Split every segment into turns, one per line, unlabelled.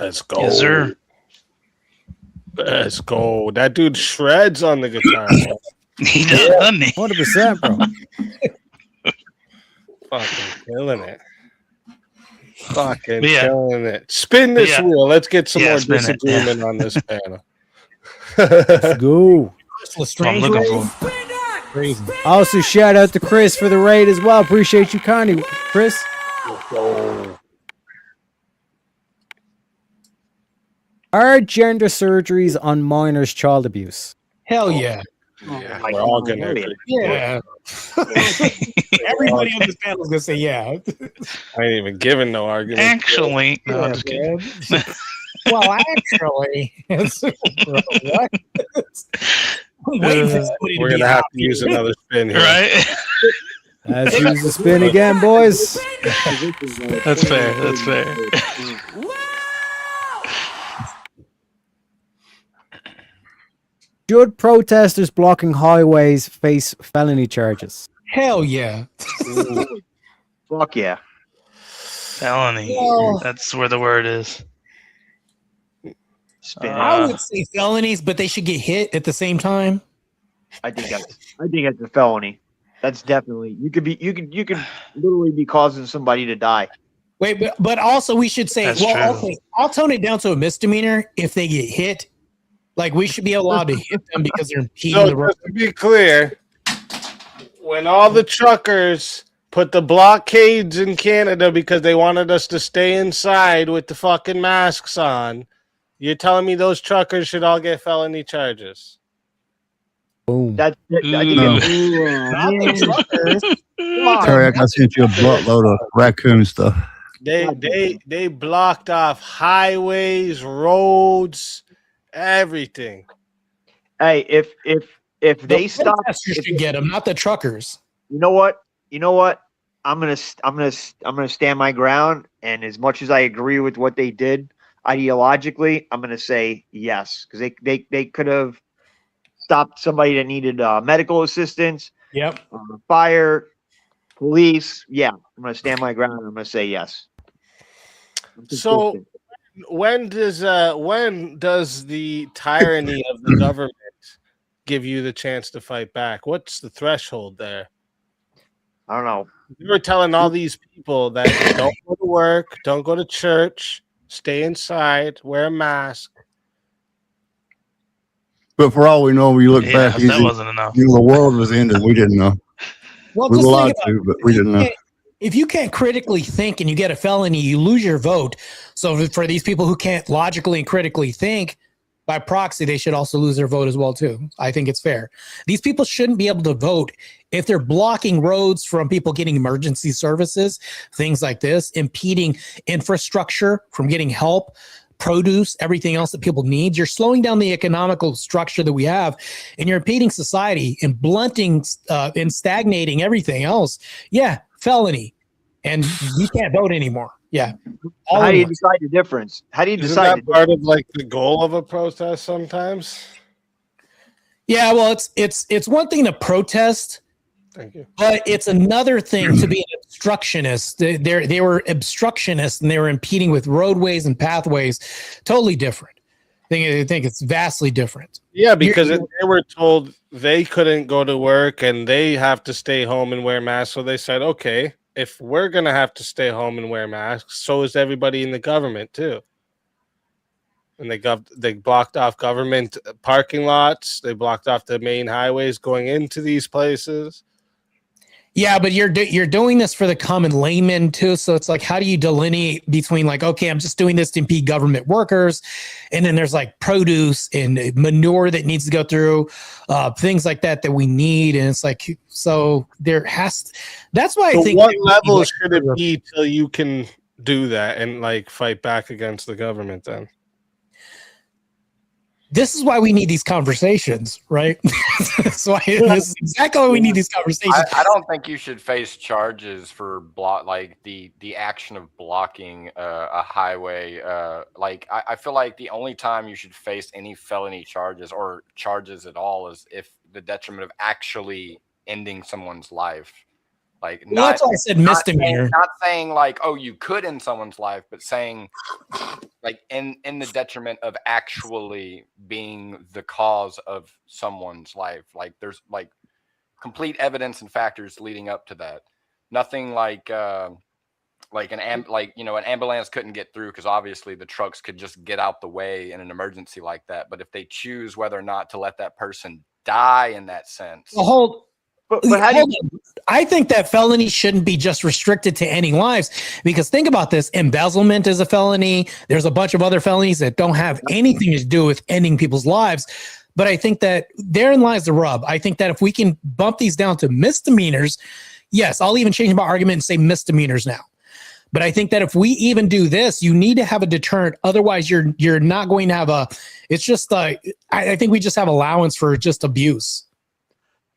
Let's go.
Yes, sir.
Let's go. That dude shreds on the guitar.
He does, doesn't he?
100%, bro.
Fucking killing it. Fucking
Yeah.
killing it. Spin this
Yeah.
wheel. Let's get some
Yeah,
more
spin it. Yeah.
disagreement on this panel.
Let's go.
That's what I'm looking for.
Crazy. Also, shout out to Chris for the raid as well. Appreciate you, Connie. Chris. Are gender surgeries on minors child abuse?
Hell yeah.
Yeah, we're all gonna agree.
Yeah. Everybody on this panel is gonna say yeah.
I ain't even giving no argument.
Actually, no, I'm just kidding.
Well, actually, what? I'm waiting for somebody to
We're
be
gonna have
out
to use
here.
another spin here.
Right?
Let's use the spin again, boys.
That's fair. That's fair.
Should protesters blocking highways face felony charges?
Hell yeah.
Fuck yeah.
Felony.
Well-
That's where the word is.
Spin.
I would say felonies, but they should get hit at the same time.
I think that's a felony. That's definitely you could literally be causing somebody to die.
Wait, but also we should say,
That's
well,
true.
okay, I'll tone it down to a misdemeanor if they get hit. Like we should be allowed to hit them because they're impeding the
So
road.
just to be clear, when all the truckers put the blockades in Canada because they wanted us to stay inside with the fucking masks on, you're telling me those truckers should all get felony charges?
Boom.
I think
No.
Not the truckers.
Sorry, I sent you a buttload of raccoon stuff.
They blocked off highways, roads, everything.
Hey, if they
The
stop,
protesters should get them, not the truckers.
you know what? I'm gonna stand my ground. And as much as I agree with what they did ideologically, I'm gonna say yes because they could have stopped somebody that needed medical assistance,
Yep.
fire, police. Yeah, I'm gonna stand my ground. I'm gonna say yes.
So when does the tyranny of the government give you the chance to fight back? What's the threshold there?
I don't know.
You were telling all these people that don't go to work, don't go to church, stay inside, wear a mask.
But for all we know, we look
Yeah,
back,
that wasn't enough.
the world was ended. We didn't know.
Well,
We
just
were
think
allowed
about
to, but we didn't know.
if you can't critically think and you get a felony, you lose your vote. So for these people who can't logically and critically think, by proxy, they should also lose their vote as well too. I think it's fair. These people shouldn't be able to vote if they're blocking roads from people getting emergency services, things like this, impeding infrastructure from getting help, produce, everything else that people need. You're slowing down the economical structure that we have, and you're impeding society and blunting and stagnating everything else. Yeah, felony, and you can't vote anymore. Yeah. All
How
in
do you
one.
decide the difference? How do you
Isn't
decide?
that part of like the goal of a protest sometimes?
Yeah, well, it's one thing to protest,
Thank you.
but it's another thing to be an obstructionist. They were obstructionists and they were impeding with roadways and pathways. Totally different. I think it's vastly different.
Yeah, because they were told they couldn't go to work and they have to stay home and wear masks. So they said, okay, if we're going to have to stay home and wear masks, so is everybody in the government too. And they blocked off government parking lots. They blocked off the main highways going into these places.
Yeah, but you're doing this for the common layman too. So it's like, how do you delineate between like, okay, I'm just doing this to impede government workers, and then there's like produce and manure that needs to go through, things like that we need, and it's like, so there has. That's why
So
I think.
what level should it be till you can do that and like fight back against the government then?
This is why we need these conversations, right? This is exactly why we need these conversations.
I don't think you should face charges for the action of blocking a highway. I feel like the only time you should face any felony charges or charges at all is if the detriment of actually ending someone's life. Like,
Well, that's why I said misdemeanor.
Not saying like, oh, you could end someone's life, but saying like in the detriment of actually being the cause of someone's life. Like there's like complete evidence and factors leading up to that. Nothing like an ambulance couldn't get through because obviously the trucks could just get out the way in an emergency like that. But if they choose whether or not to let that person die in that sense,
But how do you?
I think that felony shouldn't be just restricted to ending lives, because think about this: embezzlement is a felony. There's a bunch of other felonies that don't have anything to do with ending people's lives. But I think that therein lies the rub. I think that if we can bump these down to misdemeanors, yes, I'll even change my argument and say misdemeanors now. But I think that if we even do this, you need to have a deterrent. Otherwise, you're not going to have a. It's just I think we just have allowance for just abuse.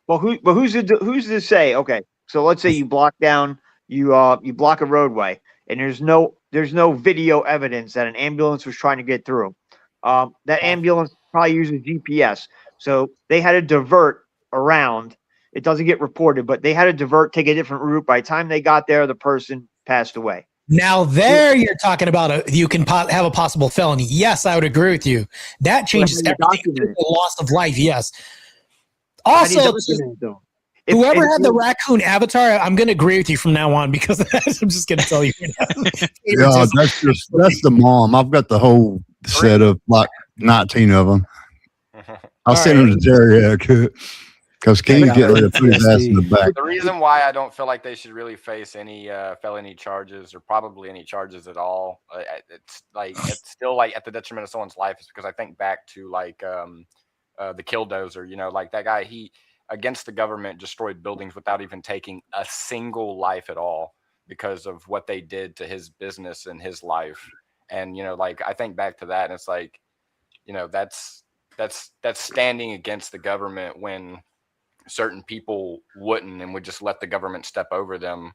Well, who's to say? Okay, so let's say you block down, you block a roadway, and there's no video evidence that an ambulance was trying to get through. That ambulance probably uses GPS, so they had to divert around. It doesn't get reported, but they had to divert, take a different route. By the time they got there, the person passed away.
Now there you're talking about you can have a possible felony. Yes, I would agree with you. That changes everything. The loss of life, yes. Also, whoever had the raccoon avatar, I'm going to agree with you from now on, because I'm just going to tell you.
Yeah, that's the mom. I've got the whole set of like 19 of them. I'll send them to Jerry because King's getting ready to put his ass in the back.
The reason why I don't feel like they should really face any felony charges, or probably any charges at all, it's still like at the detriment of someone's life, is because I think back to like the Killdozer, like that guy, he against the government destroyed buildings without even taking a single life at all because of what they did to his business and his life. And like I think back to that, and it's like, that's standing against the government when certain people wouldn't and would just let the government step over them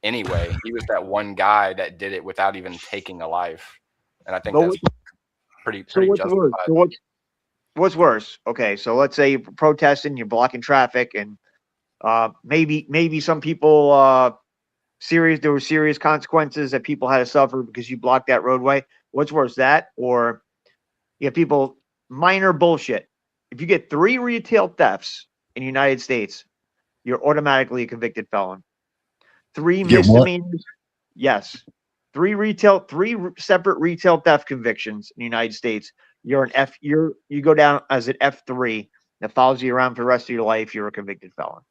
anyway. He was that one guy that did it without even taking a life, and I think that's pretty justified.
What's worse? Okay, so let's say you're protesting, you're blocking traffic, and maybe some people there were serious consequences that people had to suffer because you blocked that roadway. What's worse, that or you have people minor bullshit? If you get 3 retail thefts in the United States, you're automatically a convicted felon. 3 misdemeanors, yes. 3 separate retail theft convictions in the United States. You're an you go down as an F3 that follows you around for the rest of your life. You're a convicted felon.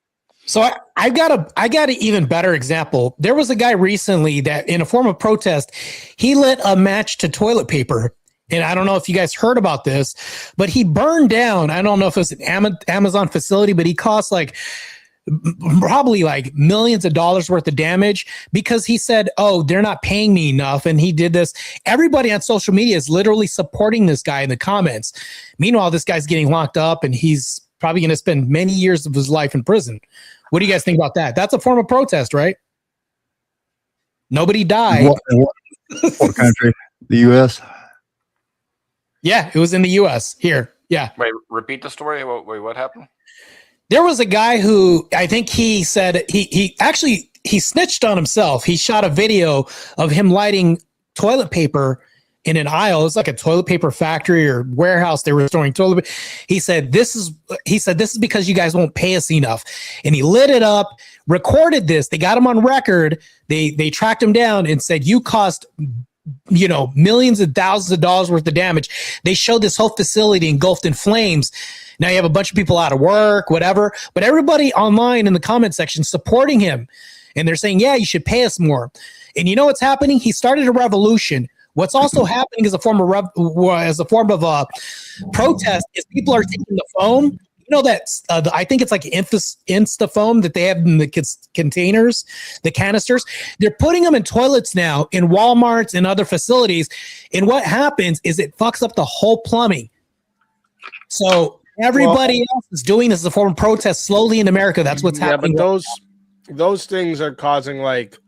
So I got an even better example. There was a guy recently that, in a form of protest, he lit a match to toilet paper. And I don't know if you guys heard about this, but he burned down, I don't know if it was an Amazon facility, but he cost probably like millions of dollars worth of damage because he said, oh, they're not paying me enough. And he did this. Everybody on social media is literally supporting this guy in the comments. Meanwhile, this guy's getting locked up and he's probably going to spend many years of his life in prison. What do you guys think about that? That's a form of protest, right? Nobody died.
What country? The U.S.?
Yeah, it was in the U.S. here. Yeah.
Wait, repeat the story. Wait, what happened?
There was a guy who I think he said he snitched on himself. He shot a video of him lighting toilet paper in an aisle. It's like a toilet paper factory or warehouse. They were storing toilet paper. He said, this is because you guys won't pay us enough. And he lit it up, recorded this. They got him on record. They tracked him down and said, you cost millions and thousands of dollars worth of damage. They showed this whole facility engulfed in flames. Now you have a bunch of people out of work, whatever, but everybody online in the comment section supporting him. And they're saying, yeah, you should pay us more. And you know what's happening? He started a revolution. What's also happening as a form of a protest is people are taking the foam. That I think it's like Insta foam that they have in the containers, the canisters. They're putting them in toilets now in Walmarts and other facilities. And what happens is it fucks up the whole plumbing. So everybody else is doing this as a form of protest slowly in America. That's what's happening.
But those things are causing like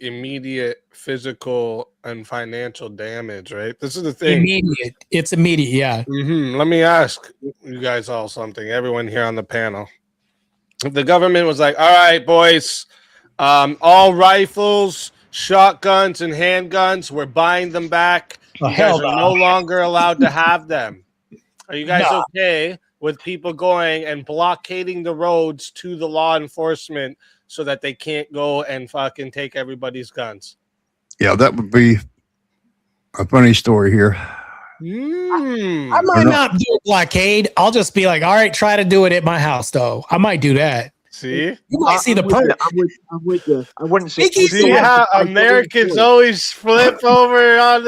immediate physical and financial damage, right? This is the thing.
It's immediate, yeah.
Let me ask you guys all something, everyone here on the panel. If the government was like, all right, boys, all rifles, shotguns and handguns. We're buying them back.
Oh,
You guys
hell
are
no.
no longer allowed to have them. Are you guys
Nah.
okay with people going and blockading the roads to the law enforcement so that they can't go and fucking take everybody's guns?
Yeah, that would be a funny story here.
I might not do a blockade. I'll just be like, all right, try to do it at my house, though. I might do that.
See?
You might see the
I'm with
perk.
you. I'm with you. I wouldn't say.
Speakeasy
See
Yeah.
how Americans always flip over on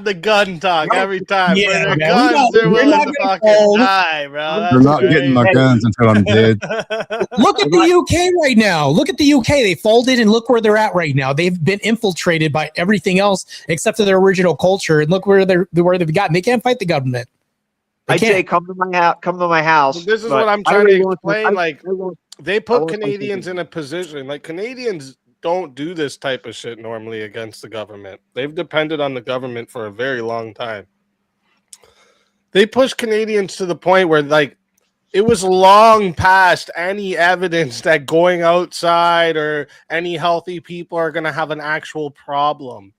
the gun talk every time.
Yeah,
For their
man,
guns, they're
we're
willing
not
to
gonna
fucking
fold.
die, bro.
They're
That's
not getting my
crazy.
guns until I'm dead.
Look at the UK right now. Look at the UK. They folded and look where they're at right now. They've been infiltrated by everything else except for their original culture. And look where they've gotten. They can't fight the government. They
I'd
can't.
say come to my house. Come to my house.
Well, this is
but
what I'm
I
trying
really
to
want
explain. They
I
put
want
Canadians
something.
in a position like Canadians don't do this type of shit normally against the government. They've depended on the government for a very long time. They push Canadians to the point where like it was long past any evidence that going outside or any healthy people are going to have an actual problem.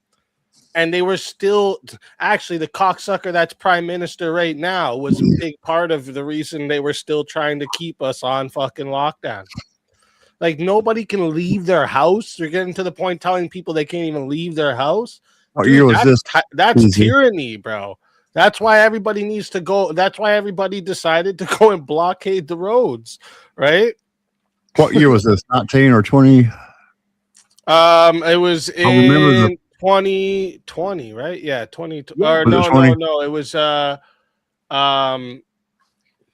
And they were still actually the cocksucker that's prime minister right now was a big part of the reason they were still trying to keep us on fucking lockdown. Like nobody can leave their house. They're getting to the point telling people they can't even leave their house.
What
Dude,
year was this?
That's
Easy.
tyranny, bro. That's why everybody needs to go. That's why everybody decided to go and blockade the roads, right?
What year was this? 19 or 20?
It was
remember
in 2020, right? Yeah, 20.
Yeah.
Or
Was it
no,
20?
no. It was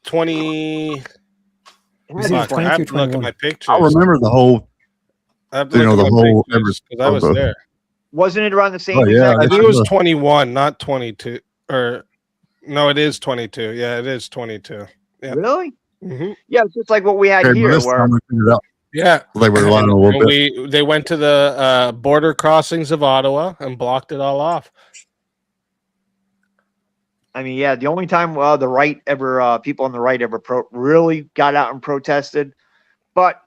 20.
Was it
Fuck, I
22
have
or
to look at
21?
my pictures.
I remember the whole.
I have to
You know,
look at
the
my
whole
pictures 'cause I was
every-
there.
Wasn't it around the same?
Oh, yeah,
exact
I think
time?
it was 21, not 22. Or no, it is 22. Yeah, it is 22. Yeah.
Really?
Mm-hmm.
Yeah, it's just like what we had
Okay,
here,
this
where
time we figured out
Yeah.
they were lying a little bit.
They went to the border crossings of Ottawa and blocked it all off.
I mean, yeah, the only time the right ever people on the right ever really got out and protested, but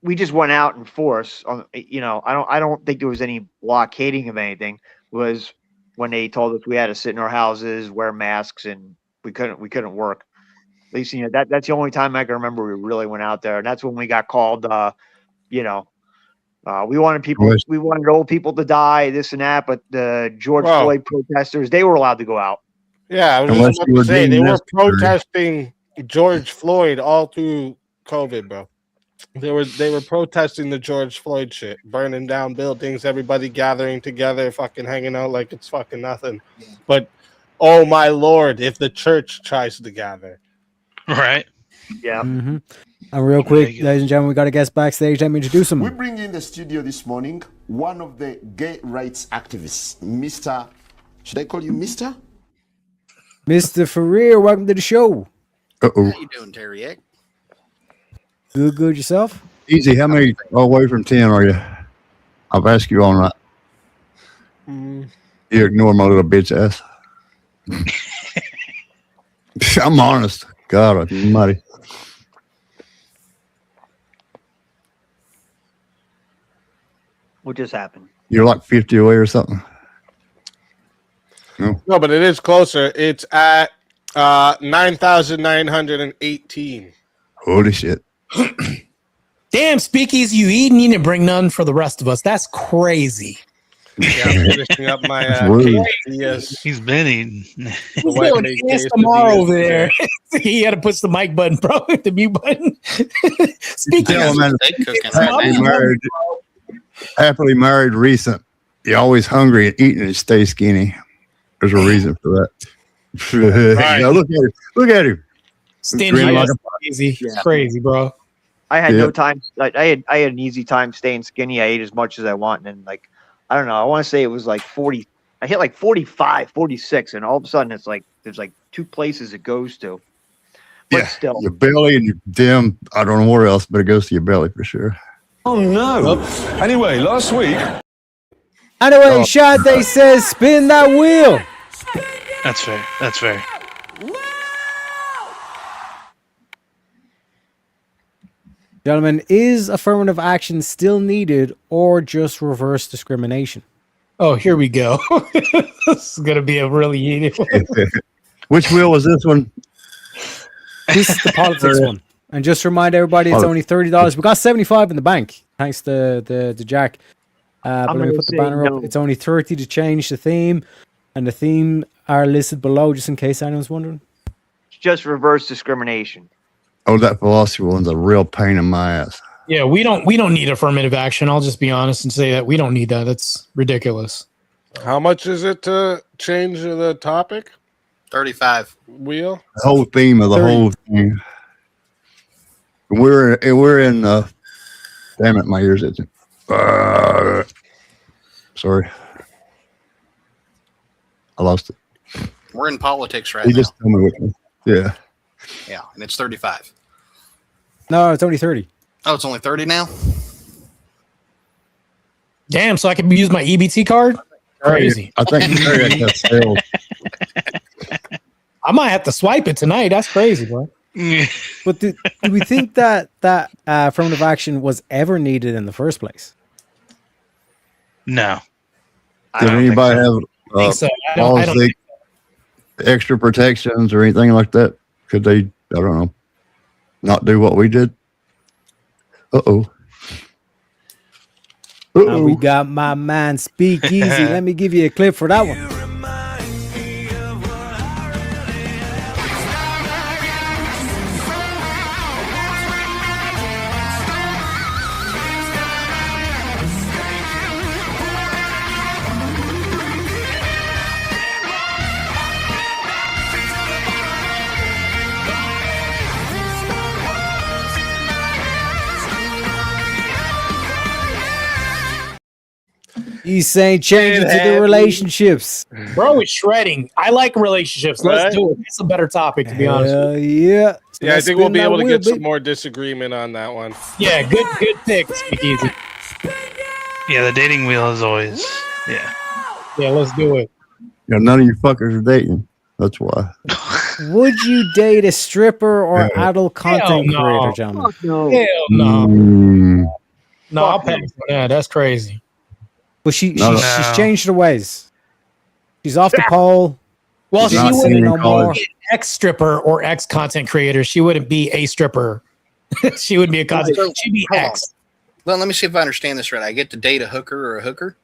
we just went out in force. On I don't think there was any blockading of anything. Was when they told us we had to sit in our houses, wear masks, and we couldn't work. At least that's the only time I can remember we really went out there, and that's when we got called. We wanted old people to die, this and that, but the George
Wow.
Floyd protesters, they were allowed to go out.
Yeah, I was
Unless
just about
you
to
were
say they
deemed
were
necessary.
protesting George Floyd all through COVID, bro. They were protesting the George Floyd shit, burning down buildings, everybody gathering together, fucking hanging out like it's fucking nothing. But oh my lord, if the church tries to gather.
Right.
Yeah.
Mm-hmm. And real quick, ladies and gentlemen, we got a guest backstage. Let me introduce him.
We bring in the studio this morning one of the gay rights activists, Mr. Should I call you Mr.?
Mr. Ferrer, welcome to the show.
Uh-oh.
How you doing, Terry?
Good yourself?
Easy. How many away from 10 are you? I've asked you all night. You ignore my little bitch ass. I'm honest. God almighty.
What just happened?
You're like 50 away or something.
No, but it is closer. It's at 9,918.
Holy shit.
Damn, Speakeasy, you eat and you didn't bring none for the rest of us. That's crazy.
Yeah, I'm finishing up my quesadillas.
He's been eating.
He's doing dance tomorrow over there. He had to push the mic button, bro. The mute button. Speaking
Tell
of
him, man, happily married recent. You're always hungry and eating and stay skinny. There's a reason for that.
Right.
Now look at him. Look at him.
stingy,
Grin like
that's crazy. It's crazy, bro.
I had
Yeah.
no time. Like I had an easy time staying skinny. I ate as much as I want, and like I don't know. I want to say it was like 40. I hit like 45, 46, and all of a sudden it's like there's like two places it goes to. But
Yeah,
still,
your belly and your dim. I don't know where else, but it goes to your belly for sure.
Oh no. Anyway, last week.
Anyway, Sade says spin that wheel.
That's fair. That's fair.
Gentlemen, is affirmative action still needed or just reverse discrimination?
Oh, here we go. This is going to be a really heated one.
Which wheel was this one?
This is the politics one. And just remind everybody, it's only $30. We got 75 in the bank, thanks to the Jack. But I'm going to put the banner up. It's only 30 to change the theme. And the theme are listed below, just in case anyone's wondering.
It's just reverse discrimination.
Oh, that philosophy one's a real pain in my ass.
Yeah, we don't need affirmative action. I'll just be honest and say that we don't need that. That's ridiculous.
How much is it to change the topic?
35.
Wheel?
The whole theme of the
30.
whole thing. We're in damn it, my ears itching. Sorry. I lost it.
We're in politics right
You
now.
just tell me which one. Yeah.
Yeah, and it's 35.
No, it's only 30.
Oh, it's only 30 now?
Damn, so I can use my EBT card? Crazy.
I think Terry got sales.
I might have to swipe it tonight. That's crazy, bro.
But do we think that affirmative action was ever needed in the first place?
No.
Did anybody have
I think so. I don't
policy, extra protections or anything like that? Could they, I don't know, not do what we did? Uh-oh.
Now we got my man Speak Easy. Let me give you a clip for that one. He's saying change it to the relationships.
Bro, it's shredding. I like relationships. Let's
Right?
do it. It's a better topic, to be honest.
Yeah. So
Yeah, I
let's
think we'll
spin
be
that
able to
wheel,
get some
baby.
more disagreement on that one.
Yeah, good pick. Speak easy.
Yeah, the dating wheel is always. Yeah.
Yeah, let's do it.
You know, none of you fuckers are dating. That's why.
Would you date a stripper or
Yeah.
adult content
no.
creator, gentlemen?
No.
Hell no.
Mm,
No, I'll
Fuck
pass on that. That's crazy.
But she's
No.
changed her ways. She's off the pole.
Well,
She's
she
not
wouldn't
singing
no
in
more.
college.
be an ex-stripper or ex-content creator. She wouldn't be a stripper. She would be a content. She'd be
Hold on.
ex.
Well, let me see if I understand this right. I get to date a hooker or a hooker.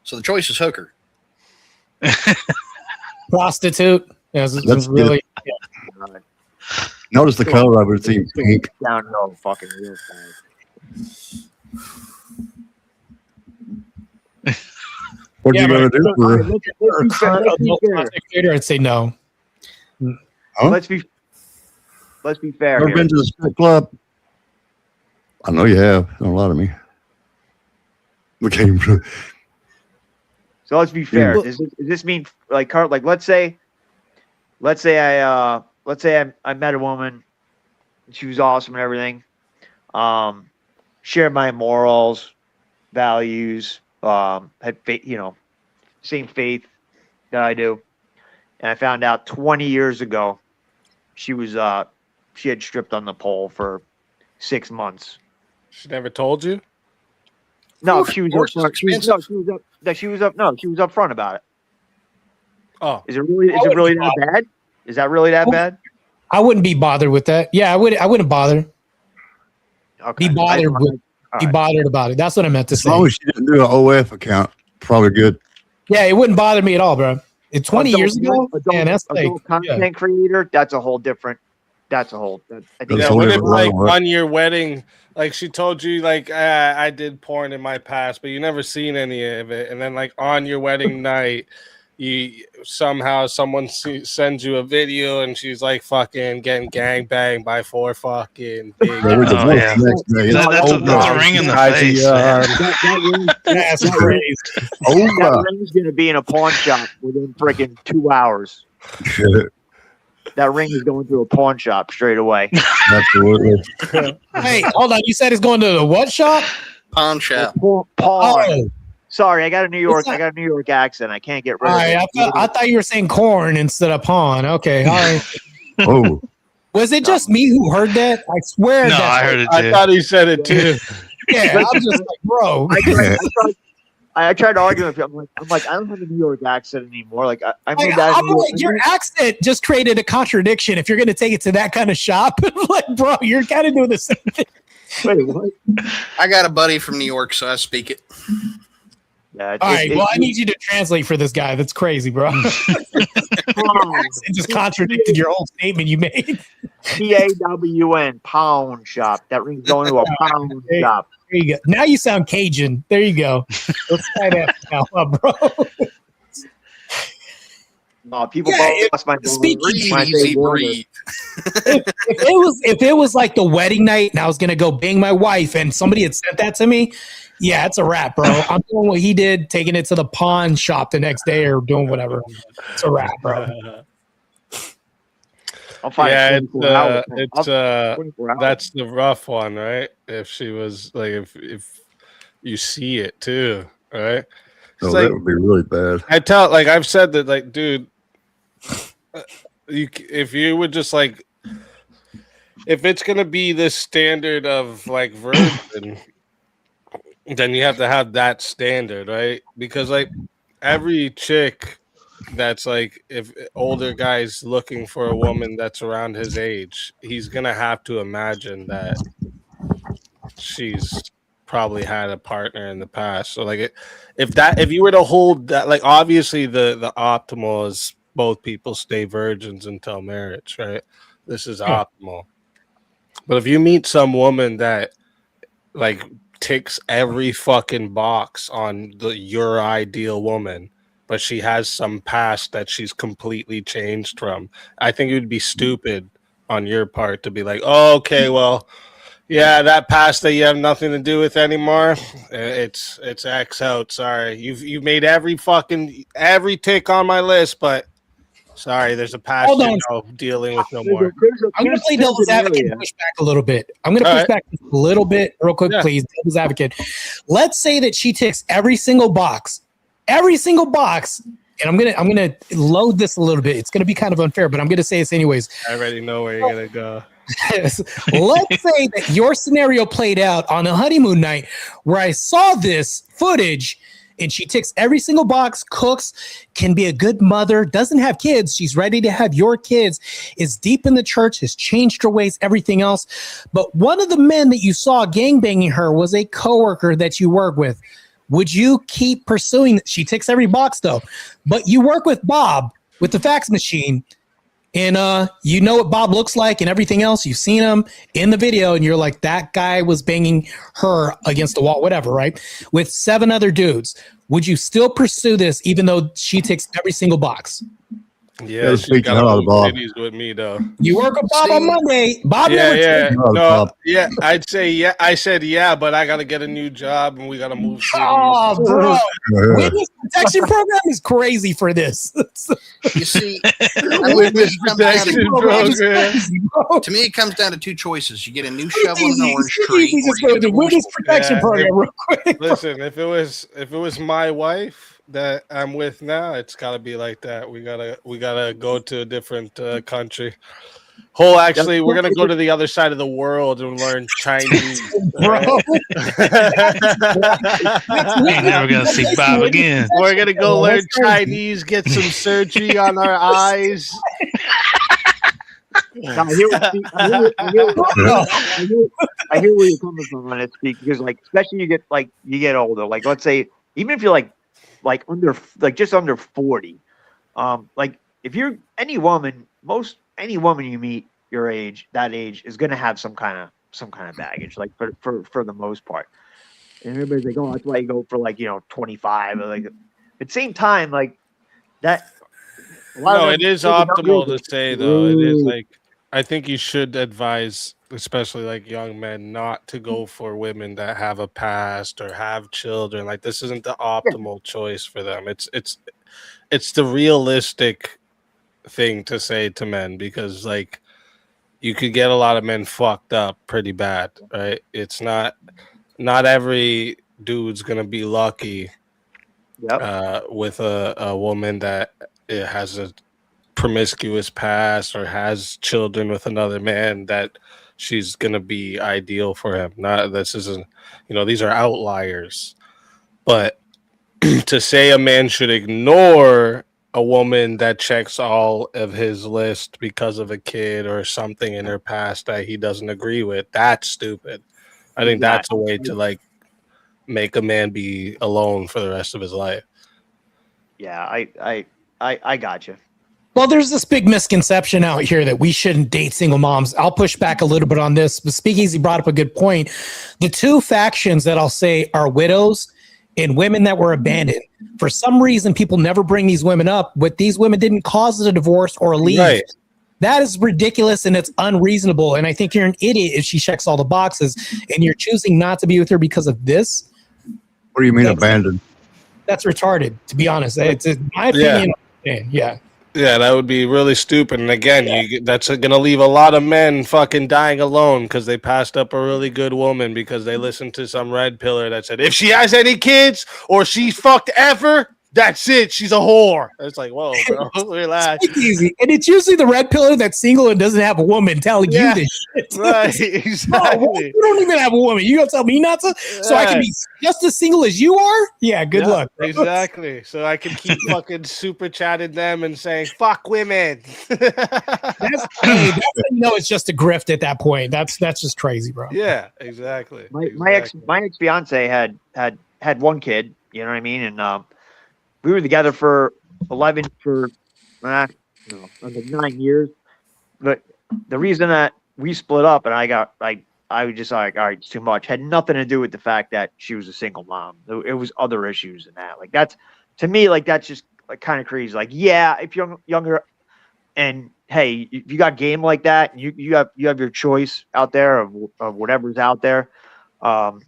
So the choice is hooker.
Prostitute. Yeah,
Let's
really.
Notice the color of it. It's pink.
Downhill fucking real fast.
What
Yeah,
you gonna do for her?
Or a current adult content creator, I'd say no.
Huh?
Let's be fair
Ever
here.
been to the strip club? I know you have. Don't lie to me. Okay.
So let's be fair. Does this mean like let's say I met a woman, she was awesome and everything. Shared my morals, values, had faith, same faith that I do. And I found out 20 years ago she had stripped on the pole for 6 months.
She never told you?
No,
Oof,
she was
course,
up,
it's
she was up front about it.
Oh,
Is it really that bad? Is that really that bad?
I wouldn't be bothered with that. Yeah, I wouldn't bother.
Okay.
Be bothered with.
All
Be
right.
bothered about it. That's what I meant to
As
say.
long as she didn't do an OF account, probably good.
Yeah, it wouldn't bother me at all, bro. 20 years ago, man, that's like
adult content creator. That's a whole different. I think
That's
yeah.
a whole
What if
different
like
level, right?
on your wedding, like she told you like I did porn in my past, but you never seen any of it, and then like on your wedding night, you somehow someone sends you a video and she's like fucking getting gangbanged by 4 fucking big.
Yeah, we
Oh,
divorced
yeah.
the next day.
That's a ring in the face. man.
That's crazy.
that ring's gonna be in a pawn shop within freaking 2 hours. That ring is going to a pawn shop straight away.
Absolutely.
Hey, hold on. You said it's going to the what shop?
Pawn shop.
Pawn.
Oh,
Sorry, I got a New York.
It's not-
I got a New York accent. I can't get rid
all
of
right.
it.
I thought you were saying corn instead of pawn. Okay, all right.
Oh,
Was it just me who heard that? I swear.
No, I heard it
I
too.
thought he said it too.
Yeah, I'm just like, bro.
I tried to argue with him. I'm like, I don't have a New York accent anymore. Like, I moved out of
I'm
New York.
like, your accent just created a contradiction. If you're going to take it to that kind of shop, like, bro, you're kind of doing the same thing.
Wait, what?
I got a buddy from New York, so I speak it.
Yeah,
All right, well, I need you to translate for this guy. That's crazy, bro. Your accent just contradicted your whole statement you made.
PAWN, pound shop. That rings going to a pound shop.
There you go. Now you sound Cajun. There you go. Let's try that now, bro.
No, people lost my
Breathe, easy, breathe.
If it was like the wedding night and I was gonna go bang my wife and somebody had sent that to me, yeah, it's a wrap, bro. I'm doing what he did, taking it to the pawn shop the next day or doing whatever. It's a wrap, bro.
I'll find
that's the rough one, right? If she was like, if you see it too, right?
Oh,
like,
that would be really bad.
I've said that, like, dude, if you would just like, if it's gonna be this standard of like virgin, then you have to have that standard, right? Because like every chick that's like, if older guy's looking for a woman that's around his age, he's gonna have to imagine that she's probably had a partner in the past. So like, if you were to hold that, like, obviously the optimal is both people stay virgins until marriage, right? This is optimal. But if you meet some woman that like ticks every fucking box on your ideal woman, but she has some past that she's completely changed from, I think it would be stupid on your part to be like, oh, okay, well, yeah, that past that you have nothing to do with anymore, it's X out. Sorry, you've made every tick on my list, but sorry, there's a past you're dealing with no more.
I'm going to play devil's advocate and push back a little bit. I'm going to push back a little bit real quick, please. Devil's advocate. Let's say that she ticks every single box, and I'm gonna load this a little bit. It's going to be kind of unfair, but I'm going to say this anyways.
I already know where you're going to go.
Let's say that your scenario played out on a honeymoon night where I saw this footage and she ticks every single box, cooks, can be a good mother, doesn't have kids. She's ready to have your kids, is deep in the church, has changed her ways, everything else. But one of the men that you saw gangbanging her was a coworker that you work with. Would you keep pursuing? She ticks every box though, but you work with Bob with the fax machine. And you know what Bob looks like and everything else. You've seen him in the video, and you're like, that guy was banging her against the wall, whatever, right? With 7 other dudes. Would you still pursue this even though she ticks every single box?
Yeah, she's got a lot with me though.
You work with Bob on Monday. Bob
I'd say yeah. I said yeah, but I got to get a new job and we got to move.
Oh, bro, witness protection program is crazy for this.
You see,
witness protection program.
To me, it comes down to 2 choices: you get a new shovel and an orange tree.
The witness protection program, real quick.
Listen, if it was my wife that I'm with now, it's got to be like that. We gotta go to a different country. We're gonna go to the other side of the world and learn Chinese.
Bro,
Ain't never gonna see Bob again.
We're gonna go learn Chinese, get some surgery on our eyes.
I hear where you're coming from on it, speak, because like, especially you get older. Like, let's say even if you're like just under 40, like if you're any woman you meet that age is gonna have some kind of baggage, like for the most part. And everybody's like, oh, that's why you go for 25, or like at the same time, like that.
No, it is optimal to say though. It is like, I think you should advise, especially like young men, not to go for women that have a past or have children. Like, this isn't the optimal choice for them. It's the realistic thing to say to men, because like you could get a lot of men fucked up pretty bad, right? It's not every dude's gonna be lucky with a woman that has promiscuous past or has children with another man that she's gonna be ideal for him. Not this isn't, these are outliers. But to say a man should ignore a woman that checks all of his list because of a kid or something in her past that he doesn't agree with, that's stupid. I think that's a way to like make a man be alone for the rest of his life.
Yeah, I got you.
Well, there's this big misconception out here that we shouldn't date single moms. I'll push back a little bit on this, but Speakeasy brought up a good point. The two factions that I'll say are widows and women that were abandoned. For some reason, people never bring these women up, but these women didn't cause the divorce or leave. Right. That is ridiculous and it's unreasonable. And I think you're an idiot if she checks all the boxes and you're choosing not to be with her because of this.
What do you mean abandoned?
That's retarded, to be honest. It's my opinion. Yeah.
Yeah, that would be really stupid. And again, that's going to leave a lot of men fucking dying alone because they passed up a really good woman because they listened to some red pillar that said, if she has any kids or she's fucked ever, that's it. She's a whore. It's like, whoa, bro, relax.
It's easy. And it's usually the red pillar that's single and doesn't have a woman telling you this shit.
Right, exactly.
Oh, you don't even have a woman. You gonna tell me not to? So I can be just as single as you are? Yeah, good luck. Bro.
Exactly. So I can keep fucking super chatting them and saying, fuck women.
That's it's just a grift at that point. That's just crazy, bro.
Yeah, exactly.
My ex fiance had one kid, you know what I mean? And we were together for 9 years. But the reason that we split up and I was just like, all right, it's too much. Had nothing to do with the fact that she was a single mom. It was other issues than that. Like that's, to me, like that's just like kind of crazy. Like, yeah, if you're younger and hey, if you got game like that, you have your choice out there of whatever's out there. I'd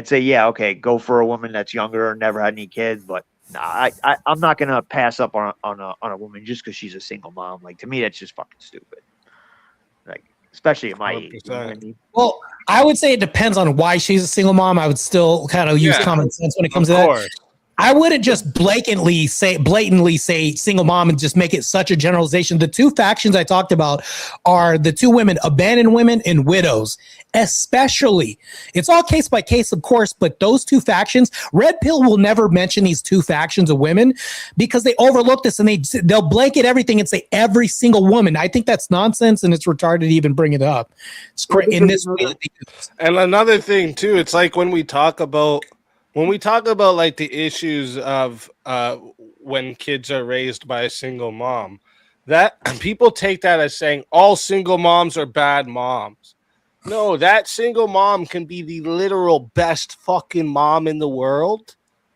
say, yeah, okay, go for a woman that's younger, never had any kids, but nah, I'm not gonna pass up on a woman just because she's a single mom. Like to me, that's just fucking stupid. Like especially at my age. You know what I mean?
Well, I would say it depends on why she's a single mom. I would still kind of use common sense when it comes to that. I wouldn't just blatantly say single mom and just make it such a generalization. The two factions I talked about are the two women, abandoned women and widows, especially. It's all case by case, of course, but those two factions, Red Pill will never mention these two factions of women because they overlook this and they'll blanket everything and say every single woman. I think that's nonsense and it's retarded to even bring it up. It's in this way.
And another thing too, it's like when we talk about like the issues of when kids are raised by a single mom, that people take that as saying all single moms are bad moms. No, that single mom can be the literal best fucking mom in the world,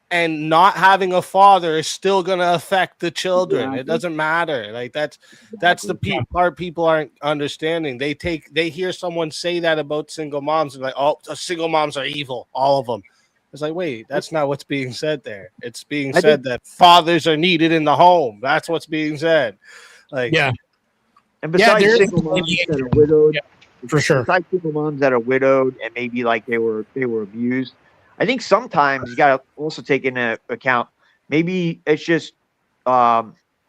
and not having a father is still going to affect the children. It doesn't matter. Like that's the part people aren't understanding. They hear someone say that about single moms and like, oh, single moms are evil, all of them. It's like, wait, that's not what's being said there. It's being said that fathers are needed in the home. That's what's being said. Like,
yeah. And besides single moms that are widowed,
for sure.
Besides single moms that are widowed and maybe like they were abused, I think sometimes you got to also take into account maybe it's just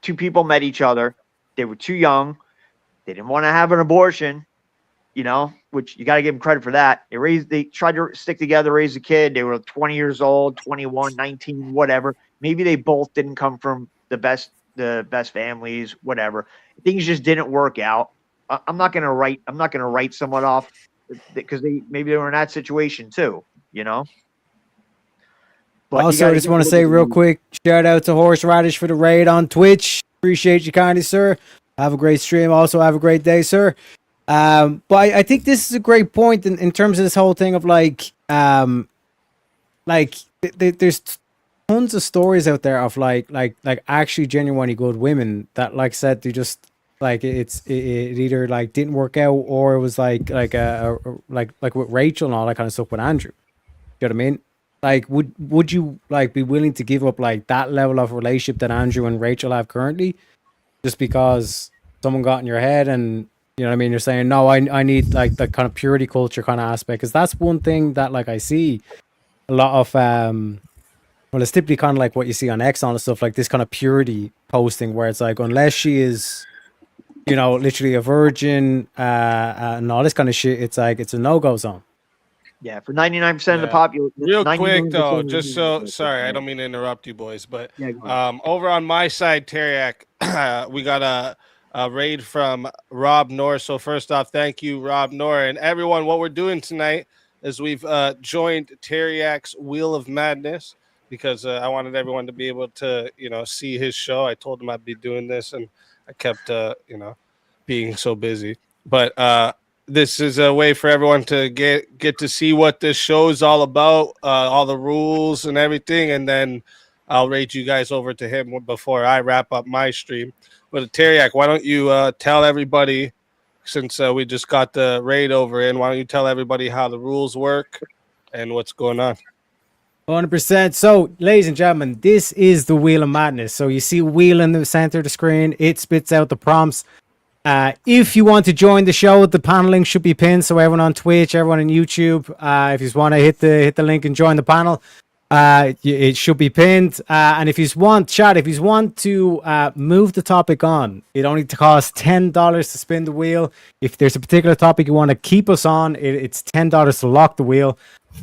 two people met each other. They were too young. They didn't want to have an abortion. You know, which you got to give them credit for that. They tried to stick together, raise a kid. They were 20 years old, 21, 19, whatever. Maybe they both didn't come from the best families, whatever. Things just didn't work out. I'm not going to write someone off because maybe they were in that situation too, you know?
But also, I just want to say real quick, shout out to Horseradish for the raid on Twitch. Appreciate you kindly, sir. Have a great stream. Also, have a great day, sir. But I think this is a great point in terms of this whole thing of there's tons of stories out there of like actually genuinely good women that, like I said, they just like it either like didn't work out or it was like with Rachel and all that kind of stuff with Andrew. You know what I mean? Like, would you like be willing to give up like that level of relationship that Andrew and Rachel have currently, just because someone got in your head and you know what I mean? You're saying, no, I need like the kind of purity culture kind of aspect. Because that's one thing that like I see a lot of Well, it's typically kind of like what you see on X and stuff, like this kind of purity posting where it's like, unless she is, literally a virgin and all this kind of shit, it's like it's a no-go zone.
Yeah, for 99% of the population.
Real quick though, just so sorry, I don't mean to interrupt you boys, but over on my side, Teriak, we got a raid from Rob Noor. So first off, thank you, Rob Noor, and everyone. What we're doing tonight is we've joined Teriak's Wheel of Madness because I wanted everyone to be able to see his show. I told him I'd be doing this, and I kept being so busy, but this is a way for everyone to get to see what this show is all about, all the rules and everything, and then I'll raid you guys over to him before I wrap up my stream. But Teriak, why don't you tell everybody, since we just got the raid over in, why don't you tell everybody how the rules work and what's going on?
100%. So, ladies and gentlemen, this is the Wheel of Madness. So you see wheel in the center of the screen. It spits out the prompts. If you want to join the show, the panel link should be pinned. So everyone on Twitch, everyone on YouTube, if you want to hit the link and join the panel, it should be pinned. And if you want to move the topic on, it only costs $10 to spin the wheel. If there's a particular topic you want to keep us on, it's $10 to lock the wheel.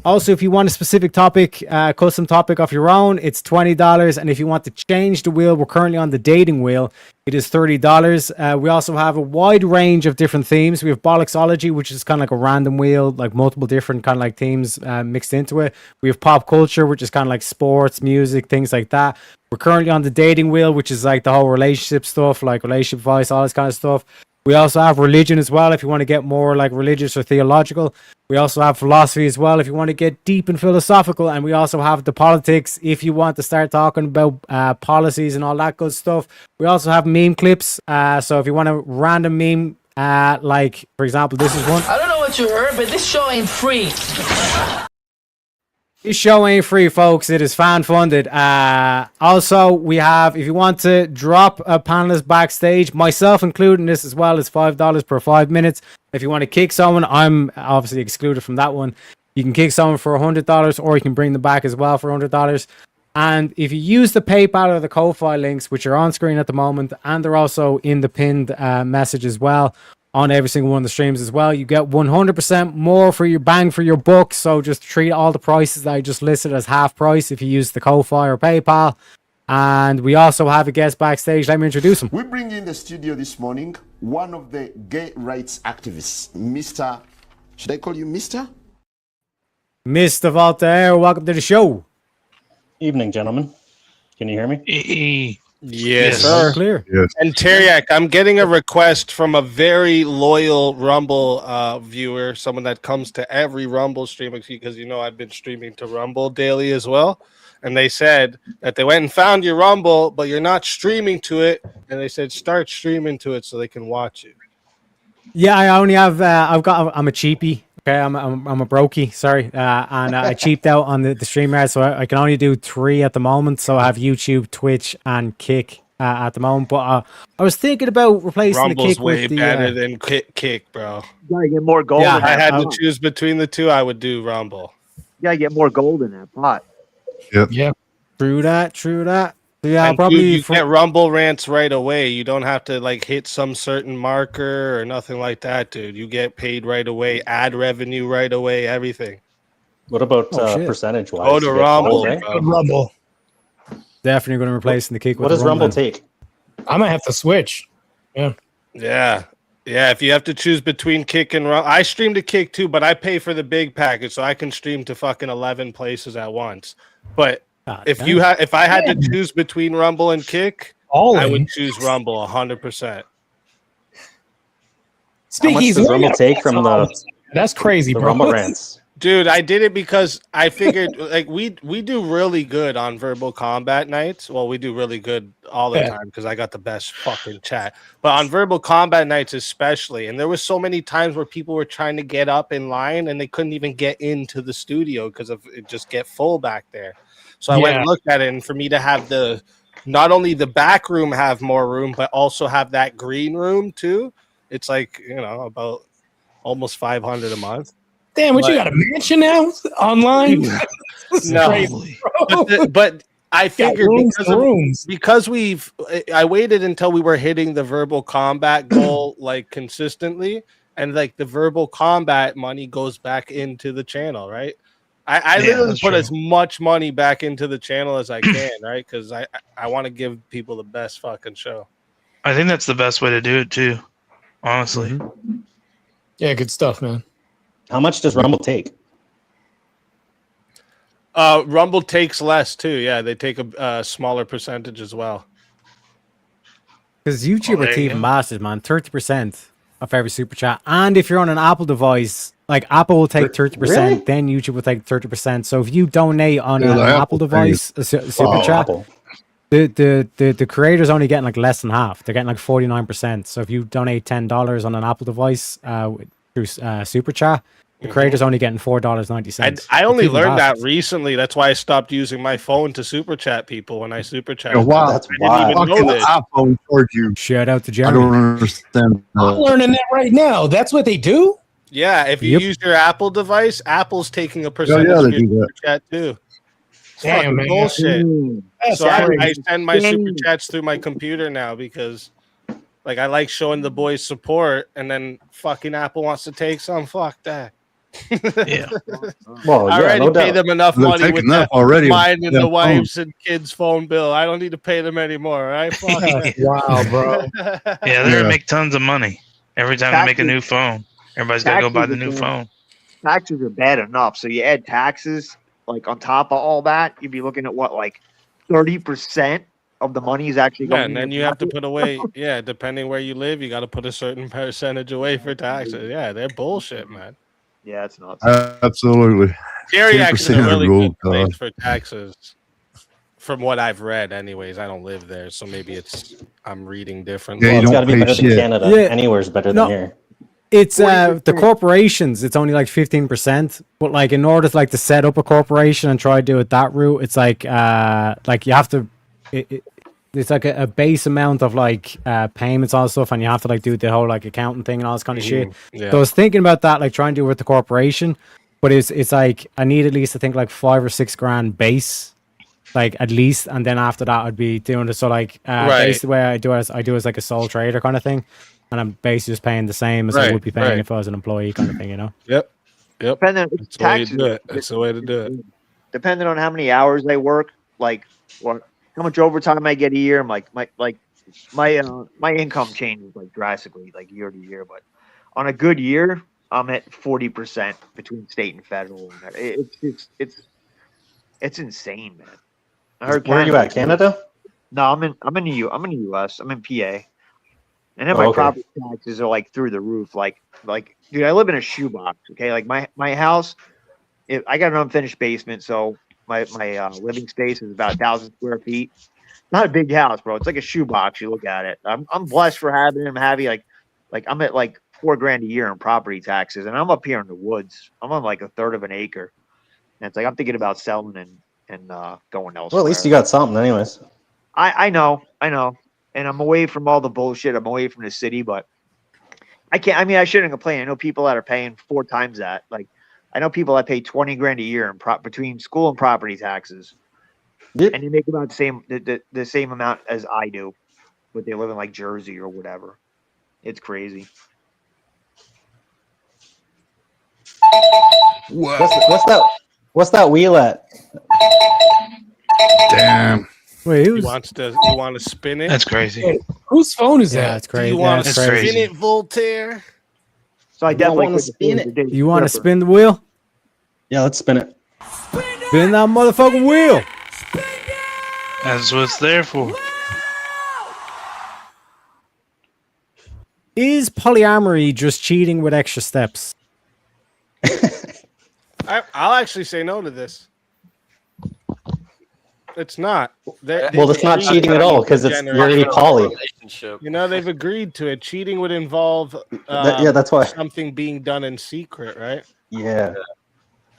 Also, if you want a specific topic, custom topic of your own, it's $20. And if you want to change the wheel, we're currently on the dating wheel. It is $30. We also have a wide range of different themes. We have Bollocksology, which is kind of like a random wheel, like multiple different kind of like themes mixed into it. We have Pop Culture, which is kind of like sports, music, things like that. We're currently on the dating wheel, which is like the whole relationship stuff, like relationship advice, all this kind of stuff. We also have religion as well, if you want to get more like religious or theological. We also have philosophy as well, if you want to get deep and philosophical. And we also have the politics, if you want to start talking about policies and all that good stuff. We also have meme clips. So if you want a random meme, like, for example, this is one.
I don't know what you heard, but this show ain't free.
This show ain't free, folks. It is fan-funded. Also, we have, if you want to drop a panelist backstage, myself including this as well, is $5 per 5 minutes. If you want to kick someone, I'm obviously excluded from that one. You can kick someone for $100, or you can bring them back as well for $100. And if you use the PayPal or the Ko-Fi links, which are on screen at the moment, and they're also in the pinned message as well, on every single one of the streams as well, you get 100% more for your bang for your buck. So just treat all the prices that I just listed as half price if you use the Ko-Fi or PayPal. And we also have a guest backstage. Let me introduce him.
We bring in the studio this morning one of the gay rights activists, Mr. Should I call you Mr.?
Mr. Voltaire, welcome to the show.
Evening, gentlemen. Can you hear me?
Yes, sir.
Clear.
Yes.
And Teriak, I'm getting a request from a very loyal Rumble viewer, someone that comes to every Rumble stream, because I've been streaming to Rumble daily as well. And they said that they went and found your Rumble, but you're not streaming to it. And they said start streaming to it so they can watch you.
Yeah, I only have. I'm a cheapie. Okay, I'm a brokey. Sorry, and I cheaped out on the StreamYard, so I can only do 3 at the moment. So I have YouTube, Twitch, and Kick at the moment. But I was thinking about replacing
Rumble's
the Kick
way
with the
better than Kick, bro.
You gotta get more gold.
Yeah,
in
I
that
had
pot.
to choose between the two. I would do Rumble.
You gotta get more gold in that pot.
Yep.
Yeah.
True that. So yeah,
And
probably
dude, you get Rumble rants right away. You don't have to hit some certain marker or nothing like that, dude. You get paid right away, ad revenue right away, everything.
What about
shit.
percentage-wise?
Go to Rumble, bro.
Rumble.
definitely going to replace the Kick.
What
with
does
the
Rumble
Rumble.
take?
I might have to switch. Yeah.
Yeah. If you have to choose between Kick and Rumble, I stream to Kick too, but I pay for the big package, so I can stream to fucking 11 places at once. But if I had to choose between Rumble and Kick, I would choose Rumble 100%.
How much
Speakeasy,
does Rumble take from
That's crazy,
the
bro.
Rumble rants?
Dude, I did it because I figured we do really good on Verbal Combat nights. Well, we do really good all the time because I got the best fucking chat. But on Verbal Combat nights especially, and there was so many times where people were trying to get up in line and they couldn't even get into the studio because of it just get full back there. So I went and looked at it, and for me to have not only the back room have more room, but also have that green room too, it's about almost $500 a month.
Damn, what you got a mansion now online?
No,
Crazy,
but I figured
rooms
because,
and rooms.
because I waited until we were hitting the verbal combat goal like consistently, and like the verbal combat money goes back into the channel, right? I
Yeah,
literally
that's
put
true.
as much money back into the channel as I can, right? Because I want to give people the best fucking show.
I think that's the best way to do it too. Honestly,
Mm-hmm.
Yeah, good stuff, man.
How much does Rumble take?
Rumble takes less too. Yeah, they take a smaller percentage as well.
Because YouTube
Oh,
are
there you
thieving
go.
bastards, man. 30% of every super chat. And if you're on an Apple device, like Apple will take 30%,
Really?
then YouTube will take 30%. So if you donate on
Yeah,
an
the
Apple
Apple thing
device, a super
Oh,
chat,
Apple.
the creator's only getting like less than half. They're getting like 49%. So if you donate $10 on an Apple device through super chat, the creator's only getting $4.90.
I only
Thieving
learned that
bastards.
recently. That's why I stopped using my phone to super chat people when I super chat.
Wow,
That's
I didn't even
wild.
know
fucking
this.
iPhone charge you.
Shout out to
I
Jeremy.
don't understand.
I'm learning that right now. That's what they do.
Yeah, if you
Yep.
use your Apple device, Apple's taking a percentage
they
of your
do that.
super chat too. It's
Damn,
fucking
man.
bullshit.
That's
So I
crazy.
send my super chats through my computer now because, like, I like showing the boys support, and then fucking Apple wants to take some. Fuck that.
yeah.
Well,
I
yeah,
already
no
pay
doubt.
them enough
They're
money
taking
with
enough
that
already.
mine and
Yeah,
the wives and kids' phone bill. I don't need to pay them anymore. Right? Fuck that.
Wow, bro.
Yeah, they're
Yeah.
gonna make tons of money every time they make a
Taxes-
new phone. Everybody's gotta go buy the new
taxes
phone.
Taxes are bad enough. So you add taxes like on top of all that, you'd be looking at what, like 30% of the money is actually
Yeah,
going.
and
in
then
your
you have to
pocket?
put away. Yeah, depending where you live, you got to put a certain percentage away for taxes. Yeah, they're bullshit, man.
Yeah, it's nuts.
Absolutely.
Geriac is a
10%
really
rule,
good place
God.
for taxes. From what I've read, anyways, I don't live there, so maybe I'm reading differently.
Yeah,
Well,
you
it's got
don't
to be
pay
better than
shit.
Canada.
Yeah.
Anywhere's better
No.
than here.
It's the
40%.
corporations. It's only like 15%, but like in order to like to set up a corporation and try to do it that route, it's like you have to. It's like a base amount of like payments, all stuff, and you have to like do the whole like accounting thing and all this kind of shit.
Yeah.
So I was thinking about that, like trying to do it with the corporation, but it's like I need at least I think like $5 or $6 grand base, like at least, and then after that I'd be doing it. So like basically the way I do as like a sole trader kind of thing. And I'm basically just paying the same as I would be paying if I was an employee, kind of thing, you know.
Yep.
Depending on
That's the way you
taxes.
do it. That's the way to do it.
Depending on how many hours they work, like or how much overtime I get a year, my income changes like drastically, like year to year. But on a good year, I'm at 40% between state and federal. It's insane, man. I heard
Where are you at? Canada?
No, I'm in the US. I'm in PA. And then my
okay.
property taxes are like through the roof. Like, dude, I live in a shoebox. Okay, like my house, I got an unfinished basement, so my living space is about 1,000 square feet. Not a big house, bro. It's like a shoebox. You look at it. I'm blessed for having it. I'm happy. Like I'm at like $4 grand a year in property taxes, and I'm up here in the woods. I'm on like a third of an acre, and it's like I'm thinking about selling and going elsewhere.
Well, at least you got something, anyways.
I know. And I'm away from all the bullshit. I'm away from the city, but I can't. I mean, I shouldn't complain. I know people that are paying 4 times that. Like, I know people that pay 20 grand a year in between school and property taxes,
Yep.
and they make about the same amount as I do, but they live in like Jersey or whatever. It's crazy.
What's that wheel at?
Damn.
Wait,
You want to spin it?
That's crazy.
Hey, whose phone is
yeah,
that?
it's crazy.
You want to
That's
That's
spin
crazy.
it, Voltaire?
So I definitely
wanna spin it.
You want to spin the wheel?
Yeah, let's spin it.
Spin that motherfucking wheel.
That's what it's there for.
Is polyamory just cheating with extra steps?
I'll actually say no to this. It's not.
Well, it's not cheating at all because you're already poly.
Relationship.
You know, they've agreed to it. Cheating would involve
Yeah, that's why.
something being done in secret, right?
Yeah.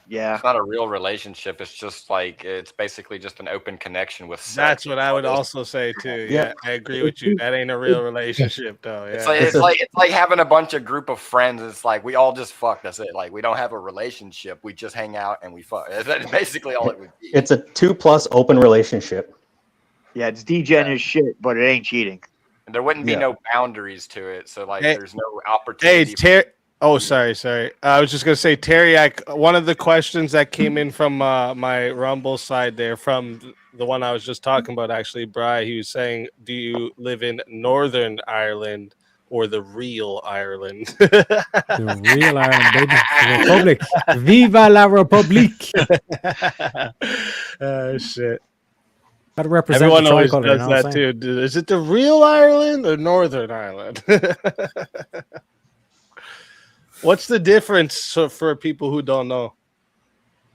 Yeah.
It's not a real relationship. It's just like it's basically just an open connection with sex.
That's what I would also say too. Yeah, I agree with you. That ain't a real relationship, though. Yeah.
It's like having a bunch of group of friends. It's like we all just fuck. That's it. Like we don't have a relationship. We just hang out and we fuck. That's basically all it would be.
It's a 2+ open relationship.
Yeah, it's degen as shit, but it ain't cheating.
And there wouldn't be no boundaries to it. So like,
Hey,
there's no opportunity.
Hey, oh, sorry. I was just gonna say, Teriak. One of the questions that came in from my Rumble side there, from the one I was just talking about, actually, Bri, he was saying, "Do you live in Northern Ireland or the real Ireland?"
The real Ireland, baby. The Republic. Viva la Republique.
Oh shit.
Gotta represent
Everyone
the
always
tricolor,
does that too. Is it the real Ireland or Northern Ireland? What's the difference for people who don't know?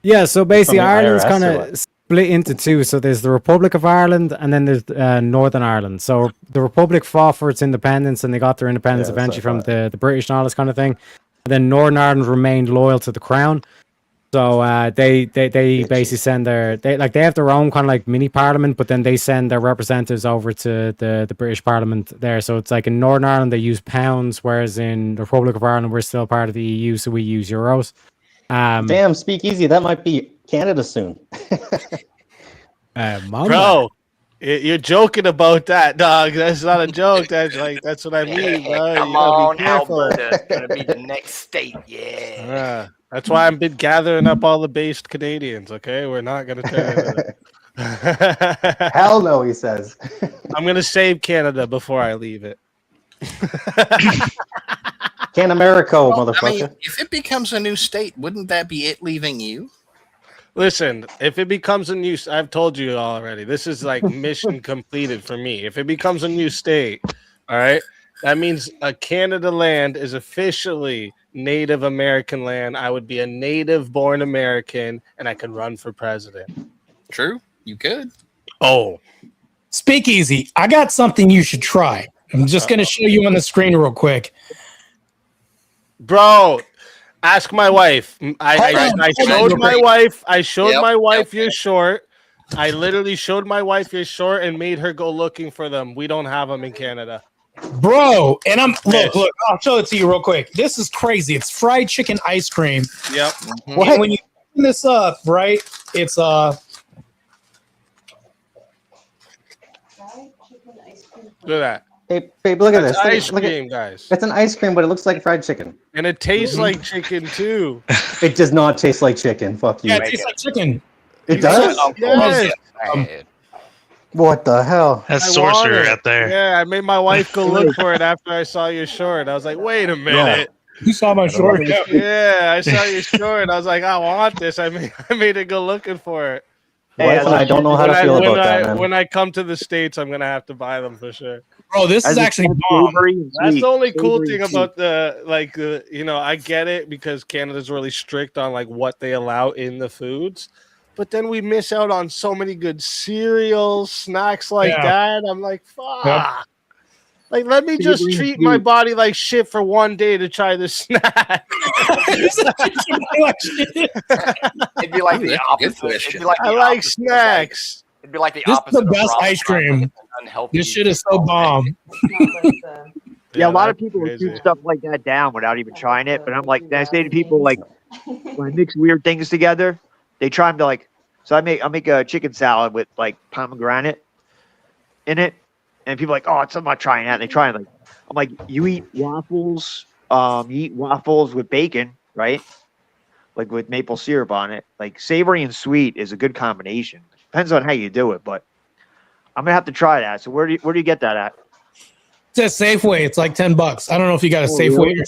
Yeah, so basically Ireland's
IRS
kind
or
of
what?
split into two. So there's the Republic of Ireland and then there's Northern Ireland. So the Republic fought for its independence and they got their independence
Yeah,
eventually
that's
from
what
the British and all this kind of thing. And then Northern Ireland remained loyal to the crown. So they basically send they have their own kind of like mini parliament, but then they send their representatives over to the British Parliament there. So it's like in Northern Ireland they use pounds, whereas in the Republic of Ireland we're still part of the EU, so we use euros.
Damn, speak easy. That might be Canada soon.
Bro, you're joking about that, dog. That's not a joke. That's what I mean, bro.
Come
You gotta
on,
be careful.
Alberta. It's gonna be the next state. Yeah.
That's why I've been gathering up all the based Canadians. Okay, we're not gonna turn into that.
Hell no, he says.
I'm gonna save Canada before I leave it.
Can America, motherfucker.
I mean, if it becomes a new state, wouldn't that be it leaving you?
Listen, if it becomes a new, I've told you already. This is like mission completed for me. If it becomes a new state, all right, that means a Canada land is officially Native American land. I would be a native-born American, and I could run for president.
True, you could.
Oh,
Speakeasy. I got something you should try. I'm just going to show you on the screen real quick.
Bro, ask my wife. I showed my wife. I showed my wife your short. I literally showed my wife your short and made her go looking for them. We don't have them in Canada.
Bro, and look, I'll show it to you real quick. This is crazy. It's fried chicken ice cream.
Yep.
What? When you open this up, right? It's
Look at that.
Hey, babe, look at this.
Ice cream, guys.
It's an ice cream, but it looks like fried chicken.
And it tastes like chicken too.
It does not taste like chicken. Fuck you.
Yeah, it tastes like chicken.
It does?
Yes.
What the hell?
That's sorcerer out there.
Yeah, I made my wife go look for it after I saw your short. I was like, wait a minute.
You saw my short.
Yeah, I saw your short. I was like, I want this. I made it go looking for it.
Wife and I don't know how to feel about that, man.
When I come to the States, I'm gonna have to buy them for sure.
Bro, this is actually bomb.
That's the only cool thing about I get it because Canada's really strict on like what they allow in the foods, but then we miss out on so many good cereals, snacks like that. I'm like, fuck. Yep. Like, let me just treat my body like shit for one day to try this snack.
It'd be like the opposite.
I like snacks.
It'd be like the
This
opposite.
is the best ice cream. This shit is so bomb.
Yeah, a lot of people would do stuff like that down without even trying it. But I'm like, I say to people, like, when I mix weird things together, they try them to like. So I make a chicken salad with like pomegranate in it, and people are like, oh, I'm not trying that. And they try it. Like, I'm like, you eat waffles with bacon, right? Like with maple syrup on it. Like savory and sweet is a good combination. Depends on how you do it, but I'm gonna have to try that. So where do you get that at?
It's at Safeway. It's like $10. I don't know if you got a Safeway.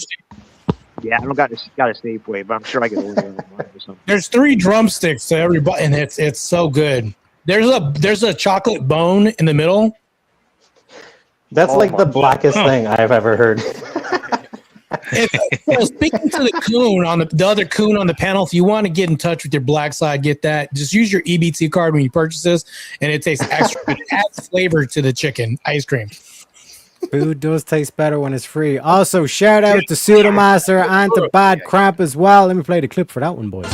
Yeah, I don't got a Safeway, but I'm sure I can order it or something.
There's 3 drumsticks to every button. It's so good. There's a chocolate bone in the middle.
That's like the blackest thing I've ever heard.
So speaking to the coon on the other coon on the panel, if you want to get in touch with your black side, get that. Just use your EBT card when you purchase this, and it tastes extra. It adds flavor to the chicken ice cream.
Food does taste better when it's free. Also, shout out to Pseudomaster and to Bad Crap as well. Let me play the clip for that one, boys.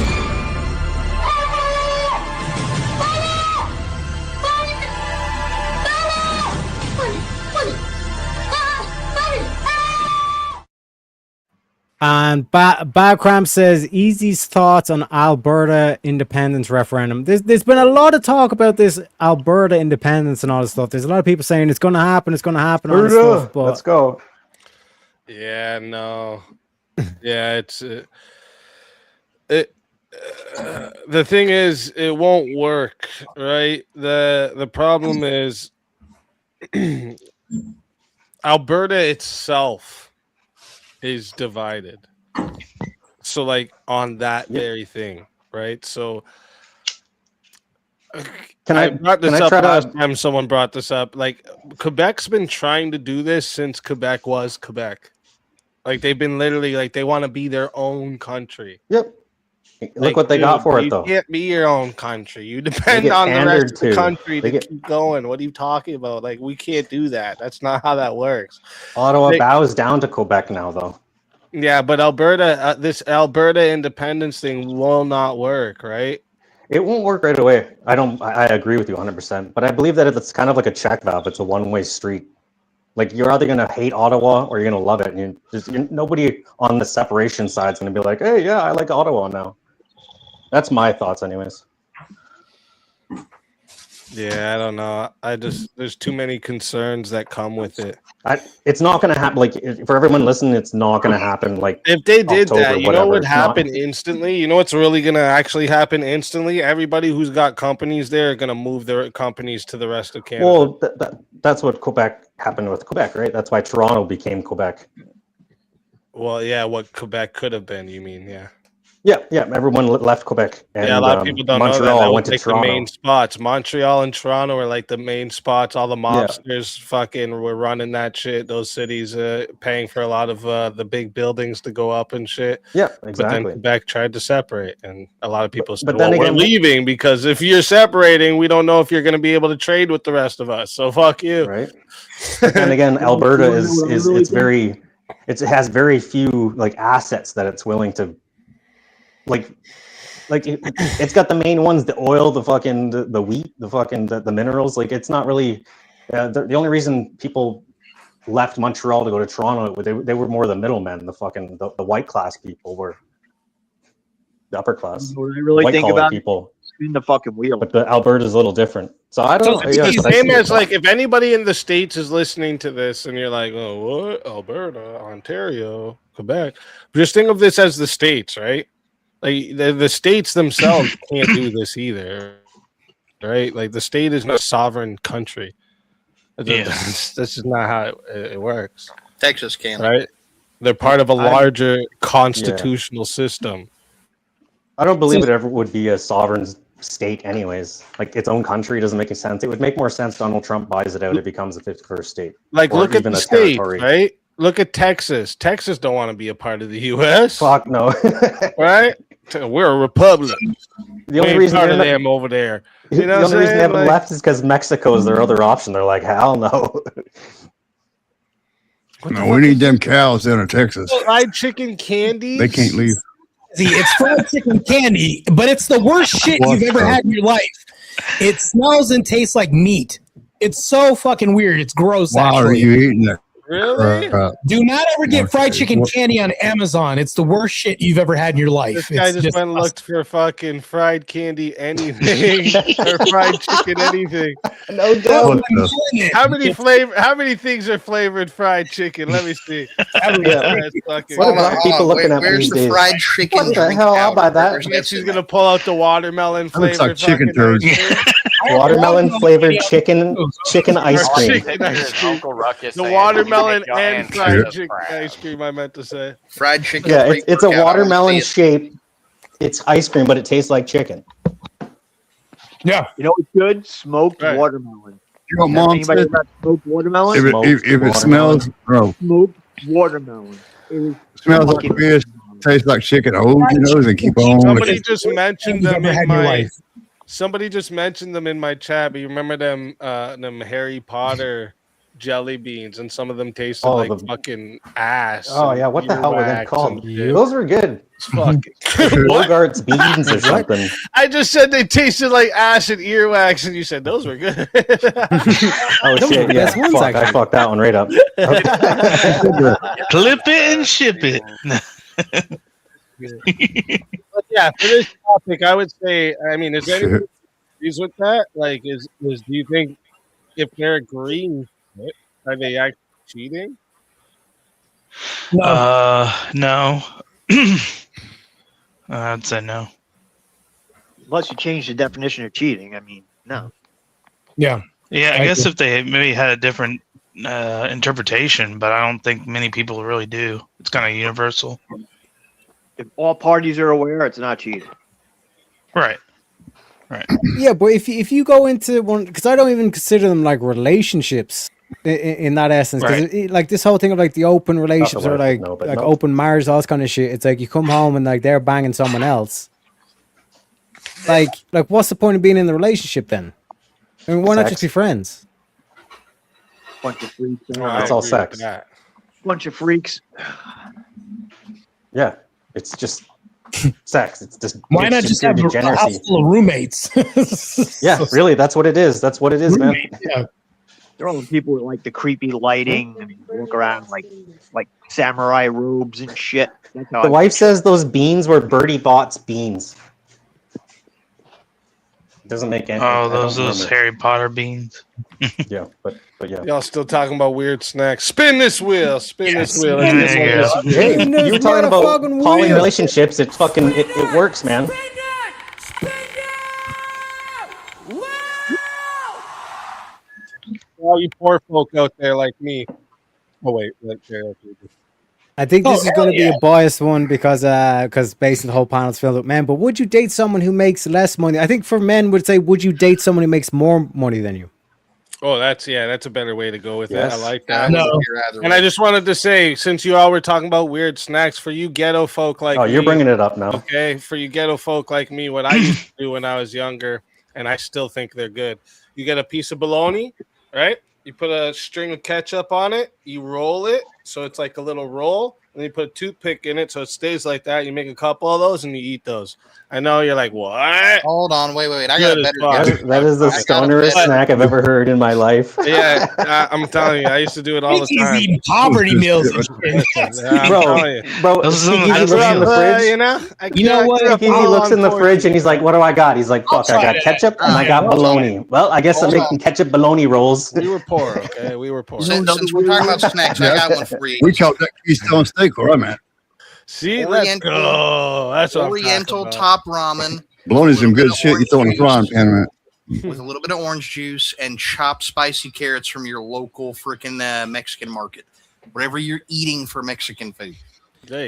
And Bad Cramp says, Easy's thoughts on Alberta independence referendum. There's been a lot of talk about this Alberta independence and all this stuff. There's a lot of people saying it's going to happen, all this stuff. But
let's go.
Yeah, no. Yeah, it's the thing is, it won't work, right? The problem is Alberta itself is divided. So, like, on that very thing, right? So, I brought this up last time someone brought this up. Like, Quebec's been trying to do this since Quebec was Quebec. Like, they've been literally, like, they want to be their own country.
Yep. Look what they got for it, though.
You can't be your own country. You depend on the rest of the country to keep going. What are you talking about? Like, we can't do that. That's not how that works.
Ottawa bows down to Quebec now, though.
Yeah, but Alberta, this Alberta independence thing will not work, right?
It won't work right away. I agree with you 100%. But I believe that it's kind of like a check valve. It's a one-way street. Like, you're either going to hate Ottawa or you're going to love it. And nobody on the separation side is going to be like, hey, yeah, I like Ottawa now. That's my thoughts anyways.
Yeah, I don't know. There's too many concerns that come with it.
It's not going to happen. Like, for everyone listening, it's not going to happen. Like,
if they did
October,
that, you know what would happen instantly? You know what's really going to actually happen instantly? Everybody who's got companies there are going to move their companies to the rest of Canada.
Well, that's what Quebec happened with Quebec, right? That's why Toronto became Quebec.
Well, yeah, what Quebec could have been, you mean, yeah.
Yeah. Everyone left Quebec. And,
yeah, a lot of people don't
Montreal
know that.
Went to
like
Toronto.
The main spots. Montreal and Toronto are like the main spots. All the mobsters fucking were running that shit. Those cities paying for a lot of the big buildings to go up and shit.
Yeah, exactly.
But then Quebec tried to separate, and a lot of people said,
then
we're leaving because if you're separating, we don't know if you're going to be able to trade with the rest of us. So fuck you.
Right. And again, Alberta it has very few like assets that it's willing to like it's got the main ones, the oil, the fucking the wheat, the fucking the minerals. Like, it's not really the only reason people left Montreal to go to Toronto, they were more the middlemen, the fucking the white class people were the upper class.
What I really
white
think
collar
about
people.
spin the fucking wheel.
But the Alberta's a little different. So I don't know.
It's the same as like if anybody in the States is listening to this and you're like, oh, what? Alberta, Ontario, Quebec. Just think of this as the States, right? Like the states themselves can't do this either, right? Like the state is not a sovereign country. That's just not how it works.
Texas can,
right? They're part of a larger constitutional system.
I don't believe it ever would be a sovereign state anyways. Like, its own country doesn't make any sense. It would make more sense Donald Trump buys it out, it becomes a 51st state.
Like, look at the state, right? Look at Texas. Texas don't want to be a part of the U.S.
Fuck no.
Right? We're a republic.
The only reason
part of them over there. You know
the only reason they haven't
like,
left is because Mexico is their other option. They're like, hell no.
No, we need them cows down in Texas.
Fried chicken candy.
They can't leave.
See, it's fried chicken candy, but it's the worst shit you've ever had in your life. It smells and tastes like meat. It's so fucking weird. It's gross.
Why
actually.
are you eating that?
Really?
Do not ever get fried chicken candy on Amazon. It's the worst shit you've ever had in your life.
This guy just went and looked for fucking fried candy anything or fried chicken anything.
No doubt.
How many things are flavored fried chicken? Let me see.
What about people looking at
where's
these
the
days?
fried chicken?
What the hell? I'll buy that.
She's gonna pull out the watermelon flavored
like chicken toast.
Watermelon flavored chicken ice cream.
Uncle Ruckus
The
saying,
watermelon
"Make your
and
hand
fried
taste
chicken
proud."
ice cream. I meant to say.
Fried chicken.
Yeah, it's a watermelon shape. It's ice cream, but it tastes like chicken.
Yeah.
You know what's good? Smoked watermelon.
You know what Mom
Anybody
said?
got smoked watermelon?
If it smells, bro,
Smoked watermelon. It
smells like fish, tastes like chicken. Hold your nose and keep on.
Somebody just mentioned them
Never had
in
in your
my.
life.
Somebody just mentioned them in my chat. But you remember them Harry Potter jelly beans, and some of them tasted like fucking ass.
Oh yeah, what the hell were they
earwax
called?
and shit.
Those were good.
It's fucking
Bogart's beans or something.
I just said they tasted like ass and earwax, and you said those were good.
Oh shit, yeah.
best ones,
Fuck, I
actually.
fucked that one right up.
Clip it and ship it.
But yeah, for this topic, I would say, I mean, is anyone who agrees with that? Like, do you think if they're agreeing, are they actually cheating?
No. I'd say no.
Unless you change the definition of cheating. I mean, no.
Yeah.
Yeah, I guess if they maybe had a different interpretation, but I don't think many people really do. It's kind of universal.
If all parties are aware, it's not cheating.
Right.
Yeah, but if you go into one, because I don't even consider them like relationships in that essence, because like this whole thing of like the open relationships or like open marriage, all this kind of shit. It's like you come home and like they're banging someone else. Like what's the point of being in the relationship then? I mean, why not just be friends?
Bunch of freaks.
It's all sex.
Bunch of freaks.
Yeah, it's just sex. It's just
why not just have a house full of roommates?
Yeah, really, that's what it is. That's what it is, man.
Yeah.
They're all the people with like the creepy lighting and walk around like samurai robes and shit.
The wife says those beans were Bertie Bott's beans. Doesn't make any.
Those Harry Potter beans.
Yeah, but yeah.
Y'all still talking about weird snacks? Spin this wheel. Spin this wheel.
Hey, you were talking about poly relationships. It fucking it works, man.
All you poor folk out there like me. Oh wait,
I think this is going to be a biased one because basically the whole panel's filled with men. But would you date someone who makes less money? I think for men would say, would you date someone who makes more money than you?
Oh, that's a better way to go with it. I like that.
No.
And I just wanted to say, since you all were talking about weird snacks, for you ghetto folk like
you're bringing it up now.
Okay, for you ghetto folk like me, what I used to do when I was younger, and I still think they're good. You get a piece of bologna, right? You put a string of ketchup on it, you roll it, so it's like a little roll, and you put a toothpick in it so it stays like that. You make a couple of those and you eat those. I know you're like, what?
Hold on, wait. I got a better guess.
That is the stonerest snack I've ever heard in my life.
Yeah, I'm telling you, I used to do it all the time.
He's eating poverty meals.
Bro, he looks in the fridge.
You know what?
He looks in the fridge and he's like, what do I got? He's like, fuck, I got ketchup and I got bologna. Well, I guess I'm making ketchup bologna rolls.
We were poor, okay? We were poor.
Since we're talking about snacks, I got one for you.
We call that Keystone Steak where I'm at.
See, let's go. That's what
Oriental top ramen.
Bologna's some good shit you throw in a frying pan, man.
With a little bit of orange juice and chopped spicy carrots from your local freaking Mexican market. Whatever you're eating for Mexican food.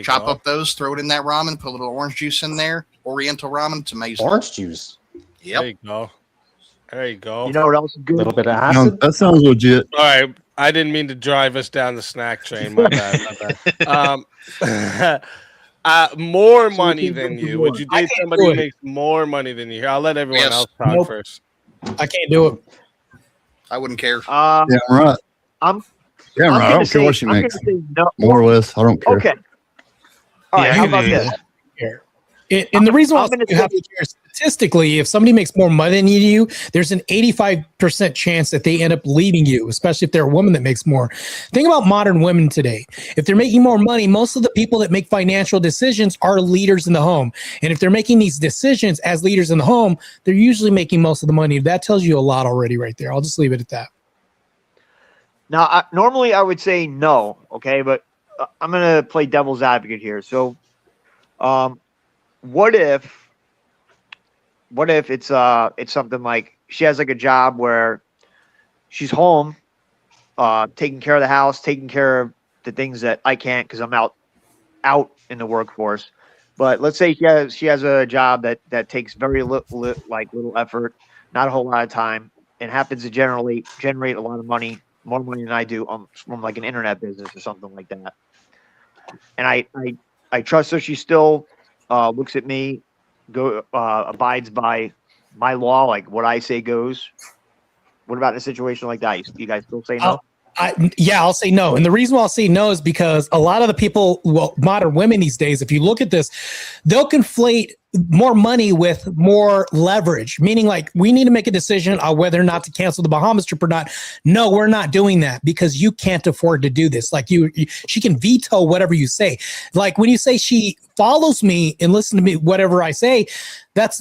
Chop up those, throw it in that ramen, put a little orange juice in there. Oriental ramen, it's amazing.
Orange juice?
Yep.
There you go.
You know what else is good?
A little bit of acid?
That sounds legit.
All right. I didn't mean to drive us down the snack train. My bad. More money than you. Would you date somebody who makes more money than you? Here, I'll let everyone else talk first.
I can't do it.
I wouldn't care.
Yeah, right. I don't care what she makes. No. More or less, I don't care.
Okay. All right. How about this?
And the reason why you have to care statistically, if somebody makes more money than you, there's an 85% chance that they end up leaving you, especially if they're a woman that makes more. Think about modern women today. If they're making more money, most of the people that make financial decisions are leaders in the home. And if they're making these decisions as leaders in the home, they're usually making most of the money. That tells you a lot already right there. I'll just leave it at that.
Now, normally I would say no, okay? But I'm going to play devil's advocate here. So, what if it's something like she has like a job where she's home, taking care of the house, taking care of the things that I can't because I'm out in the workforce. But let's say she has a job that takes very little effort, not a whole lot of time, and happens to generate a lot of money, more money than I do from like an internet business or something like that. And I trust her. She still looks at me, abides by my law, like what I say goes. What about in a situation like that? You guys still say no?
I'll say no. And the reason why I'll say no is because a lot of the people, modern women these days, if you look at this, they'll conflate more money with more leverage, meaning like we need to make a decision on whether or not to cancel the Bahamas trip or not. No, we're not doing that because you can't afford to do this. Like she can veto whatever you say. Like when you say she follows me and listen to me, whatever I say,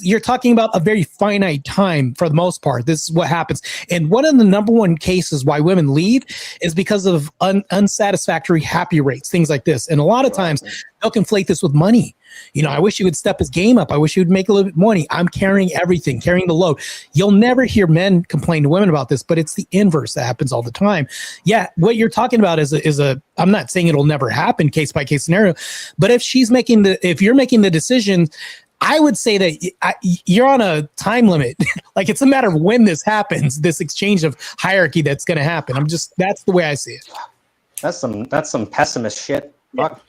you're talking about a very finite time for the most part. This is what happens. And one of the number one cases why women leave is because of unsatisfactory happy rates, things like this. And a lot of times they'll conflate this with money. You know, I wish he would step his game up. I wish he would make a little bit more money. I'm carrying everything, carrying the load. You'll never hear men complain to women about this, but it's the inverse that happens all the time. Yeah, what you're talking about is a I'm not saying it'll never happen case by case scenario, but if you're making the decision, I would say that you're on a time limit. Like it's a matter of when this happens, this exchange of hierarchy that's going to happen. That's the way I see it.
That's some pessimist shit. Fuck.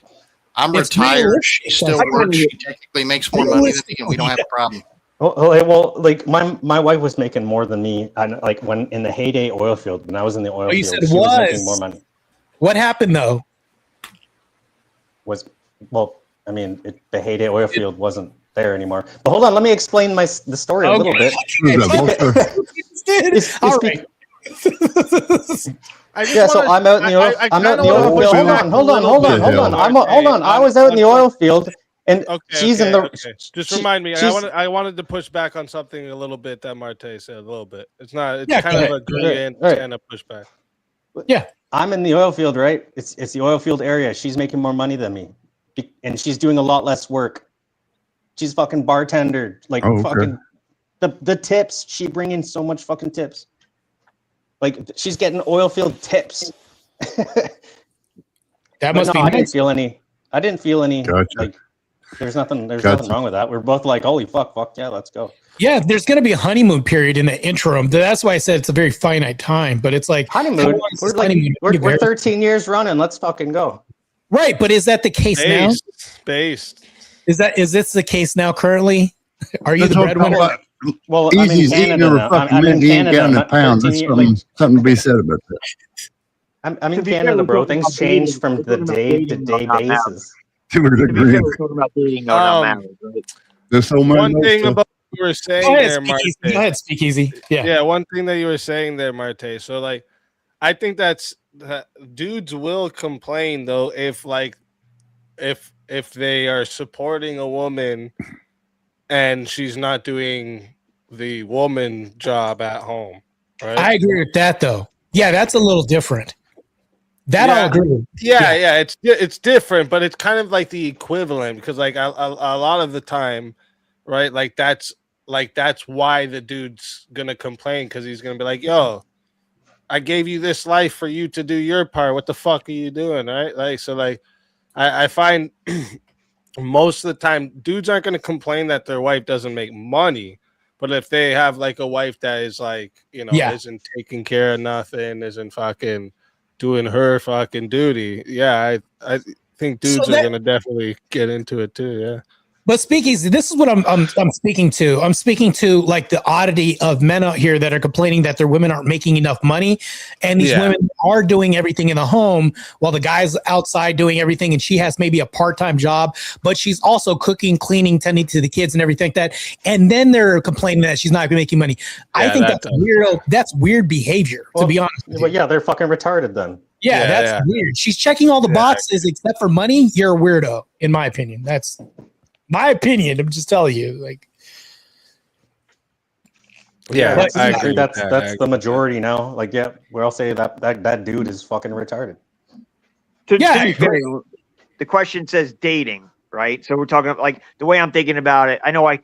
I'm retired. She still works. She technically makes more money than me, and we don't have a problem.
Well, like my wife was making more than me. Like when in the heyday oil field, when I was in the oil field,
you said
she was making more money.
What happened though?
I mean, the heyday oil field wasn't there anymore. But hold on, let me explain the story a little bit.
All right.
So I'm out in the oil. I'm out in the oil field. Hold on. I was out in the oil field, and she's in the.
Just remind me. I wanted to push back on something a little bit that Marte said. A little bit. It's not. It's kind of agree and a pushback.
Yeah,
I'm in the oil field, right? It's the oil field area. She's making more money than me, and she's doing a lot less work. She's fucking bartender, like fucking the tips. She bring in so much fucking tips. Like she's getting oil field tips.
That must be
I
nice.
I didn't feel any
Gotcha.
like there's nothing wrong with that. We're both like, holy fuck yeah, let's go.
Yeah, there's going to be a honeymoon period in the interim. That's why I said it's a very finite time. But it's like
honeymoon. We're 13 years running. Let's fucking go.
Right, but is that the case now?
Based.
Is this the case now? Currently, are you the breadwinner?
Well, I'm in Canada. I'm in Canada.
Pounds. That's something to be said about that.
I'm in Canada, bro. Things change from the day-to-day basis.
We're talking about dating, not marriage, right?
There's so many.
One thing about what you were saying there, Marte.
Go ahead, Speakeasy.
Yeah. One thing that you were saying there, Marte. So, like, I think that dudes will complain though if they are supporting a woman and she's not doing the woman job at home. Right?
I agree with that though. Yeah, that's a little different. I'll agree with.
Yeah, it's different, but it's kind of like the equivalent because like a lot of the time, right? Like that's why the dude's gonna complain because he's gonna be like, yo, I gave you this life for you to do your part. What the fuck are you doing? Right? Like, so like I find most of the time dudes aren't going to complain that their wife doesn't make money, but if they have like a wife that is like, you know, isn't taking care of nothing, isn't fucking doing her fucking duty. Yeah. I think dudes are going to definitely get into it too. Yeah.
But Speakeasy, this is what I'm speaking to. I'm speaking to like the oddity of men out here that are complaining that their women aren't making enough money, and these women are doing everything in the home while the guy's outside doing everything, and she has maybe a part-time job, but she's also cooking, cleaning, tending to the kids and everything like that. And then they're complaining that she's not making money. I think that's weird behavior, to be honest.
Well, yeah, they're fucking retarded then.
Yeah, that's weird. She's checking all the boxes except for money. You're a weirdo, in my opinion. That's my opinion. I'm just telling you, like,
I agree. That's the majority now. Like, yeah, we all say that dude is fucking retarded.
To be fair, the question says dating, right? So we're talking about, like, the way I'm thinking about it. I know I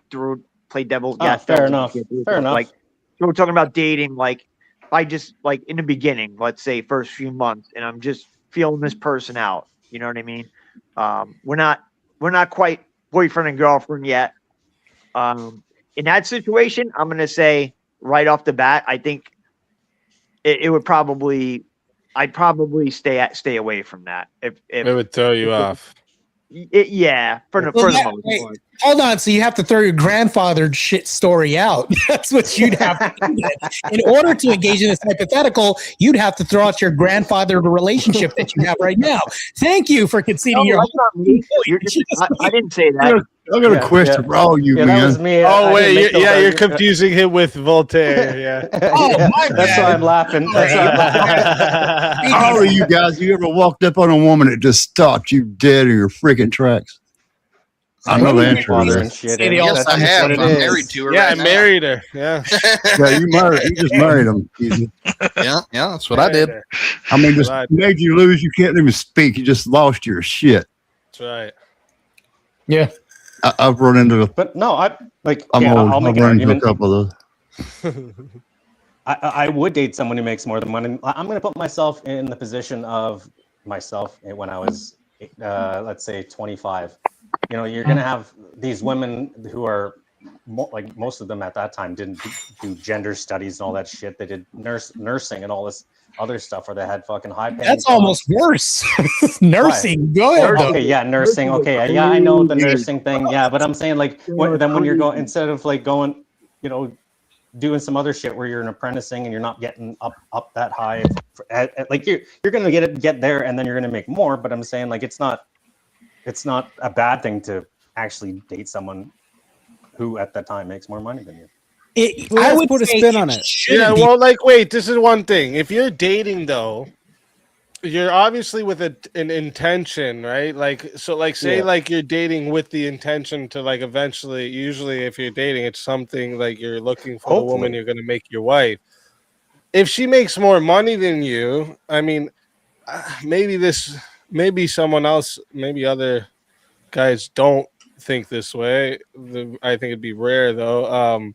played devil's guest.
Fair enough.
Like, so we're talking about dating. Like, I just like in the beginning, let's say first few months, and I'm just feeling this person out. You know what I mean? We're not quite boyfriend and girlfriend yet. In that situation, I'm going to say right off the bat, I think it would probably, I'd probably stay away from that. If
it would throw you off.
For the most part.
Hold on, so you have to throw your grandfather shit story out. That's what you'd have to do. In order to engage in this hypothetical, you'd have to throw out your grandfather relationship that you have right now. Thank you for conceding your.
I didn't say that.
I got a question for all you, man.
That was me.
Oh wait, you're confusing him with Voltaire. Yeah.
That's why I'm laughing. That's why I'm laughing.
All of you guys, you ever walked up on a woman that just stopped you dead in your freaking tracks? I know the answer to that.
Yes, I have. I'm married to her.
Yeah,
right
I married her. Yeah.
Yeah, you just married him. Easy.
Yeah, that's what I did.
I mean, just made you lose. You can't even speak. You just lost your shit.
That's right.
Yeah.
I've run into.
But no, I'll make
I've
an
run into a
argument.
couple of those.
I would date someone who makes more than money. I'm going to put myself in the position of myself when I was, let's say, 25. You're going to have these women who are like most of them at that time didn't do gender studies and all that shit. They did nursing and all this other stuff, or they had fucking high paying.
That's almost worse. Nursing. Go ahead.
Okay, yeah, nursing. Okay, yeah, I know the nursing thing. Yeah, but I'm saying like when you're going, instead of like going, doing some other shit where you're an apprenticing and you're not getting up that high, like you're gonna get there and then you're gonna make more. But I'm saying like it's not a bad thing to actually date someone who at that time makes more money than you.
I would put a spin on it.
Yeah, well, like, wait, this is one thing. If you're dating, though, you're obviously with an intention, right? Like, so, like, say, like, you're dating with the intention to, like, eventually, usually if you're dating, it's something like you're looking for the woman you're going to make your wife. If she makes more money than you, I mean, maybe someone else, maybe other guys don't think this way. I think it'd be rare, though.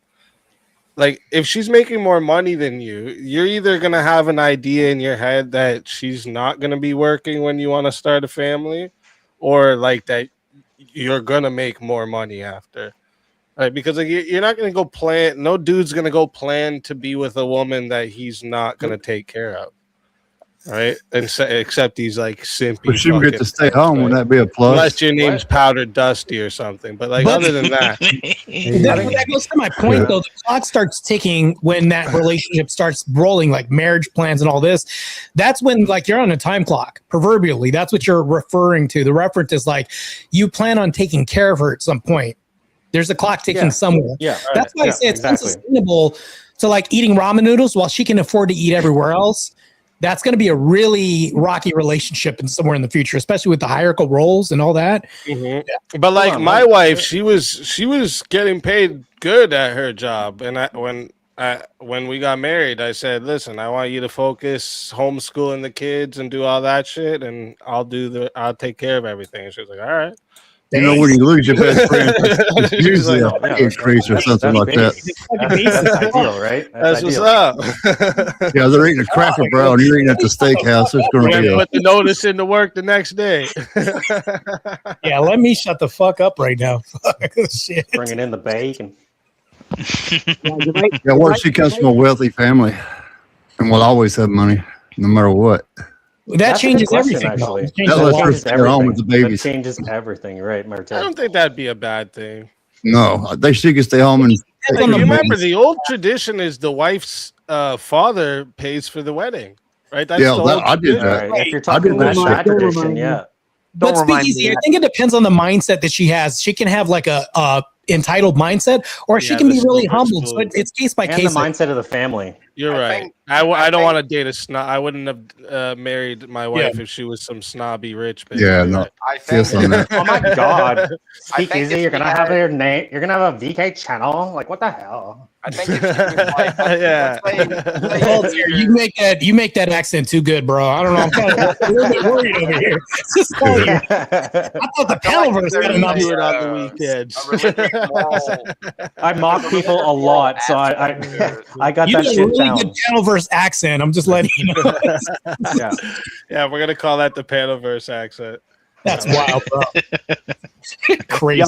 Like, if she's making more money than you, you're either going to have an idea in your head that she's not going to be working when you want to start a family, or like that you're going to make more money after. Right? Because like, you're not going to go plan. No dude's going to go plan to be with a woman that he's not going to take care of. Right, and except he's like simpy.
But she would get to stay home. Would that be a plus?
Unless your name's Powdered Dusty or something. But like other than that,
that goes to my point though. The clock starts ticking when that relationship starts rolling, like marriage plans and all this. That's when like you're on a time clock. Proverbially, that's what you're referring to. The reference is like you plan on taking care of her at some point. There's a clock ticking somewhere.
Yeah,
that's why I say it's unsustainable to like eating ramen noodles while she can afford to eat everywhere else. That's going to be a really rocky relationship and somewhere in the future, especially with the hierarchical roles and all that.
Mm-hmm. Yeah. But like my wife, she was getting paid good at her job, and when we got married, I said, "Listen, I want you to focus homeschooling the kids and do all that shit, and I'll take care of everything." And she was like, "All right."
You know, when you lose your best friend, it's usually a pay increase or something like that.
That's ideal, right?
That's what's up.
Yeah, they're eating a Cracker Barrel and you're eating at the steakhouse. It's going to be
put the notice into work the next day.
Yeah, let me shut the fuck up right now. Shit.
Bringing in the bacon.
Yeah, well, she comes from a wealthy family and will always have money, no matter what.
That changes everything.
Actually,
that
changes everything, right, Martin?
I don't think that'd be a bad thing.
No, she can stay home and.
Remember, the old tradition is the wife's father pays for the wedding, right? That's
I did that.
Right. If you're talking about that tradition, yeah.
But speakeasy, I think it depends on the mindset that she has. She can have like a entitled mindset, or she can be really humbled. So it's case by case.
The mindset of the family.
You're right. I don't want to date a snob. I wouldn't have married my wife if she was some snobby rich bitch.
Yeah, no.
I think.
Oh my god! Speakeasy, you're gonna have your name. You're gonna have a VK channel. Like what the hell?
I think if she was like,
you make that accent too good, bro. I don't know. I'm kind of a little bit worried over here. Just I thought the Palaverse had enough
do it on the weekends.
I mock people a lot, so I got
you
that shit
really
down.
good Palaverse accent. I'm just letting you know.
Yeah, we're gonna call that the Panaverse accent.
That's wild, bro. Crazy.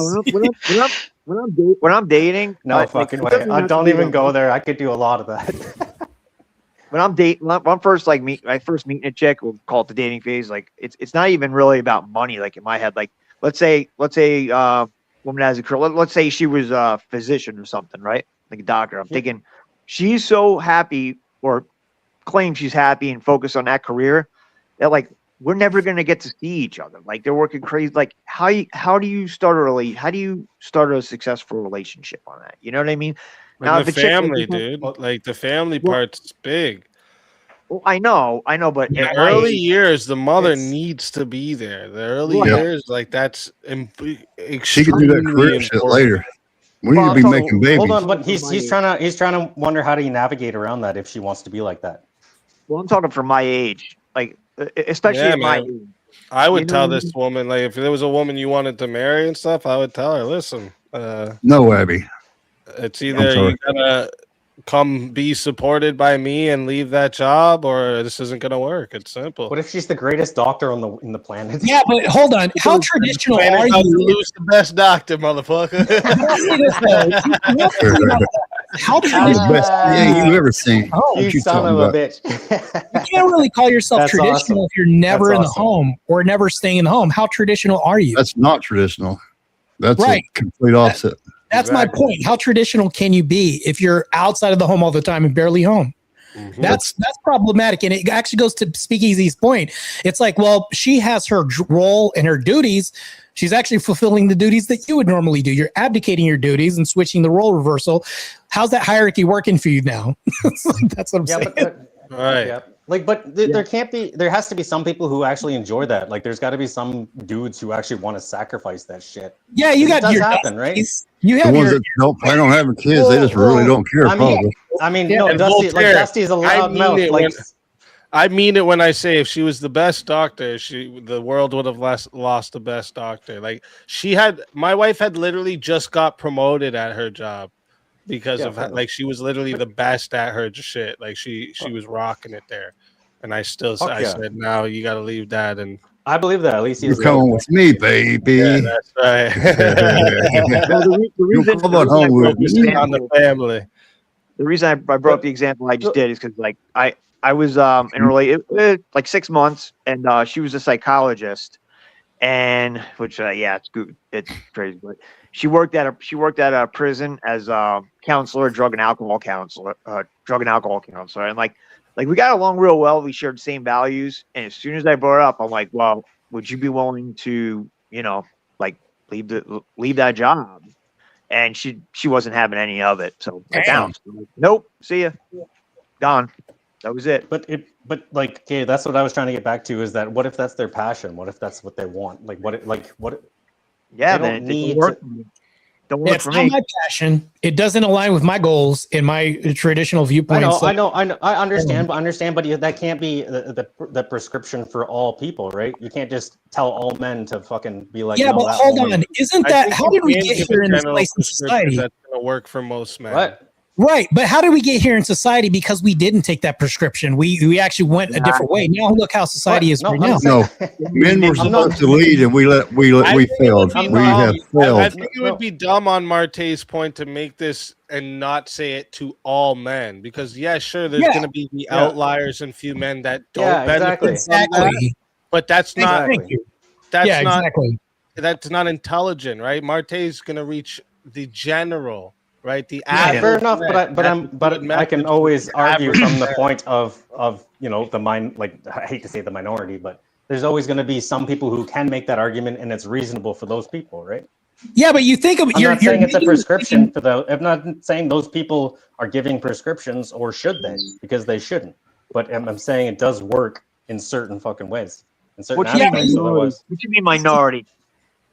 Yeah, when I'm dating,
no fucking way. Don't even go there. I could do a lot of that.
When I'm dating, when I'm first meeting a chick, we'll call it the dating phase. Like it's not even really about money. Like in my head, like let's say woman has a career. Let's say she was a physician or something, right? Like a doctor. I'm thinking she's so happy or claims she's happy and focused on that career that like we're never going to get to see each other. Like they're working crazy. Like how do you start a successful relationship on that? You know what I mean?
Now the family, dude, like the family part's big.
Well, I know, but
in the early years, the mother needs to be there. The early years, like that's
she could do that career shit later. We need to be making babies.
Hold on, but he's trying to wonder how do you navigate around that if she wants to be like that.
Well, I'm talking for my age, like especially at my age.
I would tell this woman, like, if there was a woman you wanted to marry and stuff, I would tell her, listen,
no, Abby.
It's either you gotta come be supported by me and leave that job, or this isn't gonna work. It's simple.
What if she's the greatest doctor in the planet?
Yeah, but hold on. How traditional are you?
Lose the best doctor, motherfucker.
How traditional?
Best thing you've ever seen.
Oh, you son of a bitch.
You can't really call yourself
That's
traditional
awesome.
if you're never
That's
in the
awesome.
home or never staying in the home. How traditional are you?
That's not traditional. That's
Right.
a complete opposite.
That's my point. How traditional can you be if you're outside of the home all the time and barely home?
Mm-hmm.
That's problematic, and it actually goes to Speakeasy's point. It's like, well, she has her role and her duties. She's actually fulfilling the duties that you would normally do. You're abdicating your duties and switching the role reversal. How's that hierarchy working for you now? That's what I'm saying.
Right.
Yeah. Like, but there has to be some people who actually enjoy that. Like, there's got to be some dudes who actually want to sacrifice that shit.
Yeah, you got your
happen, right?
You have
The ones that don't plan on having kids, they just really don't care.
I mean, no, Dusty, like Dusty's a loud mouth. Like,
I mean it when I say if she was the best doctor, the world would have lost the best doctor. Like my wife had literally just got promoted at her job because of like she was literally the best at her shit. Like she was rocking it there, and I said no, you got to leave that. And
I believe that at least
you're coming with me, baby.
Yeah, that's right.
The reason
come on home with me.
On the family.
The reason I brought up the example I just did is because like I was in a relationship like 6 months, and she was a psychologist, and which it's good, it's crazy, but she worked at a prison as a counselor, drug and alcohol counselor, and like we got along real well. We shared the same values, and as soon as I brought it up, I'm like, well, would you be willing to like leave that job? And she wasn't having any of it, so I bounced. Like, nope, see ya, gone. That was it.
But like, okay, that's what I was trying to get back to. Is that what if that's their passion? What if that's what they want? Like what?
Yeah,
they
then
don't need
it work.
to-
Don't work
It's
for
not
me.
my passion. It doesn't align with my goals and my traditional viewpoints.
I know. I understand, but that can't be the prescription for all people, right? You can't just tell all men to fucking be like.
Yeah,
no,
but
that
hold
woman-
on. Isn't that how did we get here in this place in society?
That's gonna work for most men.
What?
Right, but how did we get here in society? Because we didn't take that prescription. We actually went a different way. Now look how society is right now.
No, men were supposed to lead, and we failed. We have failed.
I think it would be dumb on Marte's point to make this and not say it to all men, because there's going to be the outliers and few men that don't benefit from that. But that's not. That's not intelligent, right? Marte's going to reach the general. Right,
fair enough, but I can always argue from the point of I hate to say the minority, but there's always going to be some people who can make that argument, and it's reasonable for those people, right?
Yeah, but you think of
I'm not saying it's a prescription for the. I'm not saying those people are giving prescriptions, or should they? Because they shouldn't. But I'm saying it does work in certain fucking ways. In certain
What you mean minority?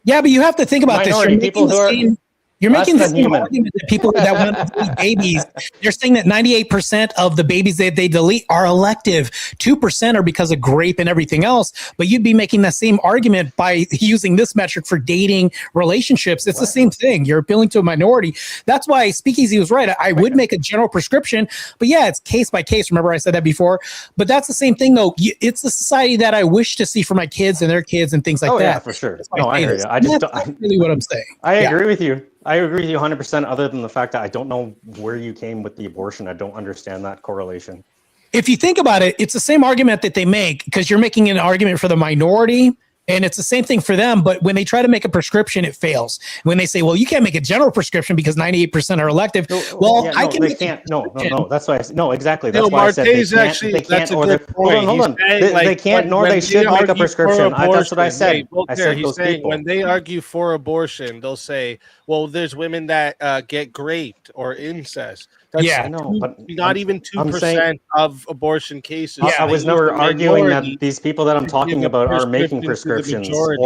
Yeah, but you have to think about
minority,
this. You're making the same argument that people that want to delete babies. They're saying that 98% of the babies that they delete are elective. 2% are because of grape and everything else. But you'd be making that same argument by using this metric for dating relationships. It's the same thing. You're appealing to a minority. That's why Speakeasy was right. I would make a general prescription, but it's case by case. Remember I said that before. But that's the same thing, though. It's the society that I wish to see for my kids and their kids and things like that.
Yeah, for sure. No, I hear you.
That's really what I'm saying.
I agree with you. I agree with you 100%, other than the fact that I don't know where you came with the abortion. I don't understand that correlation.
If you think about it, it's the same argument that they make, because you're making an argument for the minority And it's the same thing for them. But when they try to make a prescription, it fails. When they say, well, you can't make a general prescription because 98% are elective. Well,
Yeah,
I
no,
can.
they can't. No. That's why. No, exactly. That's why I said
Marte's
they can't.
actually,
They can't.
that's a
Or
good point.
hold on. They can't, nor they should make a prescription. That's what I said. I said
he's
those
saying
people.
when they argue for abortion, they'll say, "Well, there's women that get raped or incest." That's
Yeah,
I know, but
not even 2% of abortion cases.
I was
They
never
use the
arguing that
minority
these people that I'm
to
talking
give a
about are making
prescription to the
prescriptions
majority.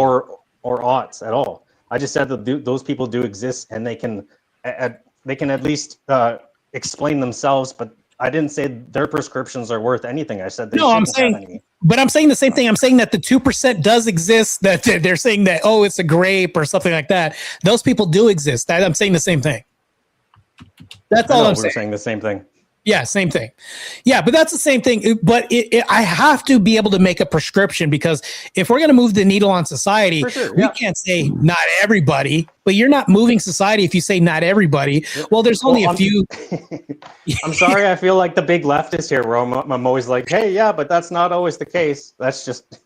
or oughts at all. I just said that those people do exist and they can at least explain themselves, but I didn't say their prescriptions are worth anything. I said they shouldn't have any.
But I'm saying the same thing. I'm saying that the 2% does exist. That they're saying that, oh, it's a grape or something like that. Those people do exist. I'm saying the same thing. That's all I'm saying.
We're saying the same thing.
Yeah, same thing. Yeah, but that's the same thing. But I have to be able to make a prescription because if we're going to move the needle on society, we can't say not everybody, but you're not moving society if you say not everybody. Well, there's only a few.
I'm sorry. I feel like the big leftist here where I'm always like, hey, yeah, but that's not always the case. That's just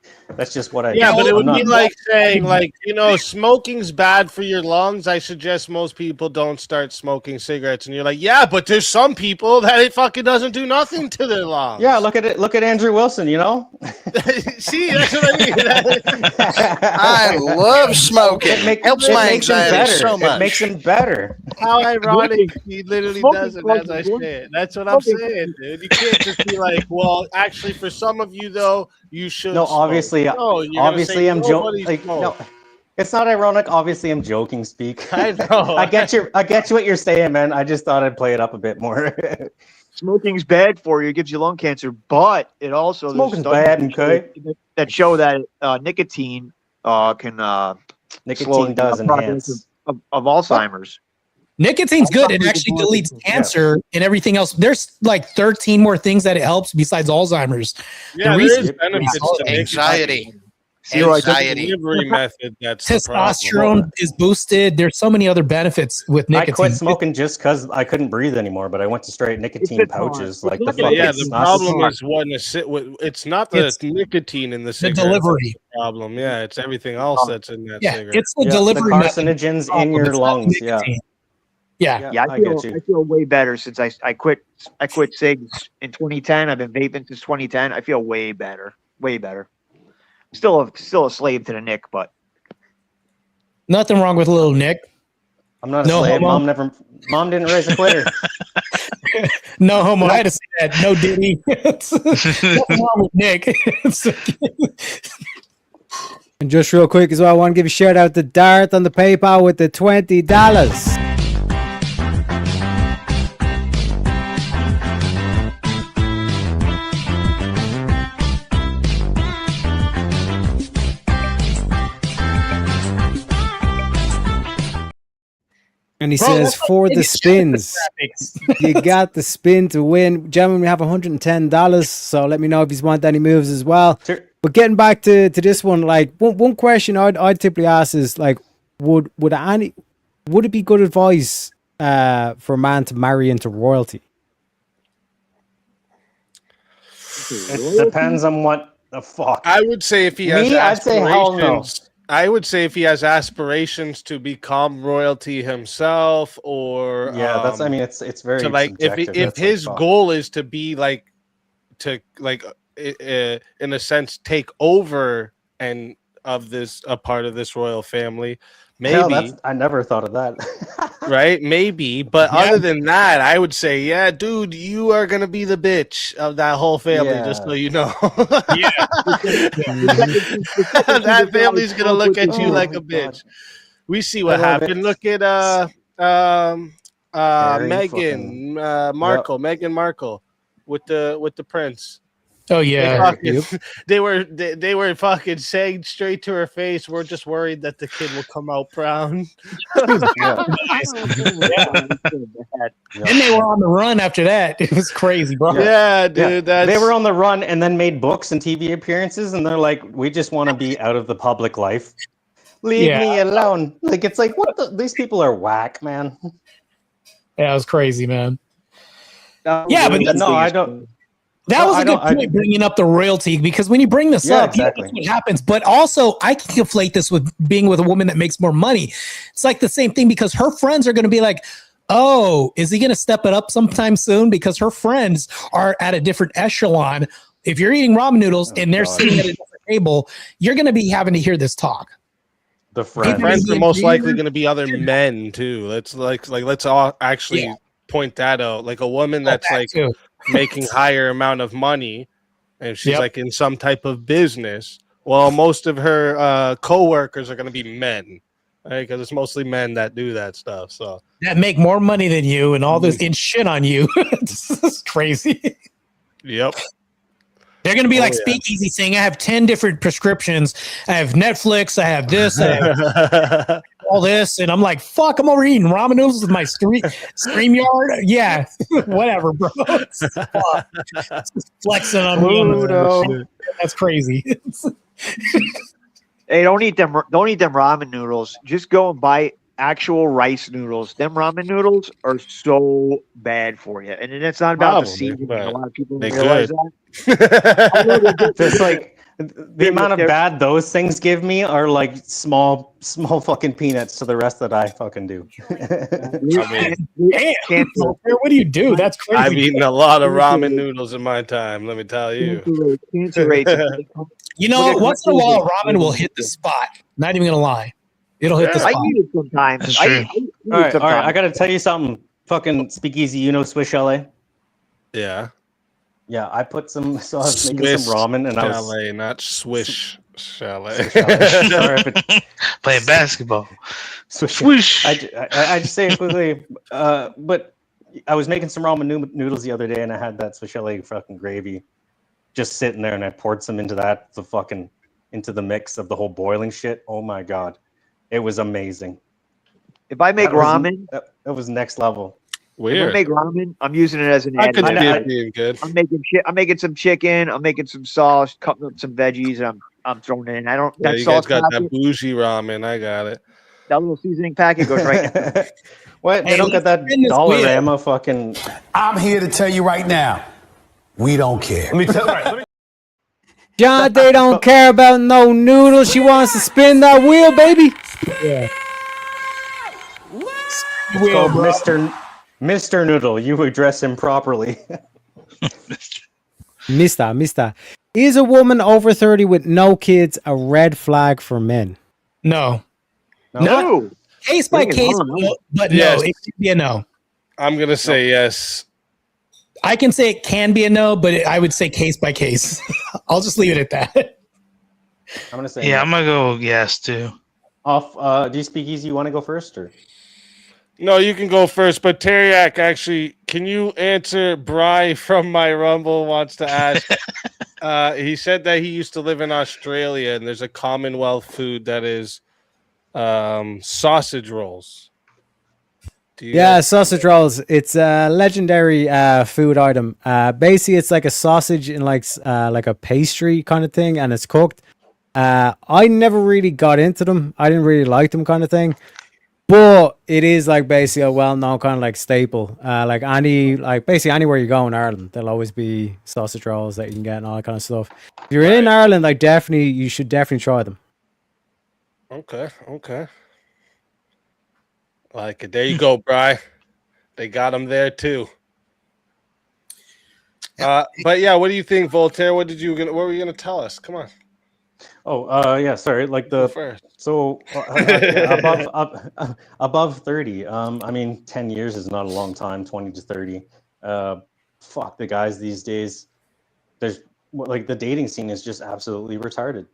what I do.
Yeah, but it would be like saying, like, smoking's bad for your lungs. I suggest most people don't start smoking cigarettes. And you're like, yeah, but there's some people that it fucking doesn't do nothing to their lungs.
Yeah, look at it. Look at Andrew Wilson,
See, that's what I mean.
I love smoking. It helps my anxiety so much.
It makes him better.
How ironic he literally does it as I say it. That's what I'm saying, dude. You can't just be like, well, actually, for some of you, though, you should.
No, obviously, obviously, I'm joking. Like, no, it's not ironic. Obviously, I'm joking. Speak.
I know.
I get you what you're saying, man. I just thought I'd play it up a bit more.
Smoking's bad for you. It gives you lung cancer, but it also
smoking's bad and
that show that nicotine can
nicotine does enhance
of Alzheimer's.
Nicotine's good. It actually deletes cancer and everything else. There's like 13 more things that it helps besides Alzheimer's.
Yeah, there is benefits to
anxiety.
Anxiety. Delivery method. That's
testosterone is boosted. There's so many other benefits with nicotine.
I quit smoking just because I couldn't breathe anymore, but I went to straight nicotine pouches. Like the fuck.
Yeah, the problem is it's not the nicotine in the cigarette.
The delivery
problem. Yeah, it's everything else that's in that cigarette.
It's the delivery.
The carcinogens in your lungs.
Yeah.
I feel way better since I quit cigs in 2010. I've been vaping since 2010. I feel way better. Still a slave to the Nick, but
nothing wrong with little Nick.
I'm not a slave. Mom didn't raise a quitter.
No homo. I had to say that. No Diddy. Nothing wrong with Nick.
And just real quick as well, I want to give a shout out to Dart on the PayPal with the $20. And he says, for the spins, you got the spin to win. Gentlemen, we have $110. So let me know if you want any moves as well. Sure. But getting back to this one, like one question I'd typically ask is like, would it be good advice for a man to marry into royalty?
It depends on what the fuck.
I would say if he has I'd say hell no. I would say if he has aspirations to become royalty himself, or
that's. I mean, it's very
like if his goal is to be like in a sense take over and of a part of this royal family. Maybe
I never thought of that.
Right? Maybe. But other than that, I would say, yeah, dude, you are going to be the bitch of that whole family, just so you know. That family's going to look at you like a bitch. We see what happened. Look at Meghan Markle with the prince.
Oh yeah,
they were fucking saying straight to her face, "We're just worried that the kid will come out brown."
And they were on the run after that. It was crazy, bro.
Yeah, dude.
They were on the run and then made books and TV appearances, and they're like, "We just want to be out of the public life. Leave me alone." Like it's like, what? These people are whack, man.
Yeah, it was crazy, man.
But
no, I don't.
That was a good point, bringing up the royalty, because when you bring this up,
exactly.
What happens. But also, I can conflate this with being with a woman that makes more money. It's like the same thing, because her friends are going to be like, oh, is he going to step it up sometime soon? Because her friends are at a different echelon. If you're eating ramen noodles and they're sitting at a different table, you're going to be having to hear this talk.
The
friends are most likely going to be other men too. Let's let's all actually point that out. Like a woman that's making higher amount of money, and she's like in some type of business. Well, most of her co-workers are going to be men, right? Because it's mostly men that do that stuff. So
that make more money than you and all this and shit on you. This is crazy.
Yep.
They're going to be like Speakeasy saying, I have 10 different prescriptions. I have Netflix. I have this. I have all this. And I'm like, fuck, I'm over eating ramen noodles with my StreamYard. Yeah, whatever, bro. It's flexing on Pluto. That's crazy.
Hey, don't eat them ramen noodles. Just go and buy actual rice noodles. Them ramen noodles are so bad for you. And it's not about the seasoning. A lot of people don't realize that.
It's like the amount of bad those things give me are like small fucking peanuts to the rest that I fucking do.
Damn, what do you do? That's crazy.
I've eaten a lot of ramen noodles in my time, let me tell you.
You know, once in a while ramen will hit the spot. Not even gonna lie. It'll hit the spot.
I eat it sometimes.
That's true. All right, I gotta tell you something. Fucking Speakeasy, you know Swiss Chalet?
Yeah.
Yeah, I put some. So I was making some ramen, and
Chalet, I was not Swish Chalet.
Sorry,
playing basketball.
Swish. I just say it quickly, but I was making some ramen noodles the other day, and I had that Swiss Chalet fucking gravy just sitting there, and I poured some into the mix of the whole boiling shit. Oh my god, it was amazing.
If I make ramen,
that was next level.
Weird.
If I make ramen, I'm using it as an
additive. Good.
I'm making some chicken. I'm making some sauce, cutting up some veggies, and I'm throwing it in. I don't.
Yeah,
that
you
sauce
guys got
packet,
that bougie ramen. I got it.
that little seasoning packet goes right in.
What? They don't get that Dollarama fucking.
I'm here to tell you right now, we don't care. Let me tell you.
John, they don't care about no noodles. She wants to spin that wheel, baby.
Yeah.
It's called Mr. Noodle. You address him properly.
Mister. Is a woman over 30 with no kids a red flag for men?
No. Case by case, but
yes.
no, it can be a no.
I'm gonna say yes.
I can say it can be a no, but I would say case by case. I'll just leave it at that.
I'm gonna say
I'm gonna go yes too.
Do you speak easy? You want to go first, or?
No, you can go first. But Teriak, actually, can you answer? Bry from my Rumble wants to ask. He said that he used to live in Australia, and there's a Commonwealth food that is sausage rolls.
Sausage rolls. It's a legendary food item. Basically, it's like a sausage in like a pastry kind of thing, and it's cooked. I never really got into them. I didn't really like them, kind of thing. But it is like basically a well-known kind of like staple. Basically anywhere you go in Ireland, there'll always be sausage rolls that you can get and all that kind of stuff. If you're in Ireland, you should definitely try them.
Okay. Like it. There you go, Bri. They got them there too. But yeah, what do you think, Voltaire? What were you gonna tell us? Come on.
Sorry. Like above 30. I mean, 10 years is not a long time. 20 to 30. Fuck the guys these days. There's like the dating scene is just absolutely retarded.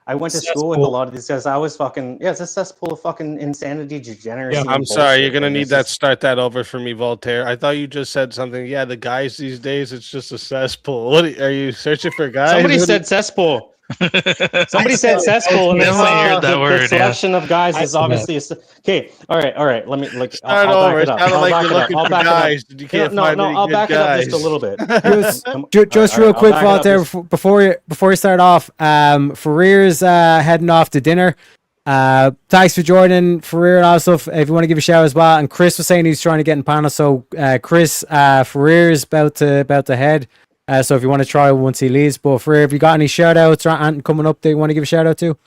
I went to school with a lot of these guys. I was fucking it's a cesspool of fucking insanity, degeneracy.
Yeah, I'm sorry, you're gonna need that. Start that over for me, Voltaire. I thought you just said something. Yeah, the guys these days, it's just a cesspool. What are you searching for, guys?
Somebody said cesspool. Somebody said cesspool, and the selection of guys is obviously okay. All right. Let me I'll back it up. I'll back it up just a little bit.
Just real quick, Walter, before you start off, Ferrier's heading off to dinner. Thanks for joining, Ferrer, and also if you want to give a shout as well. And Chris was saying he's trying to get in panel. So Chris, Ferrer is about to head. So if you want to try once he leaves, but Ferrer, have you got any shout outs or anything coming up that you want to give a shout out to?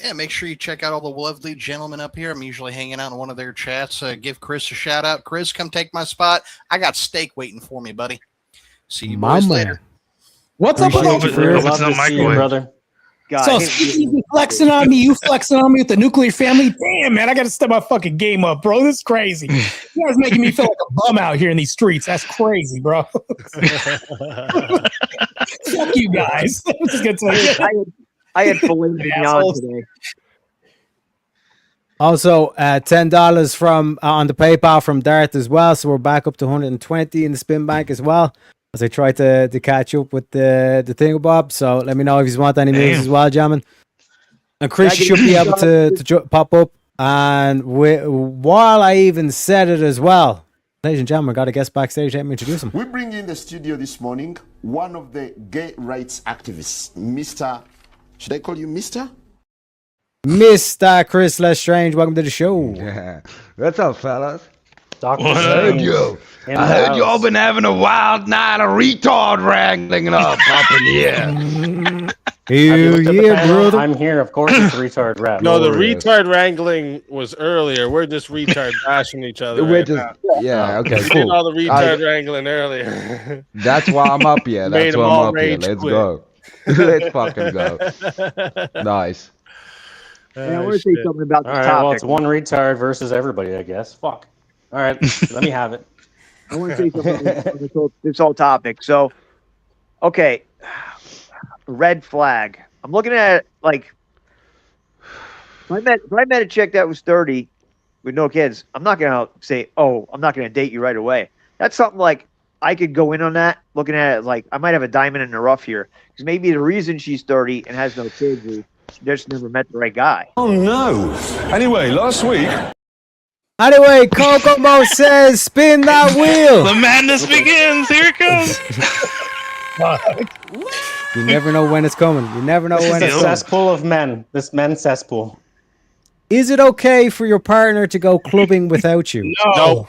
Yeah, make sure you check out all the lovely gentlemen up here. I'm usually hanging out in one of their chats. Give Chris a shout out. Chris, come take my spot. I got steak waiting for me, buddy. See you boys later.
What's up with all the
brother?
God,
So Steve flexing on me, you flexing on me with the nuclear family. Damn, man, I got to step my fucking game up, bro. This is crazy. You guys making me feel like a bum out here in these streets. That's crazy, bro. Fuck you guys. I'm just gonna tell you.
I had filet mignon today.
Also, $10 from on the PayPal from Dart as well. So we're back up to 120 in the spin bank as well. As I try to catch up with the thingamabob. So let me know if you want any moves as well, gentlemen. And Chris should be able to pop up. And while I even said it as well, ladies and gentlemen, got a guest backstage. Let me introduce him.
We bring in the studio this morning one of the gay rights activists, Mr. Should I call you Mr.?
Mr. Chris Lestrange, welcome to the show.
Yeah. What's up, fellas?
Dr.
I heard you. I heard you all been having a wild night of retard wrangling up in here.
Yeah, brother.
I'm here, of course. It's retard rap.
No, the retard wrangling was earlier. We're just retard bashing each other.
We're
right
just
now.
yeah, okay,
We
cool.
did all the retard wrangling earlier.
That's why I'm up here.
Made
That's
them
why
all
I'm up here.
rage
Let's
quit.
go. Let's fucking go. Nice.
I want to say something about
All
the
right,
topic.
well, it's one retard versus everybody, I guess. Fuck. All right, let me have it.
I want to say something on this whole topic. So, okay, red flag. I'm looking at it like if I met a chick that was 30 with no kids, I'm not gonna say, oh, I'm not gonna date you right away. That's something like I could go in on that. Looking at it like I might have a diamond in the rough here because maybe the reason she's 30 and has no kids is she just never met the right guy.
Oh no. Anyway, last week.
Anyway, Kokomo says, spin that wheel.
The madness begins. Here it comes.
You never know when it's coming. You never know when
It's
it's
a
coming.
cesspool of men. This men's cesspool.
Is it okay for your partner to go clubbing without you?
No.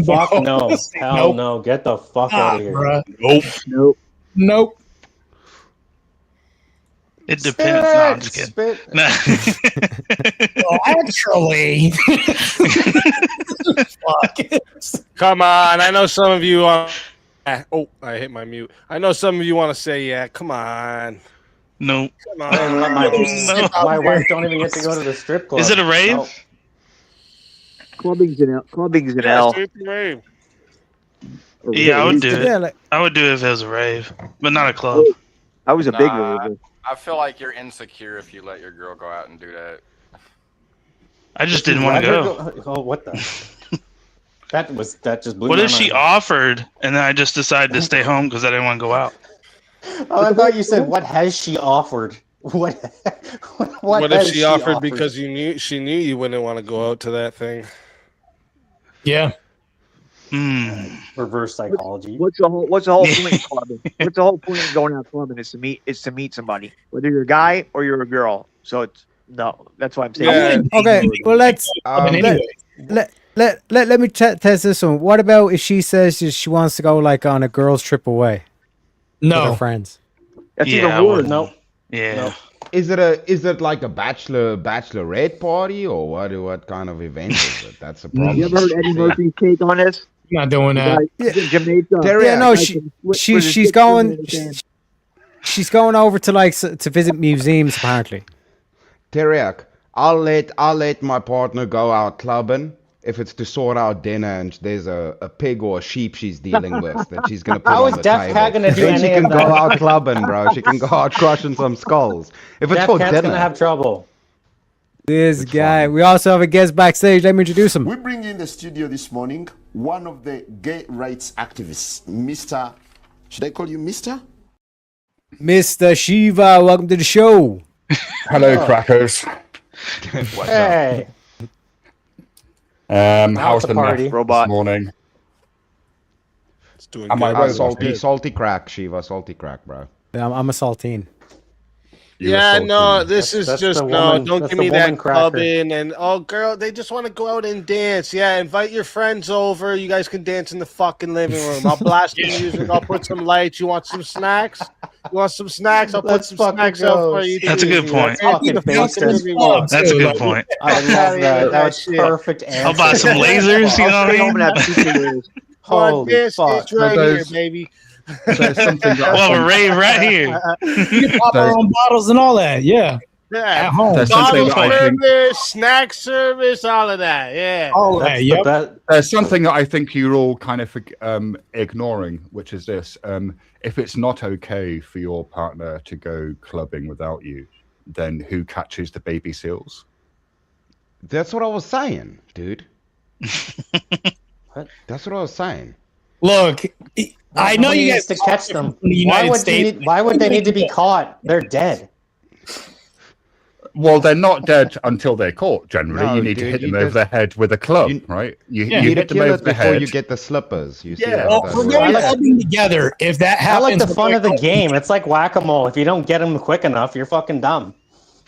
Fuck no. Hell no. Get the fuck out of here.
Bruh.
Nope.
It depends. No, I'm just kidding. Nah.
Well, actually, fuck.
Come on, I know some of you are. Oh, I hit my mute. I know some of you want to say, yeah. Come on.
No.
Come on.
My wife don't even get to go to the strip club.
Is it a rave?
No.
Clubbing's an L.
Rave.
Yeah, I would do
Yeah,
it.
like,
I would do it if it was a rave, but not a club.
I was a big
Nah.
raver.
I feel like you're insecure if you let your girl go out and do that.
I just didn't want to
Let her
go.
Oh, what the? that just blew
What
my
if she
mind.
offered and then I just decided to stay home because I didn't want to go out?
Oh, I thought you said, what has she offered? What
What if
has
she offered because she knew you wouldn't want to go out to that thing?
Yeah.
Reverse psychology.
What's the whole point of clubbing? What's the whole point of going out clubbing is to meet somebody, whether you're a guy or you're a girl. So it's no, that's why I'm saying.
Yeah.
okay, well let's
Anyway.
let me test this one. What about if she says she wants to go like on a girls' trip away with her
No.
friends?
That's
Yeah, I
even worse.
would.
Nope.
Yeah.
Nope.
Is it like a bachelorette party or what kind of event is it? That's the problem.
You ever heard Eddie Murphy's take on this?
I'm not doing that.
Jamaica.
Yeah, no,
Like,
she's going over to like to visit museums apparently.
Teriak, I'll let my partner go out clubbing if it's to sort out dinner and there's a pig or a sheep she's dealing with that she's gonna put
How
on
is
the
Def
table.
Cat gonna do
Then she
any
can
of
go
that?
out clubbing, bro. She can go out crushing some skulls. If it's
Def
for
Cat's
dinner,
gonna have trouble.
This guy. We also have a guest backstage. Let me introduce him.
We bring in the studio this morning one of the gay rights activists, Mr. Should I call you Mr.?
Mr. Shiva, welcome to the show.
Hello, crackers.
What's up?
Hey.
How's
the
the
party?
nest
Robot.
this morning?
It's doing
Am I
good.
right?
Salty crack, Shiva, salty crack, bro.
I'm a saltine.
Yeah, no, this is
That's
just
the
no.
woman-
Don't
that's
give
the
me
woman
that
cracker.
clubbing and girl, they just want to go out and dance. Yeah, invite your friends over. You guys can dance in the fucking living room. I'll blast the music. I'll put some lights. You want some snacks? You want some snacks? I'll put some snacks out for you.
That's a good
too.
point.
Dance in the fucking living room.
That's a good point.
I
Fuck
love
outta here
that.
with
That was
shit.
perfect answer.
How about some lasers? You know what I mean?
Holy
Dance
fuck.
stage right
So
here, baby.
There's something that
We'll
I
have a
think,
rave right here.
You can pop our own bottles and all that. Yeah.
Yeah,
At home.
there's something
bottle
that I think
service, snack service, all of that. Yeah.
All
That's
that.
the
Yep.
best.
there's something that I think you're all kind of ignoring, which is this: if it's not okay for your partner to go clubbing without you, then who catches the baby seals?
That's what I was saying, dude. That's what I was saying.
Look, I know
Nobody
you
needs
guys
to catch them.
from the United States.
Why would they need to be caught? They're dead.
Well, they're not dead until they're caught. Generally,
No,
you need to
dude,
hit them
you
over
just-
the head with a club, right? You
You need to
hit them
kill
over
it
the
before
head.
you get the slippers. You see
Yeah.
how
Well,
that
we're
works.
going clubbing together. If that
I
happens,
like the
we're
fun
going
of the
clubbing.
game. It's like whack-a-mole. If you don't get them quick enough, you're fucking dumb.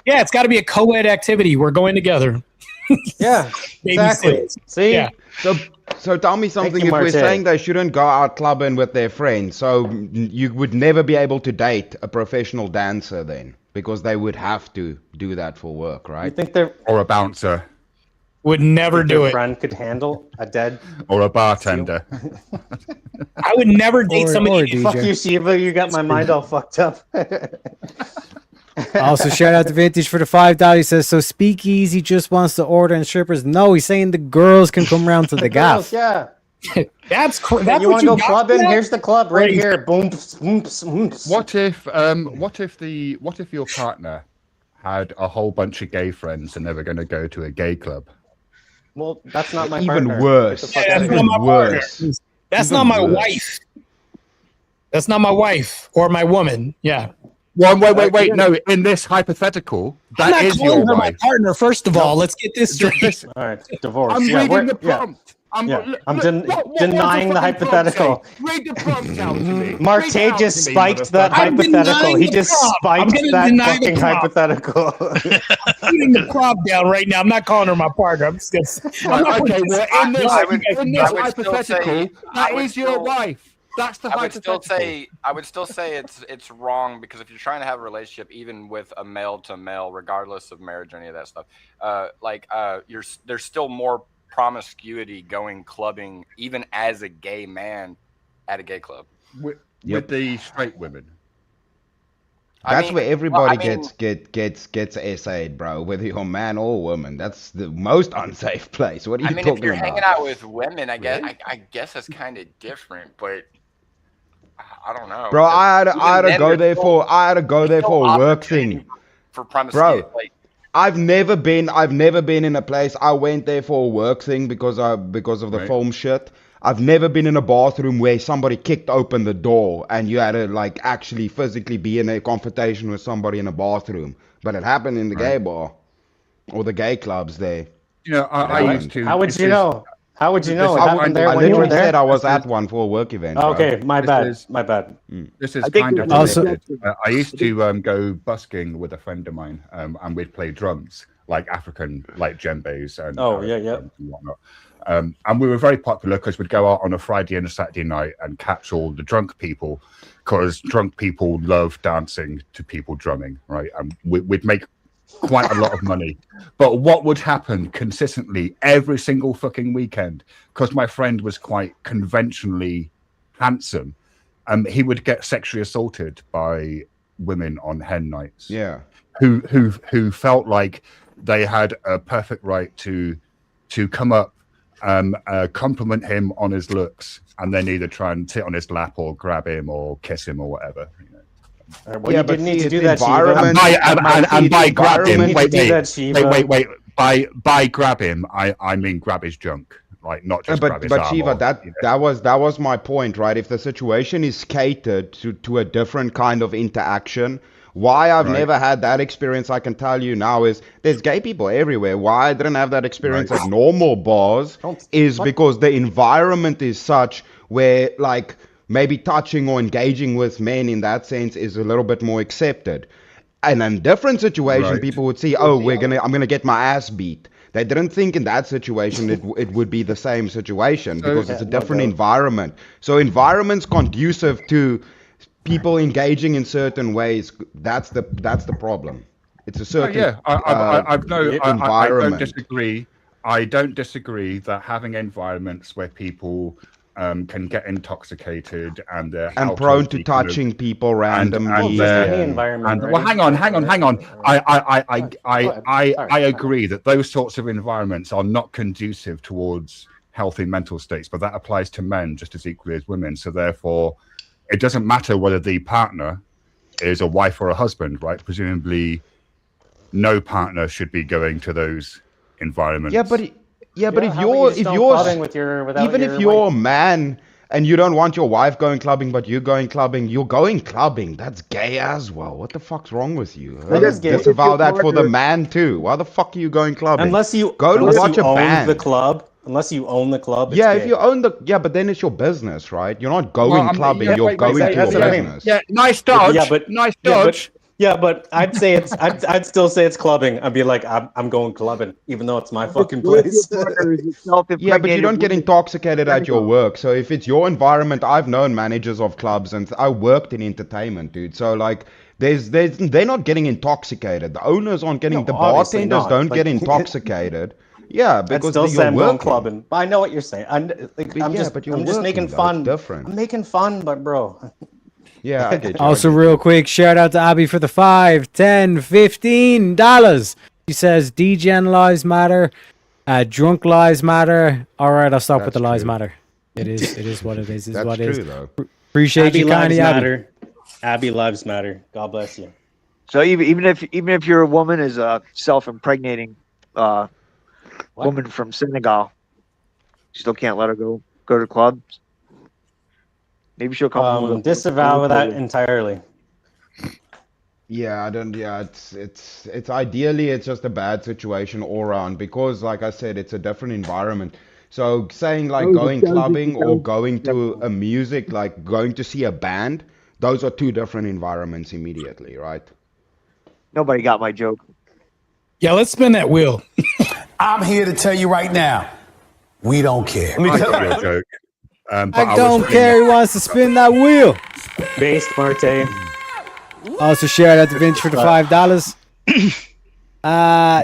Yeah, it's got to be a co-ed activity. We're going together.
Yeah,
Baby
exactly.
seals.
See?
Yeah.
So tell me something.
you,
If we're
Marte.
saying they shouldn't go out clubbing with their friends, so you would never be able to date a professional dancer then, because they would have to do that for work,
You
right?
think their
Or a bouncer,
Would never do it.
friend could handle a dead?
or a bartender.
I would never date
Or
somebody.
DJ.
Fuck you, Shiva. You got my mind all fucked up.
Also, shout out to Vintage for the $5. He says, so Speakeasy just wants to order and strippers. No, he's saying the girls can come round to the gaff.
Yeah.
That's
You
what
want to go
got
clubbing?
for that?
Here's the club right
Crazy.
here. Boom, boom, boom.
What if your partner had a whole bunch of gay friends and they were going to go to a gay club?
Well, that's not my
Even
partner.
worse.
Get the fuck
Yeah,
outta
that's
here.
not my partner.
worse.
That's
Even
not my
worse.
wife. That's not my wife or my woman. Yeah.
Well, wait. No, in this hypothetical,
I'm
that
not
is
calling
your
her my
wife.
partner, first of all. Let's get this straight.
This-
All right, divorce.
I'm
yeah,
reading the
yeah.
prompt. I'm
Denying the hypothetical.
Read the prompt out to me.
Marte
Read it out
just
to me,
spiked that
motherfucker.
I'm
hypothetical.
denying
He
the
just
prompt. I'm
spiked
gonna
that
deny the
fucking
prompt.
hypothetical.
I'm putting the prop down right now. I'm not calling her my partner. I'm just gonna. I'm not
Okay,
putting
well,
this-
in this,
I would-
in this
I would still
hypothetical,
say-
that
I would
is your
still-
wife. That's the
I would still
hypothetical.
say it's wrong, because if you're trying to have a relationship, even with a male to male, regardless of marriage or any of that stuff, there's still more promiscuity going clubbing, even as a gay man at a gay club.
With
Yep.
the straight women.
That's where everybody gets essayed, bro. Whether you're a man or woman, that's the most unsafe place. What are you
I mean,
talking
if you're
about?
hanging out with women, I guess that's kind of different, but I don't know.
Bro, I had
Even
to
then,
go
there's
there
still-
for a work
opportunity
thing.
for promiscuity.
Bro,
Like,
I've never been in a place. I went there for a work thing because of the
Right.
film shit. I've never been in a bathroom where somebody kicked open the door and you had to like actually physically be in a confrontation with somebody in a bathroom. But it happened in the gay bar or the gay clubs there.
You know, I used to.
How would
this
you
is-
know? How would you know? It
I-
happened there
I
when you were
literally
there.
said I was at one for a work event. bro.
Okay, my
This
bad.
is-
My bad.
This is
I think
kind of
we-
Also-
related. I used to go busking with a friend of mine, and we'd play drums, like African, like djembes and
Oh, yeah.
drums and whatnot. And we were very popular because we'd go out on a Friday and a Saturday night and catch all the drunk people, because drunk people love dancing to people drumming, right? And we'd make quite a lot of money. But what would happen consistently every single fucking weekend, because my friend was quite conventionally handsome, he would get sexually assaulted by women on hen nights.
Yeah.
Who felt like they had a perfect right to come up, compliment him on his looks, and then either try and sit on his lap or grab him or kiss him or whatever. You know?
Well,
Yeah,
you
but
didn't need
see,
to do
the
that, Shiva.
environment-
And by grab him,
environment-
wait,
do that, Shiva.
wait. By grab him, I mean grab his junk, like not just grab his
But
arm.
Shiva,
or,
that
you know.
that was my point, right? If the situation is catered to a different kind of interaction, why I've
Right.
never had that experience, I can tell you now, is there's gay people everywhere. Why I didn't have that experience
Right.
at normal bars is
what?
because the environment is such where like maybe touching or engaging with men in that sense is a little bit more accepted. And in a different situation,
Right.
people would see, oh, I'm gonna get my ass beat. They didn't think in that situation it would be the same situation because it's a different environment. So environments conducive to people engaging in certain ways. That's the problem. It's a certain
I don't
environment.
disagree. I don't disagree that having environments where people can get intoxicated and they're
And
out
prone
of
to
the kind of-
touching people randomly.
just any environment.
well, hang on. I agree that those sorts of environments are not conducive towards healthy mental states, but that applies to men just as equally as women. So therefore, it doesn't matter whether the partner is a wife or a husband, right? Presumably, no partner should be going to those environments.
Yeah, but if you're a man and you don't want your wife going clubbing, but you're going clubbing, that's gay as well. What the fuck's wrong with you?
That is gay.
Disavow that for the man too. Why the fuck are you going clubbing?
Unless you
watch a
own
band.
the club. Unless you own the club.
Yeah,
it's
if
gay.
you own but then it's your business, right? You're not going clubbing. You're going to your business.
Yeah, nice dodge. Nice dodge.
Yeah, but I'd say I'd still say it's clubbing. I'd be like, I'm going clubbing, even though it's my fucking place.
Yeah, but you don't get intoxicated at your work. So if it's your environment, I've known managers of clubs, and I worked in entertainment, dude. So like, they're not getting intoxicated. The owners aren't getting. The
obviously
bartenders
not.
don't
Like-
get intoxicated. Yeah,
I'd
because
still say
you're
I'm going
working.
clubbing. But I know what you're saying. I'm just making fun.
Different.
I'm making fun, but bro.
Yeah, I get you.
Also, real quick, shout out to Abby for the $5, $10, $15. She says, "Degen lives matter, drunk lives matter." All right, I'll stop with the lies matter. It is what it is. Is
That's
what it
true,
is.
though.
Appreciate
Abby
you,
lives
Connie. Abby.
matter. Abby lives matter. God bless you.
So even if your woman is a self-impregnating woman from Senegal, you still can't let her go to clubs. Maybe she'll come. with a-
Disavow that entirely.
Yeah, I don't. Yeah, it's ideally it's just a bad situation all around because, like I said, it's a different environment. So saying like going clubbing or going to a music, like going to see a band, those are two different environments immediately, right?
Nobody got my joke.
Yeah, let's spin that wheel.
I'm here to tell you right now, we don't care.
I got your joke. But
I don't
was
care. He wants to spin that wheel.
Based Marte.
Also, shout out to Vince for the $5.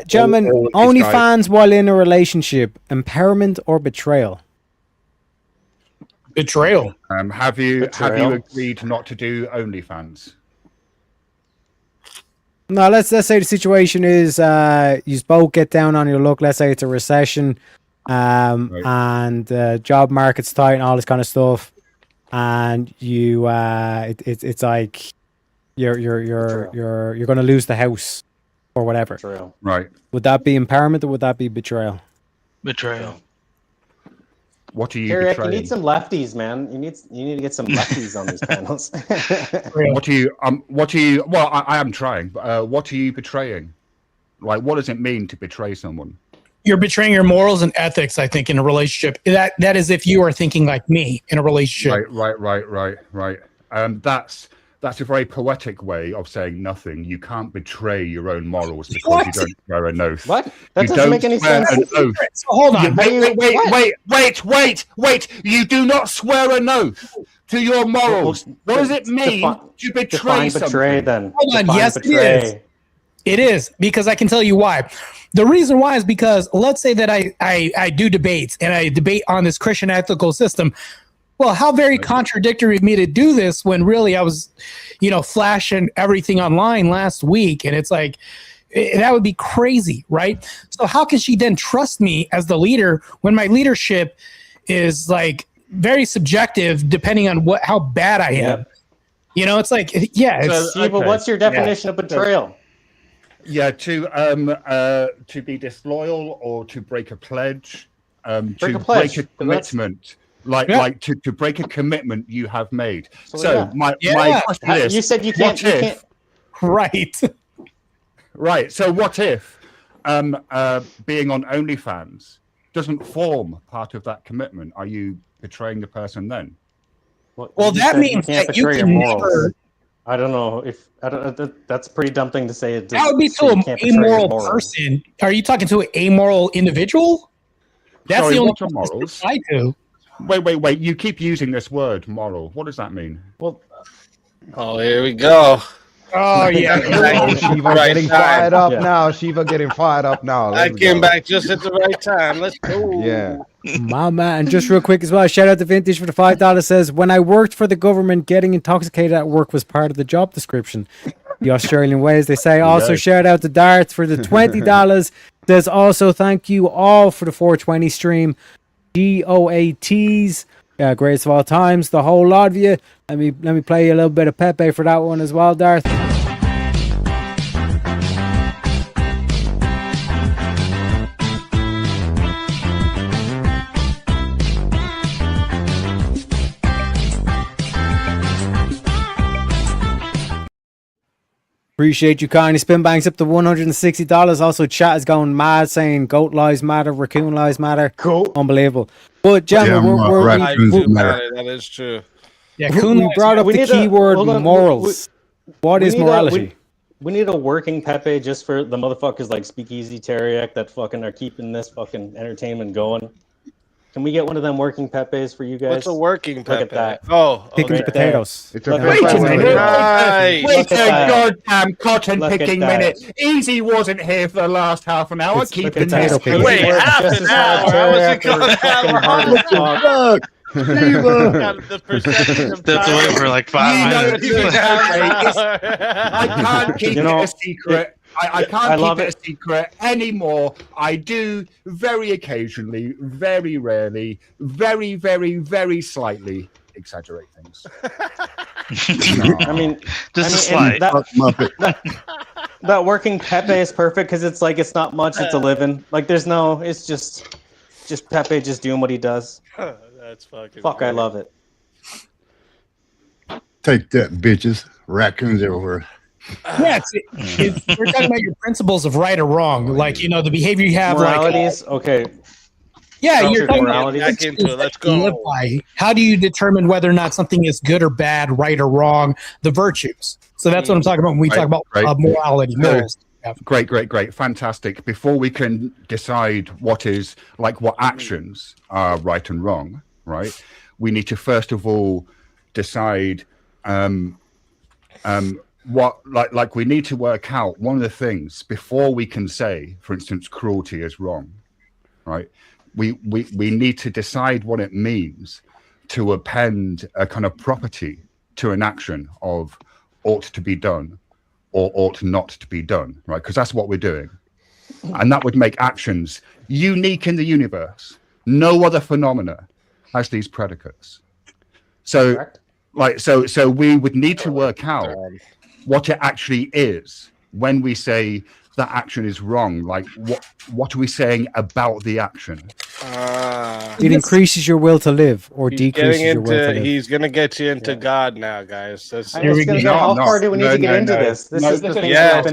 Gentlemen,
All these
OnlyFans while in a relationship, empowerment or betrayal?
Betrayal.
Have you
Betrayal.
agreed not to do OnlyFans?
No, let's say the situation is you both get down on your luck. Let's say it's a recession, and job market's tight and all this kind of stuff, and you it's like you're going to lose the house or whatever.
Betrayal.
Right.
Would that be empowerment or would that be betrayal?
Betrayal.
What are you
Eric, you
betraying?
need some lefties, man. You need to get some lefties on these panels.
What are you? Well, I am trying. But what are you betraying? Like, what does it mean to betray someone?
You're betraying your morals and ethics, I think, in a relationship. That is if you are thinking like me in a relationship.
Right. That's a very poetic way of saying nothing. You can't betray your own morals because you don't swear an oath.
What? That
You
doesn't
don't
make any
swear
sense.
an oath.
So hold on.
Wait! You do not swear an oath to your morals. What does it mean to betray
Define
something?
betray then.
Hold on.
Define
Yes,
betray.
it is. It is, because I can tell you why. The reason why is because let's say that I do debates and I debate on this Christian ethical system. Well, how very contradictory of me to do this when really I was, flashing everything online last week. And it's like, that would be crazy, right? So how can she then trust me as the leader when my leadership is like very subjective depending on how bad I am? It's like,
But what's your definition of betrayal?
Yeah, to be disloyal or to break a pledge,
Break
to
a pledge,
break a
'cause
commitment, like to break a commitment you have made.
So,
my question is,
you said you can't.
what if?
Right.
Right. So what if being on OnlyFans doesn't form part of that commitment? Are you betraying the person then?
Well, that means that you can never.
I don't know if that's a pretty dumb thing to say.
That would be to an amoral person. Are you talking to an amoral individual? That's
Sorry,
the only
what are morals?
I do.
Wait. You keep using this word, moral. What does that mean?
Well,
oh, here we go.
Oh yeah,
Oh, Shiva getting fired up now. Shiva getting fired up now.
I came back just at the right time. Let's go.
Yeah.
My man. And just real quick as well, shout out to Vintage for the $5. Says, when I worked for the government, getting intoxicated at work was part of the job description. The Australian way, as they say. Also, shout out to Darts for the $20. Says, also, thank you all for the 420 stream. GOATs. Greatest of all times. The whole lot of you. Let me play you a little bit of Pepe for that one as well, Darth. Appreciate you, Carney. Spin banks up to $160. Also, chat is going mad saying goat lives matter, raccoon lives matter.
Cool.
Unbelievable. But, gentlemen,
that is true.
Yeah,
we brought up the keyword morals. What is morality?
We need a working Pepe just for the motherfuckers like Speakeasy Teriak that fucking are keeping this fucking entertainment going. Can we get one of them working Pepes for you guys?
What's a working Pepe?
Look at that.
Oh,
picking potatoes.
It's a
Wait a minute.
Nice.
Wait a goddamn cotton picking minute. Easy wasn't here for the last half an hour. Keeping this.
Wait, half an hour. I wasn't going to have
That's away for like 5 minutes.
I can't keep it a secret. I can't keep it a secret anymore. I do very occasionally, very rarely, very, very, very slightly exaggerate things.
I mean,
just a slight.
That working Pepe is perfect because it's like it's not much. It's a living. Like there's no. It's just Pepe just doing what he does.
That's fucking.
Fuck,
great.
I love it.
Take that, bitches. Raccoons everywhere.
Yeah, we're talking about your principles of right or wrong, like the behavior you have,
moralities.
Okay. Yeah, you're talking about
back into it. Let's go.
How do you determine whether or not something is good or bad, right or wrong? The virtues. So that's what I'm talking about when we talk about morality. Morals.
Great. Fantastic. Before we can decide what actions are right and wrong, right? We need to first of all decide what we need to work out one of the things before we can say, for instance, cruelty is wrong, right? We need to decide what it means to append a kind of property to an action of ought to be done or ought not to be done, right? Because that's what we're doing. And that would make actions unique in the universe. No other phenomena has these predicates. So we would need to work out what it actually is when we say that action is wrong. Like what are we saying about the action?
It increases your will to live or decreases your will to live.
He's gonna get you into God now, guys.
How far do we need to get into this? This is the thing that's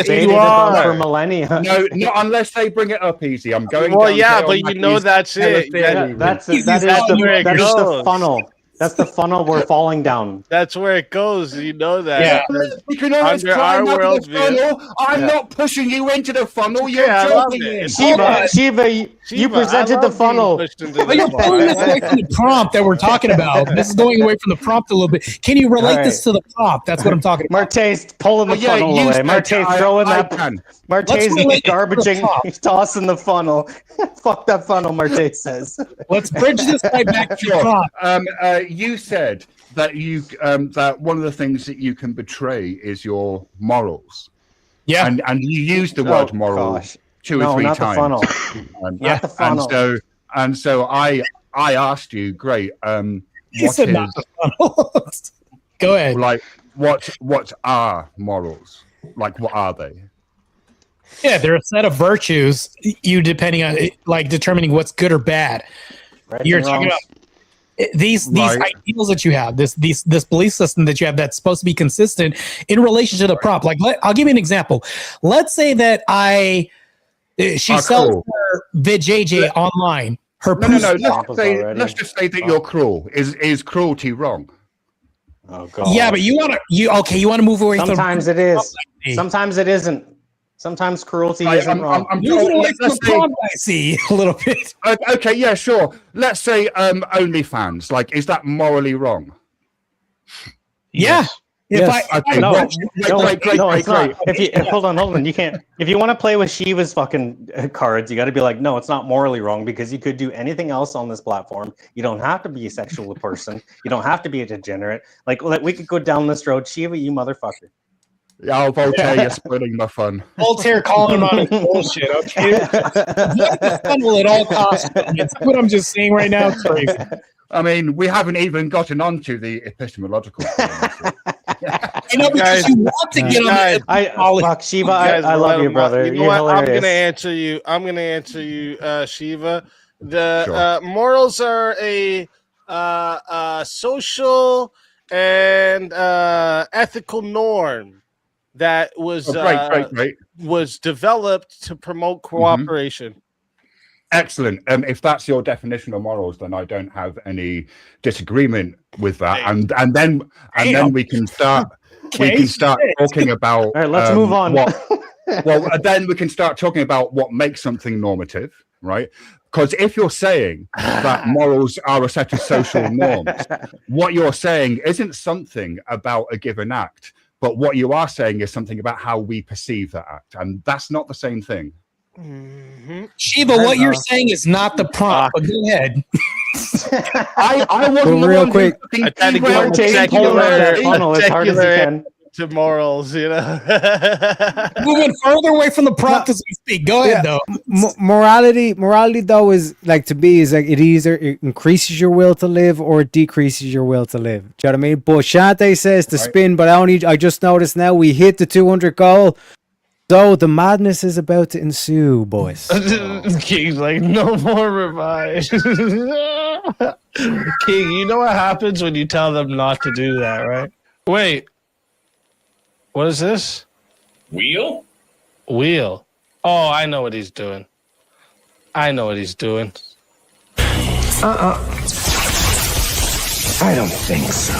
been
you
are for millennia.
No, not unless they bring it up easy. I'm going.
Well, yeah, but that's it.
That is the funnel. That's the funnel we're falling down.
That's where it goes. You know that.
Yeah. You can always climb up the funnel. I'm not pushing you into the funnel. You're jumping in.
Shiva, you presented the funnel.
But you're pulling this away from the prompt that we're talking about. This is going away from the prompt a little bit. Can you relate this to the prompt? That's what I'm talking about.
Marte's pulling the funnel away. Marte's throwing that. Marte's garbaging. He's tossing the funnel. Fuck that funnel, Marte says.
Let's bridge this right back to the prompt.
You said that that one of the things that you can betray is your morals.
Yeah,
and you used the word moral 2 or 3 times.
The funnel.
Not the funnel. And so I asked you, great.
He said not the funnel. Go ahead.
Like what are morals? Like what are they?
Yeah, they're a set of virtues. You depending on determining what's good or bad.
Right.
You're talking about these ideals that you have, this belief system that you have that's supposed to be consistent in relation to the prompt. Like, I'll give you an example. Let's say that she sells her VJJ online.
No. Let's just say that you're cruel. Is cruelty wrong?
Oh god.
Yeah, but you want to move away
Sometimes
from.
it is. Sometimes it isn't. Sometimes cruelty isn't wrong.
Moving away from the prompt, I see a little bit.
Okay, yeah, sure. Let's say OnlyFans. Like, is that morally wrong?
Yeah. If
Yes.
I
Okay,
No,
well,
no, it's
great.
not. Hold on. You can't. If you want to play with Shiva's fucking cards, you got to be like, no, it's not morally wrong because you could do anything else on this platform. You don't have to be a sexual person. You don't have to be a degenerate. Like we could go down this road. Shiva, you motherfucker.
Oh, Voltaire, you're spoiling my fun.
Voltaire calling him on his bullshit, okay? Fun will at all costs. That's what I'm just saying right now. It's crazy.
I mean, we haven't even gotten onto the epistemological.
I know because you want to get on the
fuck Shiva. I love you, brother.
You know
You're
what?
hilarious.
I'm gonna answer you, Shiva. The morals are a social and ethical norm that was was developed to promote cooperation.
Excellent. If that's your definition of morals, then I don't have any disagreement with that. And then we can start talking about.
All right, let's move on.
Then we can start talking about what makes something normative, right? Because if you're saying that morals are a set of social norms, what you're saying isn't something about a given act, but what you are saying is something about how we perceive that act, and that's not the same thing.
Shiva, what you're saying is not the prompt, but go ahead.
I wasn't
real quick.
I tried to go secular to morals, you know.
Moving further away from the prompt as we speak. Go ahead, though.
Morality though is like it either increases your will to live or it decreases your will to live. Do you know what I mean? But Shante says to spin, but I just noticed now we hit the 200 goal. So the madness is about to ensue, boys.
King's like, no more revive. King, you know what happens when you tell them not to do that, right? Wait. What is this? Wheel. Oh, I know what he's doing. I
don't think so.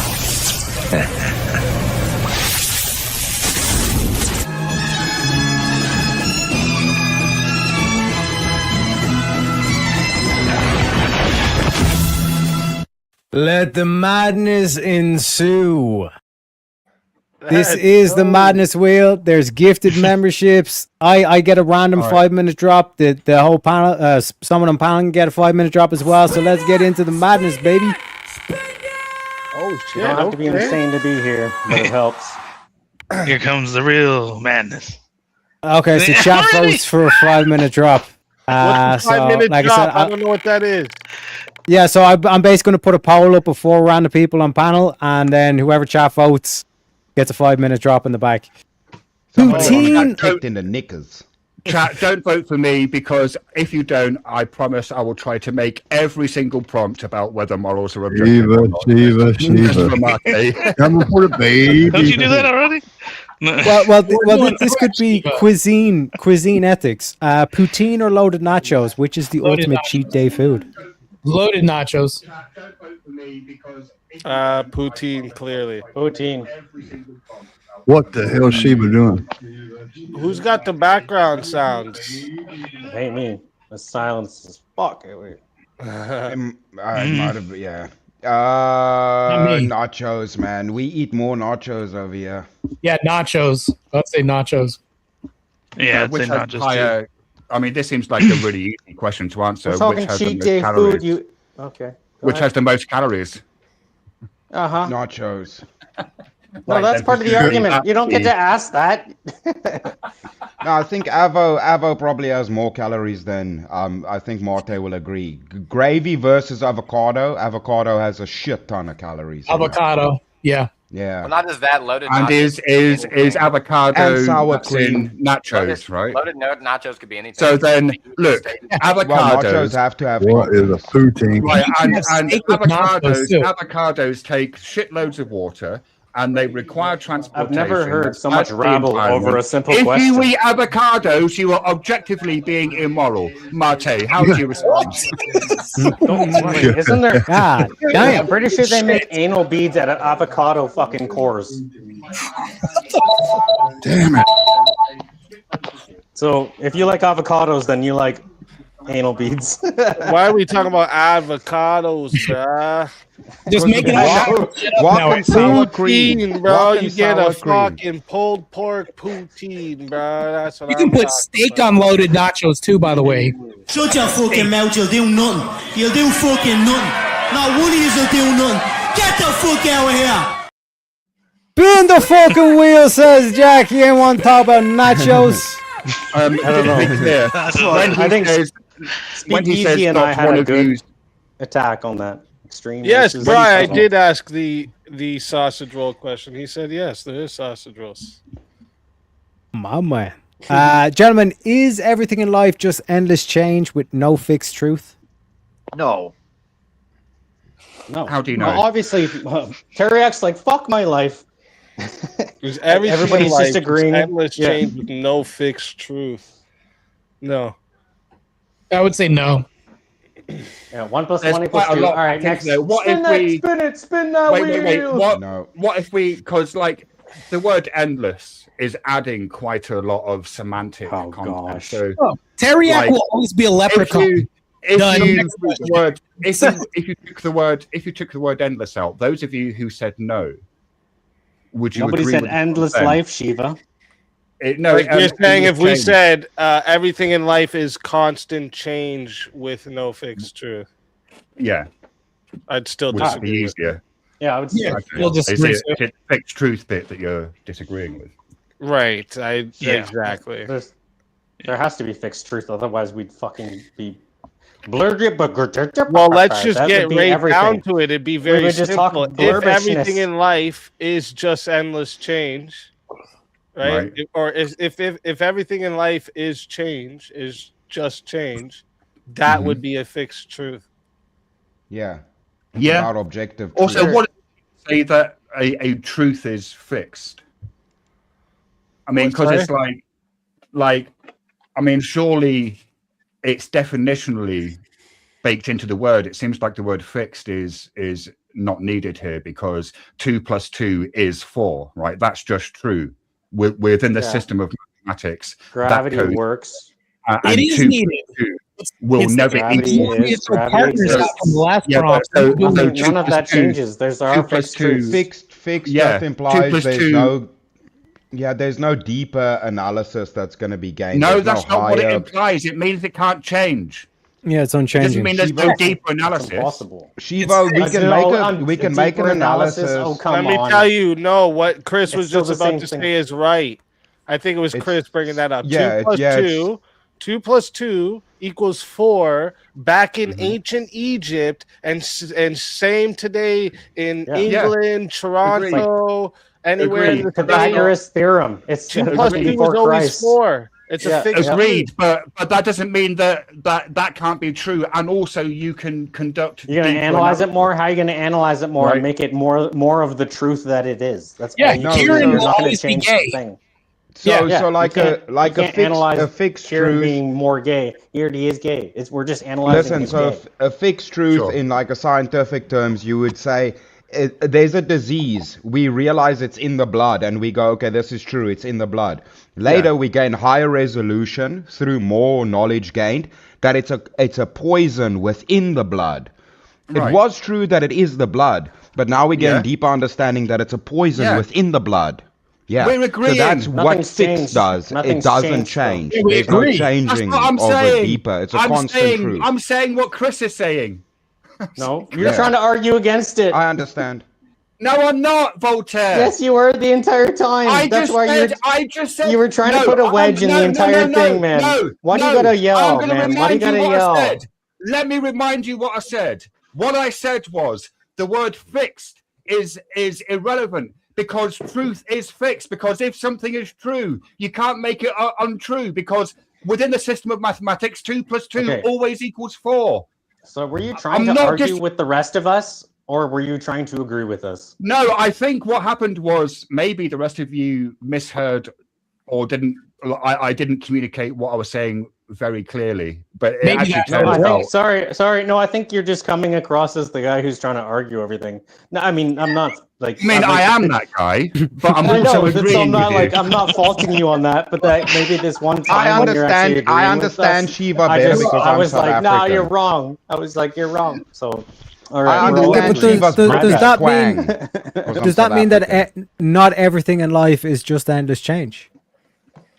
Let the madness ensue. This is the madness wheel. There's gifted memberships. I get a random 5-minute drop. The whole panel, someone on panel can get a 5-minute drop as well. So let's get into the madness, baby.
Oh shit!
You don't have to be insane to be here, but it helps.
Here comes the real madness.
Okay, so chat votes for a 5-minute drop.
What's the 5-minute
like
drop?
I said,
I don't know what that is.
Yeah, so I'm basically going to put a poll up of 4 random people on panel, and then whoever chat votes gets a 5-minute drop in the back.
Got kicked in the knickers.
Chat, don't vote for me because if you don't, I promise I will try to make every single prompt about whether morals are objective or not.
Shiva. Come for the baby.
Don't you do that already?
Well, this could be cuisine ethics. Poutine or loaded nachos, which is the ultimate cheat day food?
Loaded nachos.
Poutine, clearly.
Poutine.
What the hell is Shiva doing?
Who's got the background sounds?
Ain't me. The silence is fuck.
I might have, yeah. Nachos, man. We eat more nachos over here.
Yeah, nachos. Let's say nachos.
Yeah,
which has higher. I mean, this seems like a really easy question to answer.
We're talking cheat day food. Okay.
Which has the most calories?
Nachos.
No, that's part of the argument. You don't get to ask that.
No, I think Avo probably has more calories than I think Marte will agree. Gravy versus avocado. Avocado has a shit ton of calories.
Avocado, yeah.
Well, not just that, loaded
and
nachos.
is avocado
and sour
in nachos, right?
Loaded nachos could be anything.
So then, look, avocados.
Well, nachos have to have.
What is a poutine?
Right, and avocados take shitloads of water. and they require transportation.
I've never heard so much
as the
rabble over
environment.
a simple
if
question.
If you eat avocados, you are objectively being immoral. Mate, how do you respond?
Isn't there?
God
I'm
damn.
pretty sure they make anal beads out of avocado fucking cores.
Damn it.
So if you like avocados, then you like anal beads.
Why are we talking about avocados, bruh?
Just make it
Walk sour cream,
Poutine, bro.
Walk and
You get
sour
a
cream.
fucking pulled pork poutine, bro. That's what
You
I'm
can put
talking
steak
about.
on loaded nachos too, by the way.
Shut your fucking mouth, you'll do nothing. You'll do fucking nothing. Not one of you will do nothing. Get the fuck out of here.
Spin the fucking wheel, says Jack. You ain't want to talk about nachos.
I don't know. I think Speakeasy and I had a good attack on that. Extreme.
Yes,
versus-
Brian, I did ask the sausage roll question. He said yes, there is sausage rolls.
My man. Gentlemen, is everything in life just endless change with no fixed truth?
No.
No.
How do you know?
Well, obviously, Terryak's like, fuck my life.
Everybody's
just agreeing.
Endless
Yeah.
change with no fixed truth. No.
I would say no.
Yeah, 1 plus
There's
1 equals
quite a
2.
lot
All right,
to think
next.
though. What
spin
if
that,
we-
spin it, spin that wheel.
What if we? Because like the word "endless" is adding quite a lot of semantic content. So
Teriyaki
like,
will always be a leprechaun.
If
Done.
you took the word "endless" out, those of you who said no, would you
Nobody
agree
said
with
endless
them?
life, Shiva.
No,
Like you're saying if we
change.
said everything in life is constant change with no fixed truth,
yeah,
I'd still
would that
disagree.
be
with it.
easier?
Yeah, I would.
Yeah,
Okay.
we'll disagree.
Is it fixed truth bit that you're disagreeing with?
Right.
Yeah.
Exactly.
There has to be fixed truth, otherwise we'd fucking be blurred.
Well, let's just
That
get
would be
right
everything.
down to it. It'd be very
would just talk
simple. If
blurbishness.
everything in life is just endless change, right?
Right.
Or if everything in life is change, is just change, that would be a fixed truth.
Yeah.
Yeah.
About objective
Also,
truth.
what say that a truth is fixed? I mean, because it's like, I mean, surely it's definitionally baked into the word. It seems like the word fixed is not needed here because 2 + 2 is 4, right? That's just true. Within the system of mathematics,
Gravity
that code,
works.
It is
2 +
needed.
2 will never equal.
It's a partnership from the last
Yeah,
prompt.
but
None of that changes. There are fixed truths.
Fixed
Yeah,
just implies
2 +
there's
2
no. Yeah, there's no deeper analysis that's going to be gained.
No,
There's
that's
no
not what it
higher-
implies. It means it can't change.
Yeah, it's
It
unchanging.
doesn't mean there's no deeper analysis.
Impossible.
Shiva, we can make an analysis.
Oh, come
Let me
on.
tell you, no, what Chris
It's
was
still
just
the
about
same
to
thing.
say is right. I think it was
It's-
Chris bringing that up.
yeah,
2 +
yeah,
2, 2 + 2 equals 4. Back in ancient Egypt, and same today in
Yeah.
England, Toronto, anywhere in the States.
Pythagoras theorem. It's
2
it
+
was
2
before
is always
Christ.
4. It's a fixed
Agreed, but that doesn't mean that can't be true. And also, you can conduct.
You're gonna
deeper
analyze it
analysis.
more. How are you gonna analyze it more
Right.
and make it more of the truth that it is? That's
Yeah,
all you
Kieran
can do. You're
will
not gonna
always be
change
gay.
the thing.
So,
Yeah,
so like
you
a
can't analyze
fixed
Kieran
truth.
being more gay. He already is gay. We're just analyzing.
Listen,
his
so
gay.
a fixed truth
Sure.
in like a scientific terms, you would say there's a disease. We realize it's in the blood, and we go, okay, this is true. It's in the blood. Later, we gain higher resolution through more knowledge gained that it's a poison within the blood.
Right.
It was true that it is the blood, but now we gain
Yeah.
deeper understanding that it's a poison
Yeah.
within the blood. Yeah,
We're
so
agreeing.
that's what
Nothing's
fixed
changed.
does. It
Nothing's
doesn't
changed, though.
change.
Yeah, we
There's no
agree.
That's
changing
what I'm
of it
saying.
deeper. It's a constant truth.
I'm saying what Chris is saying.
No, you're
Yeah.
trying to argue against it.
I understand.
No, I'm not, Voltaire.
Yes, you were the entire time.
I
That's
just
why
said. I just said.
you were trying
no,
to put a wedge in the entire thing, man. Why do you gotta yell,
I'm gonna
man? Why do you
remind
gotta
what
yell?
I said. Let me remind you what I said. What I said was the word fixed is irrelevant because truth is fixed. Because if something is true, you can't make it untrue because within the system of mathematics, 2 + 2
Okay.
always equals 4.
So were you trying
I'm
to
not
argue
just-
with the rest of us? or were you trying to agree with us?
No, I think what happened was maybe the rest of you misheard or didn't. I didn't communicate what I was saying very clearly, but it
Maybe
actually
that's
turned
I
out.
think, sorry. No, I think you're just coming across as the guy who's trying to argue everything. No, I mean, I'm not like.
I mean, I am that guy, but I'm
I
also
know, so
agreeing
I'm not
with
like
you.
I'm not faulting you on that, but that maybe this one time
I
when you're actually
understand. I
agreeing with
understand
us,
Shiva better because
I
I'm
was
South
like,
African.
nah, you're wrong. I was like, you're wrong. So, all right,
I
we're all
understand
agreed.
Shiva's
does
British
that
twang,
mean
'cause I'm
does that
South
mean that
African.
not everything in life is just endless change?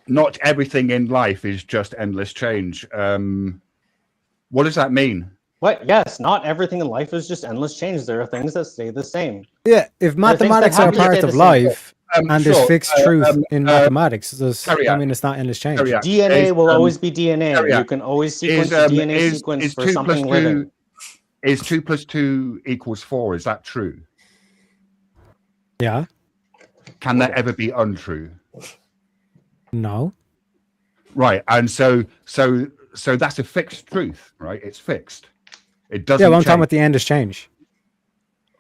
Not everything in life is just endless change. What does that mean?
What? Yes, not everything in life is just endless change. There are things that stay the same.
Yeah, if
There are things that
mathematics are
have to stay
part
the
of
same.
life and there's
Sure.
fixed truth in mathematics, does
carry
I
on.
mean it's not endless change?
Carry on.
DNA will always be DNA.
carry on.
You can always sequence a DNA sequence for
2
something
plus 2
living.
Is 2 plus 2 equals 4? Is that true?
Yeah.
Can that ever be untrue?
No.
Right, and so that's a fixed truth, right? It's fixed. It doesn't.
Yeah, well, I'm
change.
talking about the endless change.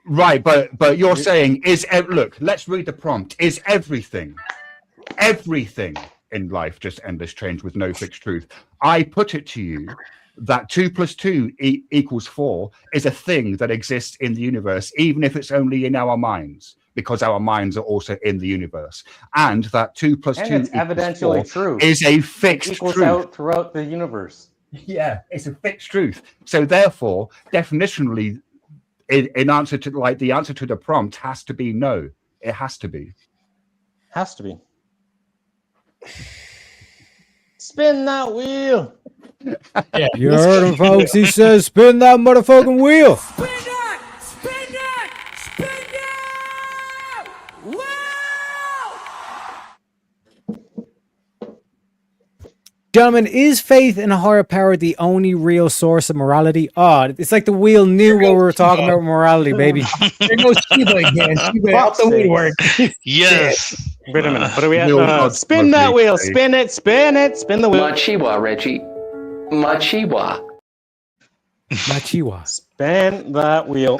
Right, but you're saying look, let's read the prompt. Is everything in life just endless change with no fixed truth? I put it to you that 2 plus 2 equals 4 is a thing that exists in the universe, even if it's only in our minds, because our minds are also in the universe. And that 2 plus 2
And it's
equals
evidentially
4
true.
is a fixed
It equals
truth.
out throughout the universe.
Yeah, it's a fixed truth. So therefore, definitionally, in answer to the answer to the prompt has to be no. It has to be.
Has to be. Spin that wheel.
Yeah.
You heard him, folks. He says, spin that motherfucking wheel. Gentlemen, is faith in a higher power the only real source of morality? Oh, it's like the wheel knew what we were talking about morality, baby.
There goes Shiva again. Shiva out the woodwork.
Yes.
Wait a minute. What are we at? Spin that wheel. Spin it. Spin it. Spin the wheel.
Machiwa, Reggie. Machiwa.
Machiwa.
Spin that wheel.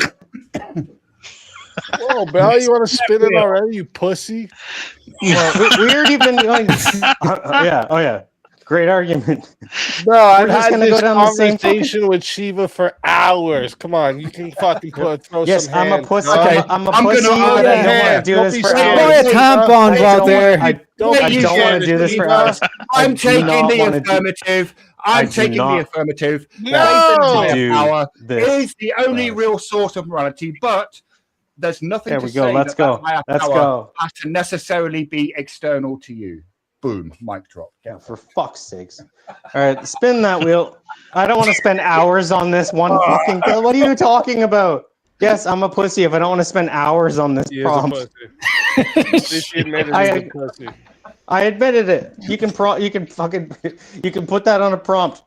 Whoa, Bell, you want to spin it already, you pussy?
Well, we already been going. Yeah. Oh, yeah. Great argument.
Bro, I've
just
had
gonna
this
go down the same
conversation with Shiva for hours. Come on, you can fucking throw
Yes,
some
I'm
hands.
a pussy.
Okay.
I'm a pussy, but I don't want to do this for hours.
Buy a tampon out there.
I don't want to do this for hours.
I'm taking the affirmative. I'm
do
taking the
not
affirmative.
No!
Power
this
is the only real source of morality, but there's nothing
There
to
we go.
say
Let's
that
go.
that higher
Let's
power
go.
has to necessarily be external to you. Boom, mic drop.
Yeah, for fuck's sakes. All right, spin that wheel. I don't want to spend hours on this one fucking thing. What are you talking about? Yes, I'm a pussy if I don't want to spend hours on this prompt. I admitted it. You can put that on a prompt.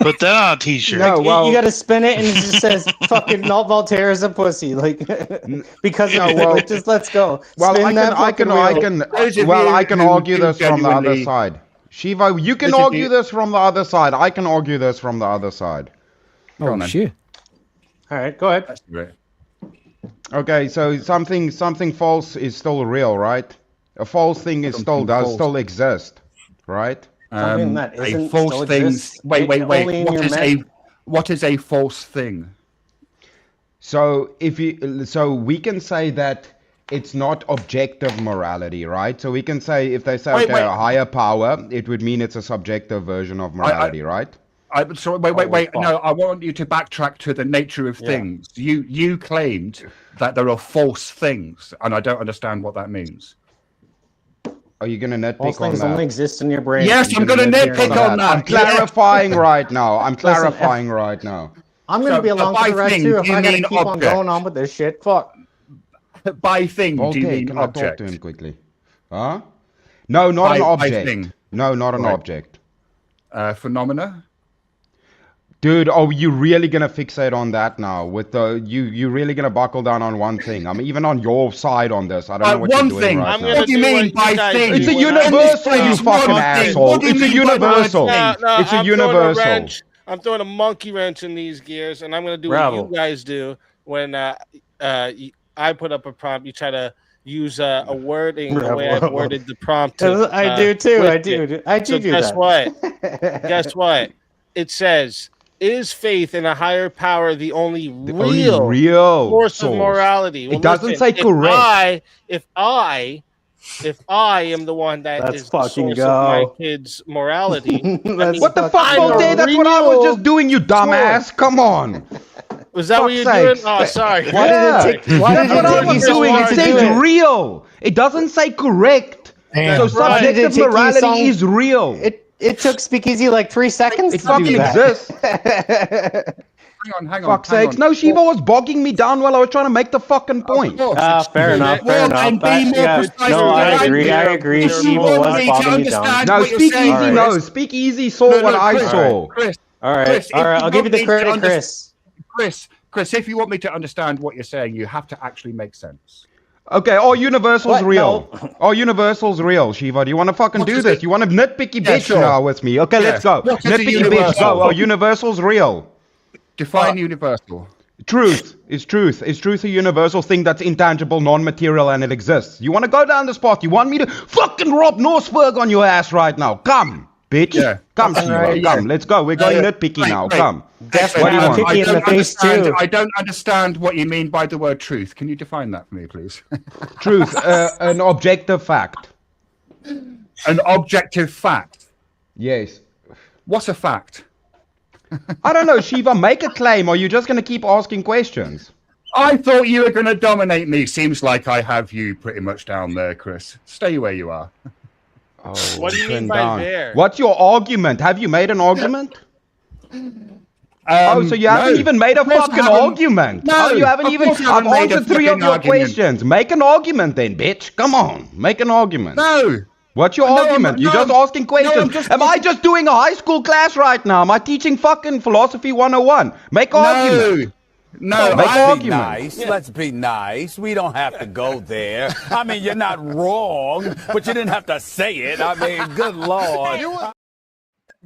Put that on a t-shirt.
No, well, you got to spin it and it just says fucking not Voltaire is a pussy, like because just let's go.
Well,
Spin
I can argue this from the other side. Shiva, you can argue this from the other side. I can argue this from the other side.
Oh shit!
All right, go ahead.
That's great.
Okay, so something false is still real, right? A false thing is still exist, right?
Something that
A
isn't
false
still
thing.
exists
Wait.
only in your
What is a false thing?
So we can say that it's not objective morality, right? So we can say if they say a higher power, it would mean it's a subjective version of morality, right?
Sorry, wait. No, I want you to backtrack to the nature of things. You claimed that there are false things, and I don't understand what that means.
Are you going to nitpick
False
on
things
that?
only exist in your brain.
Yes, I'm going to nitpick on that.
I'm clarifying right now. I'm clarifying right now.
I'm going to be along for the rest too if I got to keep on going on with this shit. Fuck.
By thing, do you mean
can I
object?
talk to him quickly? Huh? No, not an object.
Thing.
No, not an object.
Phenomena?
Dude, are you really gonna fixate on that now? With the you really gonna buckle down on one thing? I'm even on your side on this. I don't know what you're doing right now.
What do you mean by thing?
It's a universal, you fucking asshole. It's a universal. It's a universal.
I'm throwing a monkey wrench in these gears, and I'm going to do
Bravo.
what you guys do when I put up a prompt, you try to use a wording the way I worded the prompt.
I do too. I do
So
do
guess
that.
what? Guess what? It says, "Is faith in a higher power the only real source of morality?"
It doesn't say correct.
If I am the one that is the source of my kid's morality,
What the fuck, Voltaire? That's what I was just doing, you dumbass. Come on.
Was that what you're doing? Oh, sorry.
Why did it take? That's what I was doing. It says real. It doesn't say correct. So subjective morality is real.
It took Speakeasy like 3 seconds.
It fucking exists.
Hang on.
Fuck's sakes. No, Shiva was bogging me down while I was trying to make the fucking point.
Fair enough. No, I agree. Shiva was bogging me down.
No, Speakeasy, no. Speakeasy saw what I saw.
All right. I'll give you the credit, Chris.
Chris, if you want me to understand what you're saying, you have to actually make sense.
Okay, all universal's real. No. All universal's real, Shiva. Do you want to fucking do this? You want to nitpicky bitch now with me? Okay, let's go. Nitpicky bitch, go. Oh, universal's real.
Define universal.
Truth is truth. Is truth a universal thing that's intangible, non-material, and it exists? You want to go down this path? You want me to fucking Rob Norseberg on your ass right now? Come, bitch. Yeah. Come, Shiva. Come, let's go. We're going nitpicky now. Come.
What do you want?
I don't understand what you mean by the word truth. Can you define that for me, please?
Truth, an objective fact.
An objective fact?
Yes.
What's a fact?
I don't know, Shiva. Make a claim, or you're just going to keep asking questions.
I thought you were going to dominate me. Seems like I have you pretty much down there, Chris. Stay where you are.
Oh,
what do you mean by there?
What's your argument? Have you made an argument? So you haven't even made a fucking argument. No, you haven't even. I've answered 3 of your questions. Make an argument then, bitch. Come on, make an argument.
No.
What's your argument? You're just asking questions. Am I just doing a high school class right now? Am I teaching fucking philosophy 101? Make an argument.
No,
make an argument.
Nice. Yeah. Let's be nice. We don't have to go there. I mean, you're not wrong, but you didn't have to say it. I mean, good Lord.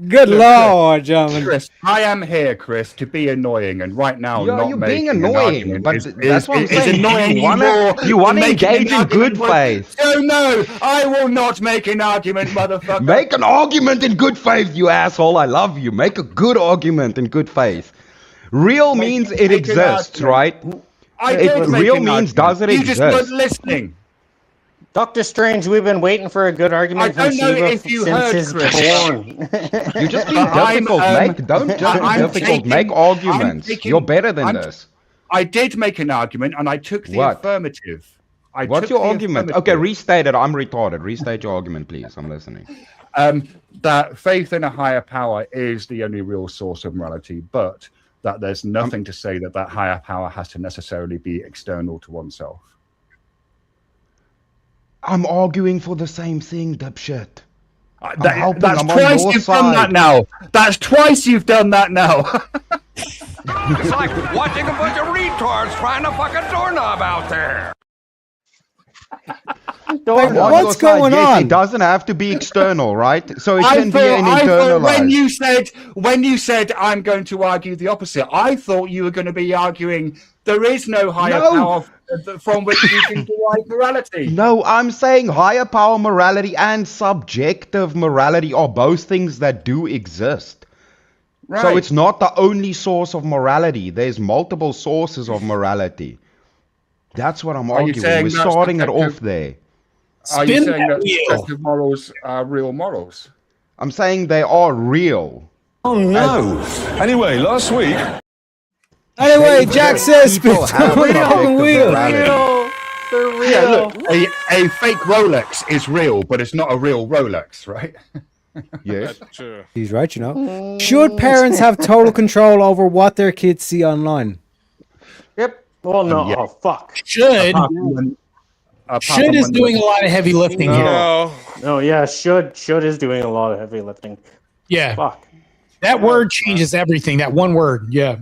Good Lord, gentlemen.
Chris, I am here, Chris, to be annoying, and right now,
you're being annoying. But that's what I'm saying.
Annoying
you want to engage in good faith.
No, I will not make an argument, motherfucker.
Make an argument in good faith, you asshole. I love you. Make a good argument in good faith. Real means it exists, right? Real means does it exist?
You just weren't listening.
Dr. Strange, we've been waiting for a good argument from Shiva since his born.
You just being difficult, Mike. Don't just be difficult. Make arguments. You're better than this.
I did make an argument, and I took the affirmative.
What's your argument? Okay, restate it. I'm retarded. Restate your argument, please. I'm listening.
That faith in a higher power is the only real source of morality, but that there's nothing to say that that higher power has to necessarily be external to oneself.
I'm arguing for the same thing, dipshit.
That's twice you've done that now. That's twice you've done that now.
It's like watching a bunch of retards trying to fuck a doorknob out there.
What's going on?
It doesn't have to be external, right? So it can be an internal.
When you said I'm going to argue the opposite, I thought you were going to be arguing there is no higher power from which you can derive morality.
No, I'm saying higher power morality and subjective morality are both things that do exist. Right. So it's not the only source of morality. There's multiple sources of morality. That's what I'm arguing. We're starting it off there.
Are you saying that subjective morals are real morals?
I'm saying they are real.
Oh no. Anyway, last week.
Anyway, Jack says
They're real.
Yeah, look, a fake Rolex is real, but it's not a real Rolex, right?
Yes.
He's right, you know. Should parents have total control over what their kids see online?
Yep. Well, no. Yeah. Oh, fuck.
Should is doing a lot of heavy lifting here.
No, yeah, should is doing a lot of heavy lifting.
Yeah.
Fuck.
That word changes everything. That one word. Yeah.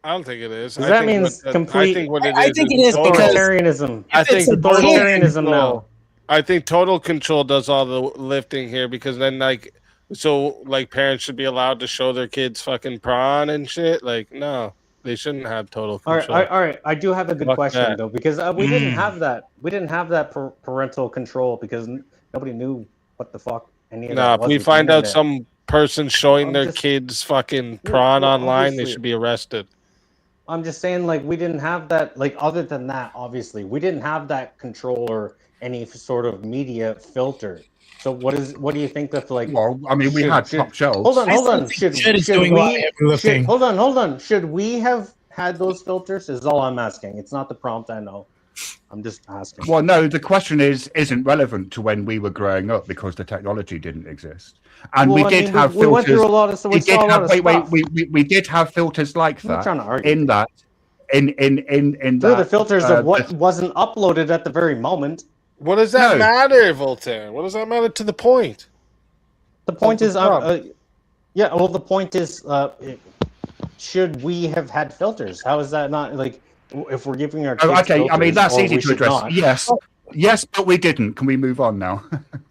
I don't think it is.
That means complete.
I think what it is.
I think it is because
authoritarianism.
I think
authoritarianism now.
I think total control does all the lifting here because then parents should be allowed to show their kids fucking prawn and shit. Like, no. They shouldn't have total
All
control.
right, all right. I do have a good
Fuck
question
that.
though, because we didn't have that. We didn't have that parental control because nobody knew what the fuck any of
Nah,
that
if
was.
we
with the
find out
internet.
some person showing
I'm
their
just-
kids fucking prawn
well,
online, they
obviously.
should be arrested.
I'm just saying, like, we didn't have that. Like, other than that, obviously, we didn't have that control or any sort of media filter. So, what do you think of like?
Well, I mean, we had top shelves.
Hold on,
I
hold
still
on.
think Should is doing a lot of heavy lifting.
Hold on. Should we have had those filters? Is all I'm asking. It's not the prompt, I know. I'm just asking.
Well, no, the question isn't relevant to when we were growing up because the technology didn't exist, and
Well,
we
I
did
mean,
have
we
filters.
went through a lot of stuff. We saw a lot of stuff.
We did have filters like
I'm not
that.
trying to argue.
In that, in
Through
that,
the filters of what wasn't uploaded at the very moment.
What does that matter, Voltaire? What does that matter to the point?
The point is, yeah. Well, the point is, should we have had filters? How is that not like? If we're giving our kids
okay,
filters,
I mean that's
or
easy
we
to
should
address.
not.
Yes, but we didn't. Can we move on now?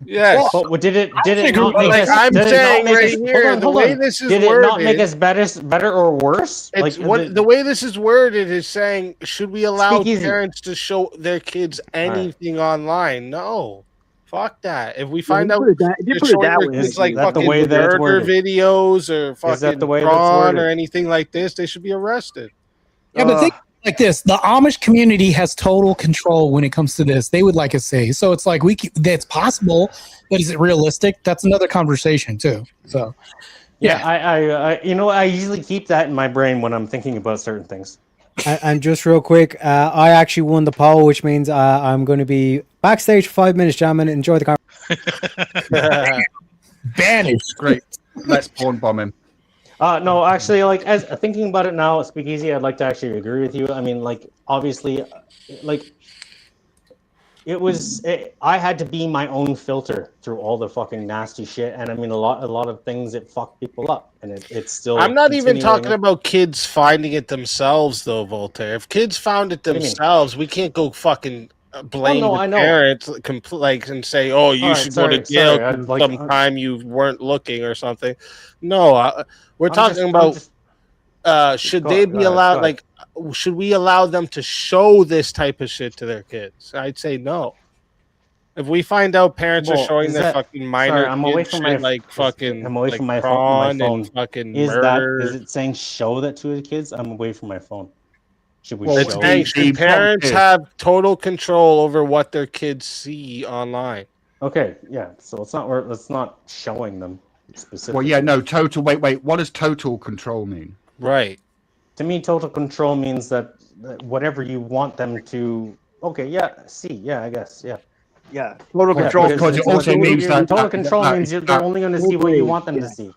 Yes.
But did it not
Well,
make us?
I'm
did it
saying
not make
right
us,
here,
hold on,
the
hold
way
on.
this is
did it not make
worded-
us better or worse?
It's
Like
the way this is worded is saying, should we allow
Speak easy.
parents to show their kids anything online? No. Fuck that. If we
Well,
find
you
out
put it that- you
they're
put it
showing
that
their
way,
kids
is
like
that the
fucking
way that it's
murder
worded?
videos or
Is that
fucking
the way that's
prawn or
worded?
anything like this, they should be arrested.
Yeah, but think like this: the Amish community has total control when it comes to this. They would like us say so. It's like that's possible, but is it realistic? That's another conversation too. So,
yeah, I you know, I usually keep that in my brain when I'm thinking about certain things.
And just real quick, I actually won the poll, which means I'm going to be backstage for 5 minutes, jamming. Enjoy the conversation.
Banished.
Great. Let's porn bomb him.
No, actually, like as thinking about it now, Speakeasy, I'd like to actually agree with you. I mean, like obviously, like I had to be my own filter through all the fucking nasty shit, and I mean a lot of things that fuck people up, and it's still.
I'm not even
continuing.
talking about kids finding it themselves, though, Voltaire. If kids found it
do you mean?
themselves, we can't go fucking blame
I
the
know.
parents like and say, "Oh, you
All right,
should go to
sorry,
jail
sorry,
for
like,
some time you weren't looking or something." No, we're talking about should they be allowed? Like, should we allow them to show this type of shit to their kids? I'd say no. If we find out parents are showing
is
their
that-
fucking minor
sorry, I'm away
kids
from
shit
my-
like fucking
I'm away
like
from my
prawn
phone.
and fucking
Is
murder.
is it saying show that to the kids? I'm away from my phone. Should we
Well, it's
show?
saying, should parents have total control over what their kids see online?
Okay, yeah. So it's not showing them specifically.
Well, yeah, no, total. Wait. What does total control mean?
Right.
To me, total control means that whatever you want them to. Okay, yeah. See, yeah, I guess, yeah.
Yeah, total control.
Because it also means that
total control means they're only going to see what you want them to see.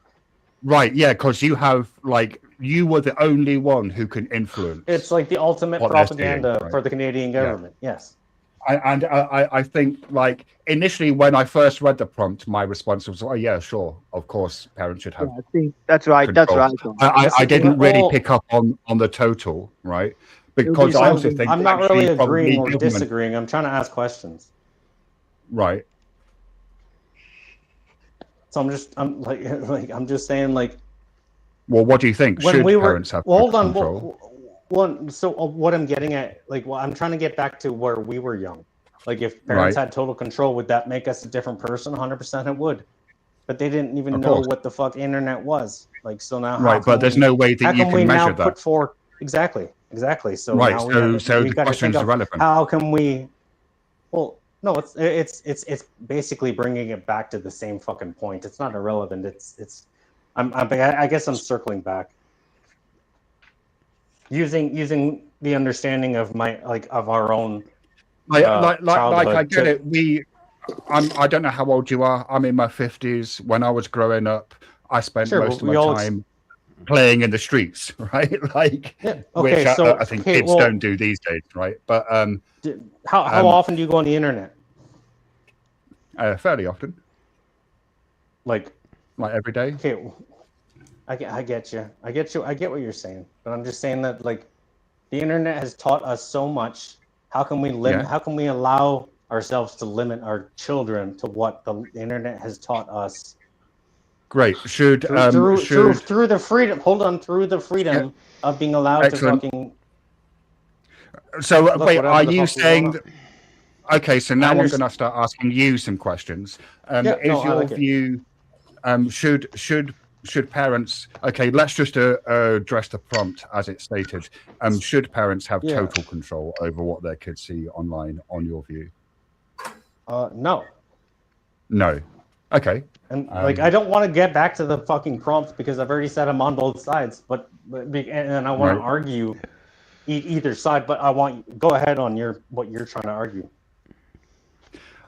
Right, yeah, because you have you were the only one who can influence.
It's like the ultimate
what they're
propaganda
seeing, right?
for the Canadian government. Yes.
I think initially when I first read the prompt, my response was, "Oh yeah, sure, of course, parents should have."
I think that's right. That's
control.
right.
I didn't really pick up on the total, right? Because I also think
I'm not
actually
really
probably
agreeing or
government-
disagreeing. I'm trying to ask questions.
Right.
So I'm just saying like.
Well, what do you think?
When
Should
we were,
parents have
well, hold on.
control?
So what I'm getting at, I'm trying to get back to where we were young. Like, if parents
Right.
had total control, would that make us a different person? 100% it would. But they didn't even
Of
know
course.
what the fuck internet was. Like, so now,
Right, but there's no way that you can measure that.
Put forth exactly. So
Right,
now
so
we
the
gotta
question
think
is
of
irrelevant.
How can we? Well, no, it's basically bringing it back to the same fucking point. It's not irrelevant. I guess I'm circling back. Using the understanding of of our own
Like
childhood
I get
to-
it. I don't know how old you are. I'm in my 50s. When I was growing up, I spent
Sure,
most of
we
my
all
time playing in the streets, right? Like,
okay,
which
so-
I think
okay,
kids
well-
don't do these days, right? But
How often do you go on the internet?
fairly often,
like
every day.
Okay, I get you. I get what you're saying, but I'm just saying that the internet has taught us so much. How can we limit?
Yeah.
How can we allow ourselves to limit our children to what the internet has taught us?
Great. Should
through the freedom. Hold on, through the freedom of being allowed to fucking.
So
look
wait,
whatever
are
the
you
fuck we
saying?
want.
Okay, so now I'm going to start asking you some questions. Is your view? Should parents? Okay, let's just address the prompt as it's stated. Should parents have total control over what their kids see online? On your view?
No.
No. Okay.
And I don't want to get back to the fucking prompt because I've already said I'm on both sides, but and I want to argue either side. But I want go ahead on what you're trying to argue.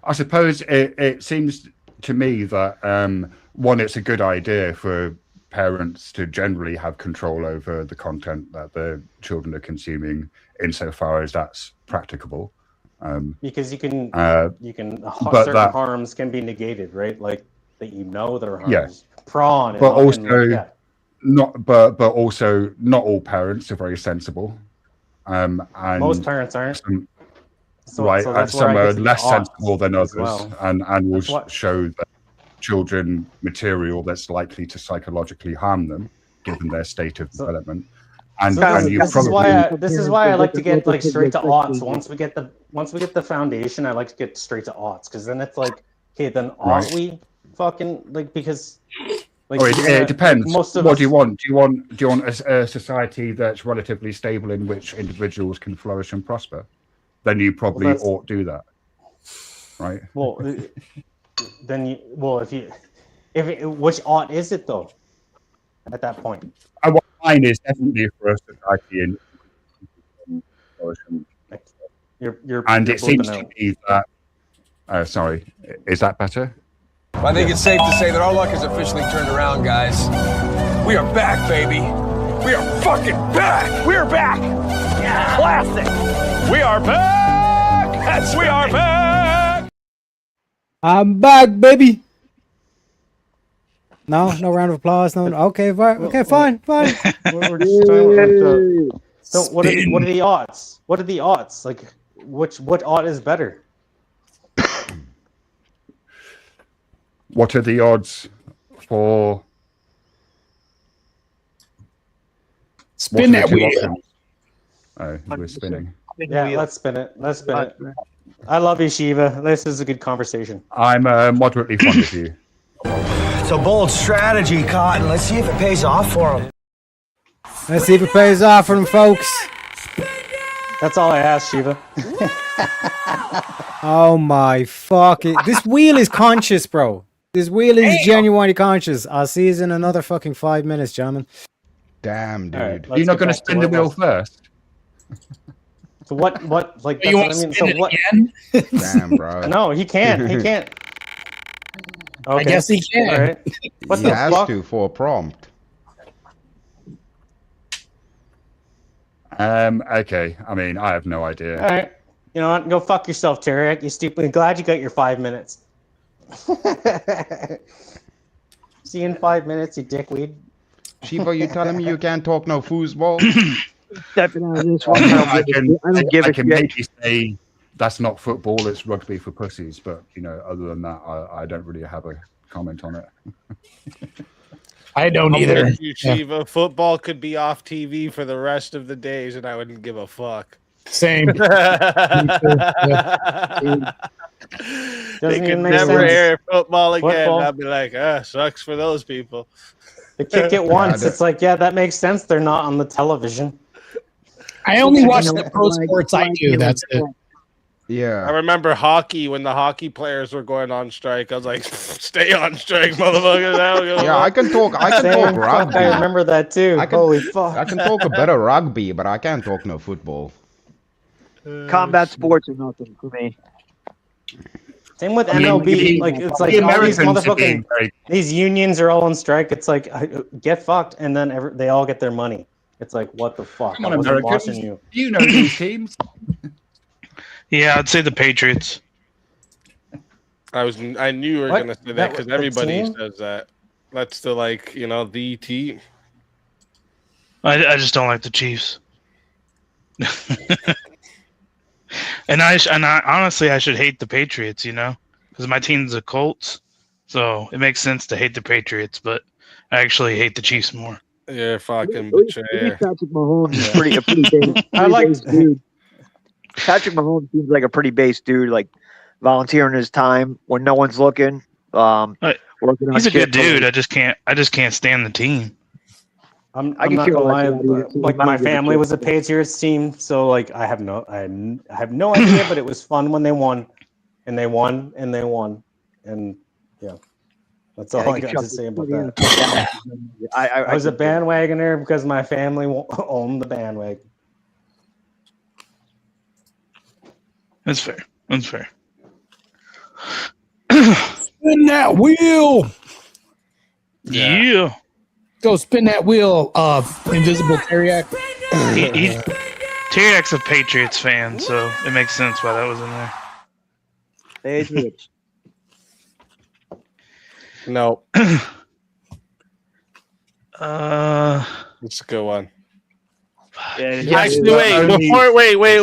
I suppose it seems to me that one, it's a good idea for parents to generally have control over the content that their children are consuming, insofar as that's practicable.
Because you can
but
certain harms can be negated, right? Like that there are harms.
Yeah.
Prawn,
but also but also not all parents are very sensible. And
most parents aren't.
Some are less sensible than others, and will show their children material that's likely to psychologically harm them, given their state of development. And
this is why I like to get straight to aughts. Once we get the foundation, I like to get straight to aughts, because then it's like, okay, then ought we fucking because
it depends.
What
do you want? Do you want a society that's relatively stable in which individuals can flourish and prosper? Then you probably ought do that, right?
Well, then which ought is it though? At that point,
mine is definitely for a society in flourishing. And it seems to me that. Sorry, is that better?
I think it's safe to say that our luck has officially turned around, guys. We are back, baby. We are fucking back. We are back. Yeah. Classic. We are back. We are back.
I'm back, baby. No round of applause. No. Okay, okay, fine.
We're just trying so what are the odds? What are the odds? Like, what odd is better?
What are the odds for?
Spin that wheel.
Oh, we're spinning.
Yeah, let's spin it. I love you, Shiva. This is a good conversation.
I'm moderately fond of you.
It's a bold strategy, Cotton. Let's see if it pays off for him.
Let's see if it pays off for them, folks.
That's all I asked, Shiva.
Oh my fucking! This wheel is conscious, bro. This wheel is genuinely conscious. I'll see you in another fucking 5 minutes, gentlemen.
Damn, dude.
Right,
you're not going to spin the wheel first.
So what like
you want to spin it again?
Damn, bro.
No, he can't. Okay.
I guess he can.
All right. What
he
the
has
fuck?
to for a prompt.
Okay. I mean, I have no idea.
All right. You know what? Go fuck yourself, Tarek. You stupid. I'm glad you got your 5 minutes. See you in 5 minutes, you dickweed.
Shiva, you telling me you can't talk no foosball?
Stepping out of this one.
I can maybe say that's not football, it's rugby for pussies, but other than that, I don't really have a comment on it.
I don't either.
Shiva. Football could be off TV for the rest of the days, and I wouldn't give a fuck.
Same.
They could never air football again. I'd be like, sucks for those people.
They kick it once. It's like, yeah, that makes sense. They're not on the television.
I only watch the pro sports I do. That's it.
Yeah.
I remember hockey when the hockey players were going on strike. I was like, stay on strike, motherfucker.
Yeah, I can talk rugby.
I remember that too. Holy fuck.
I can talk a bit of rugby, but I can't talk no football.
Combat sports are nothing for me.
Same with MLB. It's like all these motherfucking these unions are all on strike. It's like get fucked, and then they all get their money. It's like, what the fuck? I wasn't watching you.
You know these teams.
Yeah, I'd say the Patriots.
I knew you were gonna say that because everybody says that. That's the the team.
I just don't like the Chiefs. And I honestly I should hate the Patriots, because my team's the Colts, So it makes sense to hate the Patriots, but I actually hate the Chiefs more.
You're a fucking
At least
betrayer.
Patrick Mahomes is a pretty base, base dude. Patrick Mahomes seems like a pretty base dude, like volunteering his time when no one's looking. Working on
He's a good
shit.
dude. I just can't stand the team.
I'm
I can
not
feel
gonna lie.
like that either.
Like my family was a Patriots team, so like I have no idea, but it was fun when they won, and they won, and they won, and yeah, that's all I got to say about that. I was a bandwagoner because my family owned the bandwagon.
That's fair. That's fair.
Spin that wheel.
Yeah.
Go spin that wheel, Invisible Teriak.
Teriak's a Patriots fan, so it makes sense why that was in there.
Patriots.
No. It's a good one. Actually,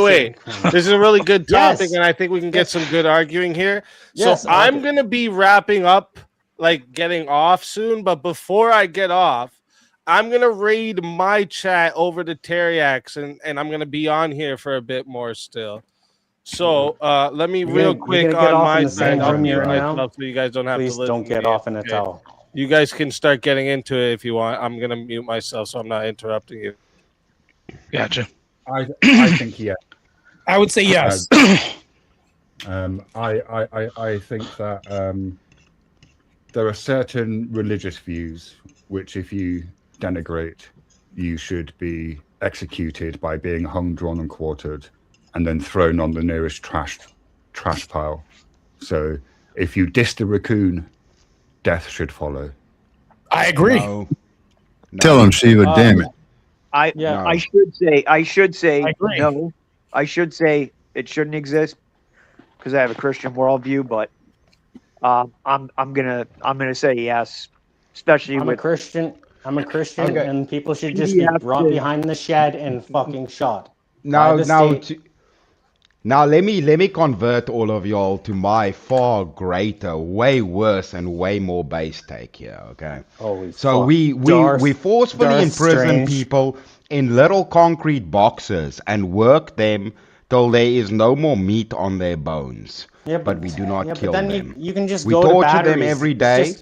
wait. This is a really good topic, and I think we can get some good arguing here.
Yes,
so I'm going to be wrapping up, like getting off soon, but before I get off, I'm going to raid my chat over to Teriax, and I'm going to be on here for a bit more still. So let me real quick on my side, I'll mute myself so you guys don't have to listen.
Please don't get off in a towel.
You guys can start getting into it if you want. I'm going to mute myself so I'm not interrupting you.
Gotcha.
I think yes.
I would say yes.
I think that there are certain religious views which, if you denigrate, you should be executed by being hung, drawn, and quartered, and then thrown on the nearest trash pile. So, if you diss the raccoon, death should follow.
I agree.
Tell him, Shiva, damn it.
I should say no. I should say it shouldn't exist because I have a Christian worldview, but I'm gonna say yes, especially
I'm
with
a Christian,
Okay.
and people should just be brought behind the shed and fucking shot.
Now,
by the state.
now let me convert all of y'all to my far greater, way worse, and way more base take here. Okay.
Holy
So
fuck.
we forcefully
Darth
imprison
Strange.
people in little concrete boxes and work them till there is no more meat on their bones.
Yeah,
but we do not kill
then
them.
You can just
we
go to
torture them
batteries.
every day.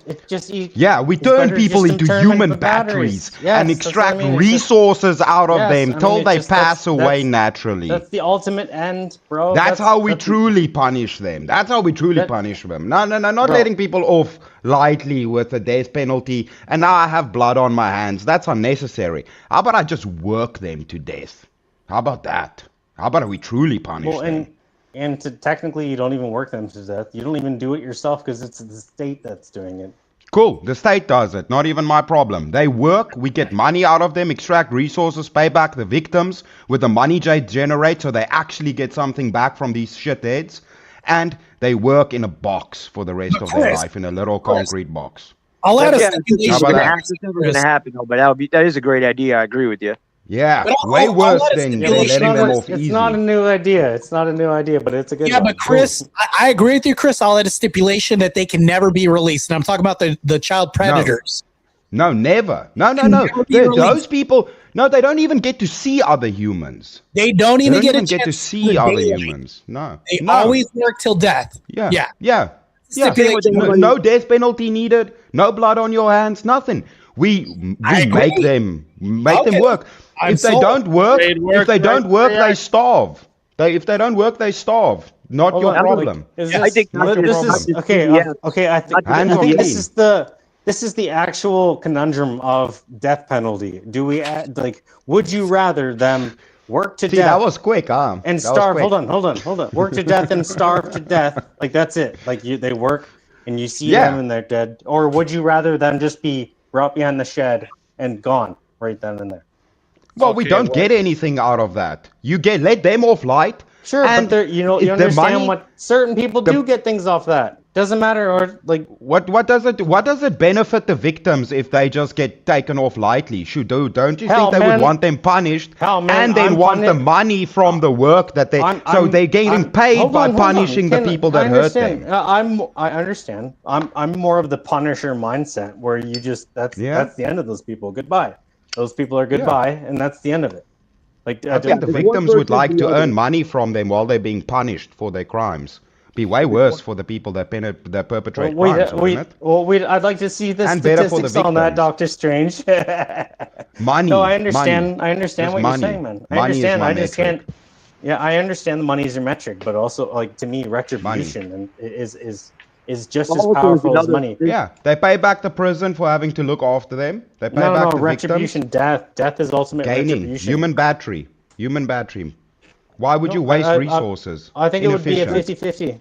We
it's
turn
better
people
just
into
intern them
human
with batteries.
batteries
Yes,
and
that's what I
extract
mean. It's just-
resources out of
Yes,
them
I mean,
till
it's
they
just-
pass away
that's-
naturally.
That's the ultimate end, bro.
That's how we truly punish them. That's how we truly punish them. No, not
Bro.
letting people off lightly with the death penalty. And now I have blood on my hands. That's unnecessary. How about I just work them to death? How about that? How about we truly punish them?
And technically, you don't even work them to death. You don't even do it yourself because it's the state that's doing it.
Cool. The state does it. Not even my problem. They work. We get money out of them, extract resources, pay back the victims with the money they generate so they actually get something back from these shitheads. And they work in a box for the rest of their life, in a little concrete box.
I'll add a
That's
stipulation.
never gonna happen though, but that is a great idea. I agree with you.
Yeah,
But
way
I'll
worse
add a
than
stipulation.
letting them off
It's
easy.
not a new idea. It's not a new idea, but it's a good
Yeah,
one.
but Chris, I agree with you, Chris. I'll add a stipulation that they can never be released. And I'm talking about the child predators.
No, never. No.
never be
Those
released.
people, no, they don't even get to see other humans.
They don't even get a
get to
chance
see
to
other
daylight.
humans. No.
They
no.
always work till death.
Yeah.
Yeah.
Yeah.
Stipulation.
No death penalty needed. No blood on your hands. Nothing. We make them work.
I'm
If they
sold.
don't work,
If
they starve. If they don't work, they starve. Not your problem.
I think
this is okay. Okay, I think this is the actual conundrum of death penalty. Do we would you rather them work to
See,
death?
that was quick, huh?
And
That was
starve.
quick.
Hold on. Work to death and starve to death. Like that's it. Like they work and you see
Yeah.
them and they're dead. Or would you rather them just be brought behind the shed and gone right then and there?
Well, we don't get anything out of that. You let them off light.
Sure,
and
but you
the
understand
money-
what certain people do get things off that. Doesn't matter, or like
what does it benefit the victims if they just get taken off lightly? Don't you think they would want them punished and then want the money from the work that they're getting paid by punishing the people that hurt them?
I understand. I'm more of the Punisher mindset where you just that's the end of those people. Goodbye. Those people are goodbye, and that's the end of it. Like
I think the victims would like to earn money from them while they're being punished for their crimes. Be way worse for the people that perpetrate crimes, wouldn't it?
I'd like to see the
And better for the
statistics on that,
victims.
Doctor Strange.
Money.
No, I understand.
Money.
I understand
Just
what
money.
you're saying, man. I
Money is
understand.
my
I just
metric.
can't. Yeah, I understand the money is your metric, but also, like, to me, retribution and is just as powerful as money.
Yeah, they pay back the prison for having to look after them. They pay
No,
back
no,
the
retribution,
victims.
death is ultimate
Gaining
retribution.
human battery. Why would you waste resources?
I think it would be a
Inefficient.
50-50.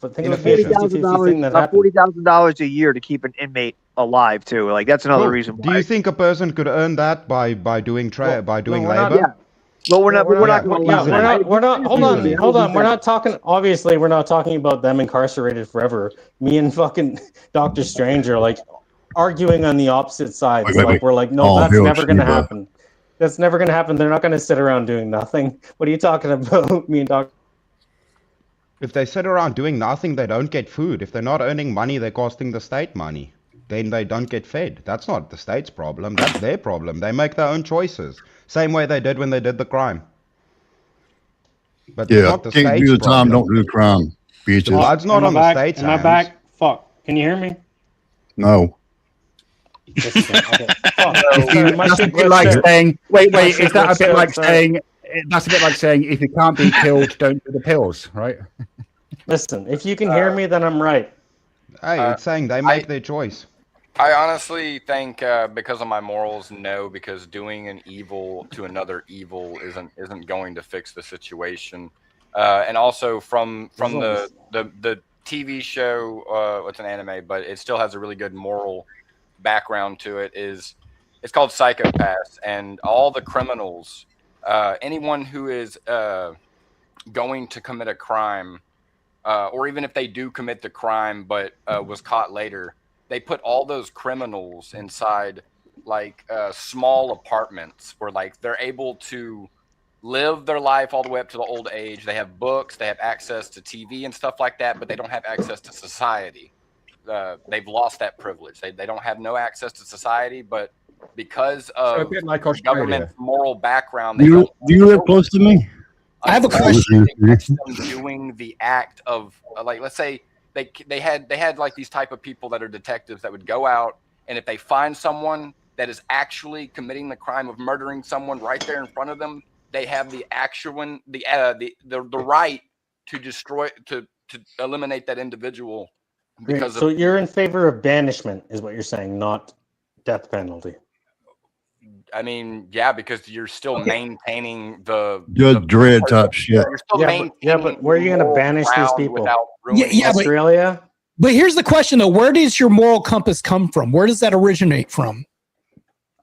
I think it would be a 50-50 thing that
About
happened.
$40,000 a year to keep an inmate alive too. Like that's another
Cool.
reason why.
Do you think a person could earn that by doing
we're not-
labor?
Yeah. Well, we're not. Hold on.
We're not talking. Obviously, we're not talking about them incarcerated forever. Me and fucking Doctor Strange are like arguing on the opposite sides. Like we're like, no, that's never gonna happen. That's never gonna happen. They're not gonna sit around doing nothing. What are you talking about? Me and Doctor.
If they sit around doing nothing, they don't get food. If they're not earning money, they're costing the state money. Then they don't get fed. That's not the state's problem. That's their problem. They make their own choices. Same way they did when they did the crime. But it's
Yeah,
not the
can't
state's
do the time,
problem.
don't do the crime. Bitches.
Blood's not on the state's
Am I
hands.
back? Fuck. Can you hear me?
No.
That's a bit like saying, wait, is that a bit like saying, that's a bit like saying, if you can't be killed, don't do the pills, right?
Listen, if you can hear me, then I'm right.
Hey, it's saying they make their choice.
I honestly think because of my morals, no, because doing an evil to another evil isn't going to fix the situation. And also from the TV show, it's an anime, but it still has a really good moral background to it. It's called Psychopaths, and all the criminals, anyone who is going to commit a crime, or even if they do commit the crime but was caught later, they put all those criminals inside like small apartments where like they're able to live their life all the way up to the old age. They have books, they have access to TV and stuff like that, but they don't have access to society. They've lost that privilege. They don't have no access to society, but because of
a bit like
the
Australia.
government's moral background,
Do you live close to me?
I have a question.
them doing the act of like, let's say they had like these type of people that are detectives that would go out, and if they find someone that is actually committing the crime of murdering someone right there in front of them, they have the right to destroy to eliminate that individual. Because
So you're in favor of banishment, is what you're saying, not death penalty.
I mean, yeah, because you're still maintaining the
Judge Dredd type shit.
You're still maintaining
but where are you going to
moral
banish these
ground
people?
without ruining
Yeah, but-
Australia?
But here's the question though: where does your moral compass come from? Where does that originate from?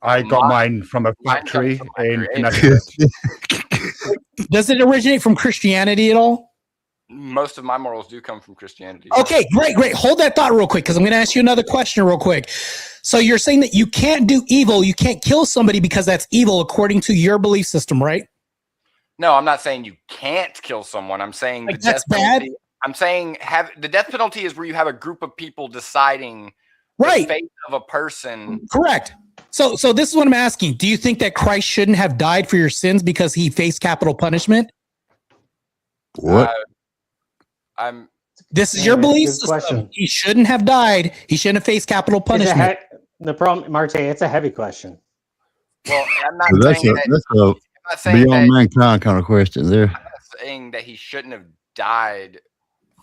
I got mine from a factory in Connecticut.
Does it originate from Christianity at all?
Most of my morals do come from Christianity.
Okay, great. Hold that thought real quick, because I'm going to ask you another question real quick. So you're saying that you can't do evil, you can't kill somebody because that's evil according to your belief system, right?
No, I'm not saying you can't kill someone. I'm saying
Like,
the
that's
death
bad?
penalty. I'm saying the death penalty is where you have a group of people deciding
Right.
the fate of a person.
Correct. So this is what I'm asking. Do you think that Christ shouldn't have died for your sins because he faced capital punishment?
What?
This is your belief
Good
system.
question.
He shouldn't have died. He shouldn't have faced capital punishment.
The problem, Marte, it's a heavy question.
Well, I'm not
So that's
saying
a
that.
that's a
I'm not saying
beyond
that.
mankind kind of question there.
I'm not saying that he shouldn't have died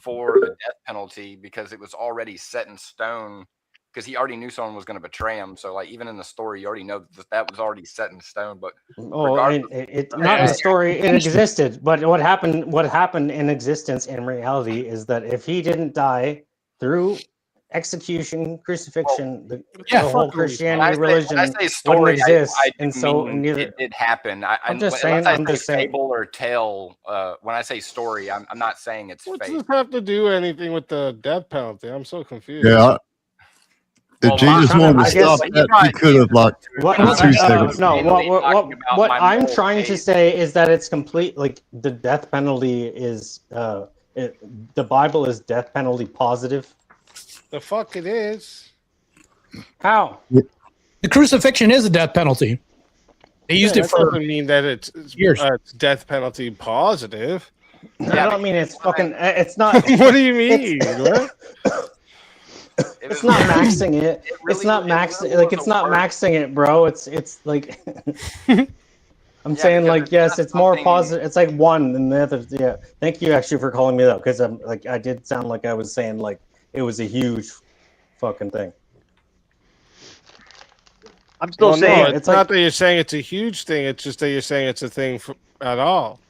for the death penalty because it was already set in stone. Because he already knew someone was going to betray him. So, like, even in the story, you already know that was already set in stone. But
Not in the story. It existed, but what happened in existence in reality is that if he didn't die through execution, crucifixion, the
Yeah.
whole Christianity
when
religion
I say story,
wouldn't exist,
I
and
do
so
mean
neither.
it did happen.
I'm just saying. I'm just saying.
Fable or tale. When I say story, I'm not saying it's
What does
fake.
this have to do anything with the death penalty? I'm so confused.
Yeah. If Jesus wanted to stop that, he could have like
What?
2 seconds.
No. What I'm trying to say is that it's complete. Like the death penalty is. The Bible is death penalty positive.
The fuck it is.
How?
The crucifixion is a death penalty. They used it for.
Doesn't mean that it's death penalty positive.
I don't mean it's fucking. It's not.
What do you mean?
It's not maxing it. It's not maxing. Like it's not maxing it, bro. It's like. I'm saying like yes, it's more positive. It's like one than the other. Yeah. Thank you actually for calling me out because I'm like I did sound like I was saying like it was a huge fucking thing.
I'm still saying
no, it's not that you're saying it's a huge thing. It's just that you're saying it's a thing at all.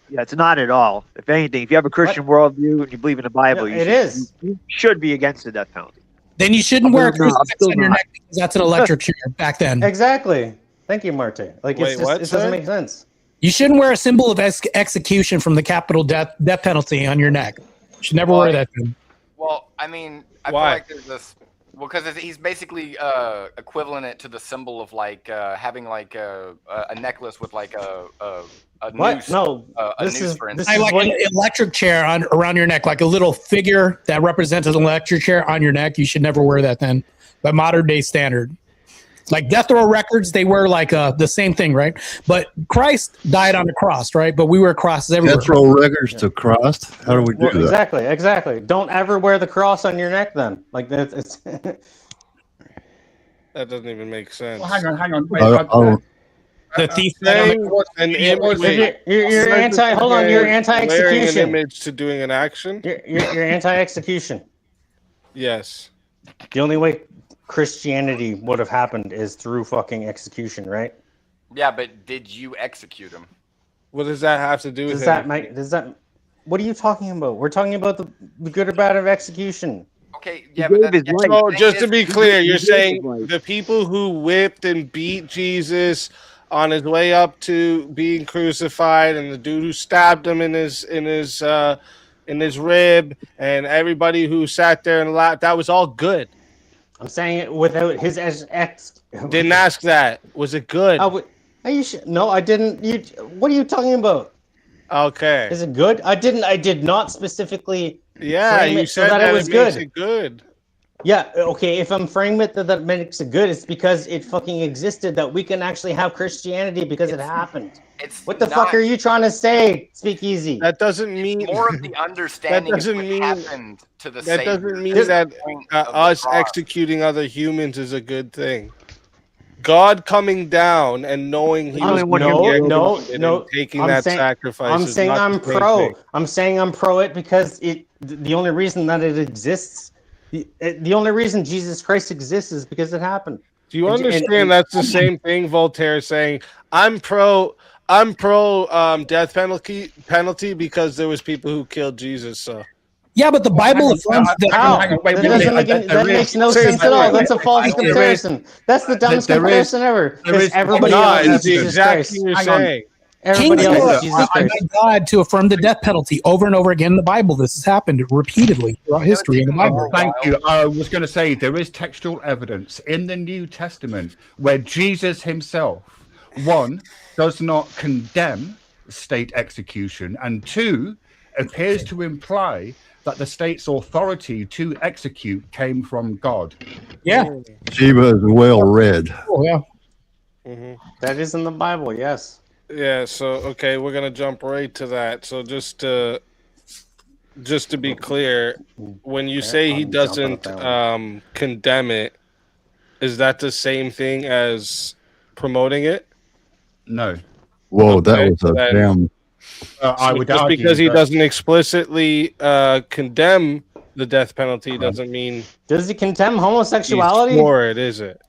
Yeah, it's not at all. If anything, if you have a Christian worldview and you believe in the Bible, you should be against the death penalty.
Then you shouldn't wear a crucifix on your neck because that's an electric chair back then.
Exactly. Thank you, Marte. Like
Wait,
it's just, it doesn't make sense.
You shouldn't wear a symbol of execution from the capital death penalty on your neck. You should never wear that thing.
Well, I mean, I
Why?
feel like there's this. Well, because he's basically equivalent it to the symbol of like having like a necklace with like a
What?
noose.
No,
a
this
noose,
is-
for
this
instance.
I like an electric chair around your neck, like a little figure that represents an electric chair on your neck. You should never wear that then, by modern day standard. Like death row records, they wear like the same thing, right? But Christ died on the cross, right? But we wear crosses everywhere.
Death row records to Christ. How do we do that?
Exactly. Don't ever wear the cross on your neck then. Like that. It's
That doesn't even make sense.
Well, hang on. Wait,
The thief
saying an image.
You're anti. Hold on. You're
Wearing an
anti-execution.
image to doing an action.
You're anti-execution.
Yes.
The only way Christianity would have happened is through fucking execution, right?
Yeah, but did you execute him?
What does that have to do with
Does that? What are you talking about? We're talking about the good or bad of execution.
Okay, yeah, but
So just to be clear, you're saying the people who whipped and beat Jesus on his way up to being crucified, and the dude who stabbed him in his rib, and everybody who sat there and laughed, that was all good.
I'm saying it without his ex.
Didn't ask that. Was it good?
No, I didn't. What are you talking about?
Okay.
Is it good? I did not specifically.
Yeah,
frame
you
it
said
so
that
it was
it makes
good.
it good.
Yeah, okay. If I'm framing it that makes it good, it's because it fucking existed that we can actually have Christianity because it happened. What the fuck are you trying to say? Speak easy.
That doesn't mean
more of the understanding
That doesn't
of what
mean-
happened to the
That
Savior.
doesn't mean
That's
that
the point of the
us
cross.
executing other humans is a good thing. God coming down and knowing he was taking that sacrifice.
I'm
is
saying
not
I'm
the same
pro.
thing.
I'm saying I'm pro it because the only reason that it exists, the only reason Jesus Christ exists is because it happened.
Do you
And-
understand
and-
that's the same thing Voltaire saying? I'm pro death penalty because there was people who killed Jesus. So
Yeah, but the Bible affirms that.
That makes no sense at all. That's a false comparison. That's the dumbest comparison ever. Because everybody else is Jesus Christ. Everybody
Kings
else
were
is Jesus Christ.
by God to affirm the death penalty over and over again in the Bible. This has happened repeatedly throughout history in the Bible.
Thank you. I was going to say there is textual evidence in the New Testament where Jesus himself, one, does not condemn state execution, and two, appears to imply that the state's authority to execute came from God.
Yeah.
Sheba is well read.
Oh, yeah.
That is in the Bible, yes.
Yeah, so okay, we're gonna jump right to that. So just to be clear, when you say he doesn't condemn it, is that the same thing as promoting it?
No.
Whoa, that
Okay,
was a
then-
damn.
I would
just
argue
because he
that-
doesn't explicitly condemn the death penalty doesn't mean
Does he condemn homosexuality?
he's for it, is it?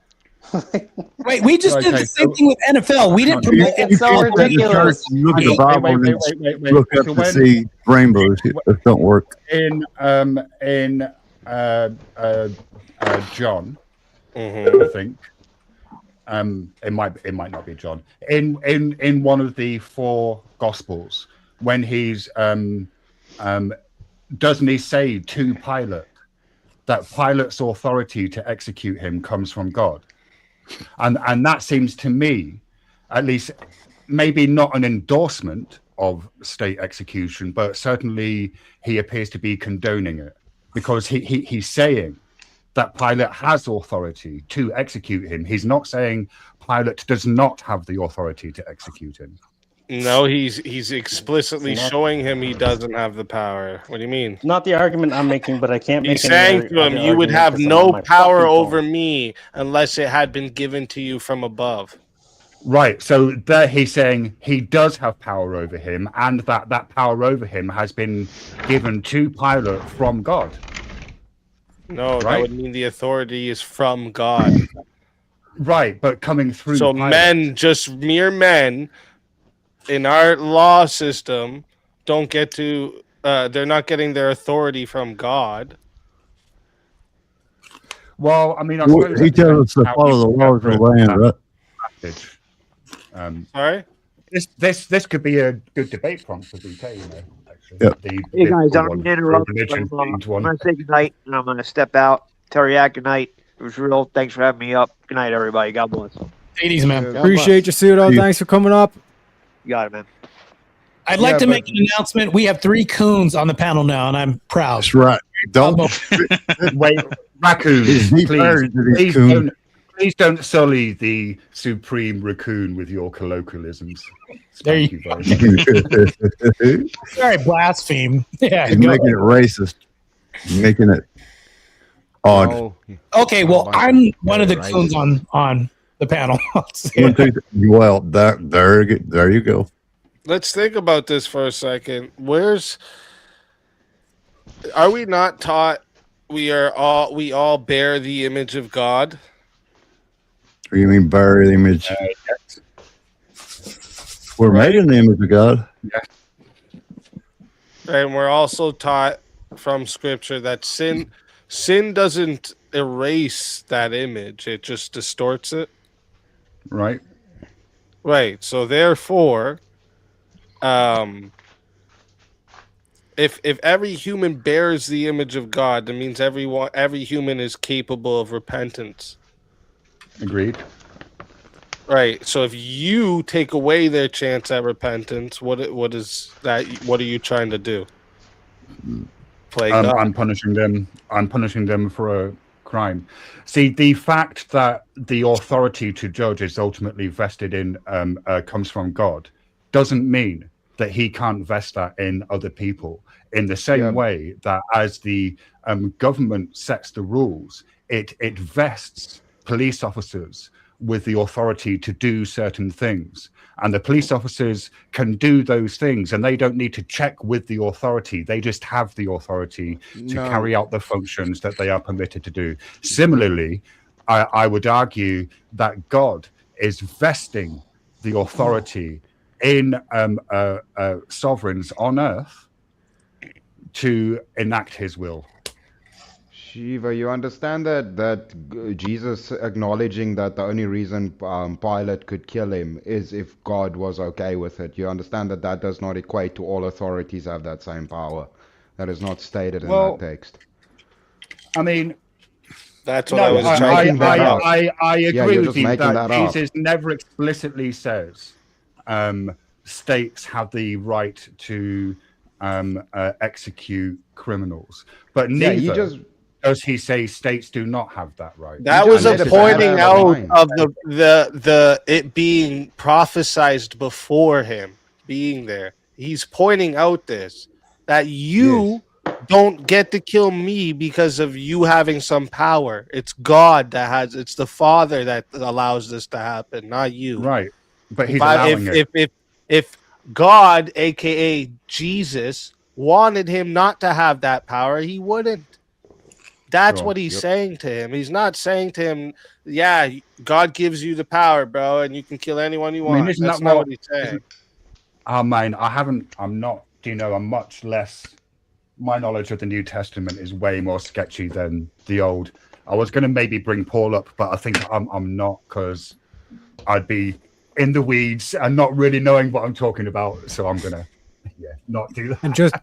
Wait, we just did the same thing with NFL. We didn't promote it.
It's so ridiculous.
Look at the Bible and
wait.
look up
So
to
when-
see rainbows. It don't work.
in John,
Mm-hmm.
I think. It might not be John. In one of the 4 Gospels, when he's doesn't he say to Pilate that Pilate's authority to execute him comes from God? And that seems to me, at least, maybe not an endorsement of state execution, but certainly he appears to be condoning it, because he's saying that Pilate has authority to execute him. He's not saying Pilate does not have the authority to execute him.
No, he's explicitly showing him he doesn't have the power. What do you mean?
Not the argument I'm making, but I can't make.
He's saying to him, "You would have no power over me unless it had been given to you from above."
Right. So there he's saying he does have power over him, and that power over him has been given to Pilate from God.
No,
Right?
that would mean the authority is from God.
Right, but coming through.
So
Pilate.
men, just mere men, in our law system, don't get to. They're not getting their authority from God.
Well, I mean, I
Well,
suppose
he tells us to follow the laws of the land, right?
Sorry?
This could be a good debate prompt for BK, you know. Actually.
Yep.
Hey guys, I don't mean to interrupt. I'm gonna say goodnight and I'm gonna step out. Teriak, good night. It was real. Thanks for having me up. Good night, everybody. God bless.
Ladies, man.
Appreciate you, Pseudo. Thanks for coming up.
You got it, man.
I'd like to make an announcement. We have 3 coons on the panel now, and I'm proud.
That's right. Don't
wait, raccoons. Please don't sully the supreme raccoon with your colloquialisms.
There
Thank
you
you very much.
Sorry, blaspheme. Yeah,
He's making it racist. Making it odd.
Okay, well, I'm one of the coons on the panel.
Well, there you go.
Let's think about this for a second. Are we not taught we all bear the image of God?
What do you mean bear the image?
Yes.
We're made in the image of God.
Yes.
And we're also taught from scripture that sin doesn't erase that image, it just distorts it.
Right.
Right. So therefore, if every human bears the image of God, that means every human is capable of repentance.
Agreed.
Right. So if you take away their chance at repentance, what is that? What are you trying to do? Play God.
I'm punishing them. I'm punishing them for a crime. See, the fact that the authority to judge is ultimately vested in comes from God doesn't mean that he can't vest that in other people. In the same way that as the government sets the rules, it vests police officers with the authority to do certain things, and the police officers can do those things, and they don't need to check with the authority. They just have the authority to carry out the functions that they are permitted to do. Similarly, I would argue that God is vesting the authority in sovereigns on earth to enact his will.
Shiva, you understand that Jesus acknowledging that the only reason Pilate could kill him is if God was okay with it. You understand that does not equate to all authorities have that same power. That is not stated in that text.
I mean,
that's what I was trying to
I agree with you that
Jesus
Jesus never explicitly says states have the right to execute criminals, but neither does he say states do not have that right.
That was a pointing out of the it being prophesized before him being there. He's pointing out this, that you don't get to kill me because of you having some power. It's God it's the Father that allows this to happen, not you.
Right. But he's allowing it.
If God, aka Jesus, wanted him not to have that power, he wouldn't. That's what he's saying to him. He's not saying to him, yeah, God gives you the power, bro, and you can kill anyone you want. That's not what he's saying.
Oh, man, I'm much less my knowledge of the New Testament is way more sketchy than the Old. I was going to maybe bring Paul up, but I think I'm not, because I'd be in the weeds and not really knowing what I'm talking about. So I'm gonna not do that.
And just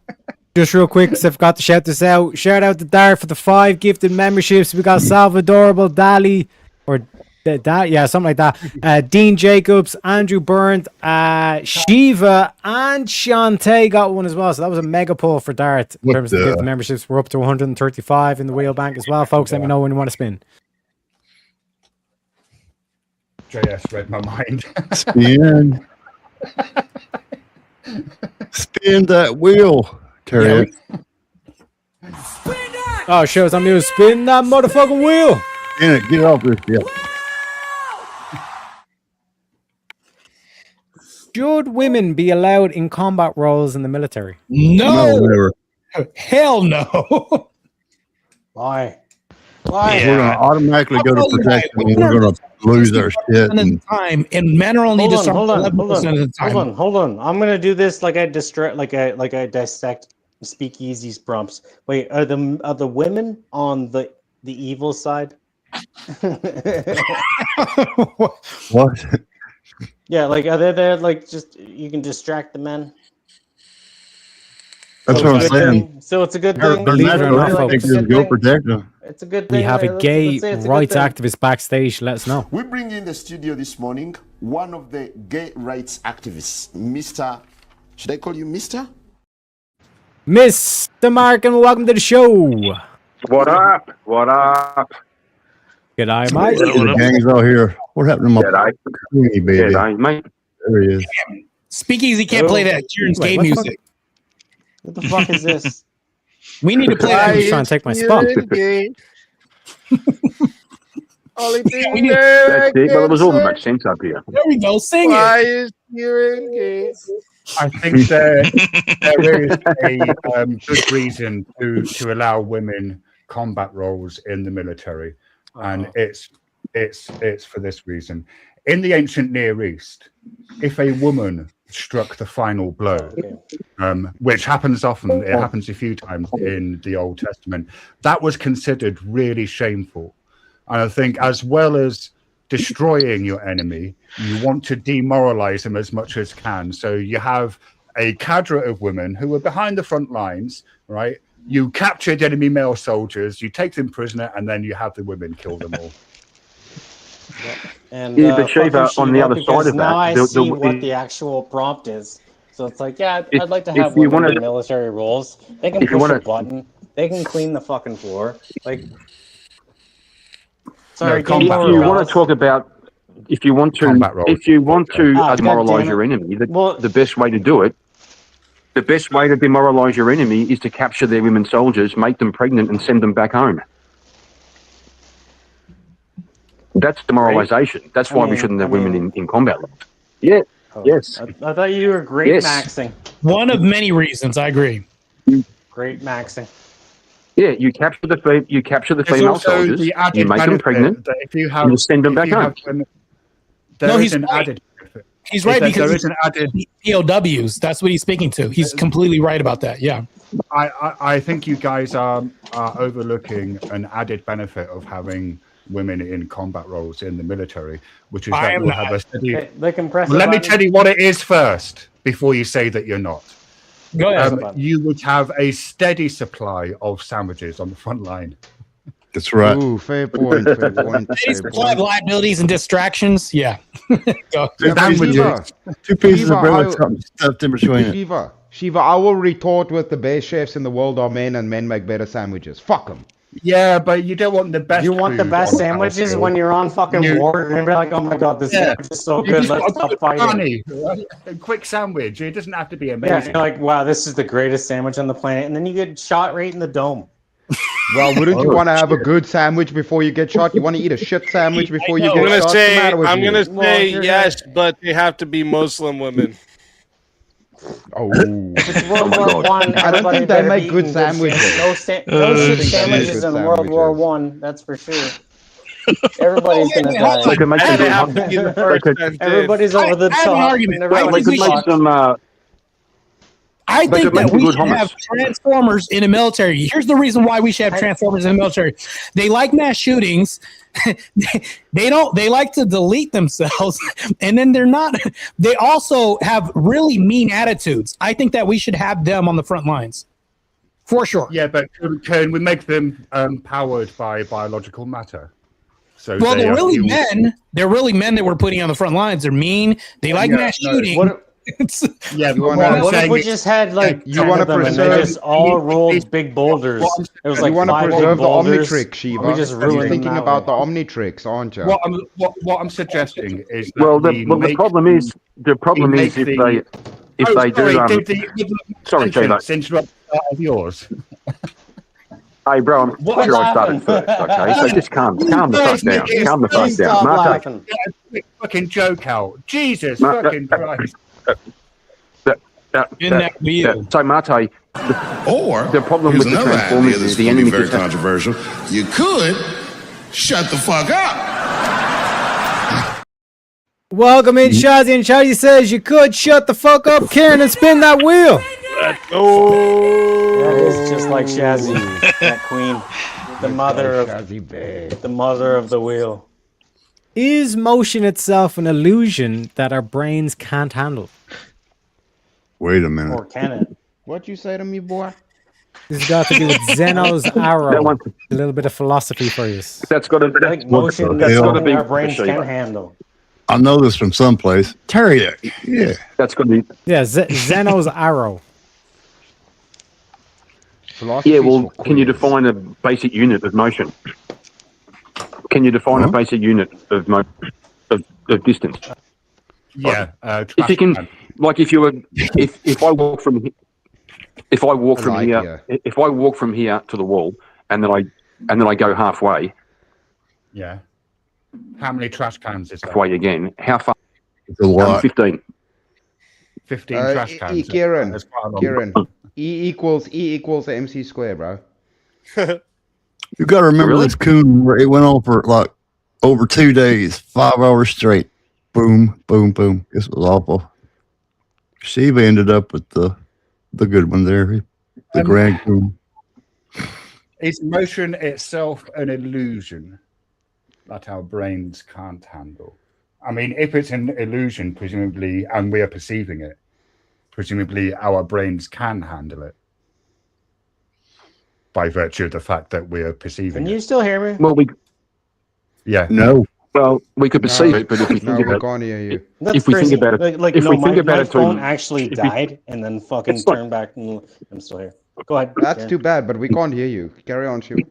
real quick, because I forgot to shout this out. Shout out to Dar for the 5 gifted memberships. We got Salvadorable, Dali, or yeah, something like that. Dean Jacobs, Andrew Burnt, Shiva, and Shantae got one as well. So that was a mega pull for Dart in terms of the gifted memberships. We're up to 135 in the wheel bank as well, folks. Let me know when you want to spin.
JS read my mind.
Spin. Spin that wheel, Terry.
Oh, shows I'm going to spin that motherfucking wheel.
Spin it. Get off this shit.
Should women be allowed in combat roles in the military?
No.
Never.
Hell no.
Why?
We're going to automatically go to protection and we're going to lose our shit. And
Time and men are only just
Hold on. I'm gonna do this like I dissect Speakeasy's prompts. Wait, are the women on the evil side?
what?
Yeah, like are they there? Like just you can distract the men.
That's what I'm saying.
So it's a good
They're
thing.
believe it or not, folks.
Go protect them.
It's a good thing.
We have a gay rights activist backstage. Let us know.
We bring in the studio this morning one of the gay rights activists, Mr. Should I call you Mr.?
Mr. Mark, and welcome to the show.
What up? What up?
G'day, mate.
The gang's out here. What happened to my baby?
G'day, mate.
There he is.
Speakeasy can't play that Tyrion's gay music.
What the fuck is this?
We need to play that.
He's trying to take my spot.
Only thing that's it. Well, it was all much sense up here.
There we go. Sing it.
I think there is a good reason to allow women combat roles in the military, and it's for this reason. In the ancient Near East, if a woman struck the final blow, which happens often, it happens a few times in the Old Testament, that was considered really shameful. And I think as well as destroying your enemy, you want to demoralize them as much as can. So you have a cadre of women who are behind the front lines, right? You captured enemy male soldiers, you take them prisoner, and then you have the women kill them all.
And,
but Shiva, on the other side of
now
that,
I see what the actual prompt is. So it's like, yeah, I'd like to have women in military roles. They can push a button. They can clean the fucking floor. Like, sorry,
if you want to talk about, if you want to demoralize your enemy, the best way to do it, the best way to demoralize your enemy is to capture their women soldiers, make them pregnant, and send them back home. That's demoralization. That's why we shouldn't have women in combat roles. Yeah. Yes.
I thought you were great maxing.
One of many reasons. I agree.
Great maxing.
Yeah, you capture the female soldiers, you make them pregnant, and you send them back home.
No, he's right. He's right because there is an added POWs. That's what he's speaking to. He's completely right about that. Yeah.
I think you guys are overlooking an added benefit of having women in combat roles in the military, which is that we'll have a steady. Let me tell you what it is first before you say that you're not.
Go ahead.
You would have a steady supply of sandwiches on the front line.
That's right.
Ooh, fair point. Fair point.
Steady supply of liabilities and distractions. Yeah.
Two pieces of bread with something stuffed in between it.
Shiva, I will retort with the best chefs in the world are men, and men make better sandwiches. Fuck them.
Yeah, but you don't want the best.
You want the best sandwiches when you're on fucking war. You're gonna be like, oh my god, this sandwich is so good. Let's stop fighting.
A quick sandwich. It doesn't have to be amazing.
Yeah, you're like, wow, this is the greatest sandwich on the planet, and then you get shot right in the dome.
Well, wouldn't you want to have a good sandwich before you get shot? You want to eat a shit sandwich before you get shot?
I'm gonna say yes, but they have to be Muslim women.
Oh,
it's World War I.
I don't think they make good sandwiches.
No shit sandwiches in World War One. That's for sure. Everybody's gonna die. Everybody's over the top.
We could make some.
I think that we should have Transformers in the military. Here's the reason why we should have Transformers in the military. They like mass shootings. They like to delete themselves, and then they also have really mean attitudes. I think that we should have them on the front lines. For sure.
Yeah, but can we make them powered by biological matter? So
well, they're really men. They're really men that we're putting on the front lines. They're mean. They like mass shooting.
Yeah, what if we just had like
you want to preserve?
Just all rolled big boulders. It was like
you want to preserve the Omnitrix, Shiva.
We just
You're thinking about the Omnitrix, aren't you?
What I'm suggesting is that
the problem is if they do. Sorry, Jayla.
Of yours.
Hey, bro, I'm sure I started first. Okay, so just calm the fuck down. Calm the fuck down, Mate.
Fucking joke out. Jesus fucking Christ.
So, Mate, the problem with the Transformers is the enemy
very controversial. You could shut the fuck up.
Welcome in, Shazzy, and Shazzy says you could shut the fuck up, Karen, and spin that wheel.
That is just like Shazzy, that queen, the mother of the wheel.
Is motion itself an illusion that our brains can't handle?
Wait a minute.
Or can it?
What you say to me, boy?
This has got to do with Zeno's arrow. A little bit of philosophy for you.
That's got to be
like motion. That's got to be our brains can handle.
I know this from someplace. Terrier. Yeah.
That's going to be.
Yeah, Zeno's arrow.
Yeah, well, can you define a basic unit of motion? Can you define a basic unit of distance?
Yeah.
If you can, like, if I walk from here to the wall, and then I go halfway.
Yeah. How many trash cans is that?
Halfway again. How far?
It's a lot.
15.
15 trash cans.
Kieran. E equals MC squared, bro.
You got to remember this coon where it went on for like over 2 days, 5 hours straight. Boom, boom, boom. This was awful. Shiva ended up with the good one there, the grand coon.
Is motion itself an illusion that our brains can't handle? I mean, if it's an illusion, presumably, and we are perceiving it, presumably our brains can handle it by virtue of the fact that we are perceiving
Can
it.
you still hear me?
Well,
Yeah.
No.
Well, we could perceive it, but if we think about
can't hear you.
That's
if we
crazy.
think about it,
like
if
no,
we think about
my
it,
phone actually died and then fucking turned back and I'm still here. Go ahead.
That's too bad, but we can't hear you. Carry on, Shiva.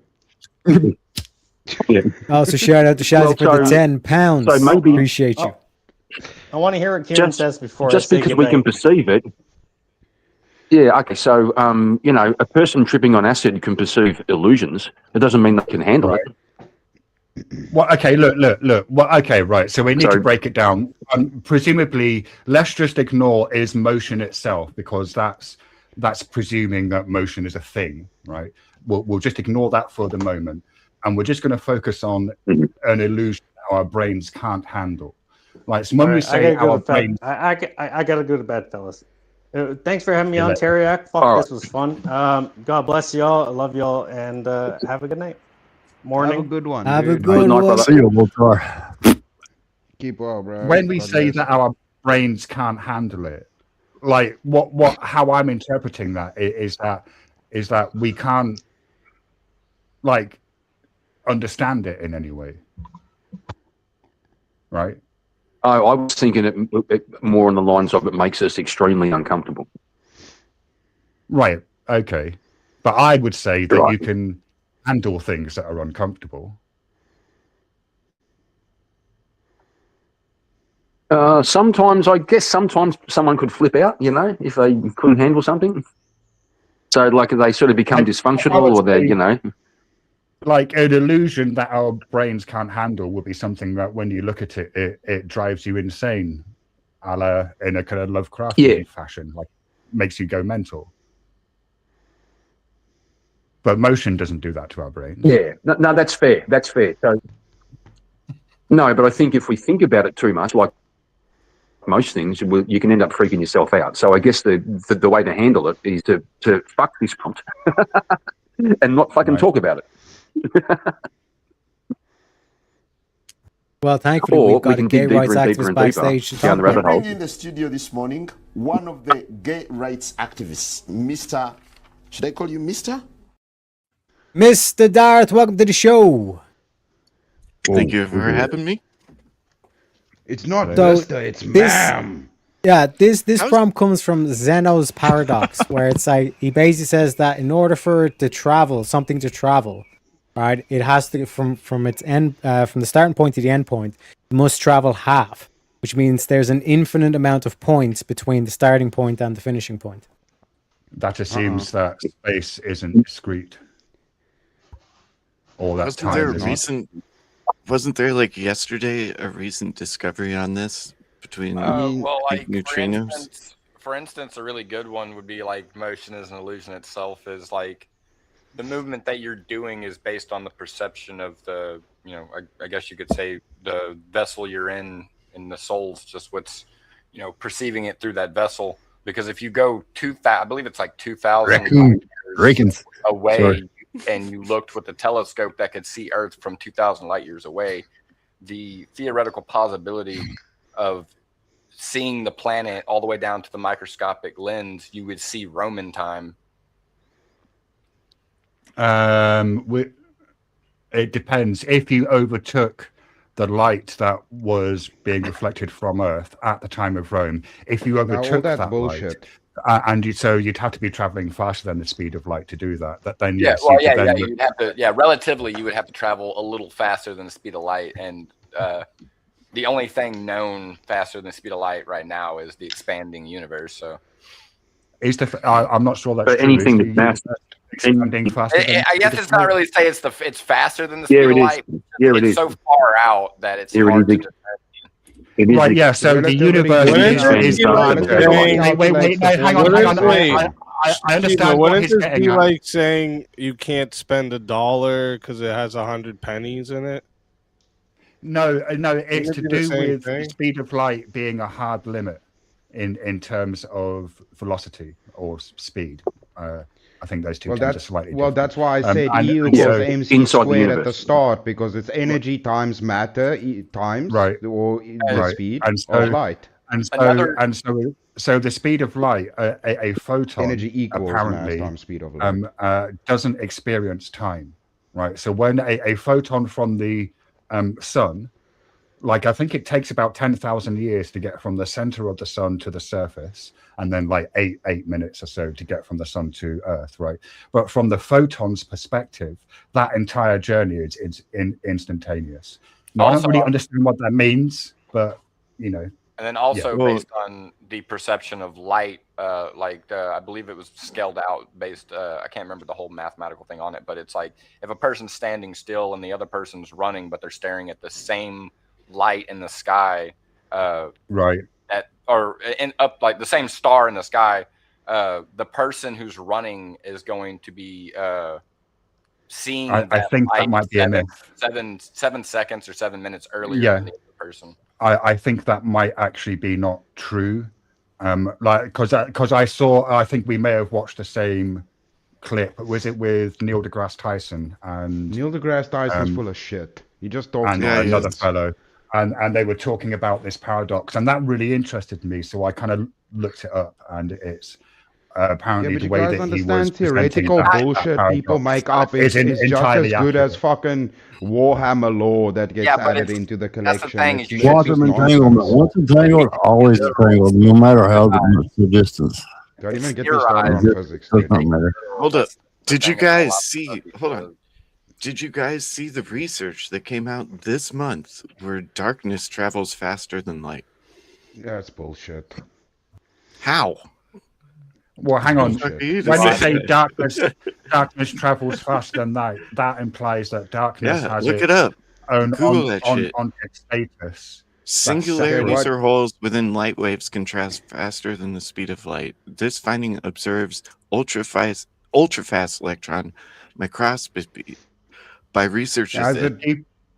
Also, shout out to Shazzy for the £10.
So maybe
appreciate you.
I want to hear what Kieran says before.
Just
I say
because we can perceive it. Yeah. Okay. So, a person tripping on acid can perceive illusions. It doesn't mean they can handle it.
Well, okay, look. Well, okay, right. So we need to break it down. Presumably, let's just ignore is motion itself, because that's presuming that motion is a thing, right? We'll just ignore that for the moment, and we're just going to focus on an illusion that our brains can't handle. Right. So when we say our brains,
I gotta go to bed, fellas. Thanks for having me on, Teriak. Fuck, this was fun. God bless y'all. I love y'all, and have a good night. Morning.
Have a good one.
Have a
dude.
good one.
See you, Voltar.
Keep well, bro.
when we say that our brains can't handle it, like how I'm interpreting that is that we can't like understand it in any way, right?
I was thinking it more on the lines of it makes us extremely uncomfortable.
Right. Okay. But I would say that you can handle things that are uncomfortable.
Sometimes someone could flip out, if they couldn't handle something. So, like, they sort of become dysfunctional, or they're,
Like an illusion that our brains can't handle would be something that when you look at it, it drives you insane, in a kind of Lovecraftian fashion, like makes you go mental. But motion doesn't do that to our brains.
Yeah, no, that's fair. That's fair. So, no, but I think if we think about it too much, like most things, you can end up freaking yourself out. So I guess the way to handle it is to fuck this cunt and not fucking talk about it.
Well, thankfully,
Or
we've got
we
a
can
gay
dig deeper
rights
and deeper
activist
and
backstage to
deeper down
talk
the
about
rabbit hole.
In the studio this morning, one of the gay rights activists, Mr. Should I call you Mr.?
Mr. Darth, welcome to the show.
Thank you for having me.
It's not
So,
Mister, it's
this-
ma'am.
Yeah, this prompt comes from Zeno's paradox, where it's like he basically says that in order for it to travel, something to travel, right, it has to from its end from the starting point to the end point, it must travel half, which means there's an infinite amount of points between the starting point and the finishing point.
That assumes that space isn't discrete. All that
Wasn't there a
time.
recent? Wasn't there like yesterday a recent discovery on this between
Well, like
neutrinos?
for instance, a really good one would be like motion is an illusion itself. Is like the movement that you're doing is based on the perception of the, I guess you could say the vessel you're in, and the soul's just what's, perceiving it through that vessel. Because if you go 2,000, I believe it's like 2,000
Raccoons.
away.
Sorry.
And you looked with a telescope that could see Earth from 2,000 light years away, the theoretical possibility of seeing the planet all the way down to the microscopic lens, you would see Roman time.
It depends. If you overtook the light that was being reflected from Earth at the time of Rome, if you overtook
that's
that
bullshit.
light, so you'd have to be traveling faster than the speed of light to do that. That then
You'd have to, relatively, you would have to travel a little faster than the speed of light, and the only thing known faster than the speed of light right now is the expanding universe. So,
I'm not sure that's
but
true.
anything that's massive.
Expanding faster.
I guess it's not really say it's faster than the speed of light. It's so far out that it's hard to determine.
Right, yeah, so the universe is wait, hang on. I understand what he's getting at.
Like saying you can't spend $1 because it has 100 pennies in it?
No, it's to do with the speed of light being a hard limit in terms of velocity or speed. I think those two terms are slightly different.
Well, that's why I said E equals mc squared at the start, because it's energy times matter times or the speed of light.
So the speed of light, a photon,
energy equals
apparently
mass times speed of light.
doesn't experience time, right? So when a photon from the sun, like I think it takes about 10,000 years to get from the center of the sun to the surface, and then like eight minutes or so to get from the sun to Earth, right? But from the photon's perspective, that entire journey is instantaneous. Now, I don't really understand what that means, but And
then also based on the perception of light, I believe it was scaled out based, I can't remember the whole mathematical thing on it, but it's like if a person's standing still and the other person's running, but they're staring at the same light in the sky,
right?
Up like the same star in the sky, the person who's running is going to be seeing.
I think that might be a myth.
7 seconds or 7 minutes earlier than the other person.
I think that might actually be not true. Because I think we may have watched the same clip. Was it with Neil deGrasse Tyson? And
Neil deGrasse Tyson's full of shit. He just talks
and another fellow. And they were talking about this paradox, and that really interested me. So I kind of looked it up, and it's apparently the way that he was
theoretical bullshit people make up is just as good as fucking Warhammer lore that gets added into the collection.
Quantum entanglement. Once entangled, always entangled, no matter how much the distance.
Don't even get me started on physics.
Does not matter.
Hold up. Did you guys see? Hold on. Did you guys see the research that came out this month where darkness travels faster than light?
That's bullshit.
How?
Well, hang on. When you say darkness travels faster than light, that implies that darkness has
look it up. Google that
on
shit.
its status.
Singularities or holes within light waves can travel faster than the speed of light. This finding observes ultra-fast electron microscopy by researchers.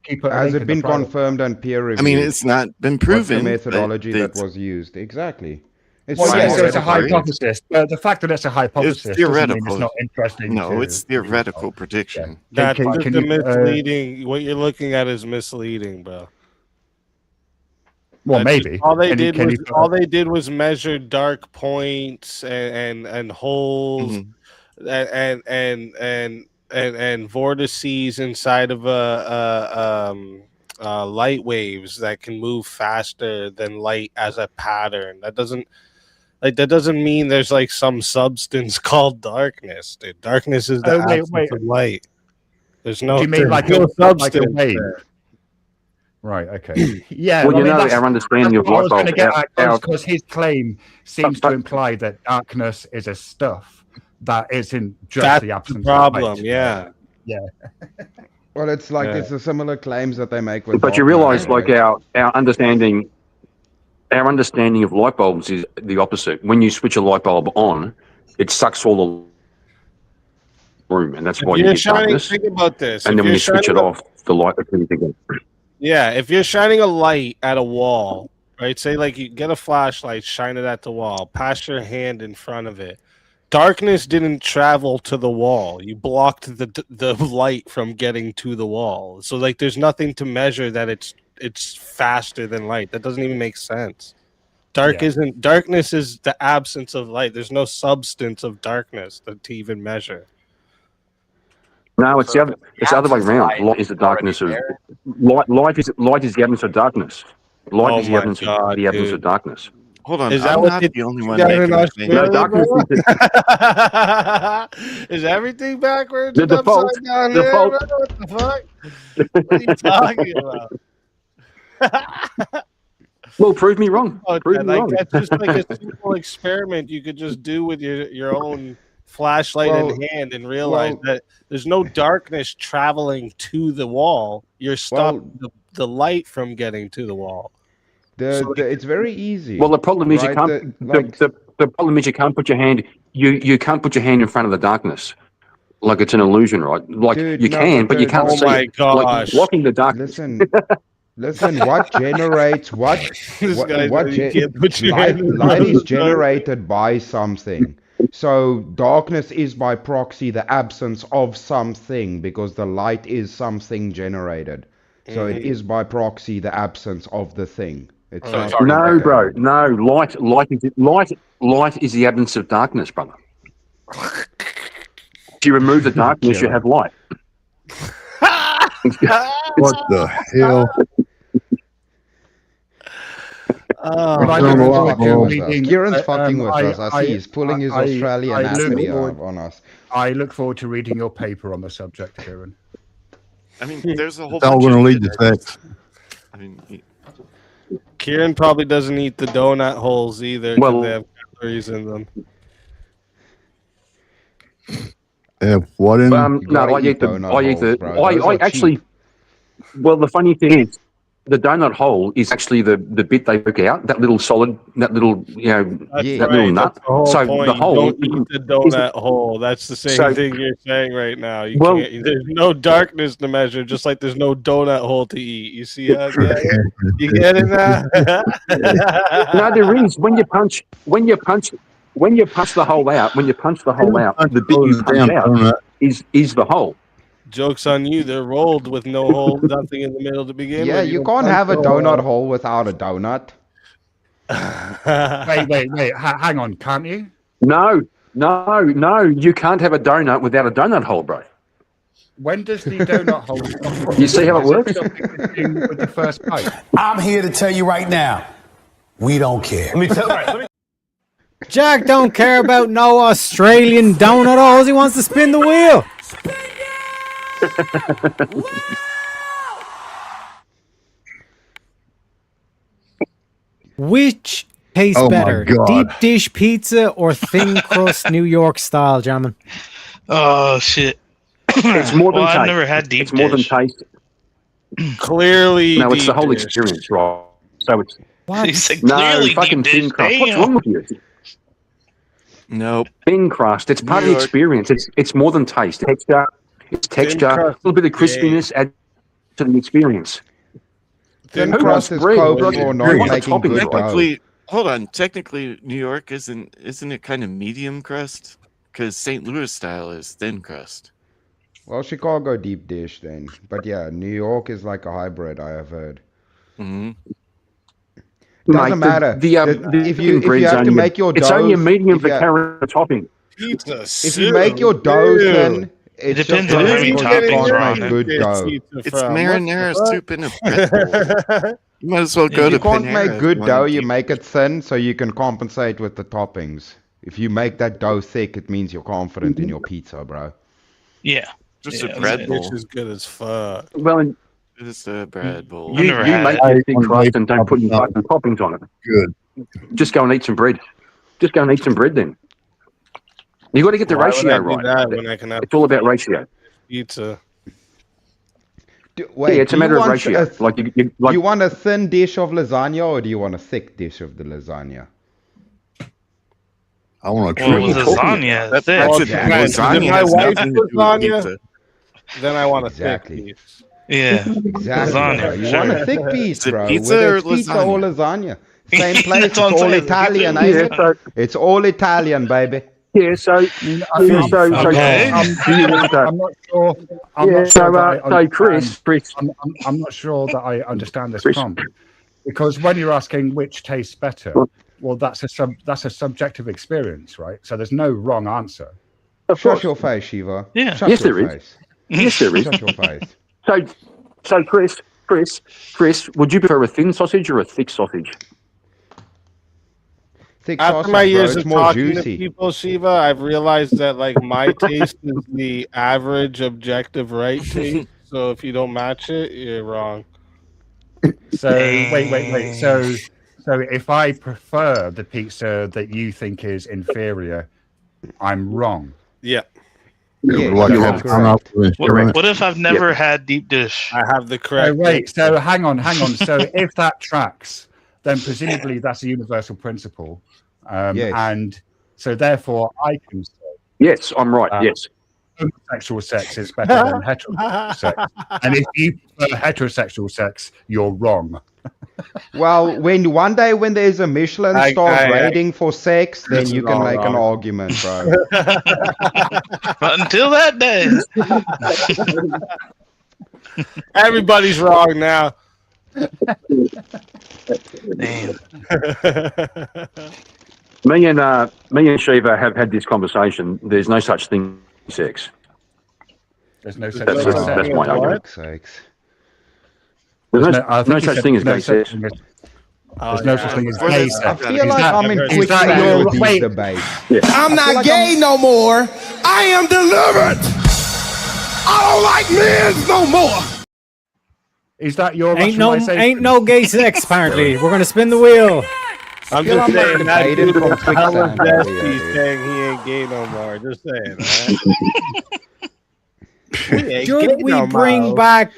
Can you put a
Has
link
it
in the
been
private?
confirmed and peer reviewed?
I mean, it's not been
What's
proven.
the
but
methodology that
it's-
was used? Exactly. It's
Well,
just
yeah, so it's a
theoretical.
hypothesis. The fact that it's a hypothesis
It's
doesn't mean it's
theoretical.
not interesting.
No,
to
it's theoretical prediction.
That's
Can
just
you,
the misleading. What you're looking at is misleading, bro.
well,
That's just-
maybe.
all they
Can you-
did
can
was
you-
all they did was measure dark points and holes
Mm-hmm.
and vortices inside of light waves that can move faster than light as a pattern. That doesn't mean there's like some substance called darkness. Dude. Darkness is the absence of light. There's no.
Do you mean
there's
like
no
a
substance
wave?
there.
Right. Okay. Yeah.
Well,
I
you
mean,
know,
that's
our understanding
that's
of
what I
light
was going to
bulbs,
get at because his claim seems to imply that darkness is a stuff that is in just
That's
the absence
problem.
of light.
Yeah.
Yeah.
Well, it's like
Yeah.
it's the similar claims that they make with.
But you
dark
realise,
matter,
like
right?
our understanding of light bulbs is the opposite. When you switch a light bulb on, it sucks all the room, and that's why you
You're
get
shining.
darkness.
Think about this.
And
If
then when
you're
you switch it
shining a-
off, the light appears again.
Yeah, if you're shining a light at a wall, right? Say like you get a flashlight, shine it at the wall, pass your hand in front of it. Darkness didn't travel to the wall. You blocked the light from getting to the wall. So like there's nothing to measure that it's faster than light. That doesn't even make sense. Darkness is the absence of light. There's no substance of darkness to even measure.
No, it's the other way around. Light is the darkness of light. Light is the absence of darkness. Light
Oh
is the
my
absence
God,
the absence
dude.
of darkness.
Hold on,
Is that
I'm
what
not
they
the only
teach
one
you
making
in
a thing.
No,
Australia,
darkness
bro? Is everything backwards
The
and
default-
upside down
the
here,
default-
bro? What the fuck? What are you talking about?
Well, prove me wrong.
Oh,
Prove me
like
wrong.
that's just like a simple experiment you could just do with your own flashlight in hand and realize that there's no darkness traveling to the wall. You're stopping the light from getting to the wall.
It's very easy.
Well, the problem is
right?
you can't. The problem is you can't put your hand. You can't put your hand in front of the darkness. Like it's an illusion, right? Like
Dude,
you
no,
can, but you
the-
can't
Oh
see
my
it.
gosh.
Like blocking the darkness.
Listen, what generates what?
This guy's
what
like, you can't put your
light,
hand in
light
front of
is
the
generated by something. So darkness is by proxy the absence of something because the light is something generated. So it is by proxy the absence of the thing. It's
So it's
not
already
No,
there.
bro. No, light is the absence of darkness, brother. If you remove the darkness, you have light.
What the hell?
I
I
don't know
look
what
forward
to
to
reading- Kieran's fucking with us. I see he's pulling his Australian
look
accent
forward-
on us.
I look forward to reading your paper on the subject, Kieran.
I mean, there's a whole
It's all
bunch
going to
of
lead to sex.
I mean,
Kieran probably doesn't eat the donut holes either because
Well-
they have calories in them.
What in?
No,
gotta
I
eat
eat the.
donut
I eat
holes,
the.
bro. Those
I
are
actually. Well, the funny thing is, the donut hole is actually the bit they poke out. That little solid. That little
That's
that little
right.
nut.
That's the whole
So
point.
the
You
hole.
don't eat the donut hole. That's the same
So-
thing you're saying right now. You
Well-
can't. There's no darkness to measure, just like there's no donut hole to eat. You see how I get it? You get it now?
No, there is. When you punch the hole out. When you punch the hole out, the bit you punch out is the hole.
Joke's on you. They're rolled with no hole, nothing in the middle to begin
Yeah,
with.
you
don't
can't
punch
have a
the hole
donut
out.
hole without a donut.
Wait. Hang on, can't you?
No. You can't have a donut without a donut hole, bro.
When does the donut hole?
You see how it works?
With the first bite.
I'm here to tell you right now, we don't care.
Jack don't care about no Australian donut holes. He wants to spin the wheel. Which tastes
Oh my
better,
God.
deep dish pizza or thin crust New York style, gentlemen?
Oh shit!
It's more than
Well,
taste.
I've never had deep
It's more than
dish.
taste.
Clearly,
No, it's the
deep
whole
dish.
experience, right? So it's
What?
He said
no
clearly
fucking
deep
thin
dish.
crust. What's
Damn.
wrong with you?
nope.
Thin crust. It's part of the
New York.
experience. It's more than taste. Texture. It's texture. A
crust
little bit of
is gay.
crispiness. to the experience.
Thin
Who
crust
wants
is
bread?
code
Like,
for
you
not
want the
making
toppings
good
right.
dough.
Hold on. Technically, New York isn't it kind of medium crust? Because St. Louis style is thin crust.
Well, Chicago deep dish then. But yeah, New York is like a hybrid, I have heard.
Mm-hmm.
Doesn't matter. If you have to make your dough,
it's only a medium
if
for
you-
carrot topping.
Pizza
if you make your dough thin,
It
it's
depends
just
on how
because
many
you
toppings are on
can't make
it.
good dough.
It's marinara soup in a bread bowl. You might as well go
If
to
you can't
Panera
make
if
good
you wanna
dough, you
deep
make it thin so you can compensate with the toppings. If you make that dough thick, it means you're confident in your pizza, bro.
Yeah.
Just
Yeah,
a bread
This
bowl.
is good as fuck.
Well, and
Just a bread bowl.
you make your thick crust and don't put any fucking toppings on it.
Good.
Just go and eat some bread. Just go and eat some bread then. You got to get the
Why would
ratio
I do
right.
that when I can have
It's all about ratio.
pizza?
Wait,
Yeah, it's a
do you
matter of
want
ratio.
do you want a thin dish of lasagna or do you want a thick dish of the lasagna?
I want
Well, lasagna.
That's
thick.
it.
Depends. If
Lasagna
my
has
wife's
nothing to do with
lasagna,
pizza.
then I want a
Exactly.
thick piece.
Yeah.
Exactly.
Lasagna,
Bro.
for
You want a
sure.
thick piece,
Is it
bro.
pizza
Whether
or
it's pizza or lasagna. Same place.
That's
It's
what I'm
all
saying.
Italian,
Pizza-
ain't
Yeah,
it? It's all Italian, baby.
Yeah, so
Okay.
do you want that?
I'm not sure. I'm
Yeah,
not sure that I
so Chris,
I'm not sure that I understand this prompt because when you're asking which tastes better, well, that's a subjective experience, right? So there's no wrong answer.
Shut your face, Shiva.
Yeah.
Shut
Yes,
your
there is.
face.
Yes, there is.
Shut your face.
So Chris, would you prefer a thin sausage or a thick sausage?
Thick
After
sausage,
my
bro.
years
It's
of
more
talking
juicy.
to people, Shiva, I've realized that like my taste is the average objective right taste. So if you don't match it, you're wrong.
So wait. So if I prefer the pizza that you think is inferior, I'm wrong.
Yeah.
Yeah,
Like,
correct.
What if I've never had deep dish?
I have the
Oh,
correct.
wait. So hang on. So if that tracks, then presumably that's a universal principle,
Yes.
and so therefore I can say
Yes, I'm right. Yes.
homosexual sex is better than heterosexual sex, and if you prefer heterosexual sex, you're wrong.
Well, when there's a Michelin star rating for sex, then
This
you
is
can
all
make an
wrong.
argument, bro.
But until that day.
Everybody's wrong now.
Damn.
Me and Shiva have had this conversation. There's no such thing as sex.
There's no such
That's,
thing.
that's, that's my argument.
Sakes.
There's
I think
no
he
such
said
thing as
no
gay
such
sex.
thing as- There's no such thing as
Before
gay
this,
sex.
I feel like I'm in
I've heard
quick
that
fire
your-
with these
wait.
debates.
I'm not
like
gay no more. I am delivered. I don't like men no more.
Is that your
Ain't no
rationalization?
gay sex. Apparently, we're gonna spin the wheel.
I'm
feel
just
I'm
saying
like
that
debated
dude
from
from
quicksand
Hella
over
Zesty
here, dude.
saying he ain't gay no more. Just saying, man. We ain't
Should
gay
we
no
bring
more.
back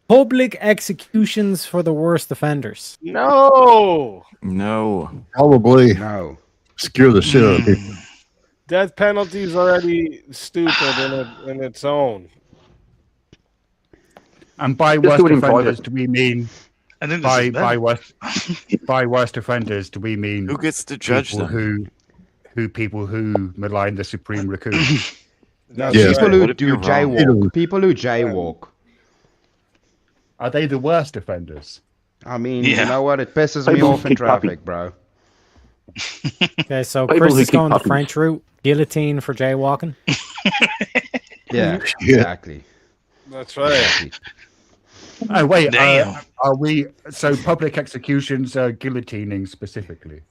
public executions for the worst offenders?
No.
No.
Probably
No.
scare the shit out of people.
Death penalty is already stupid in its own.
And by
Just
worst
do it in
offenders,
private.
do we mean
I think this is
by worst offenders? Do we mean
Who gets to judge
people
them?
people who malign the Supreme Raccoon?
That's
Yes.
People
right.
who
What if
do
you're wrong?
jaywalk. People who jaywalk.
Are they the worst offenders?
I mean,
Yeah.
you know what? It pisses me
People who
off in
kick
traffic, bro.
Okay, so
People
Chris
who
is
keep
going the
puppies.
French route. Guillotine for jaywalking.
Yeah,
Yeah.
exactly.
That's right.
Oh wait,
Damn.
are we so public executions guillotining specifically?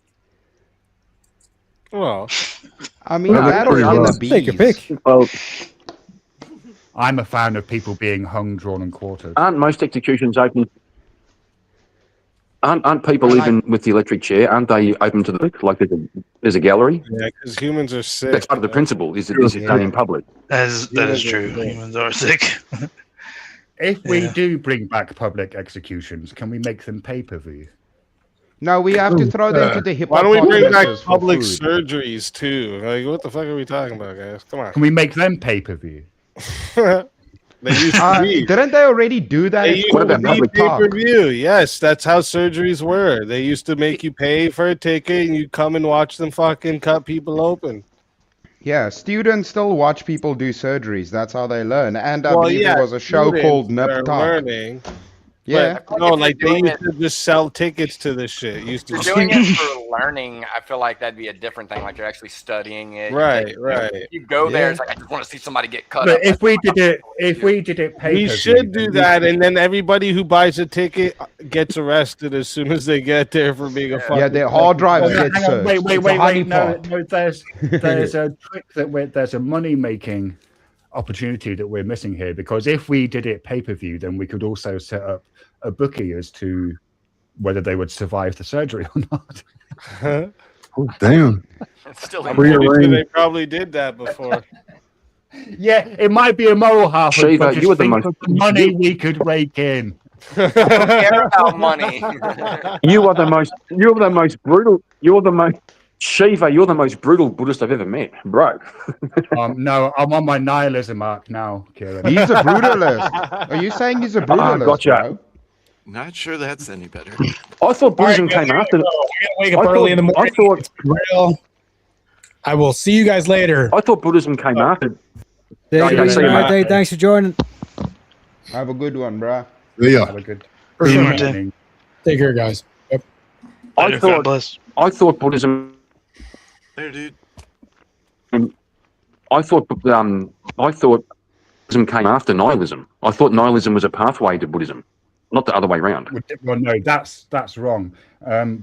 Well,
I mean,
Well,
that or
pretty
in the
rough.
bees.
Take your pick.
Well,
I'm a fan of people being hung, drawn, and quartered.
aren't most executions open? Aren't people
I like-
even with the electric chair? Aren't they open to the public? Like there's a gallery.
yeah, because humans are sick.
That's part of the principle. Is it done in public?
That is true. Humans are sick.
If we
Yeah.
do bring back public executions, can we make them pay-per-view?
No, we have to throw them to the hip
Why don't we bring back
hippopotamuses for
public
food.
surgeries too? Like, what the fuck are we talking about, guys? Come on.
Can we make them pay-per-view?
They used to be.
Didn't they already do that?
They
It's
used
called
to
a
be
public talk.
pay-per-view. Yes, that's how surgeries were. They used to make you pay for a ticket and you come and watch them fucking cut people open.
Yeah, students still watch people do surgeries. That's how they learn. And I
Well,
believe
yeah,
there was a show called
students that
Nip
are
Talk.
learning.
Yeah.
But no, like they used to just sell tickets to this shit. Used to
If you're doing it for learning, I feel like that'd be a different thing. Like you're actually studying it.
Right, right.
You go there,
Yeah.
it's like I just want to see somebody get cut
But
up.
if we did it pay-per-view,
We should do
then
that, and then everybody who buys a ticket gets arrested as soon as they get there for being a fucking.
Yeah, their hard drives
Well,
get
hang on,
searched.
wait.
It's a honey
No,
pot.
no, there's a trick there's a money-making opportunity that we're missing here, because if we did it pay-per-view, then we could also set up a bookie as to whether they would survive the surgery or not.
Oh, damn.
I'm pretty sure they probably did that before.
Yeah, it might be a moral hazard,
Shiva,
but
you
just
were the
think
most-
of the money we could rake in.
I don't care about money.
You are the most brutal. Shiva, you're the most brutal Buddhist I've ever met, bro.
No, I'm on my nihilism arc now, Kieran.
He's a brutalist. Are you saying he's a brutalist,
gotcha.
bro?
Not sure that's any better.
I thought Buddhism came after.
Wake up early in the morning. It's real. I will see you guys later.
I thought Buddhism came after.
Dave,
see you, mate.
thanks for joining.
Have a good one, bro.
Yeah.
Have a good
Take care, guys. Yep.
I thought Buddhism.
There, dude.
I thought Buddhism came after nihilism. I thought nihilism was a pathway to Buddhism, not the other way around.
Well, no, that's wrong.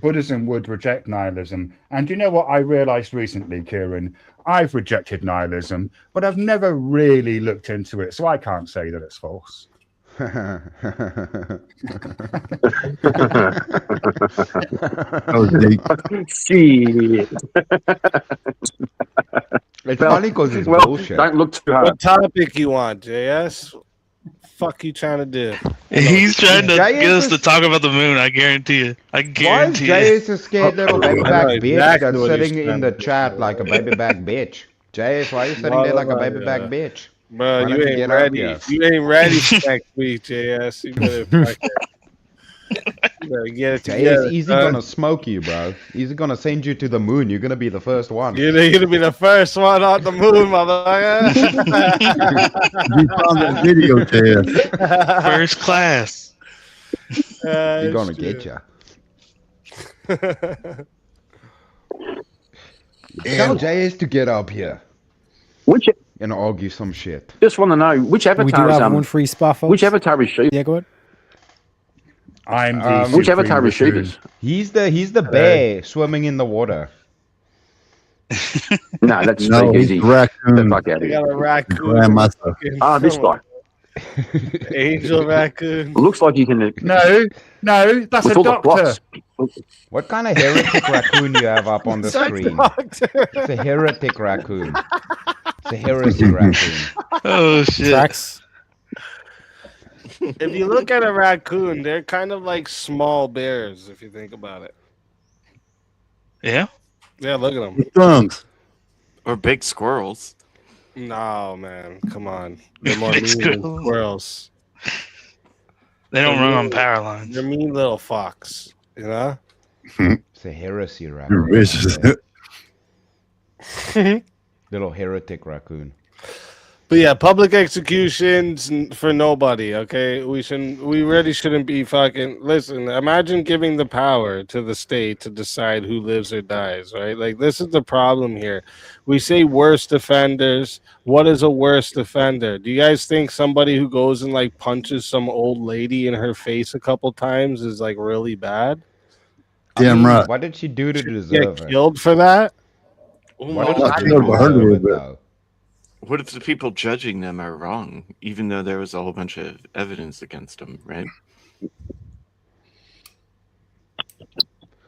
Buddhism would reject nihilism. And you know what I realized recently, Kieran? I've rejected nihilism, but I've never really looked into it, so I can't say that it's false.
Shit.
It's funny because it's
Well,
bullshit.
don't look too hard.
What topic you want, JS? Fuck you trying to do?
He's trying to
Jay
get us
is
to talk about the moon. I guarantee you. I
Why is
guarantee
Jay
you.
is a scared little baby
I
back
know
bitch
exactly
that's
what he's
sitting in
trying
the
to do.
chat like a baby back bitch? Jay, why are you sitting there like a baby back bitch?
Bro,
Why
you
don't
ain't
get up
ready.
here?
You ain't ready for next week, JS. You better fucking you better get it
Jay
together.
is easy
son.
gonna smoke you, bro. He's gonna send you to the moon. You're gonna be the first one.
You're gonna be the first one on the moon, motherfucker.
You found that video, Ted.
First class.
He's gonna get you. Tell Jay to get up here
Which
and argue some shit.
just want to know which
We do
avatar is
have one free spot, folks.
which avatar is Shiva?
Yeah, go ahead.
I'm the
Which
supreme
avatar is
raccoon.
Shiva's?
He's the bear swimming in the water.
No, that's
No,
Steve
he's
Easy.
the
Get the
raccoon.
fuck out of
You
here.
got a raccoon.
Grandmaster.
Ah, this guy.
Angel raccoon.
Looks like he can.
No, that's
with
a
all the
doctor.
plots.
What kind of heretic raccoon you have up on the
It's a
screen?
doctor.
It's a heretic raccoon. It's a heresy raccoon.
Oh shit.
Tracks.
If you look at a raccoon, they're kind of like small bears, if you think about it.
Yeah.
Yeah, look at them.
With thumbs.
Or big squirrels.
No, man, come on. They're more
Big
mean than
squirrels.
squirrels.
They don't
They're
run on
mean-
power lines.
They're mean little fox, you know?
It's a heresy
You're
raccoon.
vicious.
Little heretic raccoon.
But yeah, public executions for nobody. Okay, we really shouldn't be fucking. Listen, imagine giving the power to the state to decide who lives or dies. Right? Like this is the problem here. We say worst offenders. What is a worst offender? Do you guys think somebody who goes and like punches some old lady in her face a couple times is like really bad?
Damn right.
What did she do to
Get
deserve it?
killed for that?
What did
Not
she do
killed,
to
but hurt a
deserve
little
it,
bit.
though?
What if the people judging them are wrong, even though there was a whole bunch of evidence against them, right?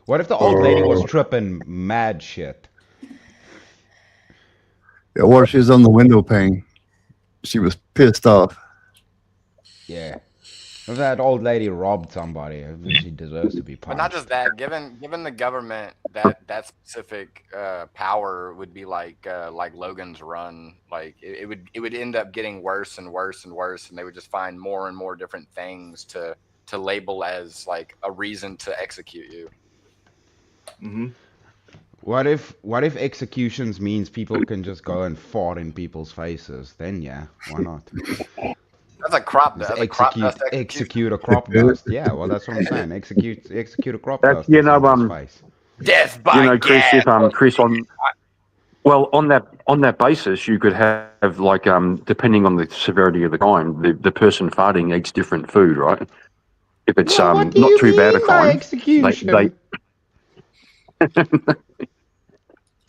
What if the old lady was tripping mad shit?
Yeah, what if she was on the window pane? She was pissed off.
Yeah. If that old lady robbed somebody, she deserves to be
But
punished.
not just that. Given the government that specific power would be like Logan's Run. Like it would end up getting worse and worse and worse, and they would just find more and more different things to label as like a reason to execute you.
Mm-hmm.
What if executions means people can just go and fart in people's faces? Then yeah, why not?
That's a crop
Just
dust. That's a crop dust
execute a crop dust. Yeah, well that's what I'm saying. Execute a crop
That's
dust in somebody's face.
Death by
Chris,
gas.
if Chris on that basis, you could have like depending on the severity of the crime, the person farting eats different food, right? If it's
Well, what do
not
you
too bad a
mean by
crime,
execution?
they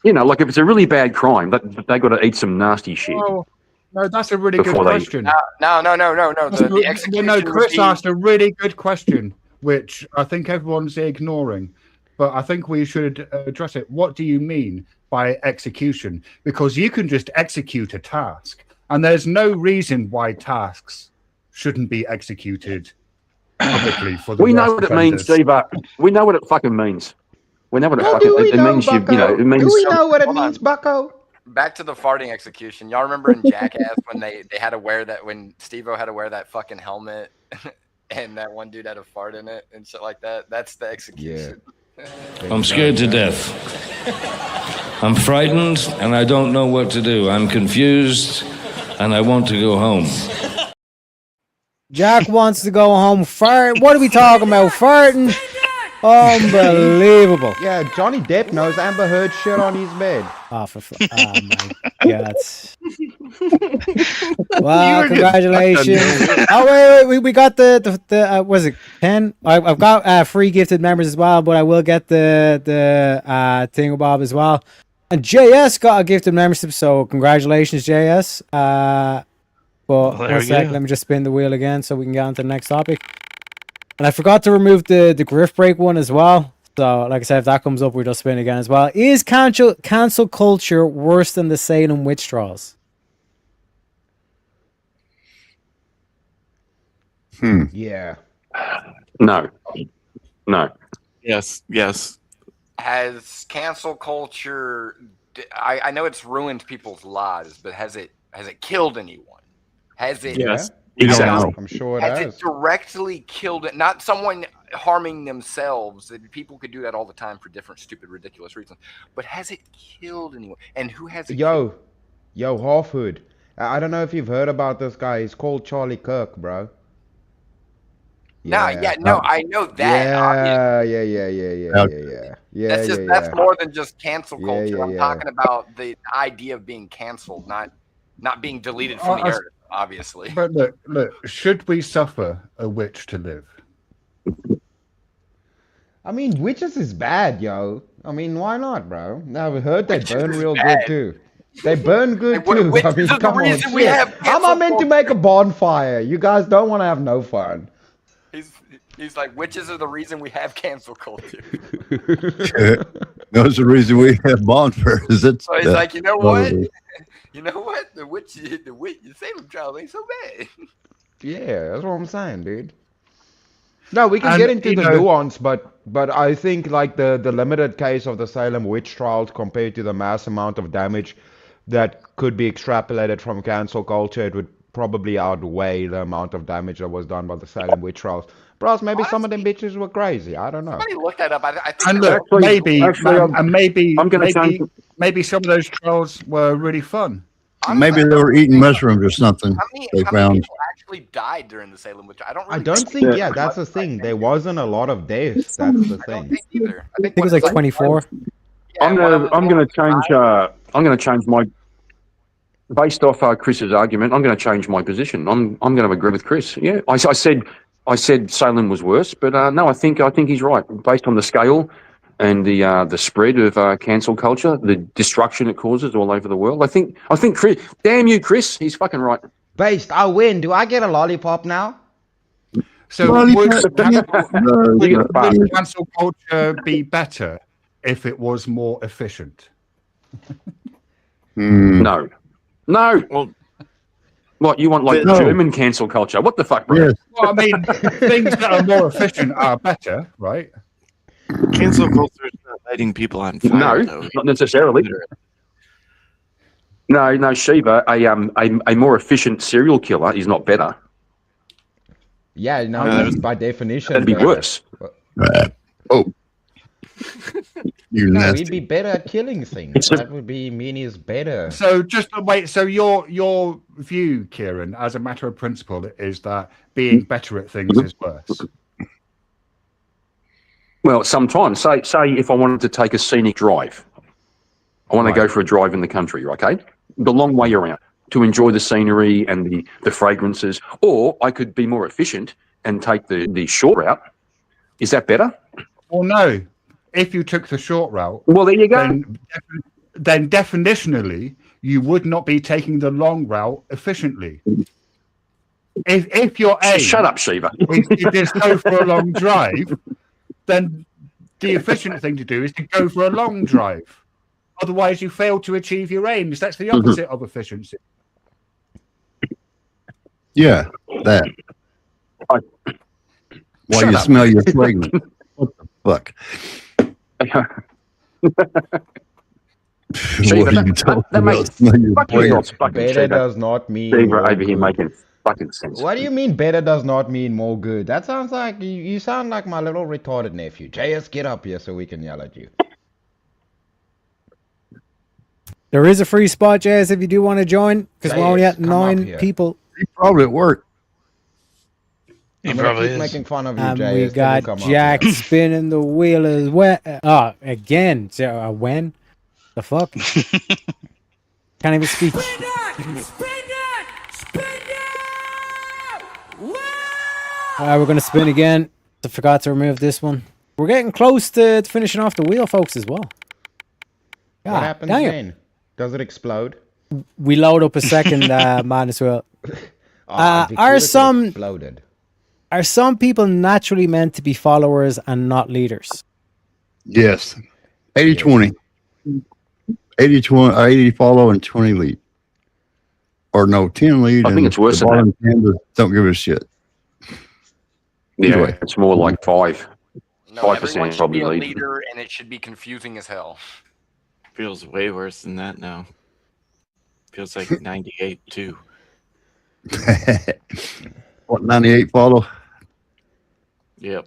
like if it's a really bad crime, they got to eat some nasty shit.
Oh, no, that's a really good
Before they-
question.
No. The execution
No,
would
Chris
be-
asked a really good question, which I think everyone's ignoring. But I think we should address it. What do you mean by execution? Because you can just execute a task, and there's no reason why tasks shouldn't be executed publicly for the
We know
worst
what it means,
offenders.
Steve. We know what it fucking means. We know what it
Well,
fucking
do we
it
know,
means.
Bucko?
It means
Do we know what it
Hold
means,
on.
Bucko?
Back to the farting execution. Y'all remember in Jackass when they had to wear that, when Steve-O had to wear that fucking helmet and that one dude had a fart in it and shit like that? That's the execution.
I'm scared to death. I'm frightened and I don't know what to do. I'm confused and I want to go home.
Jack wants to go home. Fart. What are we talking about? Farting. Unbelievable.
Yeah, Johnny Depp knows Amber Heard shit on his bed.
Oh, oh my God. Well, congratulations. Oh, wait. We got the was it 10? I've got free gifted members as well, but I will get the Thingamabob as well. And JS got a gifted membership, so congratulations, JS. But one sec, let me just spin the wheel again so we can get on to the next topic. And I forgot to remove the grift break one as well. So, like I said, if that comes up, we'll just spin again as well. Is cancel culture worse than the Salem witch trials?
Yeah.
No.
Yes.
Has cancel culture? I know it's ruined people's lives, but has it killed anyone? Has it?
Yes.
Exactly.
I'm sure it
Has
has.
it directly killed it? Not someone harming themselves. People could do that all the time for different stupid, ridiculous reasons. But has it killed anyone? And who has it?
Yo, Halfhood. I don't know if you've heard about this guy. He's called Charlie Kirk, bro.
I know that.
Yeah.
That's more than just cancel culture. I'm talking about the idea of being canceled, not being deleted from the earth, obviously.
But look, should we suffer a witch to live?
I mean, witches is bad, yo. I mean, why not, bro? Now, I've heard they
Witches
burn
is
real
bad.
good, too. They burn good, too.
Witches
I mean,
are the
come on,
reason we
shit.
have
How am I
cancel
meant to
culture.
make a bonfire? You guys don't want to have no fun.
He's like, witches are the reason we have cancel culture.
That's the reason we have bonfires.
So he's like, you know what? You know what? The Salem trial ain't so bad.
Yeah, that's what I'm saying, dude. No, we can
And,
get into
you
the
know-
nuance, but I think like the limited case of the Salem witch trials compared to the mass amount of damage that could be extrapolated from cancel culture, it would probably outweigh the amount of damage that was done by the Salem witch trials. Bros, maybe some of them bitches were crazy. I don't know.
Somebody look that up. I think
And
that-
look, maybe
I'm gonna change-
maybe some of those trolls were really fun.
Maybe they were eating mushrooms or something.
How many
found.
people actually died during the Salem witch? I
I don't think, yeah, that's the thing. There wasn't a lot of deaths. That's the thing.
either.
I think it was like 24.
I'm gonna change my based off Chris's argument. I'm gonna change my position. I'm gonna agree with Chris. Yeah, I said Salem was worse, but no, I think he's right based on the scale and the spread of cancel culture, the destruction it causes all over the world. I think Chris, damn you, Chris, he's fucking right.
Based, I win. Do I get a lollipop now?
So
Well,
would
no.
cancel culture be better if it was more efficient?
No.
Well,
What, you want like
No.
German cancel culture? What the fuck, bro?
Yes. Well, I mean, things that are more efficient are better, right?
Cancel culture is not lighting people on fire,
No,
though.
not necessarily. No, Shiva, a more efficient serial killer is not better.
Yeah, no, by definition.
That'd be
better.
worse.
Oh. You're
No,
nasty.
he'd be better at killing things. That would mean he's better.
So just wait. So your view, Kieran, as a matter of principle, is that being better at things is worse.
Well, sometimes, say if I wanted to take a scenic drive, I want to go for a drive in the country, okay? The long way around to enjoy the scenery and the fragrances, or I could be more efficient and take the short route. Is that better?
Well, no. If you took the short route,
well, there you go.
Then definitionally, you would not be taking the long route efficiently. If your aim,
shut up, Shiva,
is to just go for a long drive, then the efficient thing to do is to go for a long drive. Otherwise, you fail to achieve your aims. That's the opposite of efficiency.
Yeah, that. While you smell your fragrance. What the fuck?
That makes better does not mean
over here making fucking sense.
What do you mean better does not mean more good? That sounds like you sound like my little retarded nephew. JS, get up here so we can yell at you.
There is a free spot, Jazz, if you do want to join, because we're only at 9 people.
He's probably at work.
I'm gonna keep making fun of you,
And
JS.
we got Jack spinning the wheel as well. Again. So, when? The fuck? Can't even speak. We're going to spin again. I forgot to remove this one. We're getting close to finishing off the wheel, folks, as well.
What happens then? Does it explode?
We load up a second man as well. Are some people naturally meant to be followers and not leaders?
Yes. 80-20. 80 follow and 20 lead. Or no, 10 lead.
I think it's worse than that.
10 don't give a shit.
Yeah, it's more like 5.
No,
5%
everyone should
probably
be a
lead.
leader, and it should be confusing as hell.
Feels way worse than that now. Feels like 98 too.
What, 98 follow?
Yep.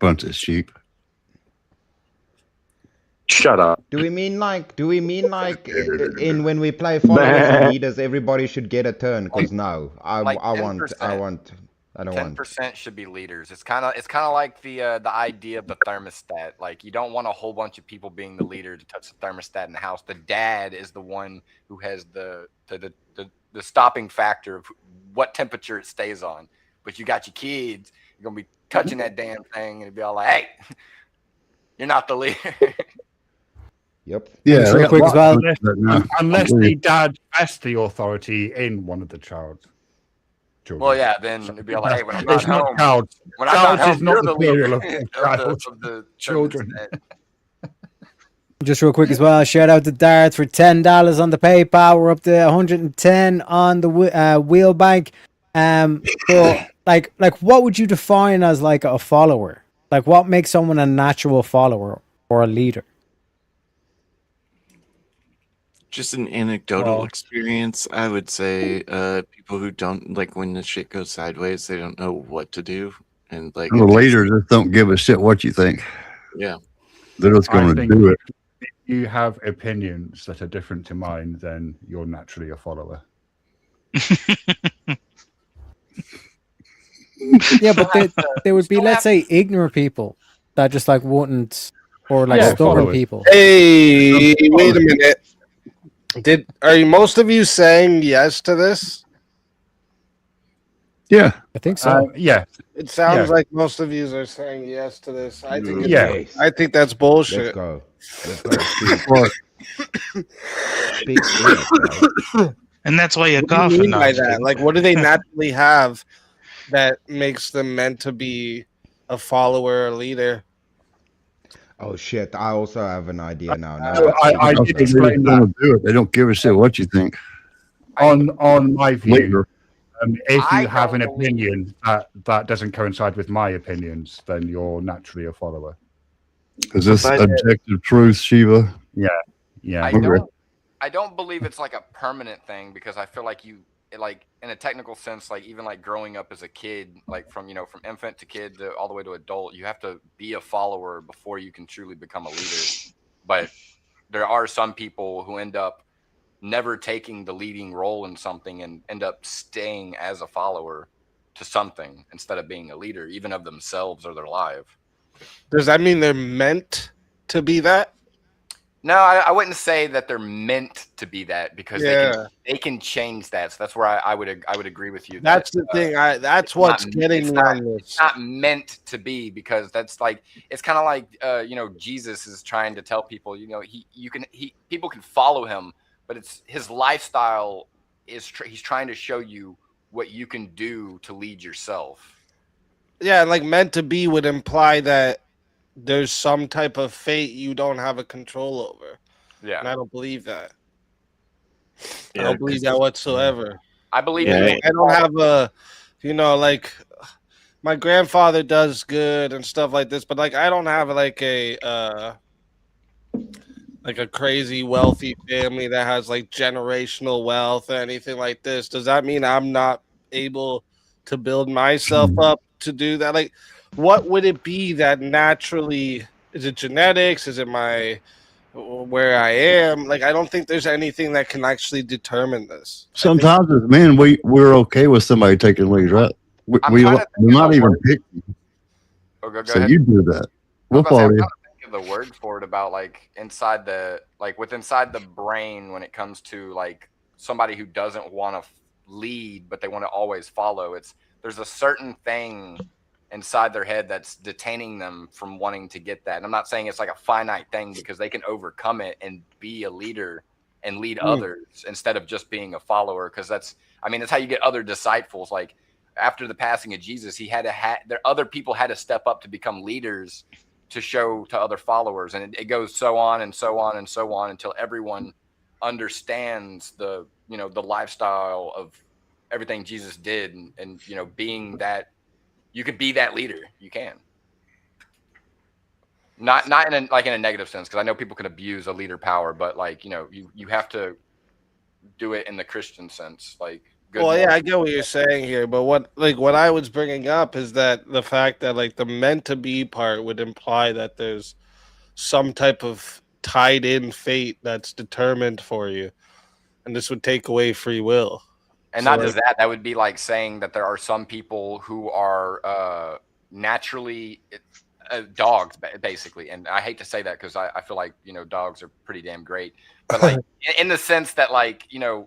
Bunch of sheep.
Shut up.
Do we mean like in when we play followers and leaders, everybody should get a turn? Because no, I don't want.
10% should be leaders. It's kind of like the idea of the thermostat. Like, you don't want a whole bunch of people being the leader to touch the thermostat in the house. The dad is the one who has the stopping factor of what temperature it stays on. But you got your kids, you're gonna be touching that damn thing and it'd be all like, hey, you're not the leader.
Yep.
Yeah.
Real quick as well.
Unless the dad has the authority in one of the children.
Well, yeah, then it'd be like, hey, when I'm not
It's not
home,
child.
when I'm not
Child is
home,
not
you're
the
the leader
plural of
of the
children.
Just real quick as well, shout out to Darth for $10 on the PayPal. We're up to 110 on the wheel bank. So like what would you define as like a follower? Like, what makes someone a natural follower or a leader?
Just an anecdotal experience, I would say. People who don't, like, when the shit goes sideways, they don't know what to do, and like
The leaders just don't give a shit what you think.
Yeah,
They're just going to do it.
If you have opinions that are different to mine, then you're naturally a follower.
Yeah, but they would be, let's say, ignorant people that just like wouldn't, or like stubborn
followers.
people.
Hey, wait a minute. Are most of you saying yes to this?
Yeah,
I think so.
Yeah,
it sounds
Yeah.
like most of you are saying yes to this. I think.
Yeah.
I think that's bullshit.
Let's go. Big
And that's why you
What do
cough.
you mean by that? Like, what do they naturally have that makes them meant to be a follower or leader?
Oh shit! I also have an idea now.
I did explain that.
Do it. They don't give a shit what you think.
on my view,
Leader.
if
I
you have an
don't believe-
opinion that doesn't coincide with my opinions, then you're naturally a follower.
Is this objective truth, Shiva?
Yeah, yeah.
I don't believe it's like a permanent thing because I feel like like in a technical sense, like even like growing up as a kid, like from from infant to kid to all the way to adult, you have to be a follower before you can truly become a leader. But there are some people who end up never taking the leading role in something and end up staying as a follower to something instead of being a leader, even of themselves or their life.
Does that mean they're meant to be that?
No, I wouldn't say that they're meant to be that because they can change that. So that's where I would agree with you.
That's the thing. That's what's getting me on this.
It's not meant to be because that's like it's kind of like Jesus is trying to tell people people can follow him, but it's his lifestyle is he's trying to show you what you can do to lead yourself.
Yeah, like meant to be would imply that there's some type of fate you don't have a control over.
Yeah.
And I don't believe that.
Yeah,
I don't believe that whatsoever.
I believe
I don't have a, like my grandfather does good and stuff like this, but like I don't have like a crazy wealthy family that has like generational wealth or anything like this. Does that mean I'm not able to build myself up to do that? Like, what would it be that naturally is it genetics? Is it where I am? Like, I don't think there's anything that can actually determine this.
Sometimes as men, we're okay with somebody taking lead, right? We're not even picking.
Go
So
ahead.
you do that. We'll
I'm
follow
trying
you.
to think of the word for it about like inside the brain when it comes to like somebody who doesn't want to lead but they want to always follow. There's a certain thing inside their head that's detaining them from wanting to get that. And I'm not saying it's like a finite thing because they can overcome it and be a leader and lead others instead of just being a follower. Because that's how you get other disciples. Like after the passing of Jesus, other people had to step up to become leaders to show to other followers. And it goes so on and so on and so on until everyone understands the lifestyle of everything Jesus did and being that you could be that leader. You can. Not in a negative sense, because I know people can abuse a leader power, but like, you have to do it in the Christian sense. Like,
well, yeah, I get what you're saying here, but what I was bringing up is that the fact that like the meant to be part would imply that there's some type of tied in fate that's determined for you, and this would take away free will.
And not just that would be like saying that there are some people who are naturally dogs, basically. And I hate to say that because I feel like, dogs are pretty damn great. But like in the sense that like, you're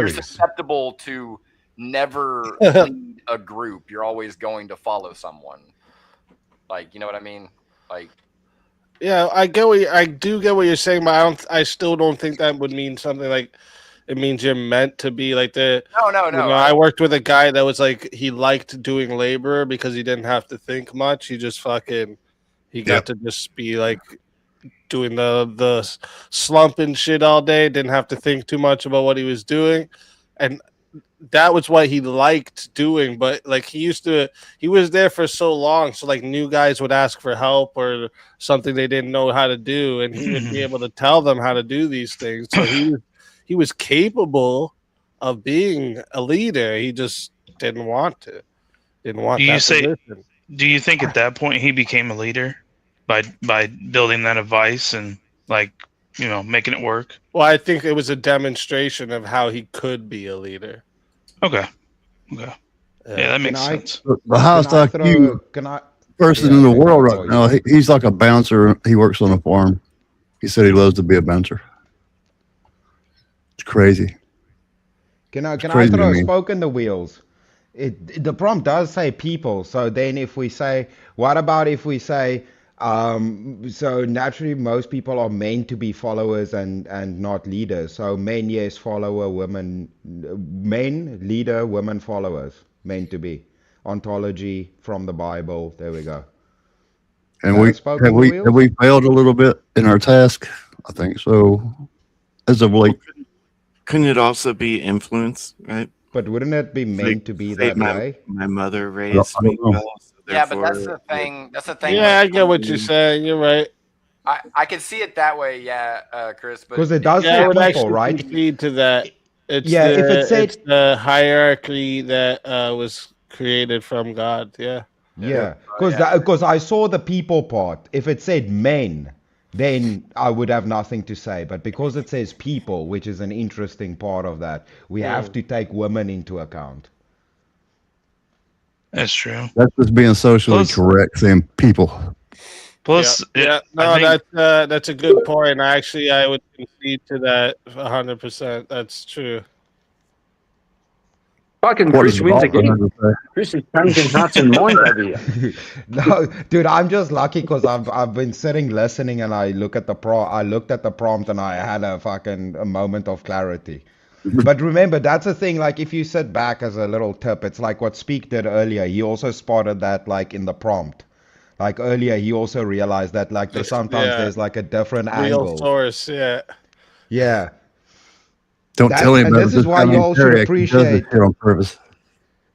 susceptible to never lead a group. You're always going to follow someone. Like, you know what I mean? Like,
yeah, I do get what you're saying, but I still don't think that would mean something like it means you're meant to be like the.
No.
I worked with a guy that was like he liked doing labor because he didn't have to think much. He just got to just be like doing the slumping shit all day. Didn't have to think too much about what he was doing, and that was what he liked doing. But like he was there for so long, so like new guys would ask for help or something they didn't know how to do, and he would be able to tell them how to do these things. So he was capable of being a leader. He just didn't want to. Didn't want that position.
Do you think at that point he became a leader by building that advice and like, making it work?
Well, I think it was a demonstration of how he could be a leader.
Okay. Yeah, that makes sense.
The highest IQ person in the world right now, he's like a bouncer. He works on a farm. He said he loves to be a bouncer. It's crazy.
Can I throw a spoke in the wheels? The prompt does say people. So then if we say, what about if we say, so naturally most people are meant to be followers and not leaders. So men, yes, follower, women, men, leader, women, followers, meant to be. Ontology from the Bible. There we go.
And have we failed a little bit in our task? I think so. As of late.
Couldn't it also be influence, right?
But wouldn't it be meant to be that way?
My mother raised me well. So
Yeah, but that's
therefore,
the thing. That's the thing.
Yeah,
like,
I get what you're saying. You're right.
I can see it that way, yeah, Chris. But
'Cause it does
Yeah,
say
I would
people,
actually
right?
concede to that. It's
Yeah, if it said-
it's the hierarchy that was created from God. Yeah.
Yeah, because I saw the people part. If it said men, then I would have nothing to say. But because it says people, which is an interesting part of that, we have to take women into account.
That's true.
That's just being socially correct, saying people.
Plus,
yeah, no, that's a good point. Actually, I would concede to that 100%. That's true.
Fucking
What
Chris
is
wins
Bob
again.
gonna say?
Chris is changing hearts and minds over here.
No, dude, I'm just lucky because I've been sitting listening and I looked at the prompt and I had a moment of clarity. But remember, that's the thing. Like, if you sit back as a little tip, it's like what Speak did earlier. He also spotted that, like, in the prompt. Like earlier, he also realized that, like, there's like a different
Real
angle.
source, yeah.
Yeah.
Don't tell him
and
about
this
this
is why you all should
He does
appreciate.
this here on purpose.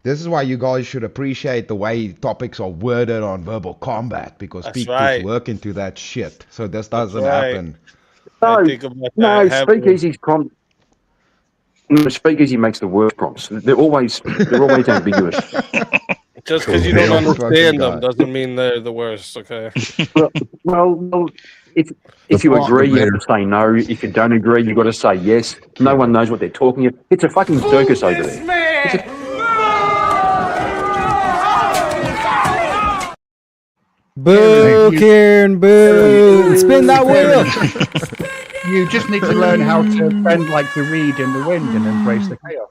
This is why you guys should appreciate the way topics are worded on Verbal Combat, because
That's
Speak
right.
puts work into that shit. So this doesn't
right.
happen.
No, Speakeasy's prompt. No, Speakeasy makes the worst prompts. They're always ambiguous.
Just because you don't understand them doesn't mean they're the worst. Okay.
Well, if you agree, you have to say no. If you don't agree, you've got to say yes. No one knows what they're talking about. It's a fucking circus over there.
Boo, Kieran, boo. Spin that wheel.
You just need to learn how to bend like the reed in the wind and embrace the chaos.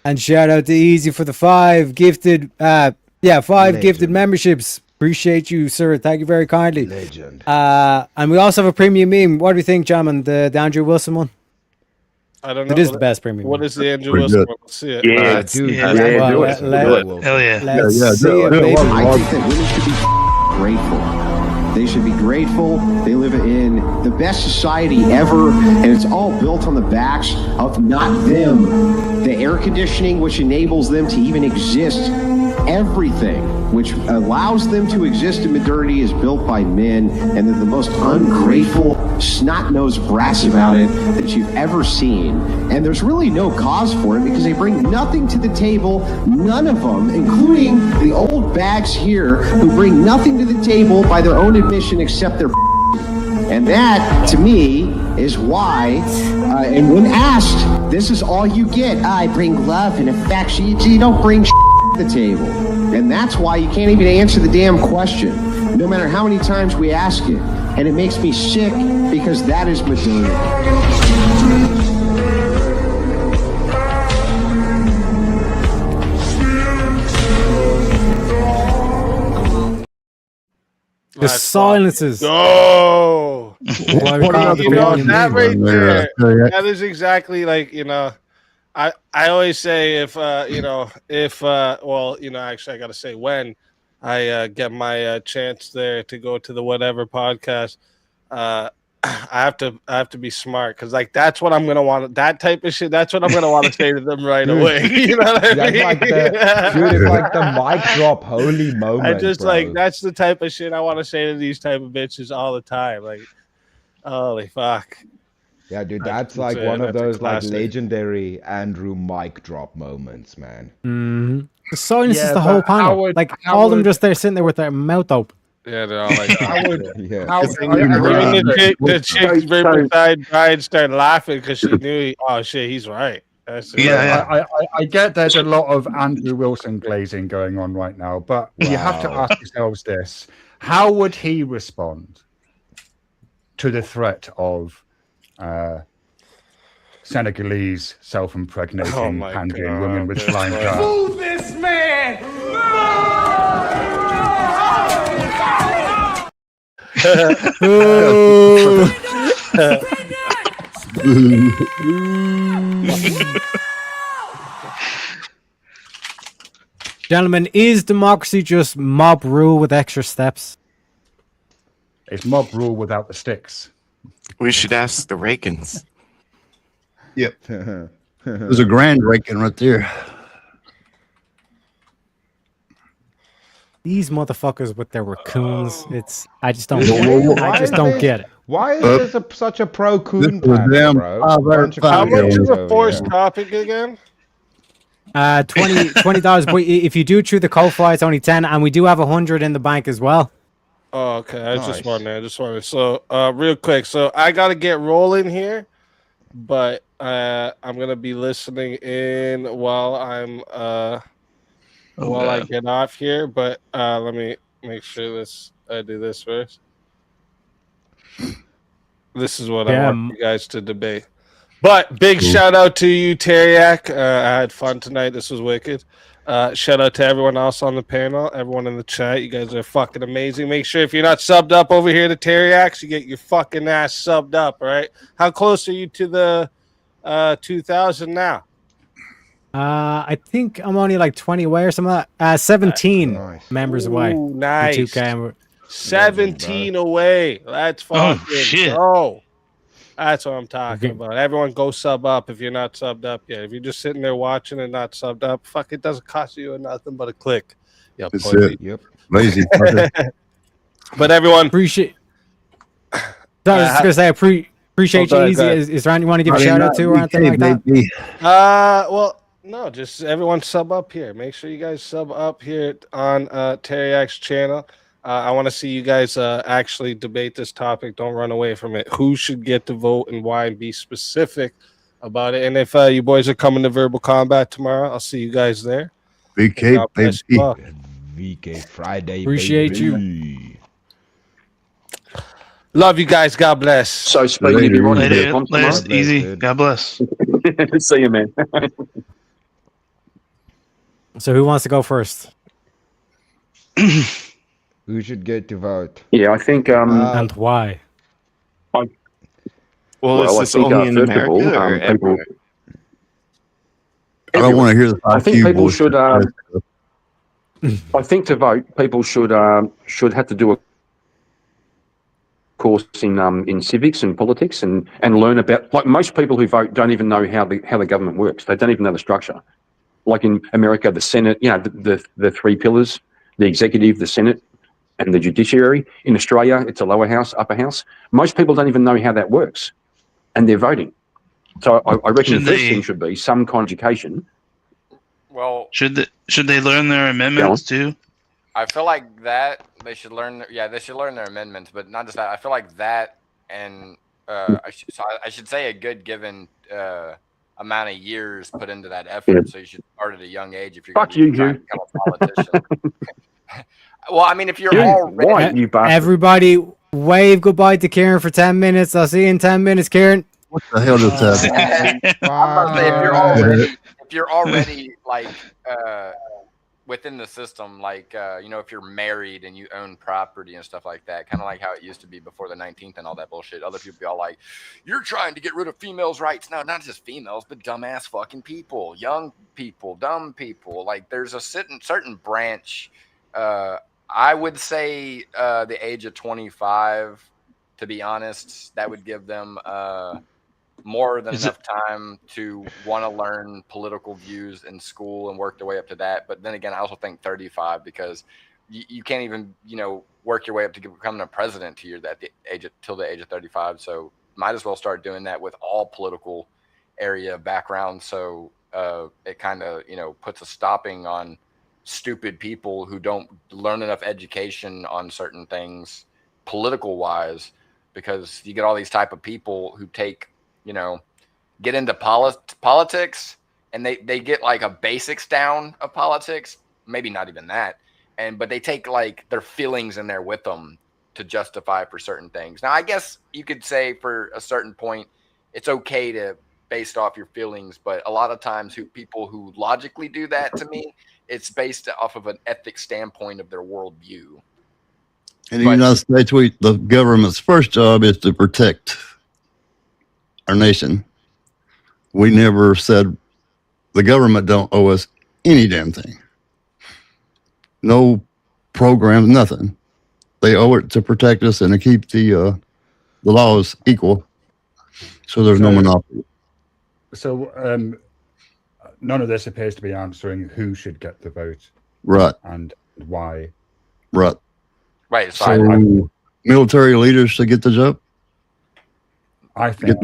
And shout out to Easy for the 5 gifted, five
Legend.
gifted memberships. Appreciate you, sir. Thank you very kindly.
Legend.
And we also have a premium meme. What do you think, Jamin? The Andrew Wilson one?
I don't know.
It is the best premium.
What is the Andrew
Pretty
Wilson
good.
one? Let's see it.
Yeah,
Dude,
Well,
do
let-
it.
let-
Do it, Will.
Hell yeah.
Let's
Yeah,
see
do
it,
it.
baby.
I think that women should be grateful. They should be grateful. They live in the best society ever, and it's all built on the backs of not them. The air conditioning, which enables them to even exist, everything which allows them to exist in modernity, is built by men, and they're the most ungrateful, snot-nosed brats about it that you've ever seen. And there's really no cause for it because they bring nothing to the table, none of them, including the old bags here, who bring nothing to the table by their own admission except their and that, to me, is why, and when asked, this is all you get. I bring love and affection. You don't bring to the table. And that's why you can't even answer the damn question, no matter how many times we ask it. And it makes me sick because that is modernity.
The silences.
Go.
Why we call it the
You know,
premium
that
meme.
right
Yeah.
there, that is exactly like, I always say actually I got to say when I get my chance there to go to the whatever podcast, I have to be smart because like that's what I'm gonna want. That type of shit. That's what I'm gonna want to say to them right away. You know what I
That's
mean?
like it's like the mic drop holy moment.
I just
bro.
like that's the type of shit I want to say to these type of bitches all the time. Like, holy fuck.
Yeah, dude,
I
that's
can
like
say
one of
that's a
those like
classic.
legendary Andrew mic drop moments, man.
Mhm. The silence
Yeah,
is the whole
but how
panel.
would-
Like
how
all of them
would-
just there sitting there with their mouth open.
Yeah, they're all like.
Yeah.
Even the chick right beside Brian started laughing because she knew. He's right. That's it.
I get there's a lot of Andrew Wilson glazing going on right now, but you have to
Wow.
ask yourselves this: how would he respond to the threat of Senegalese self-impregnating,
Oh my
handling
God,
women with
this
flying
one.
cars?
Move this man!
Gentlemen, is democracy just mob rule with extra steps?
It's mob rule without the sticks.
We should ask the Reagans.
Yep. There's a grand raking right there.
These motherfuckers with their raccoons. I just don't
Whoa,
get
whoa,
it.
whoa.
I just don't get it.
Why is this such a pro coon
This was
panel,
them
bro?
5
Bunch of
How
five
much is
coons
a
over
forced
here.
topic again?
$20. But if you do it through the Ko-Fi, it's only 10, and we do have 100 in the bank as well.
Oh, okay. I was just
Nice.
wondering. I just wanted. So, real quick. So I gotta get rolling here, but I'm gonna be listening in while I'm while I get off here. But let me make sure I do this first. This is what I
Yeah,
want you guys to debate. But big shout out to you, Teriak. I had fun tonight. This was wicked. Shout out to everyone else on the panel, everyone in the chat. You guys are fucking amazing. Make sure if you're not subbed up over here to Teriaks, you get your fucking ass subbed up, all right? How close are you to the 2,000 now?
I think I'm only like 20 away or something like that. 17 members away.
Ooh,
from
nice.
2K.
17 away. Let's fucking go. That's what I'm talking about. Everyone go sub up if you're not subbed up yet. If you're just sitting there watching and not subbed up, fuck, it doesn't cost you nothing but a click. Yep.
That's it.
Yep.
Lazy.
But everyone
appreciate. I was just gonna say appreciate you, Easy. Is there anyone you want to give a shout out to or anything like that?
Well, no, just everyone sub up here. Make sure you guys sub up here on Teriak's channel. I want to see you guys actually debate this topic. Don't run away from it. Who should get to vote and why, and be specific about it. And if you boys are coming to Verbal Combat tomorrow, I'll see you guys there.
VK, baby.
VK Friday.
Appreciate
baby.
Love you guys. God bless.
So speaking, if you want to be a
Later, last easy. God bless.
See you, man.
So who wants to go first?
Who should get to vote?
Yeah, I think.
And why?
Well, is this only in
first of all,
America or
people,
everywhere?
I don't want to hear the
I think
IQ
people
bullshit.
should. I think to vote, people should have to do a course in civics and politics and learn about. Like most people who vote don't even know how the government works. They don't even know the structure. Like in America, the Senate, the three pillars: the executive, the Senate, and the judiciary. In Australia, it's a lower house, upper house. Most people don't even know how that works, and they're voting. So I reckon the first thing should be some kind of education.
Well,
should they learn their amendments too?
I feel like that they should learn. Yeah, they should learn their amendments, but not just that. I feel like that, and I should say a good given amount of years put into that effort.
Yeah.
So you should start at a young age if you're
Fuck
going
you,
to become a politician. Well, I mean, if you're already
Why, you bastard?
Everybody wave goodbye to Kieran for 10 minutes. I'll see you in 10 minutes, Kieran.
What the hell does that?
I'm about to say, if you're already like within the system, like if you're married and you own property and stuff like that, kind of like how it used to be before the 19th and all that bullshit. Other people be all like, "You're trying to get rid of females' rights." No, not just females, but dumbass fucking people, young people, dumb people. Like there's a certain branch. I would say the age of 25. To be honest, that would give them more than enough time to want to learn political views in school and work their way up to that. But then again, I also think 35 because you can't even, work your way up to becoming a president till the age of 35. So might as well start doing that with all political area backgrounds. So it kind of, puts a stopping on stupid people who don't learn enough education on certain things political wise, because you get all these type of people who take, get into politics and they get like a basics down of politics, maybe not even that. But they take like their feelings in there with them to justify for certain things. Now, I guess you could say for a certain point, it's okay to based off your feelings, but a lot of times people who logically do that, to me, it's based off of an ethic standpoint of their worldview.
In the United States, the government's first job is to protect our nation. We never said the government don't owe us any damn thing. No programs, nothing. They owe it to protect us and to keep the laws equal, so there's no monopoly.
None of this appears to be answering who should get the vote,
Right.
And why.
Right.
Right.
So military leaders should get the job.
I think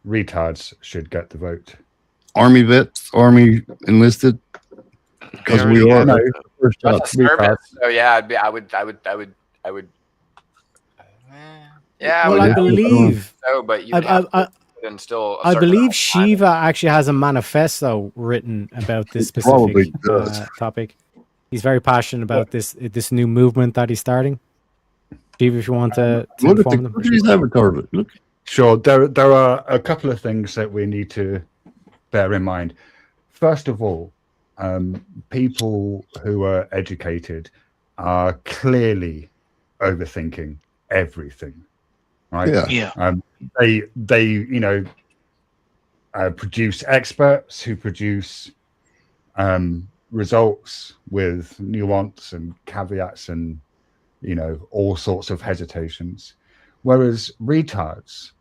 retards should get the vote.
Army vets, Army enlisted, because we are first
That's a
job.
service. So yeah, I would. Yeah.
Well, I believe.
So, but you have to then still.
I believe Shiva actually has a manifesto written about this
Probably
specific
does.
topic. He's very passionate about this new movement that he's starting. Shiva, if you want to
Look at
inform
the
them.
country's avatar. Look.
Sure, there are a couple of things that we need to bear in mind. First of all, people who are educated are clearly overthinking everything, right?
Yeah.
They produce experts who produce results with nuance and caveats and all sorts of hesitations, whereas retards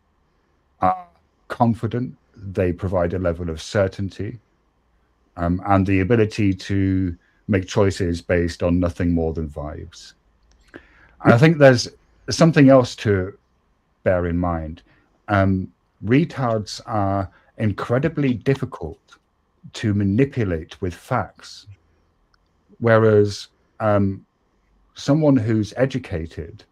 are confident. They provide a level of certainty and the ability to make choices based on nothing more than vibes. And I think there's something else to bear in mind. Retards are incredibly difficult to manipulate with facts, whereas someone who's educated,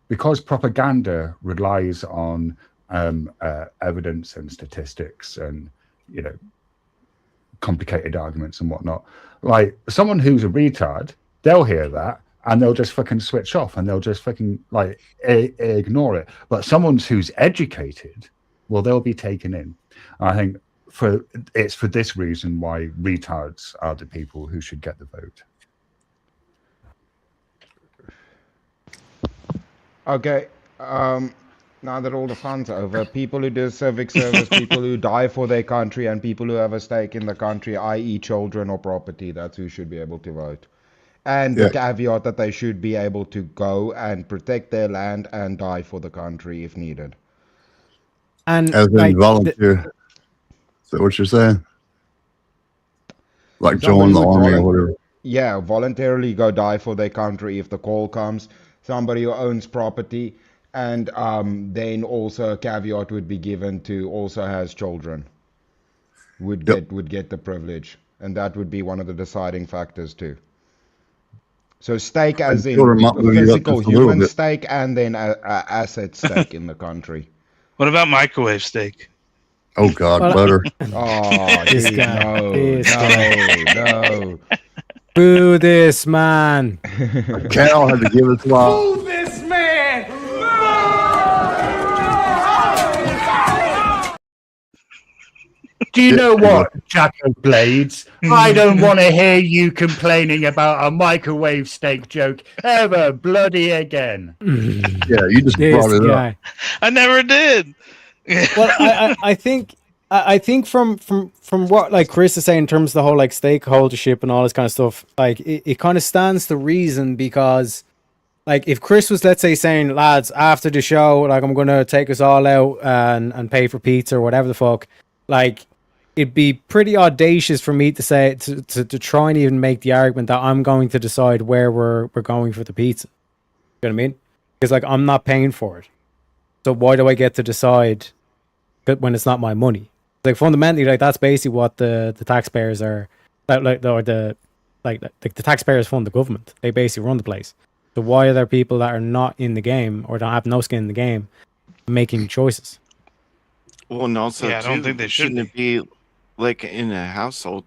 because propaganda relies on evidence and statistics and complicated arguments and whatnot, like someone who's a retard, they'll hear that and they'll just fucking switch off and they'll just fucking ignore it. But someone who's educated, well, they'll be taken in. I think it's for this reason why retards are the people who should get the vote.
Okay. Now that all the fun's over, people who do civic service, people who die for their country, and people who have a stake in the country, i.e. children or property, that's who should be able to vote. And the caveat that they should be able to go and protect their land and die for the country if needed.
And
as in volunteer. Is that what you're saying? Like join the army or whatever.
Yeah, voluntarily go die for their country if the call comes. Somebody who owns property, and then also a caveat would be given to also has children. Would get the privilege, and that would be one of the deciding factors too. So stake as in physical human stake, and then asset stake in the country.
What about microwave steak?
Oh God, butter.
Oh,
This
geez,
guy.
no.
Boo this man.
Cal had to give us love.
Boo this man!
Do you know what, Jack of Blades? I don't want to hear you complaining about a microwave steak joke ever bloody again.
Yeah, you just brought it up.
I never did.
Well, I think from what like Chris is saying in terms of the whole like stakeholdership and all this kind of stuff, like it kind of stands to reason, because like if Chris was, let's say, saying, lads, after the show, like I'm gonna take us all out and pay for pizza or whatever the fuck, like it'd be pretty audacious for me to say to try and even make the argument that I'm going to decide where we're going for the pizza. You know what I mean? Because like I'm not paying for it. So why do I get to decide when it's not my money? Like fundamentally, like that's basically what the taxpayers are the taxpayers fund the government. They basically run the place. So why are there people that are not in the game or don't have no skin in the game making choices?
Well, and also,
I don't think they
shouldn't it be like in a household?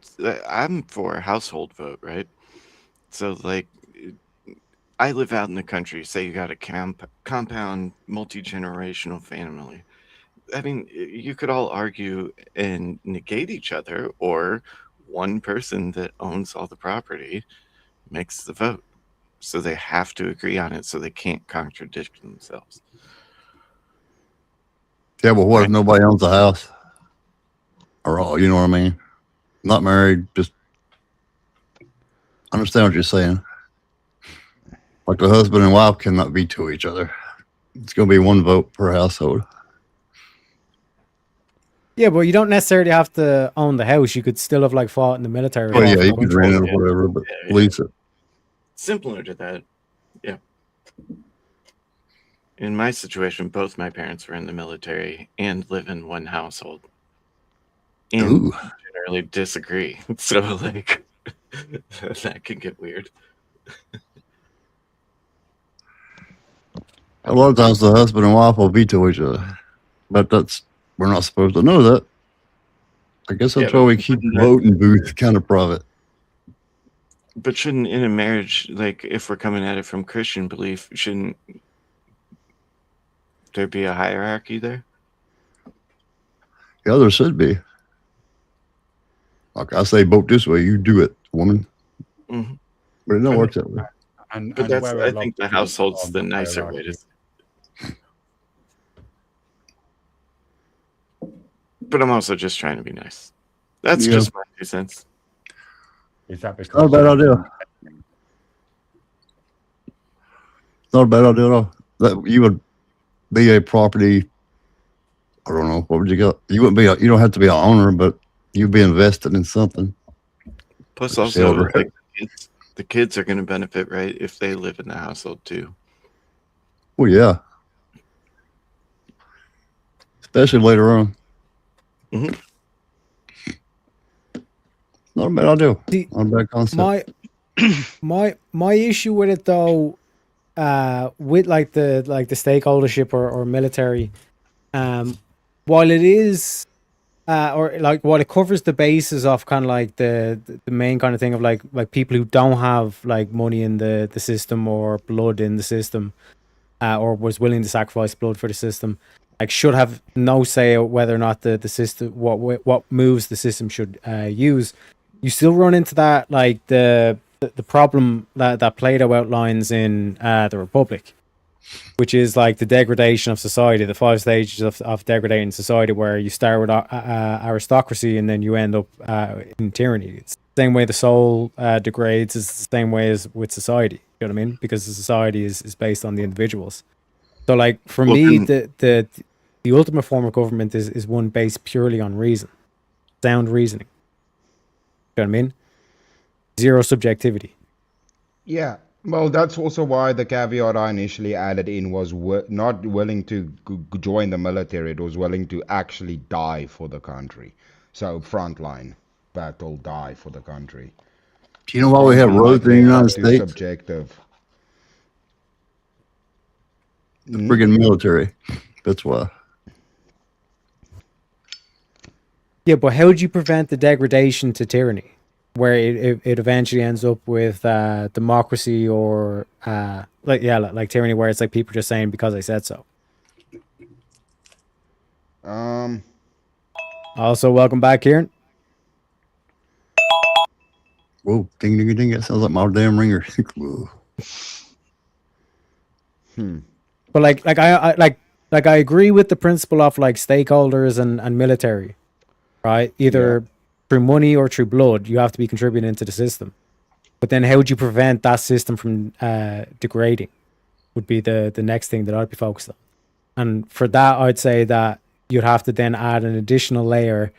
I'm for a household vote, right? So like, I live out in the country. Say you got a compound, multi-generational family. I mean, you could all argue and negate each other, or one person that owns all the property makes the vote. So they have to agree on it, so they can't contradict themselves.
Yeah, but what if nobody owns the house? Or all, you know what I mean? Not married, just understand what you're saying. Like the husband and wife cannot veto each other. It's going to be one vote per household.
Yeah, but you don't necessarily have to own the house. You could still have like fought in the military.
Oh
or
yeah,
fought for
you
the
could
country.
rent it or whatever, but lease it.
Similar to that. Yeah. In my situation, both my parents were in the military and live in one household. And generally disagree. So like that can get weird.
A lot of times the husband and wife will veto each other, but we're not supposed to know that. I guess that's why we keep voting booth kind of private.
But shouldn't in a marriage, like if we're coming at it from Christian belief, shouldn't there be a hierarchy there?
Yeah, there should be. Like I say, vote this way, you do it, woman.
Mm-hmm.
But it don't work that way.
But that's, I think the household's the nicer way to. But I'm also just trying to be nice. That's just my 2 cents.
Is that because?
Not a bad idea. Not a bad idea at all. That you would be a property. I don't know. What would you get? You wouldn't be. You don't have to be an owner, but you'd be invested in something.
Plus, also, like, the kids are going to benefit, right? If they live in the household too.
Well, yeah. Especially later on.
Mm-hmm.
Not a bad idea. Not a bad concept.
My issue with it though, with like the stakeholdership or military, while it is, or like while it covers the basis of kind of like the main kind of thing of like people who don't have like money in the system or blood in the system, or was willing to sacrifice blood for the system, like should have no say whether or not the system what moves the system should use. You still run into that like the problem that Plato outlines in the Republic, which is like the degradation of society, the 5 stages of degrading society, where you start with aristocracy and then you end up in tyranny. It's the same way the soul degrades, is the same way as with society. You know what I mean? Because the society is based on the individuals. So like for me, the ultimate form of government is one based purely on reason, sound reasoning. You know what I mean? Zero subjectivity.
Yeah. Well, that's also why the caveat I initially added in was not willing to join the military. It was willing to actually die for the country. So frontline battle, die for the country.
Do you know why we have roads in the United States?
Subjective.
The friggin' military. That's why.
Yeah, but how would you prevent the degradation to tyranny, where it eventually ends up with democracy or like tyranny, where it's like people just saying because I said so. Also, welcome back, Kieran.
Whoa, ding ding ding! That sounds like my damn ringer. Whoa.
But I agree with the principle of like stakeholders and military, right? Either through money or through blood, you have to be contributing into the system. But then how would you prevent that system from degrading would be the next thing that I'd be focused on. And for that, I'd say that you'd have to then add an additional layer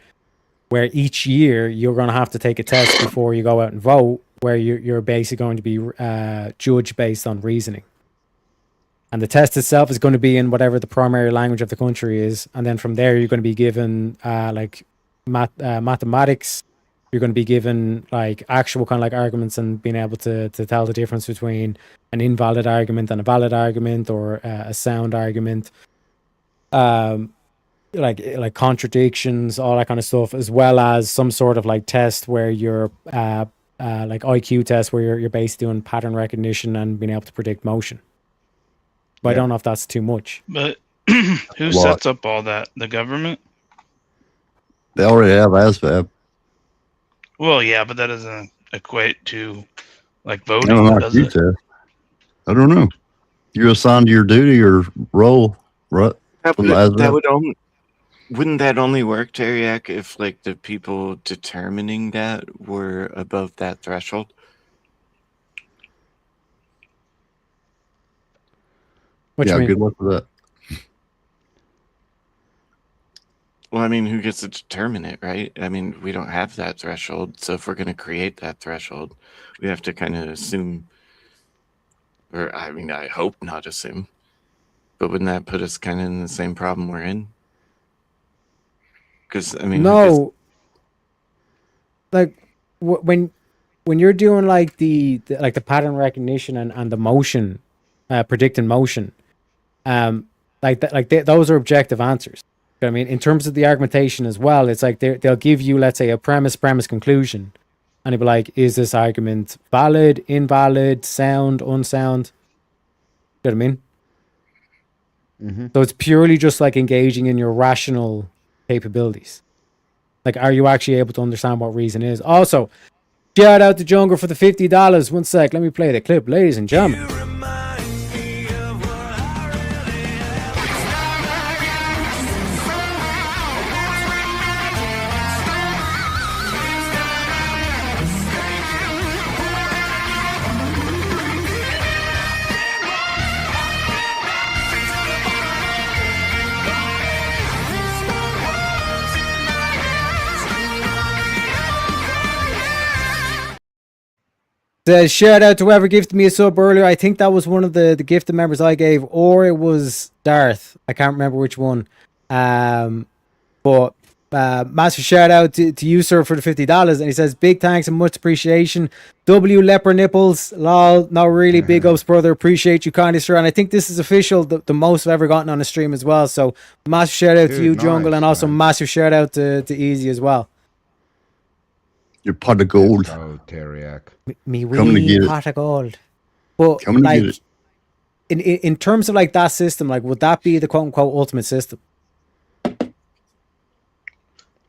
where each year you're going to have to take a test before you go out and vote, where you're basically going to be judged based on reasoning. And the test itself is going to be in whatever the primary language of the country is. And then from there, you're going to be given mathematics. You're going to be given like actual kind of like arguments and being able to tell the difference between an invalid argument and a valid argument, or a sound argument. Like contradictions, all that kind of stuff, as well as some sort of like test where you're like IQ test where you're basically doing pattern recognition and being able to predict motion. But I don't know if that's too much.
But who sets up all that? The government?
They already have ASVAB.
Well, yeah, but that doesn't equate to like
I
voting,
don't know,
does it?
I don't know. You're assigned to your duty or role, right?
Wouldn't that only work, Teriak, if like the people determining that were above that threshold?
Good luck with that.
Well, I mean, who gets to determine it, right? I mean, we don't have that threshold. So if we're going to create that threshold, we have to kind of assume, or I mean, I hope not assume, but wouldn't that put us kind of in the same problem we're in? Because, I mean,
no, like when you're doing like the pattern recognition and the motion, predicting motion, those are objective answers. You know what I mean, in terms of the argumentation as well, it's like they'll give you, let's say, a premise, conclusion, and it'll be like, is this argument valid, invalid, sound, unsound? You know what I mean?
Mm-hmm.
So it's purely just like engaging in your rational capabilities. Like, are you actually able to understand what reason is? Also, shout out to Jungle for the $50. One sec, let me play the clip, ladies and gentlemen. Says, shout out to whoever gifted me a sub earlier. I think that was one of the gifted members I gave, or it was Darth. I can't remember which one. But massive shout out to you, sir, for the $50. And he says, big thanks and much appreciation. W Leper Nipples. Lol, not really. Big ups, brother. Appreciate you kindly, sir. And I think this is official, the most I've ever gotten on a stream as well. So massive shout out to you, Jungle, and also massive shout out to Easy as well.
Your pot of gold.
Oh, Teriak.
Me wee pot of gold. But like, in terms of like that system, like, would that be the quote unquote ultimate system?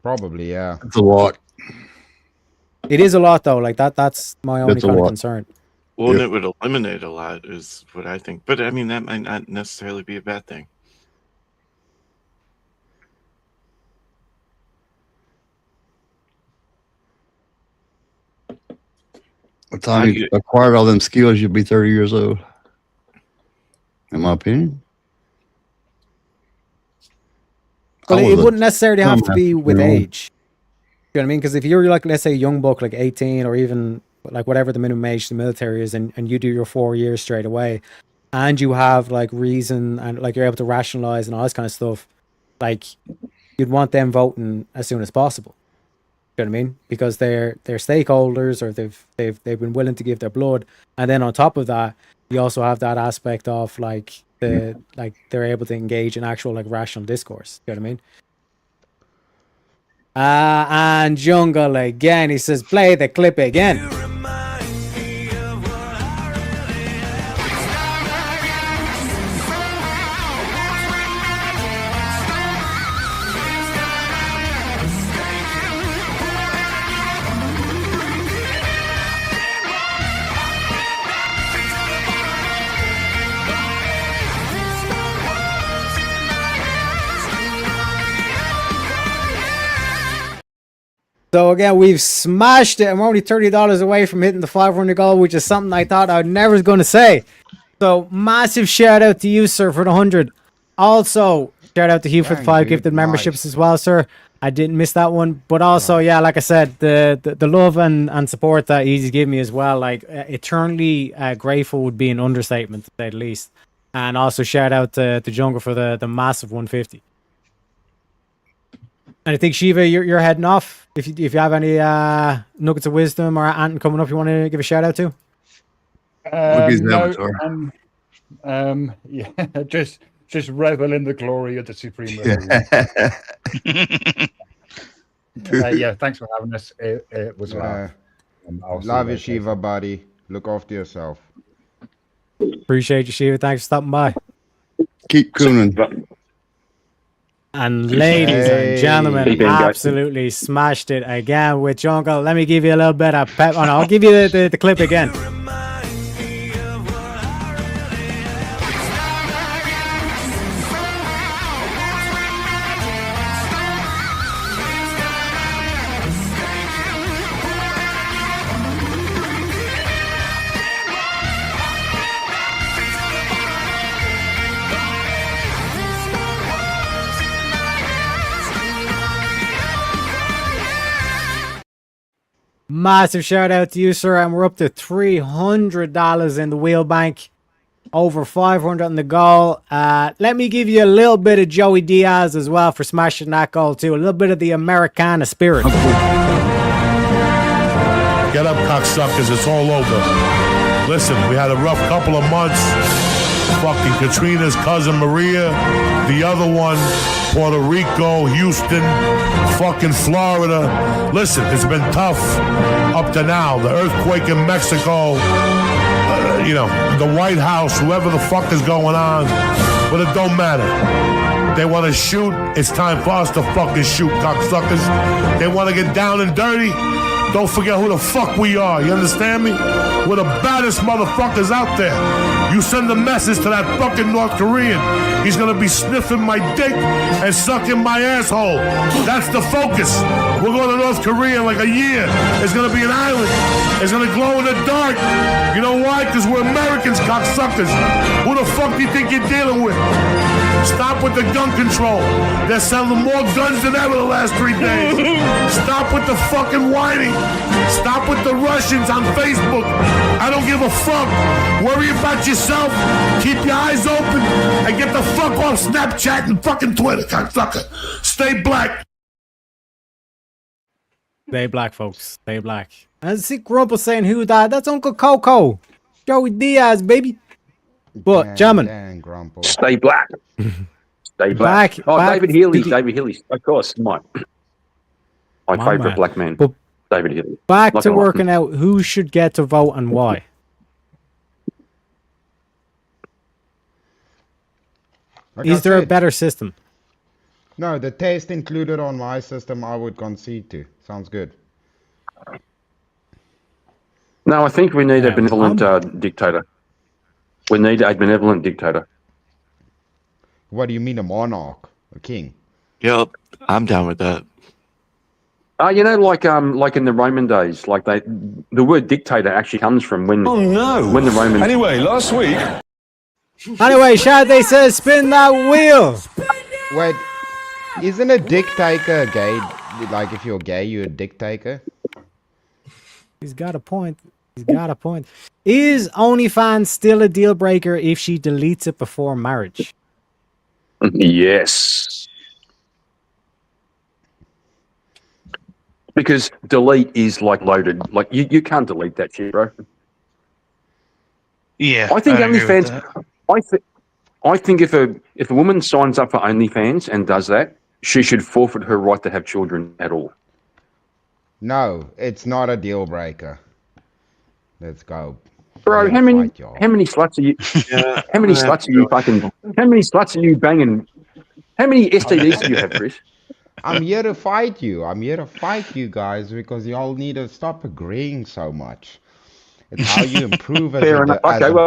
Probably, yeah.
It's a lot.
It is a lot though. Like that's my only kind of concern.
Well, and it would eliminate a lot, is what I think. But I mean, that might not necessarily be a bad thing.
By the time you acquired all them skills, you'll be 30 years old. In my opinion.
Well, it wouldn't necessarily have to be with age. You know what I mean? Because if you're like, let's say, a young buck, like 18, or even like whatever the minimum age the military is, and you do your 4 years straight away, and you have like reason and like you're able to rationalize and all this kind of stuff, like you'd want them voting as soon as possible. You know what I mean? Because they're stakeholders, or they've been willing to give their blood, and then on top of that, you also have that aspect of like they're able to engage in actual like rational discourse. You know what I mean? And Jungle again, he says, play the clip again. So again, we've smashed it, and we're only $30 away from hitting the 500 goal, which is something I thought I never was going to say. So massive shout out to you, sir, for the 100. Also, shout out to Hugh for the 5 gifted memberships as well, sir. I didn't miss that one, but also, yeah, like I said, the love and support that Easy gave me as well, like eternally grateful would be an understatement, to say the least. And also shout out to Jungle for the massive 150. And I think, Shiva, you're heading off. If you have any nuggets of wisdom or anything coming up you want to give a shout out to?
Yeah, just revel in the glory of the Supreme. Yeah, thanks for having us. It was
love you, Shiva, buddy. Look after yourself.
Appreciate you, Shiva. Thanks for stopping by.
Keep cooning.
And ladies and gentlemen, absolutely smashed it again with Jungle. Let me give you a little bit of pep. Oh no, I'll give you the clip again. Massive shout out to you, sir. And we're up to $300 in the wheel bank. Over 500 on the goal. Let me give you a little bit of Joey Diaz as well for smashing that goal too. A little bit of the Americana spirit.
Get up, cocksuckers. It's all over. Listen, we had a rough couple of months. Fucking Katrina's cousin Maria. The other one, Puerto Rico, Houston, fucking Florida. Listen, it's been tough up to now. The earthquake in Mexico. You know, the White House, whoever the fuck is going on, but it don't matter. They want to shoot, it's time for us to fucking shoot, cocksuckers. They want to get down and dirty, don't forget who the fuck we are, you understand me? We're the baddest motherfuckers out there. You send a message to that fucking North Korean, he's gonna be sniffing my dick and sucking my asshole. That's the focus. We're going to North Korea in like a year. It's gonna be an island. It's gonna glow in the dark. You know why? Because we're Americans, cocksuckers. Who the fuck do you think you're dealing with? Stop with the gun control. They're selling more guns than ever the last 3 days. Stop with the fucking whining. Stop with the Russians on Facebook. I don't give a fuck. Worry about yourself. Keep your eyes open and get the fuck off Snapchat and fucking Twitter, cocksucker. Stay black.
Stay black, folks. Stay black. And see Grump was saying who that? That's Uncle Coco. Joey Diaz, baby. But, gentlemen.
Stay black. Stay black. David Healy. David Healy. Of course, my favourite black man.
But
David Healy.
Back to working out who should get to vote and why. Is there a better system?
No, the test included on my system I would concede to. Sounds good.
No, I think we need a benevolent dictator. We need a benevolent dictator.
What do you mean, a monarch? A king?
Yep, I'm down with that.
You know, like in the Roman days, like the word dictator actually comes from when the Romans.
Anyway, last week.
Anyway, Shade says spin that wheel.
Wait, isn't a dictator gay? Like if you're gay, you're a dictator.
He's got a point. He's got a point. Is OnlyFans still a deal breaker if she deletes it before marriage?
Yes. Because delete is like loaded. Like you can't delete that shit, bro.
Yeah.
I think OnlyFans. I think if a woman signs up for OnlyFans and does that, she should forfeit her right to have children at all.
No, it's not a deal breaker. Let's go.
Bro, how many sluts are you? How many sluts are you fucking? How many sluts are you banging? How many STDs do you have, Chris?
I'm here to fight you. I'm here to fight you guys because y'all need to stop agreeing so much. It's how you improve as a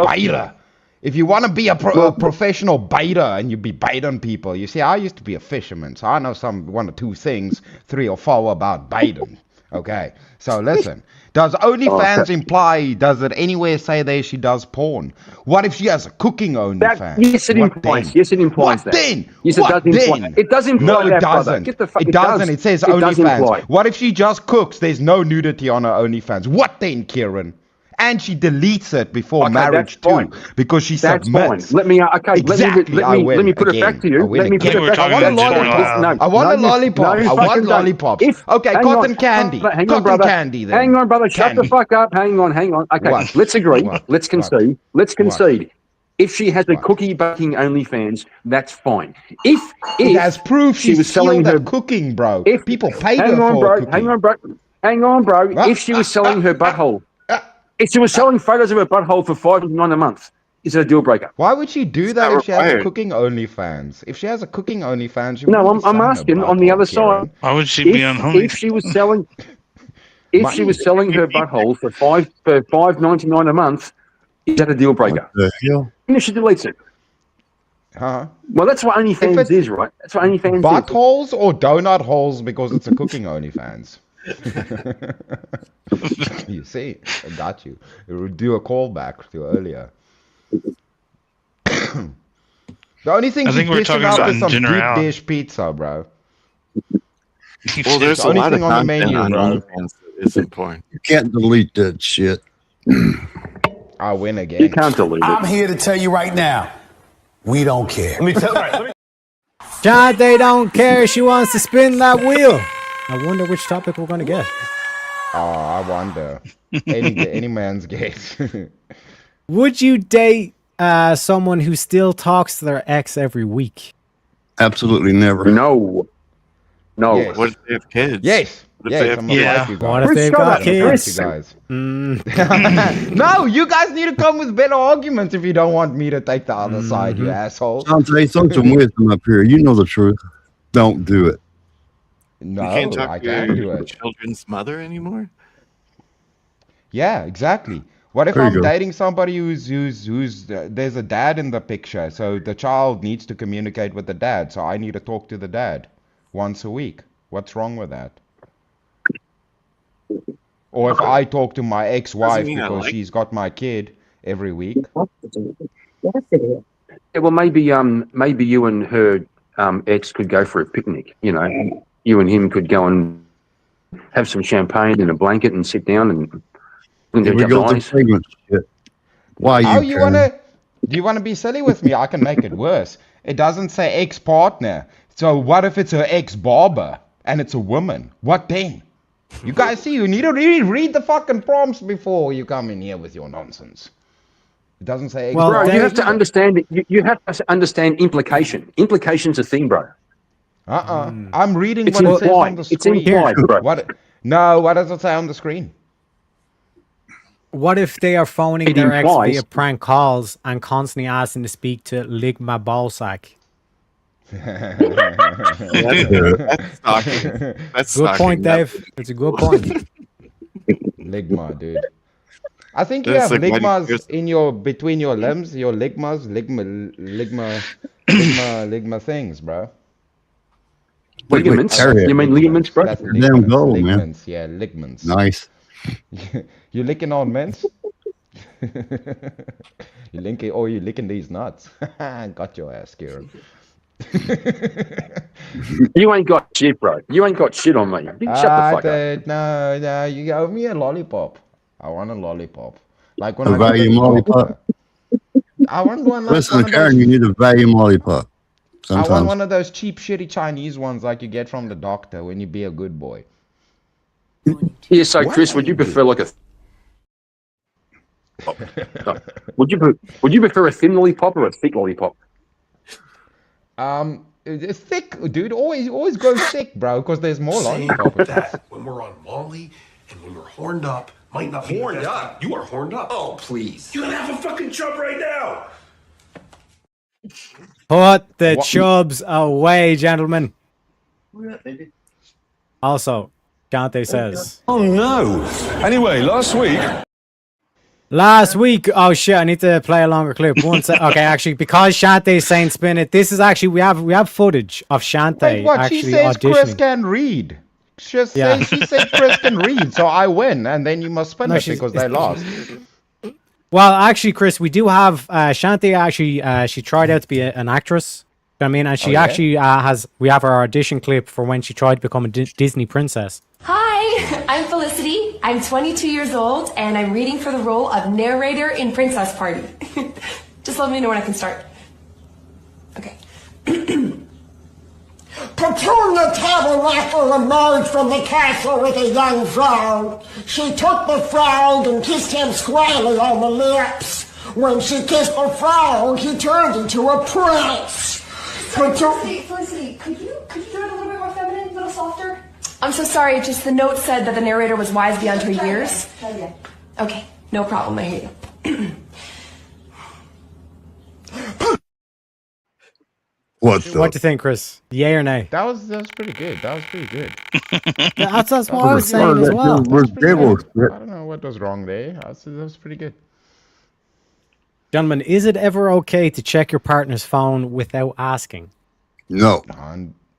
biter. If you want to be a professional biter and you be biting people, you see, I used to be a fisherman, so I know one or two things, 3 or 4 about biting. Okay, so listen. Does OnlyFans imply, does it anywhere say there she does porn? What if she has a cooking OnlyFans?
Yes, it implies. Yes, it implies that.
Then?
Yes, it does imply. It does imply
no,
that,
it doesn't.
Get the fuck,
it doesn't. It says OnlyFans. What if she just cooks? There's no nudity on her OnlyFans. What then, Kieran? And she deletes it before marriage too, because she submits.
Fine. Let me let me put it back to you. Let me put it back.
I want a lollipop. I want a lollipop. I want lollipops. Okay, cotton candy. Cotton candy. Then.
Hang on, brother. Shut the fuck up. Hang on. Okay, let's agree. Let's concede. Let's concede. If she has a cookie baking OnlyFans, that's fine. If
as proof she was selling her cooking, bro. If people paid her for cooking.
Hang on, bro. If she was selling her butthole. If she was selling photos of her butthole for $5.99 a month, is it a deal breaker?
Why would she do that if she has a cooking OnlyFans? If she has a cooking OnlyFans, she
I'm asking on the other side.
Why would she be unholy?
If she was selling, her butthole for $5.99 a month, is that a deal breaker?
Yeah.
And if she deletes it.
Huh?
Well, that's what OnlyFans is, right? That's what OnlyFans is.
Buttholes or donut holes because it's a cooking OnlyFans. You see, I got you. It would do a callback to earlier. The only thing she's dishing up is some deep dish pizza, bro.
Well, there's a lot of content on OnlyFans that is in porn.
You can't delete that shit.
I'll win again.
You can't delete it.
I'm here to tell you right now, we don't care.
Shante don't care. She wants to spin that wheel. I wonder which topic we're going to get.
Oh, I wonder. Any man's guess.
Would you date someone who still talks to their ex every week?
Absolutely never.
No.
Yes.
What if they have kids?
Yes.
What if they have
Yeah.
What if they've got kids?
Guys. No, you guys need to come with better arguments if you don't want me to take the other side, you assholes.
Shante, throw some wisdom up here. You know the truth. Don't do it.
No,
You can't talk
I
to
can't do
your
it.
children's mother anymore?
Yeah, exactly. What if
There you
I'm
go.
dating somebody who's there's a dad in the picture, so the child needs to communicate with the dad, so I need to talk to the dad once a week. What's wrong with that? Or if I talk to my ex-wife
mean I
because
like
she's got my kid every week.
Yeah, well, maybe you and her ex could go for a picnic. You know, you and him could go and have some champagne and a blanket and sit down and look
Here
at
we
each
go
other's
to
eyes.
fragrance shit. Why
Oh,
you
do you wanna be silly with me? I can make it worse. It doesn't say ex-partner. So what if it's her ex-barber and it's a woman? What then? You guys see, you need to really read the fucking prompts before you come in here with your nonsense. It doesn't say
Well,
Bro,
ex-partner.
you have to understand. You have to understand implication. Implication's a thing, bro.
I'm reading
It's
what it says on
implied.
the
It's
screen.
implied, bro.
What does it say on the screen?
What if they are phoning
It
their ex
implies-
via prank calls and constantly asking to speak to lick my ballsack?
That's stalking. That's
Good point,
stalking.
Dave. It's a good point.
Ligma, dude. I think you
That's
have
like why do you-
ligmas in between your limbs, your ligmas, ligma things, bro.
Ligaments?
carry it.
You mean ligaments, bro?
That's
Damn
ligaments,
goal, man.
ligaments, yeah, ligaments.
Nice.
You licking on mints? You licking these nuts? Got your ass, Kieran.
You ain't got shit, bro. You ain't got shit on me. Shut the fuck up.
No, you owe me a lollipop. I want a lollipop. Like when
A
I go to
Valium
the
lollipop.
doctor. I want one like
Listen
one
to
of
Karen,
those,
you need a Valium lollipop.
I want
Sometimes.
one of those cheap, shitty Chinese ones like you get from the doctor when you be a good boy.
Yeah, so
What
Chris,
are
would you
you
prefer like a? Would you prefer a thin lollipop or a thick lollipop?
It's thick, dude. Always go thick, bro, because there's more lollipop.
That when we're on Molly and when we're horned up, might not be horned up. You are horned up. Oh, please. You gotta have a fucking chub right now.
Put the chubs away, gentlemen. Also, Dante says.
Oh no. Anyway, last week.
Oh shit! I need to play a longer clip. One sec. Okay, actually, because Shantae's saying spin it. This is actually we have footage of Shantae
Wait, what?
actually
She says Chris
auditioning.
can read. She
Yeah.
said Chris can read, so I win, and then you must spin
No,
it
she's-
because they lost.
Well, actually, Chris, we do have Shantae. Actually, she tried out to be an actress. You know what I mean, and she
yeah?
actually has. We have her audition clip for when she tried to become a Disney princess.
Hi, I'm Felicity. I'm 22 years old, and I'm reading for the role of narrator in Princess Party. Just let me know when I can start. Okay.
Petunia Tabernacle emerged from the castle with a young frog. She took the frog and kissed him squarely on the lips. When she kissed the frog, he turned into a prince.
Felicity, could you do it a little bit more feminine, a little softer? I'm so sorry, just the note said that the narrator was wise beyond her years. Okay, no problem, I hear you.
What
do you think, Chris? Yay or nay?
That was pretty good. That was pretty good.
That's what I was saying as well.
I don't know what was wrong there. That was pretty good.
Gentlemen, is it ever okay to check your partner's phone without asking?
No.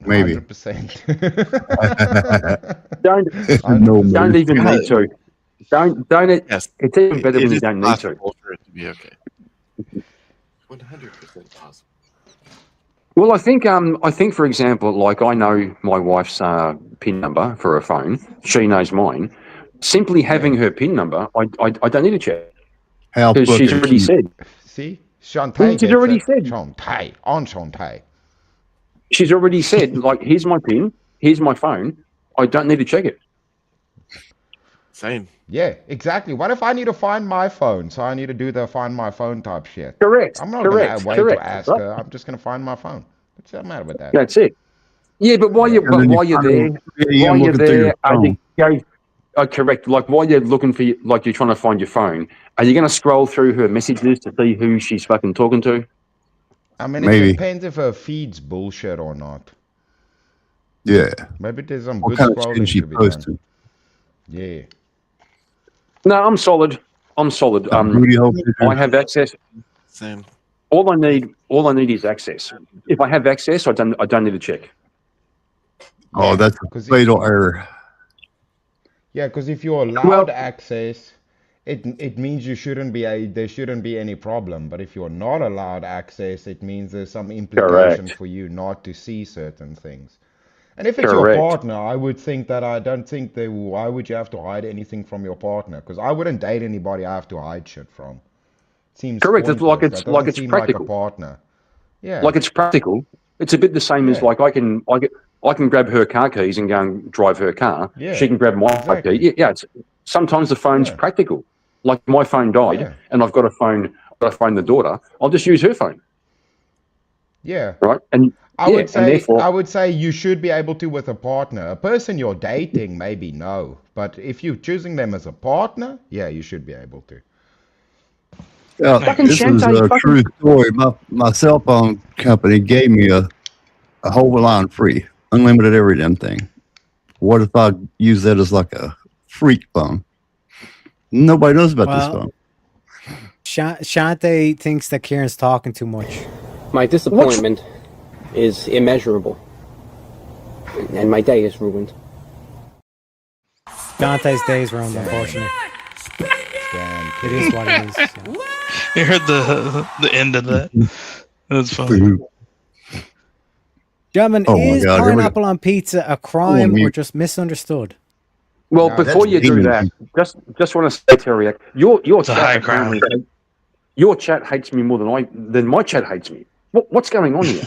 Maybe.
100%.
Don't even need to. Don't it?
Yes.
It's even better
It
when you
is
don't need to.
possible for it to be okay. 100% possible.
Well, I think for example, like I know my wife's PIN number for her phone. She knows mine. simply having her PIN number, I don't need to check.
How
Because she's already said.
See? Shantae
She's already said.
Shantae. On Shantae.
She's already said, like, here's my PIN, here's my phone. I don't need to check it.
Same.
Yeah, exactly. What if I need to find my phone? So I need to do the find my phone type shit.
Correct.
I'm not
correct,
gonna wait
correct.
to ask her. I'm just gonna find my phone. What's the matter with that?
That's it. Yeah, but while you're there, correct. Like while you're looking for, like you're trying to find your phone, are you going to scroll through her messages to see who she's fucking talking to?
I mean, it depends if her feed's bullshit or not.
Yeah.
Maybe there's some
What
good
kind of
scrolling
shit she
to be
posting?
done. Yeah.
No, I'm solid. I'm solid. I have access.
Same.
All I need is access. If I have access, I don't need to check.
Oh, that's a fatal error.
Yeah, because if you're allowed access, it means you shouldn't be there shouldn't be any problem. But if you're not allowed access, it means there's some implication for you not to see certain things. And if it's your partner, I would think that I don't think they. Why would you have to hide anything from your partner? Because I wouldn't date anybody I have to hide shit from. It seems
correct. It's like
pointless.
it's
That
like
doesn't
it's
seem
practical.
like a partner. Yeah.
Like it's practical. It's a bit the same as like I can grab her car keys and go and drive her car.
Yeah,
She can grab my key. Yeah. Sometimes the phone's practical. Like my phone died, and I've got to phone the daughter. I'll just use her phone.
Yeah.
Right. And
I would say you should be able to with a partner. A person you're dating, maybe no. But if you're choosing them as a partner, yeah, you should be able to.
Yeah, this is a true story. My cell phone company gave me a whole line free, unlimited every damn thing. What if I use that as like a freak phone? Nobody knows about this phone.
Shante thinks that Kieran's talking too much.
My disappointment is immeasurable, and my day is ruined.
Shante's day is ruined, unfortunately. It is what it is. Yeah.
You heard the end of that. That's funny.
Gentlemen, is pineapple on pizza a crime or just misunderstood?
Well, before you do that, just want to say, Terry, your chat hates me more than my chat hates me. What's going on here?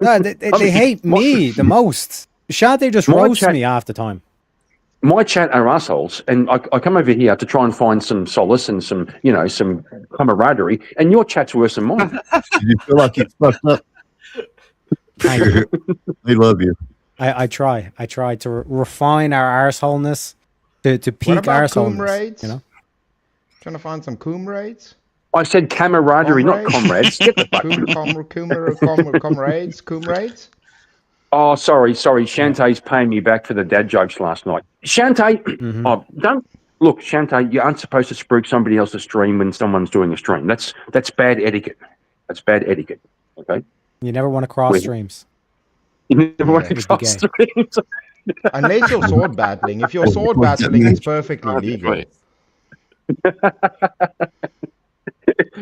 No, they hate me the most. Shante just roasts me half the time.
My chat are assholes, and I come over here to try and find some solace and some camaraderie, and your chat's worse than mine.
You feel like you fucked up? They love you.
I try to refine our arseholeness to peak arseholeness. You know,
trying to find some comrades.
I said camaraderie, not comrades. Get the
comrades.
Oh, sorry. Shantae's paying me back for the dad jokes last night. Shantae, don't look, Shantae. You aren't supposed to spruik somebody else's stream when someone's doing a stream. That's bad etiquette. That's bad etiquette. Okay.
You never want to cross streams.
You never want to cross streams.
Unless you're sword battling. If you're sword battling, it's perfectly legal.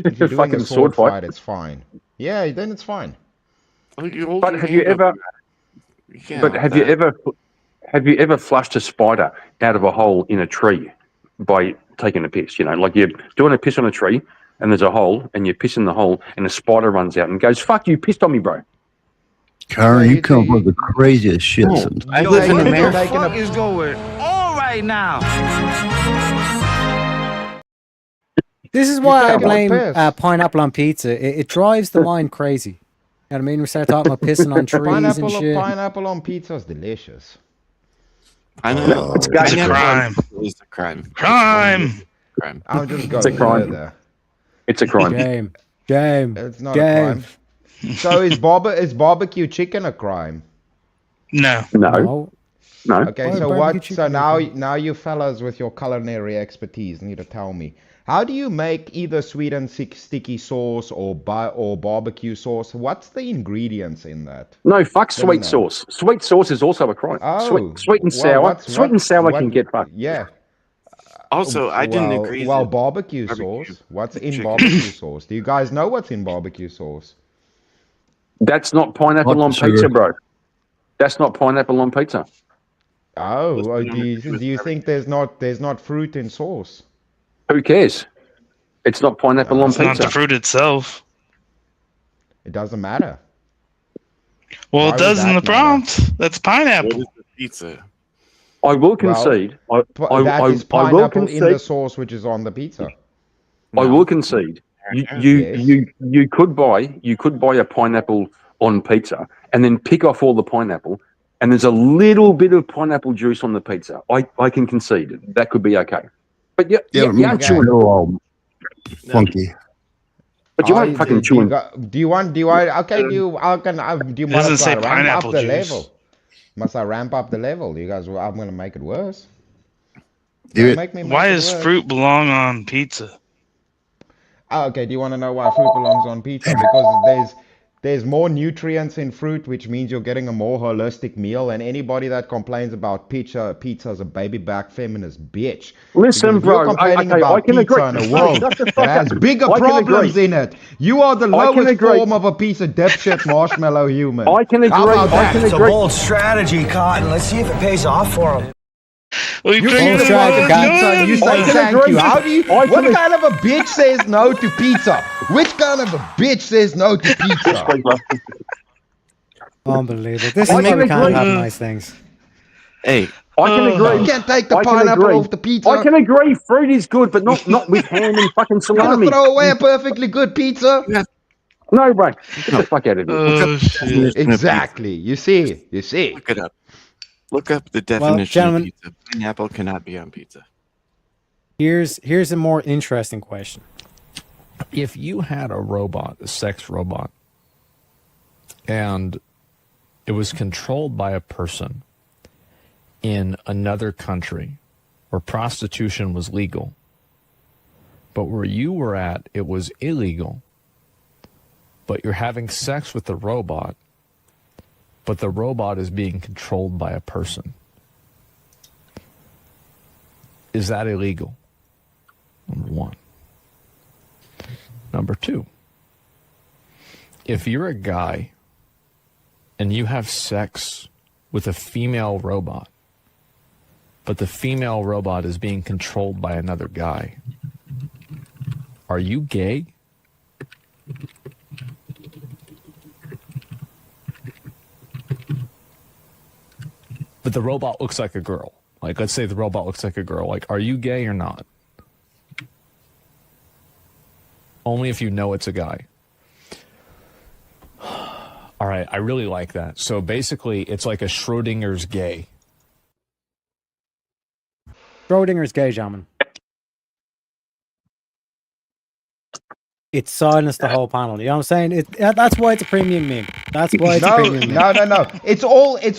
If you're doing a sword fight, it's fine. Yeah, then it's fine.
But have you ever? But have you ever flushed a spider out of a hole in a tree by taking a piss? You know, like you're doing a piss on a tree and there's a hole and you piss in the hole and a spider runs out and goes, "Fuck, you pissed on me, bro."
Karen, you come up with the craziest shit.
I live in America. What the fuck is going on right now?
This is why I blame pineapple on pizza. It drives the mind crazy. You know what I mean? We start talking about pissing on trees and shit.
Pineapple on pizza is delicious.
I know.
It's a crime.
It's a crime.
Crime.
I'll just go
It's a crime.
there.
It's a crime.
Game.
It's not a crime. So is barbecue chicken a crime?
No.
Okay, so what? So now you fellas with your culinary expertise need to tell me, how do you make either sweet and sticky sauce or barbecue sauce? What's the ingredients in that?
No, fuck sweet sauce. Sweet sauce is also a crime.
Oh,
sweet and sour. Sweet and sour can get fucked.
Yeah.
Also, I didn't agree.
Well, barbecue sauce. What's in barbecue sauce? Do you guys know what's in barbecue sauce?
That's not pineapple on pizza, bro. That's not pineapple on pizza.
Oh, do you think there's not fruit in sauce?
Who cares? It's not pineapple on
It's
pizza.
not the fruit itself.
It doesn't matter.
Well,
Why
it
would
does in
that
the
matter?
prompt. That's pineapple.
What is the pizza?
I will concede.
That is
I will
pineapple in the
concede.
sauce, which is on the pizza.
I will concede. You could buy a pineapple on pizza and then pick off all the pineapple, and there's a little bit of pineapple juice on the pizza. I can concede that could be okay. But yeah, chewing
all funky.
But you won't fucking chew on.
Do you want? Do you want to
doesn't say
ramp up
pineapple
the
juice.
level? Must I ramp up the level? You guys, I'm gonna make it worse.
Do
Make
Why
it
does
worse.
fruit belong on pizza?
Oh, okay. Do you want to know why fruit belongs on pizza? Because there's more nutrients in fruit, which means you're getting a more holistic meal. And anybody that complains about pizza is a baby back feminist bitch.
Listen,
Because if you're
bro,
complaining
I
about
can
pizza
agree.
in a world
Shut the
that
fuck
has
up.
bigger
I can
problems
agree.
in it, you are the
I can
lowest
agree.
form of a piece of dipshit marshmallow human.
I can agree.
How about that?
It's a bold strategy, Cotton. Let's see if it pays off for him.
We
You
figured
eat
it out.
fucking pizza and you
I
say
can
thank
agree.
you. How do you?
I
What
can-
kind of a bitch says no to pizza? Which kind of a bitch says no to pizza?
Unbelievable. This is
I
why
can
we can't
agree.
have nice things.
Hey,
I can agree.
You can't take the
I can
pineapple
agree.
off the pizza.
I can agree. Fruit is good, but not with ham and fucking
You gonna
salami.
throw away a perfectly good pizza?
No, bro. Get the fuck out of here.
Oh, shit.
Exactly. You see.
Look it up. Look up the definition
gentlemen-
of pizza. Pineapple cannot be on pizza.
Here's a more interesting question.
If you had a robot, a sex robot, and it was controlled by a person in another country where prostitution was legal, but where you were at, it was illegal, but you're having sex with the robot, but the robot is being controlled by a person. Is that illegal? Number one. Number two, if you're a guy and you have sex with a female robot, but the female robot is being controlled by another guy, are you gay? But the robot looks like a girl. Like, let's say the robot looks like a girl. Like, are you gay or not? Only if you know it's a guy. All right, I really like that. So basically, it's like a Schrodinger's gay.
Schrodinger's gay, gentlemen. It silenced the whole panel. You know what I'm saying? That's why it's a premium meme. That's why it's a premium meme.
No. It's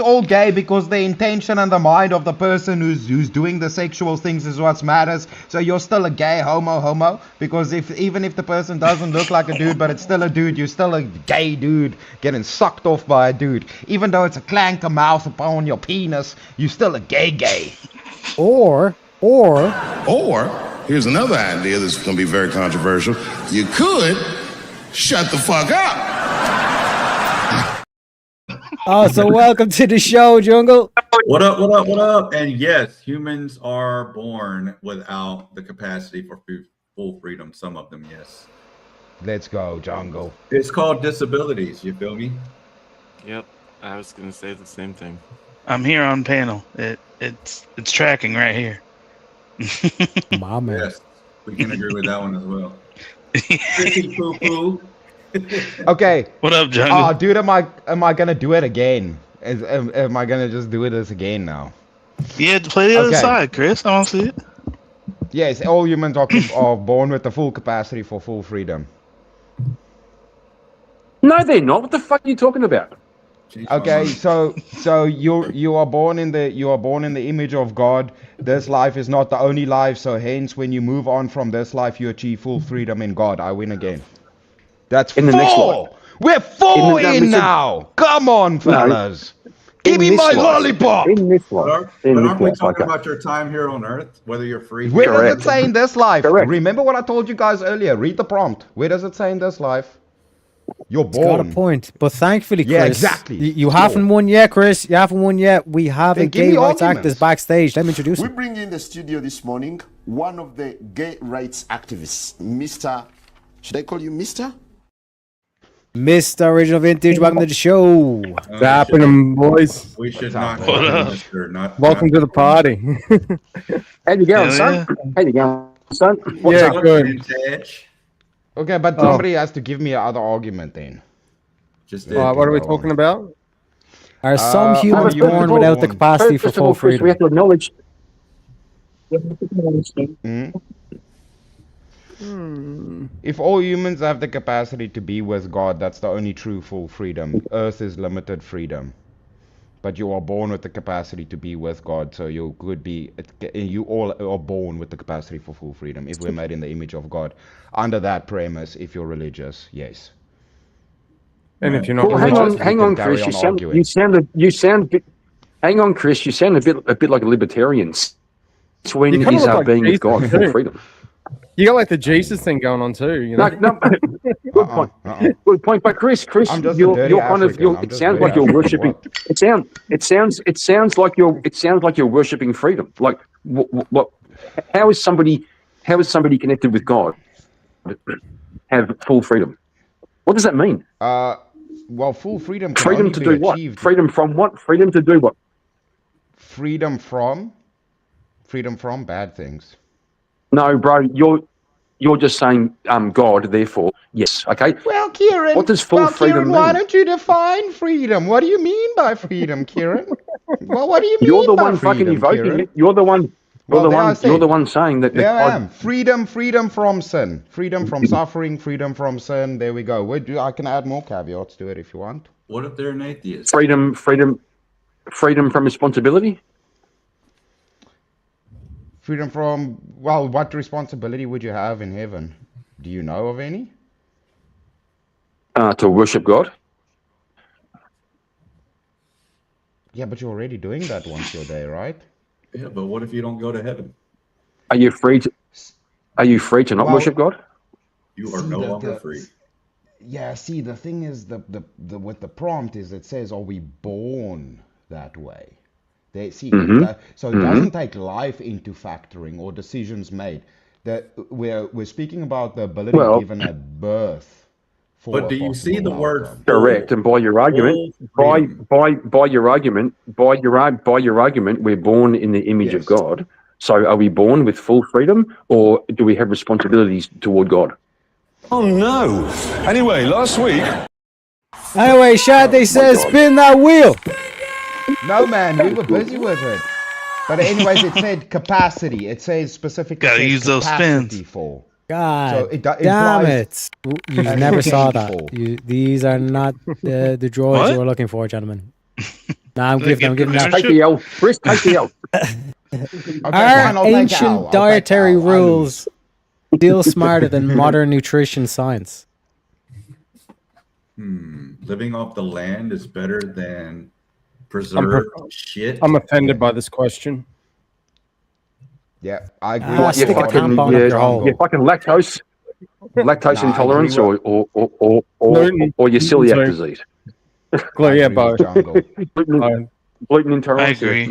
all gay because the intention and the mind of the person who's doing the sexual things is what matters. So you're still a gay homo because even if the person doesn't look like a dude, but it's still a dude, you're still a gay dude getting sucked off by a dude. Even though it's a clanker mouth upon your penis, you're still a gay.
Or
here's another idea that's going to be very controversial. You could shut the fuck up.
Oh, so welcome to the show, Jungle.
What up? And yes, humans are born without the capacity for full freedom. Some of them, yes.
Let's go, Jungle.
It's called disabilities. You feel me?
Yep, I was gonna say the same thing.
I'm here on panel. It's tracking right here.
My man.
Yes, we can agree with that one as well. Pretty poo-poo.
Okay.
What up, Jungle?
Oh, dude, am I gonna do it again? Am I gonna just do this again now?
Yeah, play the other side, Chris. I want to see it.
Yes, all humans are born with the full capacity for full freedom.
No, they're not. What the fuck are you talking about?
Okay, so you are born in the image of God. This life is not the only life, so hence when you move on from this life, you achieve full freedom in God. I win again. That's
in the next life.
We're four in now. Come on, fellas. Give me my lollipop.
In this life.
But aren't we talking about your time here on Earth? Whether you're free?
Where does it say in this life? Correct. Remember what I told you guys earlier. Read the prompt. Where does it say in this life? You're
It's got a
born.
point, but thankfully, Chris,
Yeah, exactly.
you haven't won yet, Chris. You haven't won yet. We have
Then
a
give
gay
me
rights
arguments.
activist backstage. Let me introduce
We
him.
bring in the studio this morning one of the gay rights activists, Mr. Should I call you Mr.?
Mr. Original Vintage, welcome to the show.
What's
happening, boys?
We should not
What
call you
up?
Mr. Not
Welcome to the party.
How you going,
Hell
son?
yeah.
How you going, son? What's
Yeah,
up?
good.
Okay, but
Oh.
somebody has to give me another argument then.
Just
What are we talking about?
Are some
are
humans
humans
born without the
born-
capacity for
First of all,
full
Chris, we
freedom?
have to acknowledge.
If all humans have the capacity to be with God, that's the only true full freedom. Earth is limited freedom. But you are born with the capacity to be with God, so you could be. You all are born with the capacity for full freedom if we're made in the image of God. Under that premise, if you're religious, yes.
And if you're not
Well,
religious,
hang on, Chris. Hang on, Chris. You sound a bit like a libertarian. Swing
you kind of
is
look like
being with
Jesus,
God for
too.
freedom.
You got like the Jesus thing going on too. You know?
No, good point. Good point. But Chris,
I'm just a dirty
you're kind of
African. I'm
it
just
sounds
dirty
like you're
African.
worshiping.
What?
It sounds like you're worshiping freedom. Like what? How is somebody connected with God have full freedom? What does that mean?
Well, full freedom can
Freedom
only
to
be
do what?
achieved.
Freedom from what? Freedom to do what?
Freedom from bad things.
No, bro, you're just saying God, therefore, yes, okay?
Well, Kieran,
What does full freedom
Kieran, why
mean?
don't you define freedom? What do you mean by freedom, Kieran? Well, what do you mean
You're the
by
one fucking
freedom,
invoking
Kieran?
it. You're the one
Well, there I
you're
said.
the one saying that
There I
God,
am. Freedom from sin. Freedom from suffering. Freedom from sin. There we go. I can add more caveats to it if you want.
What if they're an atheist?
freedom from responsibility.
Freedom from, well, what responsibility would you have in heaven? Do you know of any?
To worship God.
Yeah, but you're already doing that once you're there, right?
Yeah, but what if you don't go to heaven?
Are you free to not
Well,
worship God?
You are
See,
no
the-
longer
the-
free.
Yeah, see, the thing is, the with the prompt is it says, "Are we born that way?" They see, so it doesn't take life into factoring or decisions made. That we're speaking about the ability
Well-
given at birth. For
But
a
do you see
possible
the word
outcome.
Correct. And by your argument, by your argument, we're born in the image of God. So are we born with full freedom, or do we have responsibilities toward God?
Oh no. Anyway, last week.
Anyway, Shad, says spin that wheel.
No, man, we were busy with it. But anyways, it said capacity. It says specific.
Gotta use those
capacity
spins.
for.
God
So it
damn
implies
it. You
an
never saw that.
potential.
These are not the droids
What?
you were looking for, gentlemen. Nah, I'm
Did I
giving
get
that.
Take the L. Chris, take the L.
Okay, fine,
Our
I'll take L.
ancient
I'll take
dietary
L. I lose.
rules still smarter than modern nutrition science.
Living off the land is better than preserved shit.
I'm offended by this question.
Yeah, I agree.
Ah,
with
stick
you
a
on
tampon up
the
your hole.
You're fucking lactose
Nah, I agree
intolerance,
with-
or
Gluten.
your celiac
Sorry.
disease.
Yeah,
agree
both.
with Jungle.
Gluten intolerance.
I agree.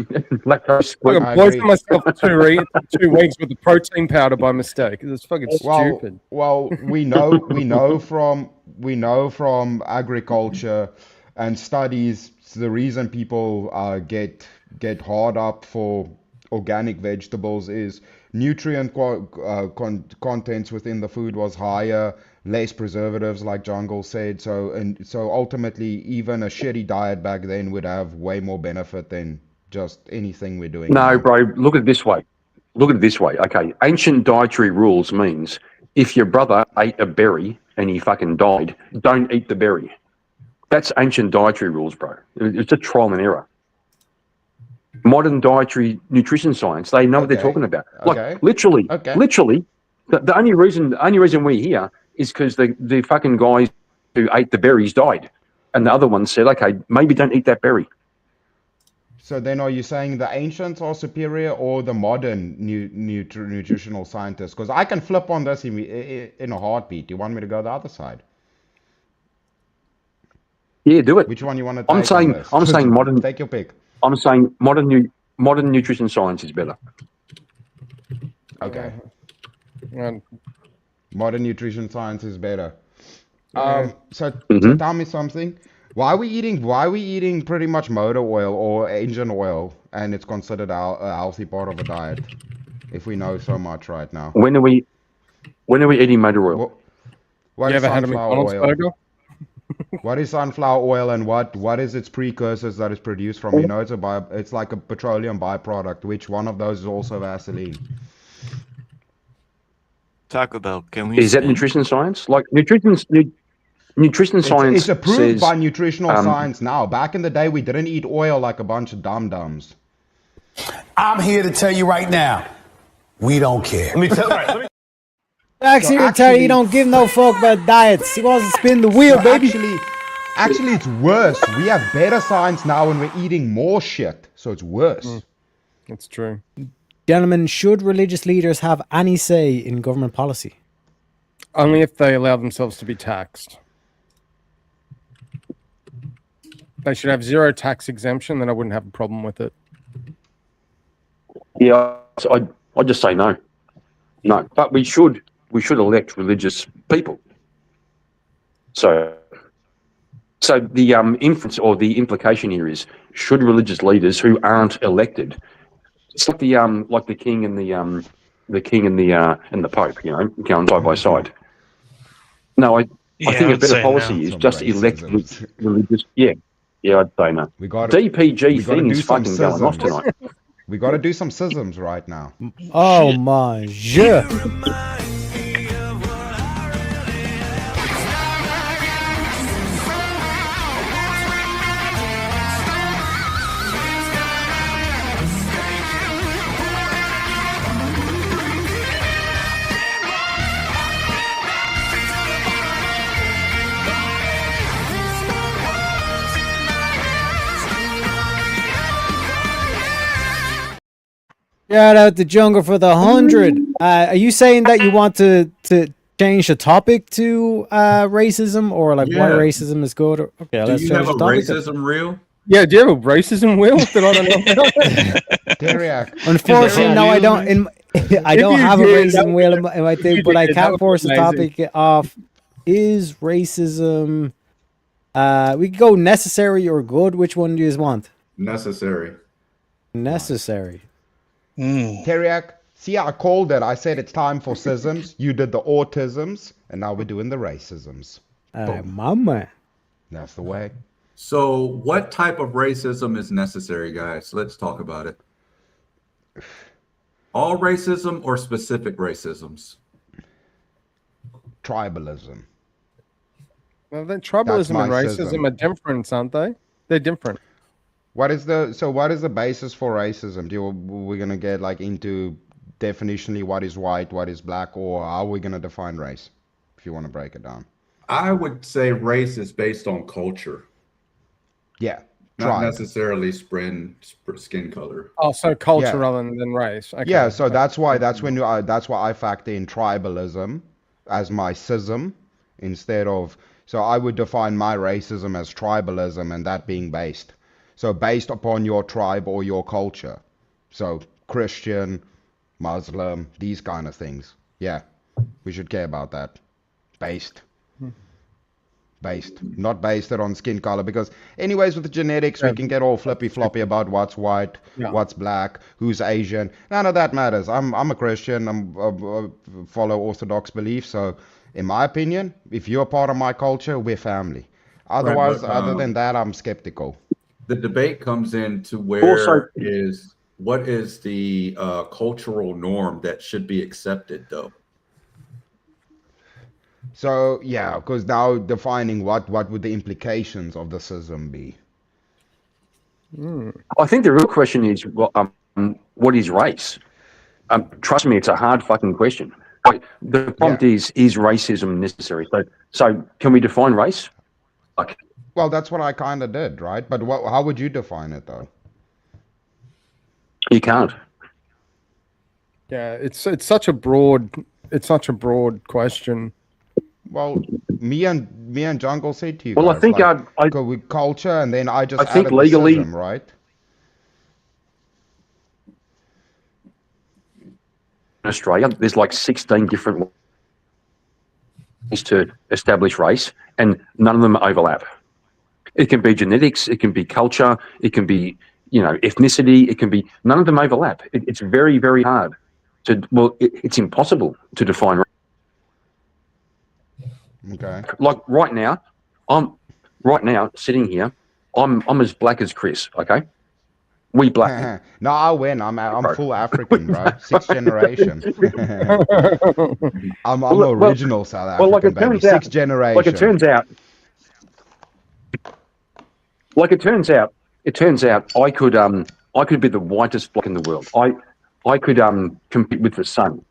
Lactose.
I
gluten.
I
bloated
agree.
myself for 2 weeks with the protein powder by mistake. It's fucking stupid.
Well, we know from agriculture and studies the reason people get hard up for organic vegetables is nutrient contents within the food was higher, less preservatives, like Jungle said. So ultimately, even a shitty diet back then would have way more benefit than just anything we're doing
No,
now.
bro, look at it this way. Okay, ancient dietary rules means if your brother ate a berry and he fucking died, don't eat the berry. That's ancient dietary rules, bro. It's a trial and error. Modern dietary nutrition science, they know what they're
Okay.
talking about.
Okay.
Like literally,
Okay.
the only reason we're here is because the fucking guys who ate the berries died. And the other one said, okay, maybe don't eat that berry.
So then are you saying the ancients are superior or the modern nutritional scientists? Because I can flip on this in a heartbeat. Do you want me to go the other side?
Yeah, do it.
Which one you want to take?
I'm saying modern.
Take your pick.
I'm saying modern nutrition science is better.
Okay.
And
Modern nutrition science is better.
Yeah.
So tell me something. Why are we eating pretty much motor oil or engine oil, and it's considered a healthy part of a diet? If we know so much right now.
When are we eating motor oil?
What
You
is
ever had a
sunflower
McDonald's
oil?
burger?
What is sunflower oil, and what is its precursors that is produced from? You know, it's like a petroleum byproduct. Which one of those is also Vaseline?
Taco Bell. Can we?
Is that nutrition science? Like nutrition science.
It's approved
says,
by nutritional science now. Back in the day, we didn't eat oil like a bunch of dum-dums.
I'm here to tell you right now, we don't care.
Jack's here to tell you he don't give no fuck about diets. He wants to spin the wheel, baby.
Actually, it's worse. We have better science now and we're eating more shit. So it's worse.
That's true.
Gentlemen, should religious leaders have any say in government policy?
Only if they allow themselves to be taxed. They should have zero tax exemption, then I wouldn't have a problem with it.
Yeah, I'd just say no. No, but we should elect religious people. So the inference or the implication here is, should religious leaders who aren't elected, it's like the king and the pope, you know, going side by side. No, I think a better policy is just elect religious. Yeah, I'd say no. DPG thing is fucking going off tonight.
We got to do some schisms right now.
Oh my god. Shout out the jungle for the 100. Are you saying that you want to change the topic to racism, or like why racism is good? Or, okay,
Do
let's
you
change
have a
the topic.
racism reel?
Yeah, do you have a racism wheel that I don't know?
Unfortunately, no, I don't. I don't have a racism wheel in my thing, but I can force the topic off. Is racism? We could go necessary or good. Which one do you guys want?
Necessary.
Necessary.
Teriak, see, I called it. I said it's time for schisms. You did the autisms, and now we're doing the racisms.
Mama.
That's the way.
So, what type of racism is necessary, guys? Let's talk about it. All racism or specific racisms?
Tribalism.
Well, then tribalism and racism are different, aren't they? They're different.
What is the basis for racism? We're gonna get like into definitionally what is white, what is black, or how are we gonna define race? If you want to break it down.
I would say race is based on culture.
Yeah.
Not necessarily skin color.
Oh, so culture rather than race. Okay.
Yeah, so that's why I factor in tribalism as my schism instead of. So I would define my racism as tribalism, and that being based. So based upon your tribe or your culture. So Christian, Muslim, these kind of things. Yeah, we should care about that. Based. Not based it on skin color, because anyways with the genetics we can get all flippy floppy about what's white, what's black, who's Asian. None of that matters. I'm a Christian. I follow Orthodox beliefs. So in my opinion, if you're part of my culture, we're family. Otherwise, other than that, I'm skeptical.
The debate comes into what is the cultural norm that should be accepted, though.
So yeah, because now defining what would the implications of the schism be?
I think the real question is, what is race? Trust me, it's a hard fucking question. Like, the prompt is racism necessary? So can we define race?
Well, that's what I kind of did, right? But how would you define it, though?
You can't.
Yeah, it's such a broad question.
Well, me and Jungle said to you
Well,
guys,
I think
like, go with culture, and then I just
I think
added
legally,
the schism, right?
in Australia, there's like 16 different ways to establish race, and none of them overlap. It can be genetics, it can be culture, it can be, ethnicity, it can be, none of them overlap. It's very, very hard it's impossible to define.
Okay.
Like right now, sitting here, I'm as black as Chris, okay? We black.
No, I win. I'm full African, bro. 6th generation. I'm original South African,
like it
baby.
turns out,
6th generation.
Like it turns out, I could be the whitest bloke in the world. I could compete with the sun,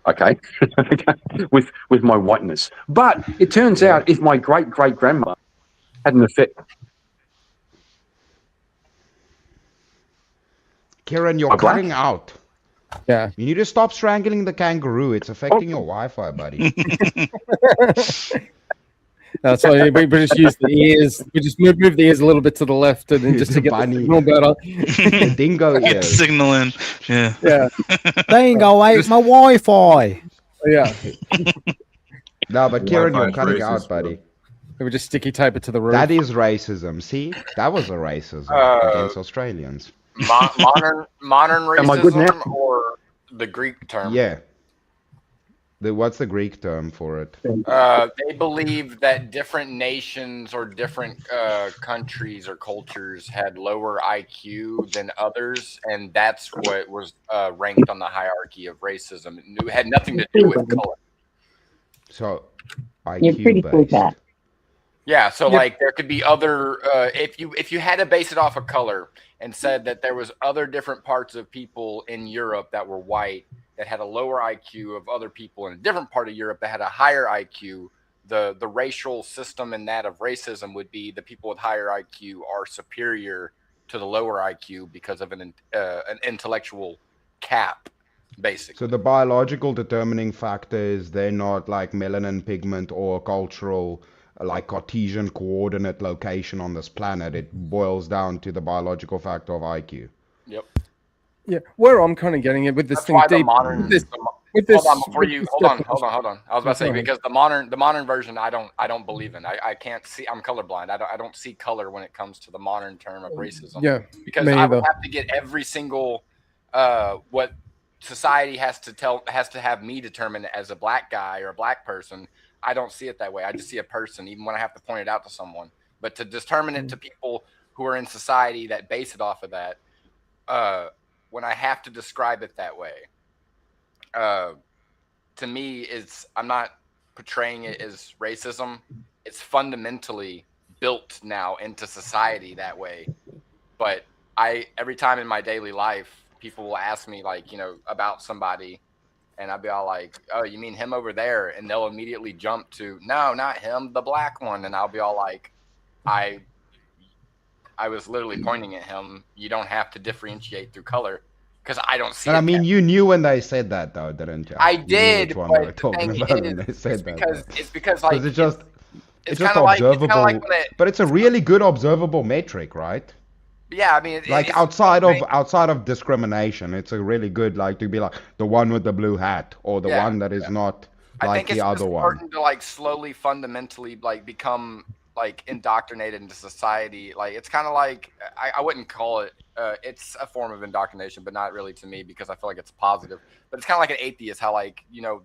okay, with my whiteness. But it turns out, if my great grandma had an effect.
Kieran, you're cutting out.
Yeah.
You need to stop strangling the kangaroo. It's affecting your Wi-Fi, buddy.
That's why we just use the ears. We just move the ears a little bit to the left, and then just to get the signal better.
The dingo
Get
ears.
signal in. Yeah.
Yeah.
Dingo ate my Wi-Fi.
Yeah.
No, but Kieran, you're
Wi-Fi is
cutting
racist,
out, buddy.
They would just sticky tape it to the roof.
That is racism. See, that was a racism against Australians.
Modern
Am I good now?
racism or the Greek term?
Yeah. What's the Greek term for it?
They believe that different nations or different countries or cultures had lower IQ than others, and that's what was ranked on the hierarchy of racism. It had nothing to do with color.
So,
You're pretty cool,
IQ-based.
Pat.
Yeah, so like there could be other if you had to base it off of color and said that there was other different parts of people in Europe that were white that had a lower IQ of other people in a different part of Europe that had a higher IQ, the racial system in that of racism would be the people with higher IQ are superior to the lower IQ because of an intellectual cap, basically.
So the biological determining factor is they're not like melanin pigment or cultural, like Cartesian coordinate location on this planet. It boils down to the biological factor of IQ.
Yep.
Yeah, where I'm kind of getting it with this
That's
thing
why the
deep.
modern.
With this,
Hold on, before
with
you
this
hold on.
definition.
I was about to say because the modern version I don't believe in. I can't see. I'm colorblind. I don't see color when it comes to the modern term of racism.
Yeah,
because
me
I would
either.
have to get every single what society has to have me determine as a black guy or a black person. I don't see it that way. I just see a person, even when I have to point it out to someone. But to determine it to people who are in society that base it off of that, when I have to describe it that way, to me, I'm not portraying it as racism. It's fundamentally built now into society that way. But every time in my daily life, people will ask me about somebody, and I'll be all like, "Oh, you mean him over there?" And they'll immediately jump to, "No, not him, the black one." And I'll be all like, I was literally pointing at him. You don't have to differentiate through color because I don't see
And
it
I mean,
that
you knew when they said that, though, didn't you?
I
You knew
did,
which one
but
they were
the
talking
thing
about
is,
when they said that.
it's because like
it's just
kinda
observable,
like when
but it's a really good observable metric, right?
yeah, I mean,
Like outside of discrimination, it's a really good to be like the one with the blue hat or the one that is not
I
like
think it's
the other one.
important to slowly fundamentally become indoctrinated into society. It's kind of like I wouldn't call it it's a form of indoctrination, but not really to me because I feel like it's positive. But it's kind of like an atheist, how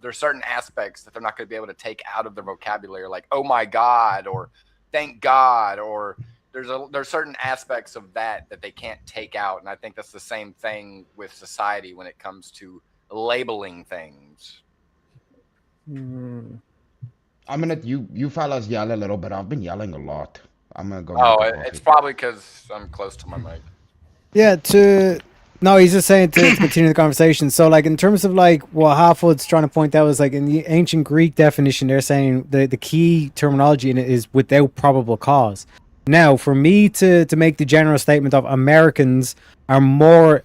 there's certain aspects that they're not going to be able to take out of their vocabulary, like "oh my God" or "thank God," or there's certain aspects of that they can't take out, and I think that's the same thing with society when it comes to labeling things.
Mm.
I'm gonna you fellas yell a little bit. I've been yelling a lot. I'm gonna go.
Oh,
make a
it's
coffee.
probably because I'm close to my mic.
Yeah, no, he's just saying to continue the conversation. So, in terms of what Halfwood's trying to point out is in the ancient Greek definition, they're saying the key terminology in it is without probable cause. Now, for me to make the general statement of Americans are more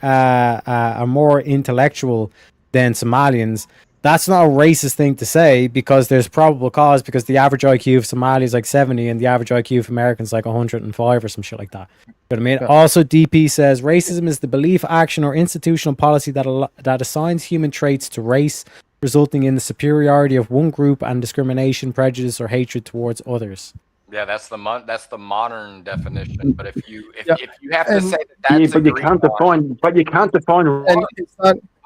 intellectual than Somalians, That's not a racist thing to say because there's probable cause, because the average IQ of Somali is like 70 and the average IQ of Americans is like 105 or some shit like that. You know what I mean?
Yeah.
Also, DP says racism is the belief, action, or institutional policy that assigns human traits to race, resulting in the superiority of one group and discrimination, prejudice, or hatred towards others.
Yeah, that's the modern definition. But if you have to say that's
yeah, but you can't define. But you can't define.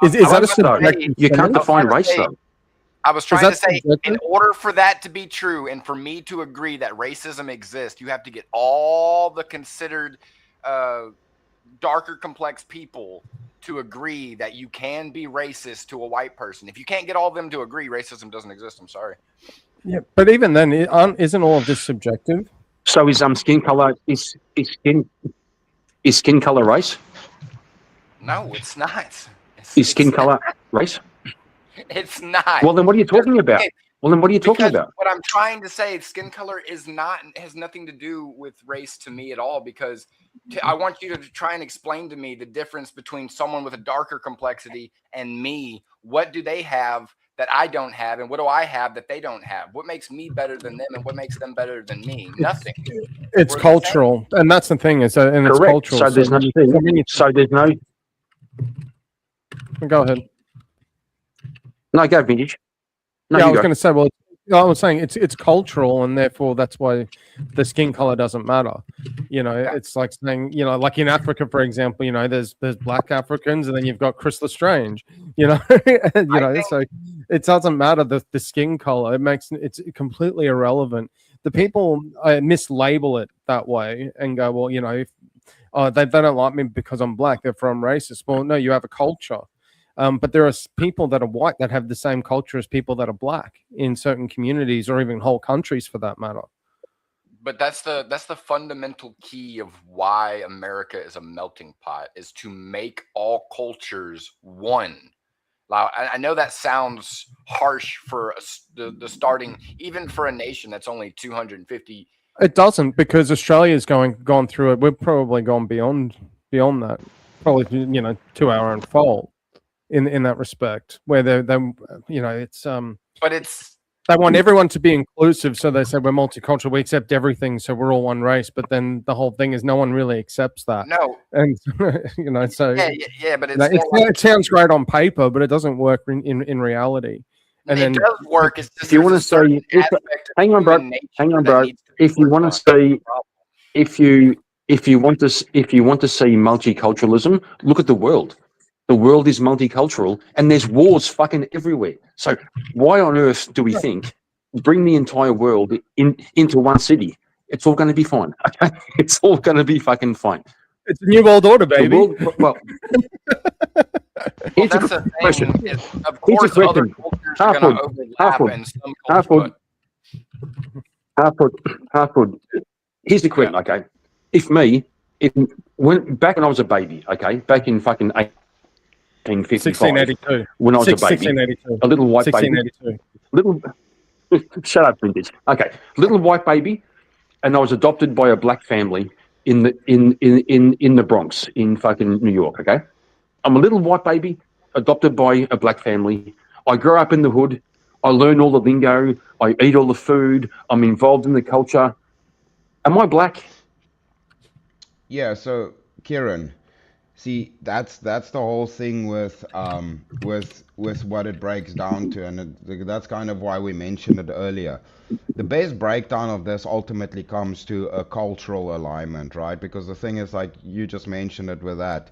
Is that a subjective?
You can't define race though.
I was trying to say, in order for that to be true, and for me to agree that racism exists, you have to get all the considered darker, complex people to agree that you can be racist to a white person. If you can't get all of them to agree, racism doesn't exist. I'm sorry.
Yeah, but even then, isn't all of this subjective?
So is skin color is skin color race?
No, it's not.
Is skin color race?
It's not.
Well, then what are you talking about? What
I'm trying to say, skin color has nothing to do with race to me at all, because I want you to try and explain to me the difference between someone with a darker complexity and me. What do they have that I don't have, and what do I have that they don't have? What makes me better than them, and what makes them better than me? Nothing.
It's cultural, and that's the thing. It's cultural.
So there's nothing. So there's no.
Go ahead.
No, go vintage. No,
yeah, I was going to say. Well, I was saying it's cultural, and therefore that's why the skin color doesn't matter. You know, it's like saying, you know, like in Africa, for example, you know, there's black Africans, and then you've got Chris Lestrange. You know, so it doesn't matter the skin color. It's completely irrelevant. The people mislabel it that way and go, well, you know, if they don't like me because I'm black, they're from racist. Well, no, you have a culture. But there are people that are white that have the same culture as people that are black in certain communities, or even whole countries for that matter.
But that's the fundamental key of why America is a melting pot, is to make all cultures one. Now, I know that sounds harsh for the starting, even for a nation that's only 250.
It doesn't, because Australia's gone through it. We've probably gone beyond that. Probably, you know, 2 hour unfold. In that respect, where they you know, it's
but it's
they want everyone to be inclusive, so they say we're multicultural, we accept everything, so we're all one race. But then the whole thing is no one really accepts that.
No,
and you know, so
yeah, but
it sounds great on paper, but it doesn't work in reality. And
it
then
does work. It's just
if you want to say, hang on, bro. If you want to say, if you want to see multiculturalism, look at the world. The world is multicultural, and there's wars fucking everywhere. So why on earth do we think bring the entire world into one city? It's all going to be fine. Okay, it's all going to be fucking fine.
It's a new world order, baby.
Here's a question.
Of course, other cultures are going to overlap, and some cultures.
Hartford. Here's the question. Okay, back when I was a baby, okay, back in fucking 1855, when I was a baby, a little white baby, shut up, vintage. Okay, little white baby, and I was adopted by a black family in the Bronx in fucking New York. Okay, I'm a little white baby adopted by a black family. I grew up in the hood. I learn all the lingo. I eat all the food. I'm involved in the culture. Am I black?
Yeah. So, Kieran. See, that's the whole thing with what it breaks down to, and that's kind of why we mentioned it earlier. The best breakdown of this ultimately comes to a cultural alignment, right? Because the thing is, like you just mentioned it with that,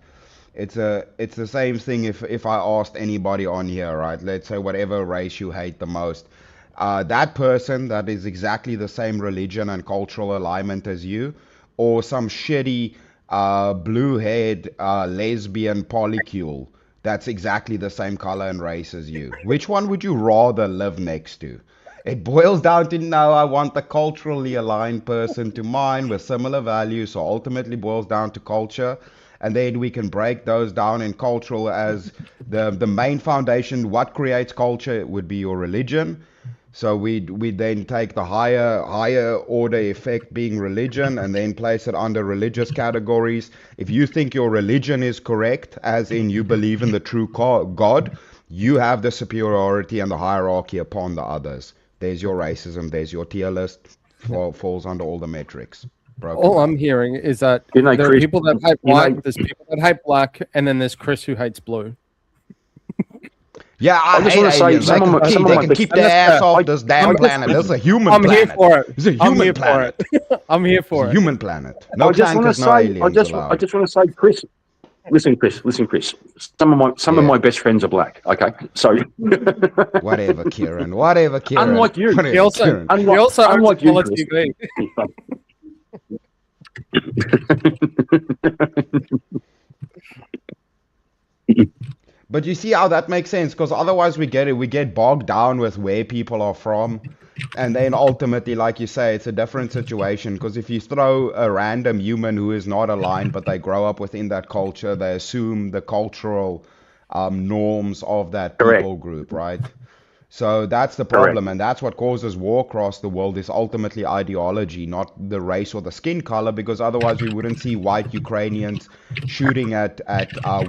it's the same thing if I asked anybody on here, right? Let's say whatever race you hate the most, that person that is exactly the same religion and cultural alignment as you, or some shitty blue-haired lesbian polycule that's exactly the same color and race as you. Which one would you rather live next to? It boils down to, no, I want the culturally aligned person to mine with similar values, so ultimately boils down to culture. And then we can break those down in cultural as the main foundation. What creates culture would be your religion. So we then take the higher order effect being religion, and then place it under religious categories. If you think your religion is correct, as in you believe in the true God, You have the superiority and the hierarchy upon the others. There's your racism. There's your tier list. Falls under all the metrics.
All I'm hearing is that
You know,
there are
Chris,
people that hate
you know-
white, there's people that hate black, and then there's Chris who hates blue.
Yeah,
I just want to say,
they can keep their ass off this damn planet. This is a human
I'm
planet.
here for it.
This is a
I'm
human
here
planet.
for it. I'm here
It's
for
a
it.
human planet. No
I just want to
tankers, no
say,
aliens
I just
allowed.
want to say, Chris. Listen, Chris. Some of my best friends are black. Okay, so
Whatever, Kieran. Whatever, Kieran.
unlike you,
Whatever,
He also,
Kieran.
he also owns
unlike you,
Apollo
Chris.
TV.
But you see how that makes sense, because otherwise we get bogged down with where people are from, and then ultimately, like you say, it's a different situation. Because if you throw a random human who is not aligned, but they grow up within that culture, they assume the cultural norms of that people group, right? So that's the problem, and that's what causes war across the world is ultimately ideology, not the race or the skin color, because otherwise we wouldn't see white Ukrainians shooting at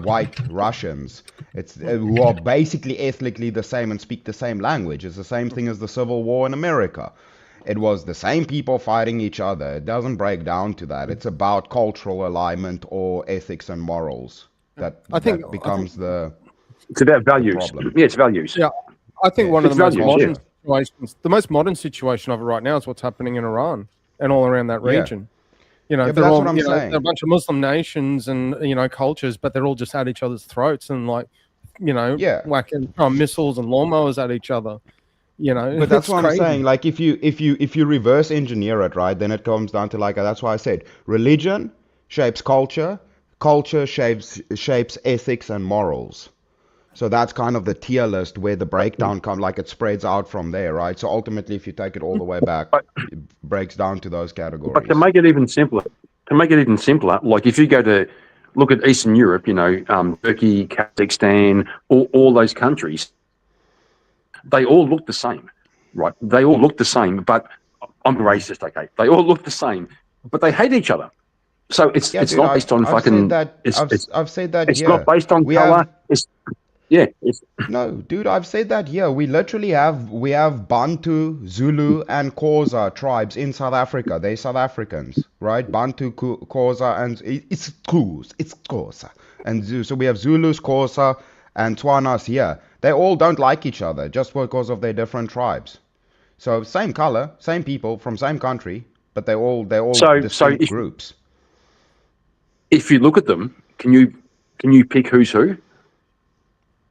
white Russians. It's who are basically ethnically the same and speak the same language. It's the same thing as the Civil War in America. It was the same people fighting each other. It doesn't break down to that. It's about cultural alignment or ethics and morals. That becomes the.
It's about values.
problem.
Yeah, it's values.
Yeah, I think one of
It's
the most
values,
modern
yeah.
situations, the most modern situation of it right now is what's happening in Iran and all around that
Yeah.
region. You know,
Yeah, but
they're
that's
all,
what I'm
you know,
saying.
they're a bunch of Muslim nations and, you know, cultures, but they're all just at each other's throats and like, you know, whacking missiles and lawnmowers at each other. You know,
But that's
it's
what
crazy.
I'm saying. Like if you reverse engineer it, right, then it comes down to like that's why I said religion shapes culture, culture shapes ethics and morals. So that's kind of the tier list where the breakdown comes, like it spreads out from there, right? So ultimately, if you take it all the way back, it breaks down to those categories.
But to make it even simpler, like if you go to look at Eastern Europe, you know, Turkey, Kazakhstan, all those countries, they all look the same, right? They all look the same, but I'm racist, okay? They all look the same, but they hate each other. So it's
Yeah,
it's
dude,
not based on
I've
fucking.
said that.
It's
I've said that.
it's
Yeah,
not based on
we
color.
have.
It's
No, dude, I've said that here. We literally have Bantu, Zulu, and Xhosa tribes in South Africa. They're South Africans, right? Bantu, Xhosa, and it's Xhosa and Zulu. So we have Zulus, Xhosa, and Tswanas here. They all don't like each other just because of their different tribes. So same color, same people from same country, but they're all
So
distinct
if
groups.
if you look at them, can you pick who's who?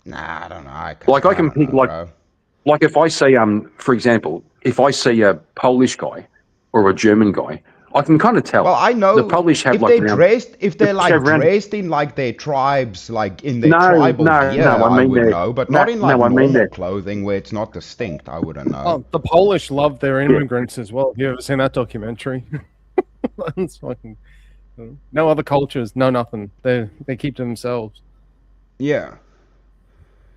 Nah, I don't know. I
can pick like if I say for example, if I see a Polish guy or a German guy, I can kind of tell.
Well, I know
the Polish have
if
like
they're
around-
dressed, if they're
the
like
Polish have around-
dressed in like their tribes, like in their
No,
tribal
no,
gear,
no, I mean
would
they're-
know, but
no,
not in like
no, I mean
normal
they're-
clothing where it's not distinct. I wouldn't know.
Oh, the Polish love their immigrants as well. Have you ever seen that documentary? That's fucking, no other cultures, no nothing. They keep to themselves.
Yeah.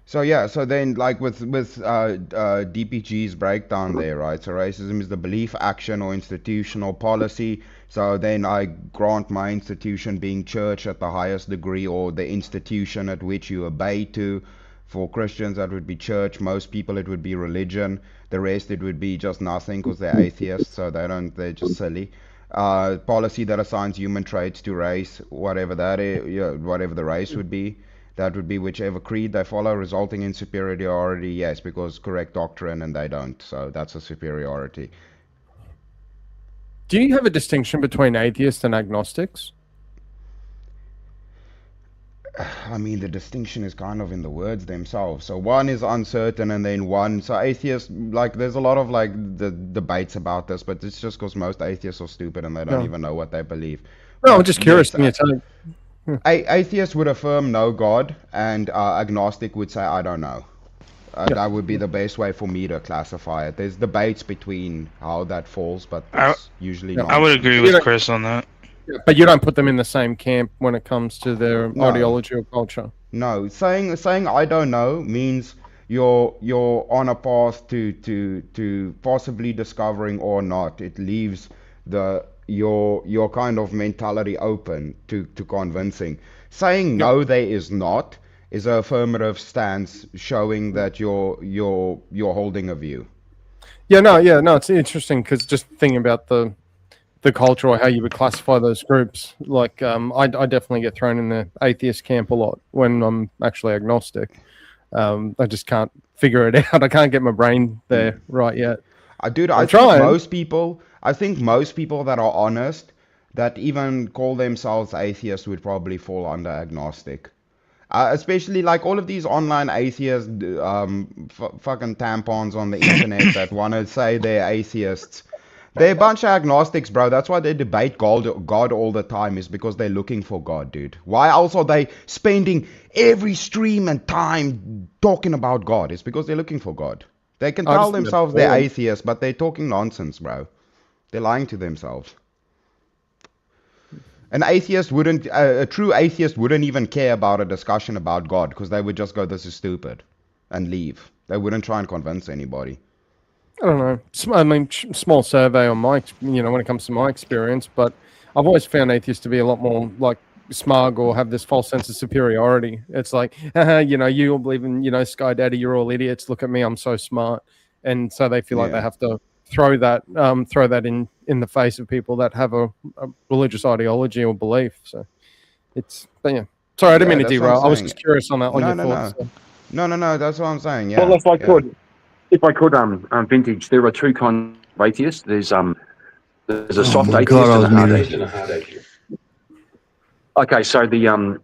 So then like with DPG's breakdown there, right? So racism is the belief, action, or institutional policy. So then I grant my institution being church at the highest degree, or the institution at which you obey to. For Christians, that would be church. Most people, it would be religion. The rest, it would be just nothing because they're atheists, so they're just silly. Policy that assigns human traits to race, whatever that is, whatever the race would be. That would be whichever creed they follow, resulting in superiority. Yes, because correct doctrine, and they don't. So that's a superiority.
Do you have a distinction between atheists and agnostics?
I mean, the distinction is kind of in the words themselves. So one is uncertain, and then one. So atheists, like, there's a lot of like the debates about this, but it's just because most atheists are stupid and they don't
Yeah.
even know what they believe.
No, I'm
But
just curious.
yes,
Can you tell?
atheist would affirm no God, and agnostic would say I don't know. That would be the best way for me to classify it. There's debates between how that falls, but it's usually not.
I would agree with Chris on that.
But you don't put them in the same camp when it comes to their
No.
ideology or culture.
No, saying I don't know means you're on a path to possibly discovering or not. It leaves your kind of mentality open to convincing. Saying no, there is not is an affirmative stance showing that you're holding a view.
No, it's interesting because just thinking about the culture or how you would classify those groups, like I definitely get thrown in the atheist camp a lot when I'm actually agnostic. I just can't figure it out. I can't get my brain there right yet.
I think most people that are honest, that even call themselves atheists, would probably fall under agnostic. Especially like all of these online atheists, fucking tampons on the internet that want to say they're atheists. They're a bunch of agnostics, bro. That's why they debate God all the time, is because they're looking for God, dude. Why else are they spending every stream and time talking about God? It's because they're looking for God. They can tell themselves they're atheists, but they're talking nonsense, bro. They're lying to themselves. A true atheist wouldn't even care about a discussion about God, because they would just go, this is stupid, and leave. They wouldn't try and convince anybody.
I don't know. I mean, small survey on my, when it comes to my experience, but I've always found atheists to be a lot more like smug or have this false sense of superiority. It's like, you all believe in, Sky Daddy, you're all idiots. Look at me, I'm so smart. And so they feel like they have to throw that in the face of people that have a religious ideology or belief. So but yeah. Sorry, I didn't mean to derail. I was just curious on that.
No, that's what I'm saying. Yeah.
Well, if I could, Vintage, there are two kinds of atheists. There's a soft atheist and a hard atheist. Okay, so the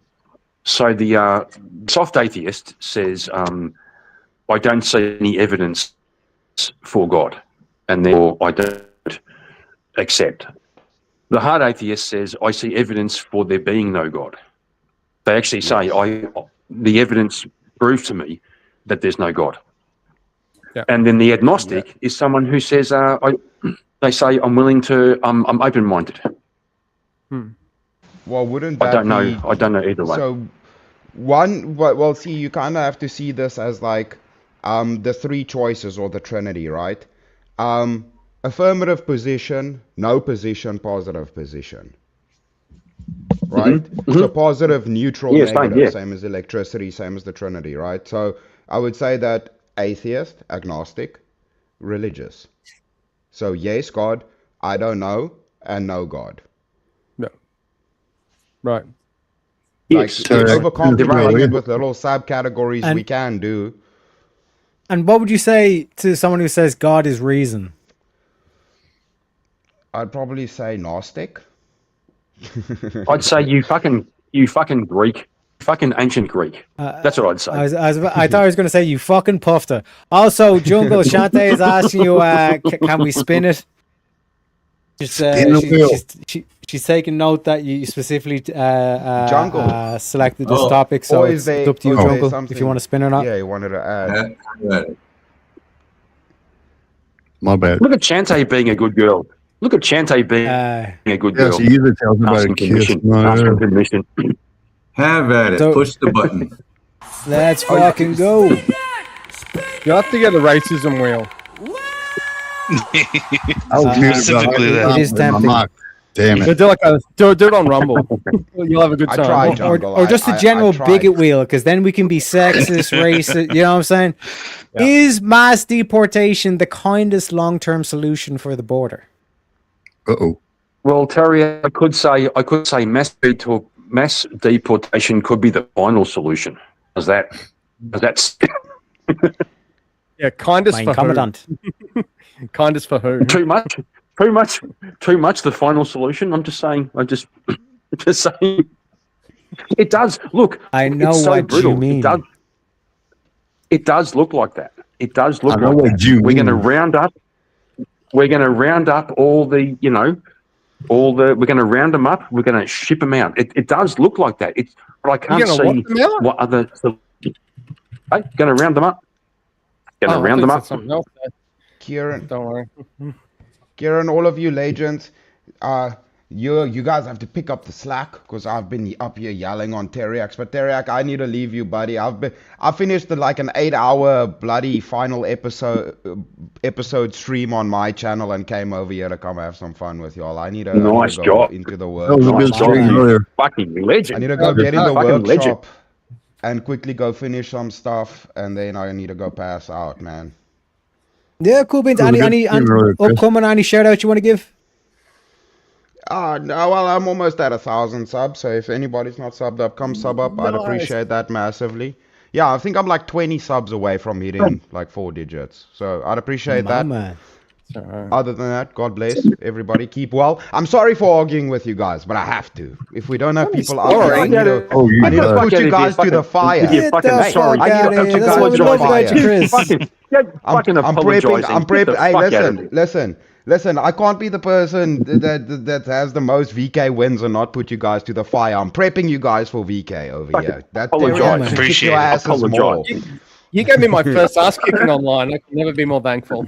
soft atheist says, I don't see any evidence for God, and therefore I don't accept. The hard atheist says, I see evidence for there being no God. They actually say, the evidence proves to me that there's no God. Yeah. And then the agnostic is someone who says, they say, I'm open-minded.
Well, wouldn't that
I don't know either way.
So see, you kind of have to see this as like the three choices, or the Trinity, right? Affirmative position, no position, positive position. Right? Mm-hmm. So positive, neutral, negative, same as electricity, same as the Trinity, right? So I would say that atheist, agnostic, religious. So yes, God, I don't know, and no God.
Yeah. Right.
Like, overcomplicating it with little subcategories we can do.
And what would you say to someone who says God is reason?
I'd probably say Gnostic.
I'd say you fucking Greek. Fucking ancient Greek. That's what I'd say.
I thought I was going to say you fucking puffed. Also, Jungle Shante is asking you, can we spin it? She's taking note that you specifically selected this topic, so it's up to you, Jungle, if you want to spin or not.
Yeah, you wanted to add.
My bad.
Look at Chante being a good girl. Look at Chante being a good girl.
She usually tells me about a kiss.
Asking permission.
Have at it. Push the button.
Let's fucking go.
You have to get a racism wheel.
Specifically that. It is tempting.
Damn it.
Do it on Rumble. You'll have a good time.
Or just a general bigot wheel, because then we can be sexist, racist. You know what I'm saying? Yeah. Is mass deportation the kindest long-term solution for the border?
Uh-oh.
Well, Terry, I could say mass deportation could be the final solution. That's
yeah, kindest for who? Kindest for who?
Too much. The final solution. I'm just saying. Just saying. It does look.
I know it's so what brutal. You mean.
It does look like that. It does look like that. We're going to round up. We're going to round up all the. We're going to round them up. We're going to ship them out. It does look like that. But I can't see what other. Hey, going to round them up. Going to round them up.
Kieran,
don't worry.
Kieran, all of you legends, you guys have to pick up the slack, because I've been up here yelling on Teriak. But Teriak, I need to leave you, buddy. I finished an 8-hour bloody final episode stream on my channel and came over here to come have some fun with y'all. I need to go into the workshop.
Fucking legend.
I need to go get in the workshop. and quickly go finish some stuff, and then I need to go pass out, man.
Yeah, cool beans. Any upcoming, any shout out you want to give?
No, well, I'm almost at 1,000 subs, so if anybody's not subbed up, come sub up. I'd appreciate that massively. Yeah, I think I'm like 20 subs away from hitting like 4 digits, so I'd appreciate that.
Man.
Other than that, God bless everybody. Keep well. I'm sorry for arguing with you guys, but I have to. If we don't have people arguing, I need to put you guys to the fire. I need to put you guys to the fire. I'm prepping. Hey, listen. I can't be the person that has the most VK wins and not put you guys to the fire. I'm prepping you guys for VK over here.
Appreciate
it.
You gave me my first ass kicking online. I can never be more thankful.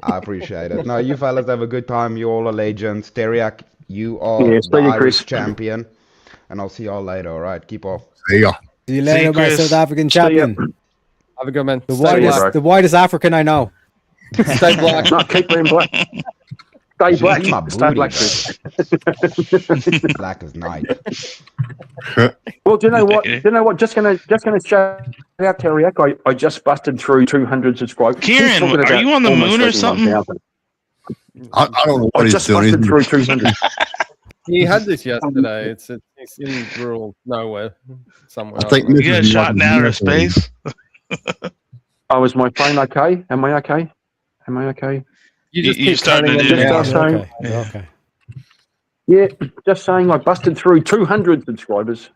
I appreciate it. No, you fellas have a good time. You all are legends. Teriak, you are the Irish champion. And I'll see y'all later, all right? Keep off.
See ya.
See you later, my South African champion.
Have a good man.
The whitest African I know.
Stay black.
No, keep being black. Stay black.
Stay black. Black as night.
Well, do you know what? Just gonna shout out Teriak. I just busted through 200 subscribers.
Kieran, are you on the moon or something?
I don't know what he's doing.
Busted through 200.
He had this yesterday. It's in rural nowhere somewhere.
I think
you get shot in outer space.
Oh, is my phone okay? Am I okay? Am I okay?
You just keep starting to do
it. Okay.
Yeah, just saying I busted through 200 subscribers.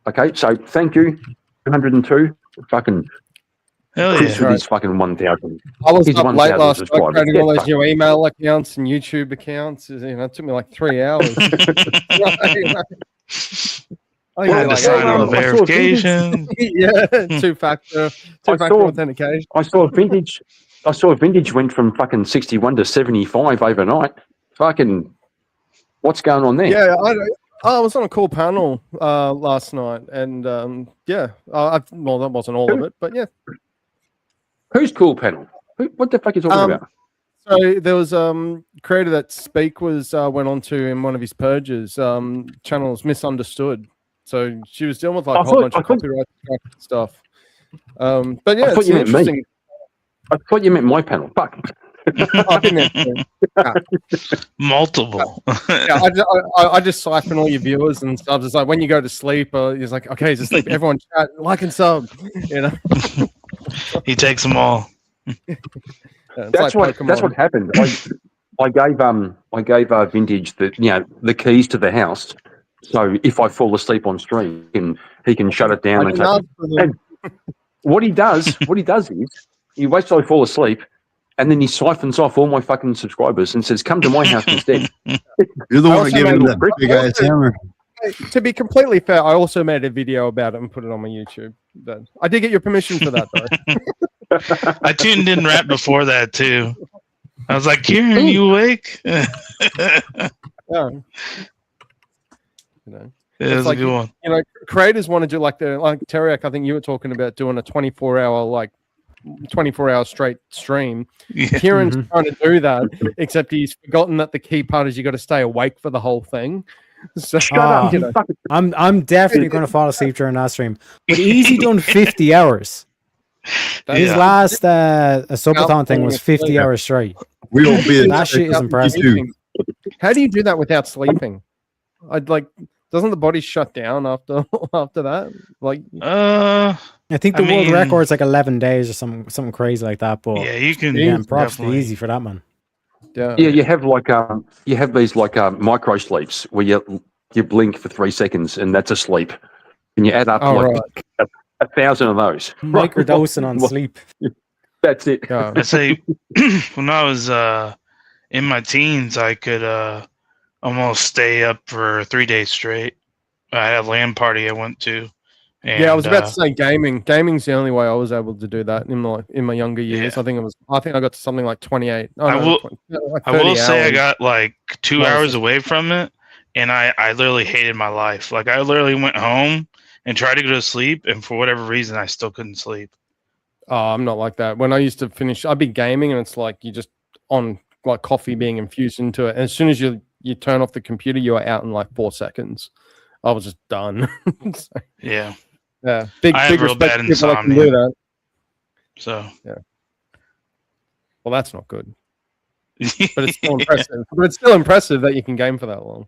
Okay, so thank you. 202. Fucking
hell
Chris
yeah.
with his fucking 1,000.
I was up late
1,000
last night
subscribers.
creating all those new email accounts and YouTube accounts. It took me like 3 hours.
I had to sign on verification.
Yeah, two-factor authentication.
I saw vintage went from fucking 61 to 75 overnight. Fucking, what's going on there?
Yeah, I was on a cool panel last night, and well, that wasn't all of it, but yeah.
Who's cool panel? What the fuck are you talking about?
So there was creator that Speak was went on to in one of his purges. Channels Misunderstood. So she was dealing with like a whole bunch of copyright stuff. But yeah, it's interesting.
I thought you meant my panel. Fuck.
Multiple.
Yeah, I just siphon all your viewers and subs. It's like when you go to sleep, he's like, okay, he's asleep. Everyone chat, like and sub. You know.
He takes them all.
That's what happened. I gave Vintage the keys to the house. So if I fall asleep on stream, he can shut it down and what he does is he waits till I fall asleep, and then he siphons off all my fucking subscribers and says, "Come to my house instead."
You're the one that gave him that big ass hammer.
To be completely fair, I also made a video about it and put it on my YouTube. But I did get your permission for that, though.
I tuned in right before that too. I was like, "Kieran, you awake?"
Yeah.
It was
like,
a good one.
Creators want to do like Teriak, I think you were talking about doing a 24-hour straight stream.
Yeah.
Kieran's trying to do that, except he's forgotten that the key part is you got to stay awake for the whole thing. So,
I'm definitely going to fall asleep during that stream. But Easy done 50 hours. His last subathon thing was 50 hours straight.
We will be
that shit is impressive.
How do you do that without sleeping? Doesn't the body shut down after that?
I think the world record's like 11 days or something crazy like that. But
yeah, you can.
Yeah, props to Easy for that, man.
Yeah,
you have these micro sleeps where you blink for 3 seconds and that's a sleep, and you add up 1,000 of those.
Microdosing on sleep.
That's it.
I say when I was in my teens, I could almost stay up for 3 days straight. I had a LAN party I went to. And,
I was about to say gaming. Gaming's the only way I was able to do that in my younger years. Yeah. I think I got to something like 28.
I will say I got like 2 hours away from it, and I literally hated my life. Like I literally went home and tried to go to sleep, and for whatever reason, I still couldn't sleep.
Oh, I'm not like that. When I used to finish, I'd be gaming, and it's like you just on like coffee being infused into it. And as soon as you turn off the computer, you are out in like 4 seconds. I was just done.
Yeah.
Yeah, big
I have real
respect
bad
to people that can
insomnia.
do that.
So
yeah. Well, that's not good. But it's still impressive. But it's still impressive that you can game for that long.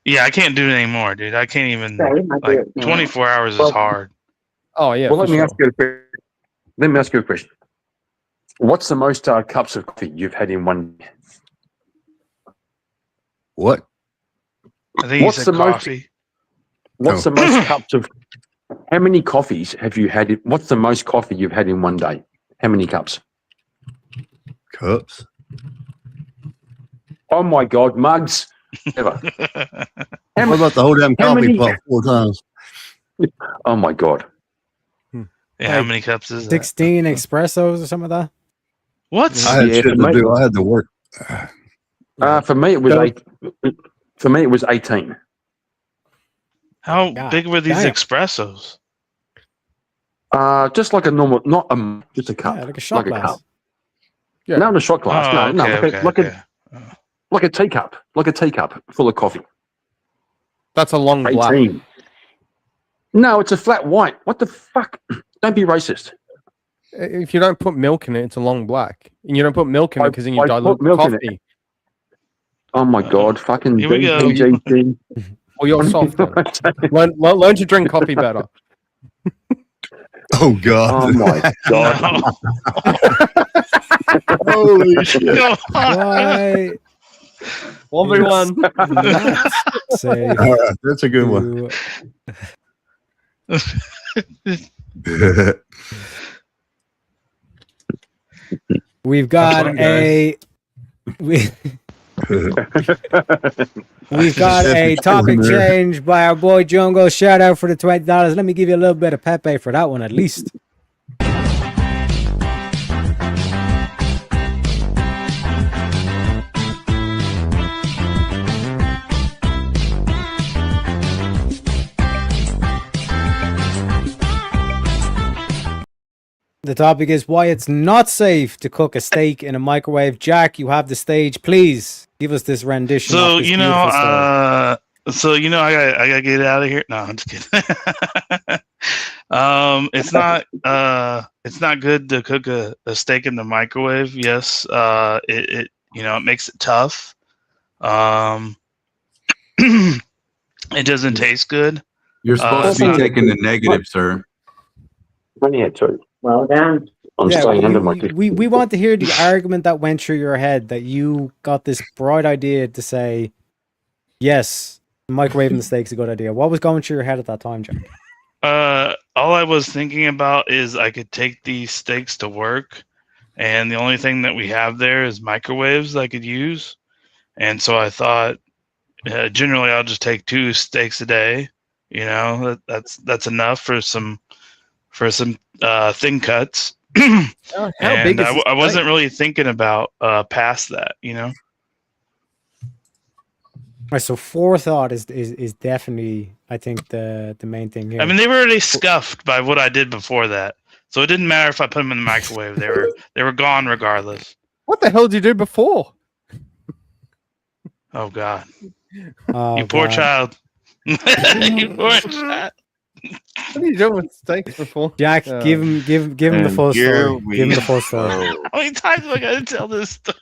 Yeah, I can't do it anymore, dude. I can't even.
Yeah, you might do
Like
it, yeah.
24 hours
Well-
is hard.
Oh yeah.
Well,
for
let me
sure.
ask you a question. Let me ask you a question. What's the most cups of coffee you've had in one day?
What?
I think
What's
he
the
said
most?
coffee.
What's
Oh.
the most cups of? How many coffees have you had? What's the most coffee you've had in one day? How many cups?
Cups?
Oh my God, mugs. Ever.
What about the whole damn
how
coffee
many-
pot 4 times?
Oh my God.
Yeah, how many cups is that?
16 espressos or something like that.
What?
I had
Yeah,
shit
for
to
me-
do. I had to work.
For me, it was For me, it was 18.
How
God
big were these
damn.
espressos?
Just like a normal, not just a cup,
Yeah, like a shot glass.
cup.
Yeah.
No, not a shot glass.
Oh,
no,
okay,
like a teacup, full of coffee.
That's a long black.
18. No, it's a flat white. What the fuck? Don't be racist.
If you don't put milk in it, it's a long black. And you don't put milk in it because then you
I
dilute
put milk in
coffee.
Oh my God, fucking
Here we go.
DPGT.
Well, you're soft. learn to drink coffee better.
Oh God.
Oh my God.
Holy shit.
Go on.
Why?
1v1.
Say
All right, that's a good one.
We've got
fun,
a we've got a topic change by our boy Jungle. Shout out for the $20. Let me give you a little bit of Pepe for that one at least. The topic is why it's not safe to cook a steak in a microwave. Jack, you have the stage. Please give us this rendition.
So
of this
you
beautiful story.
know, I gotta get out of here. No, I'm just kidding. It's not good to cook a steak in the microwave. Yes, it makes it tough. It doesn't taste good.
You're supposed to be taking the negative, sir.
Well done.
We want to hear the argument that went through your head that you got this bright idea to say, yes, microwaving the steak's a good idea. What was going through your head at that time, Jack?
All I was thinking about is I could take these steaks to work, and the only thing that we have there is microwaves I could use. And so I thought, generally, I'll just take 2 steaks a day. You know, that's enough for some thin cuts.
How big is this
I wasn't
steak?
really thinking about past that. You know.
Right, so forethought is definitely, I think, the main thing here.
I mean, they were already scuffed by what I did before that, so it didn't matter if I put them in the microwave. They were gone regardless.
What the hell did you do before?
Oh God!
Oh,
You poor
God.
child. You poor child.
What are you doing with steaks before?
Jack, give him the full story. Give him the full story.
How many times am I gonna tell this story?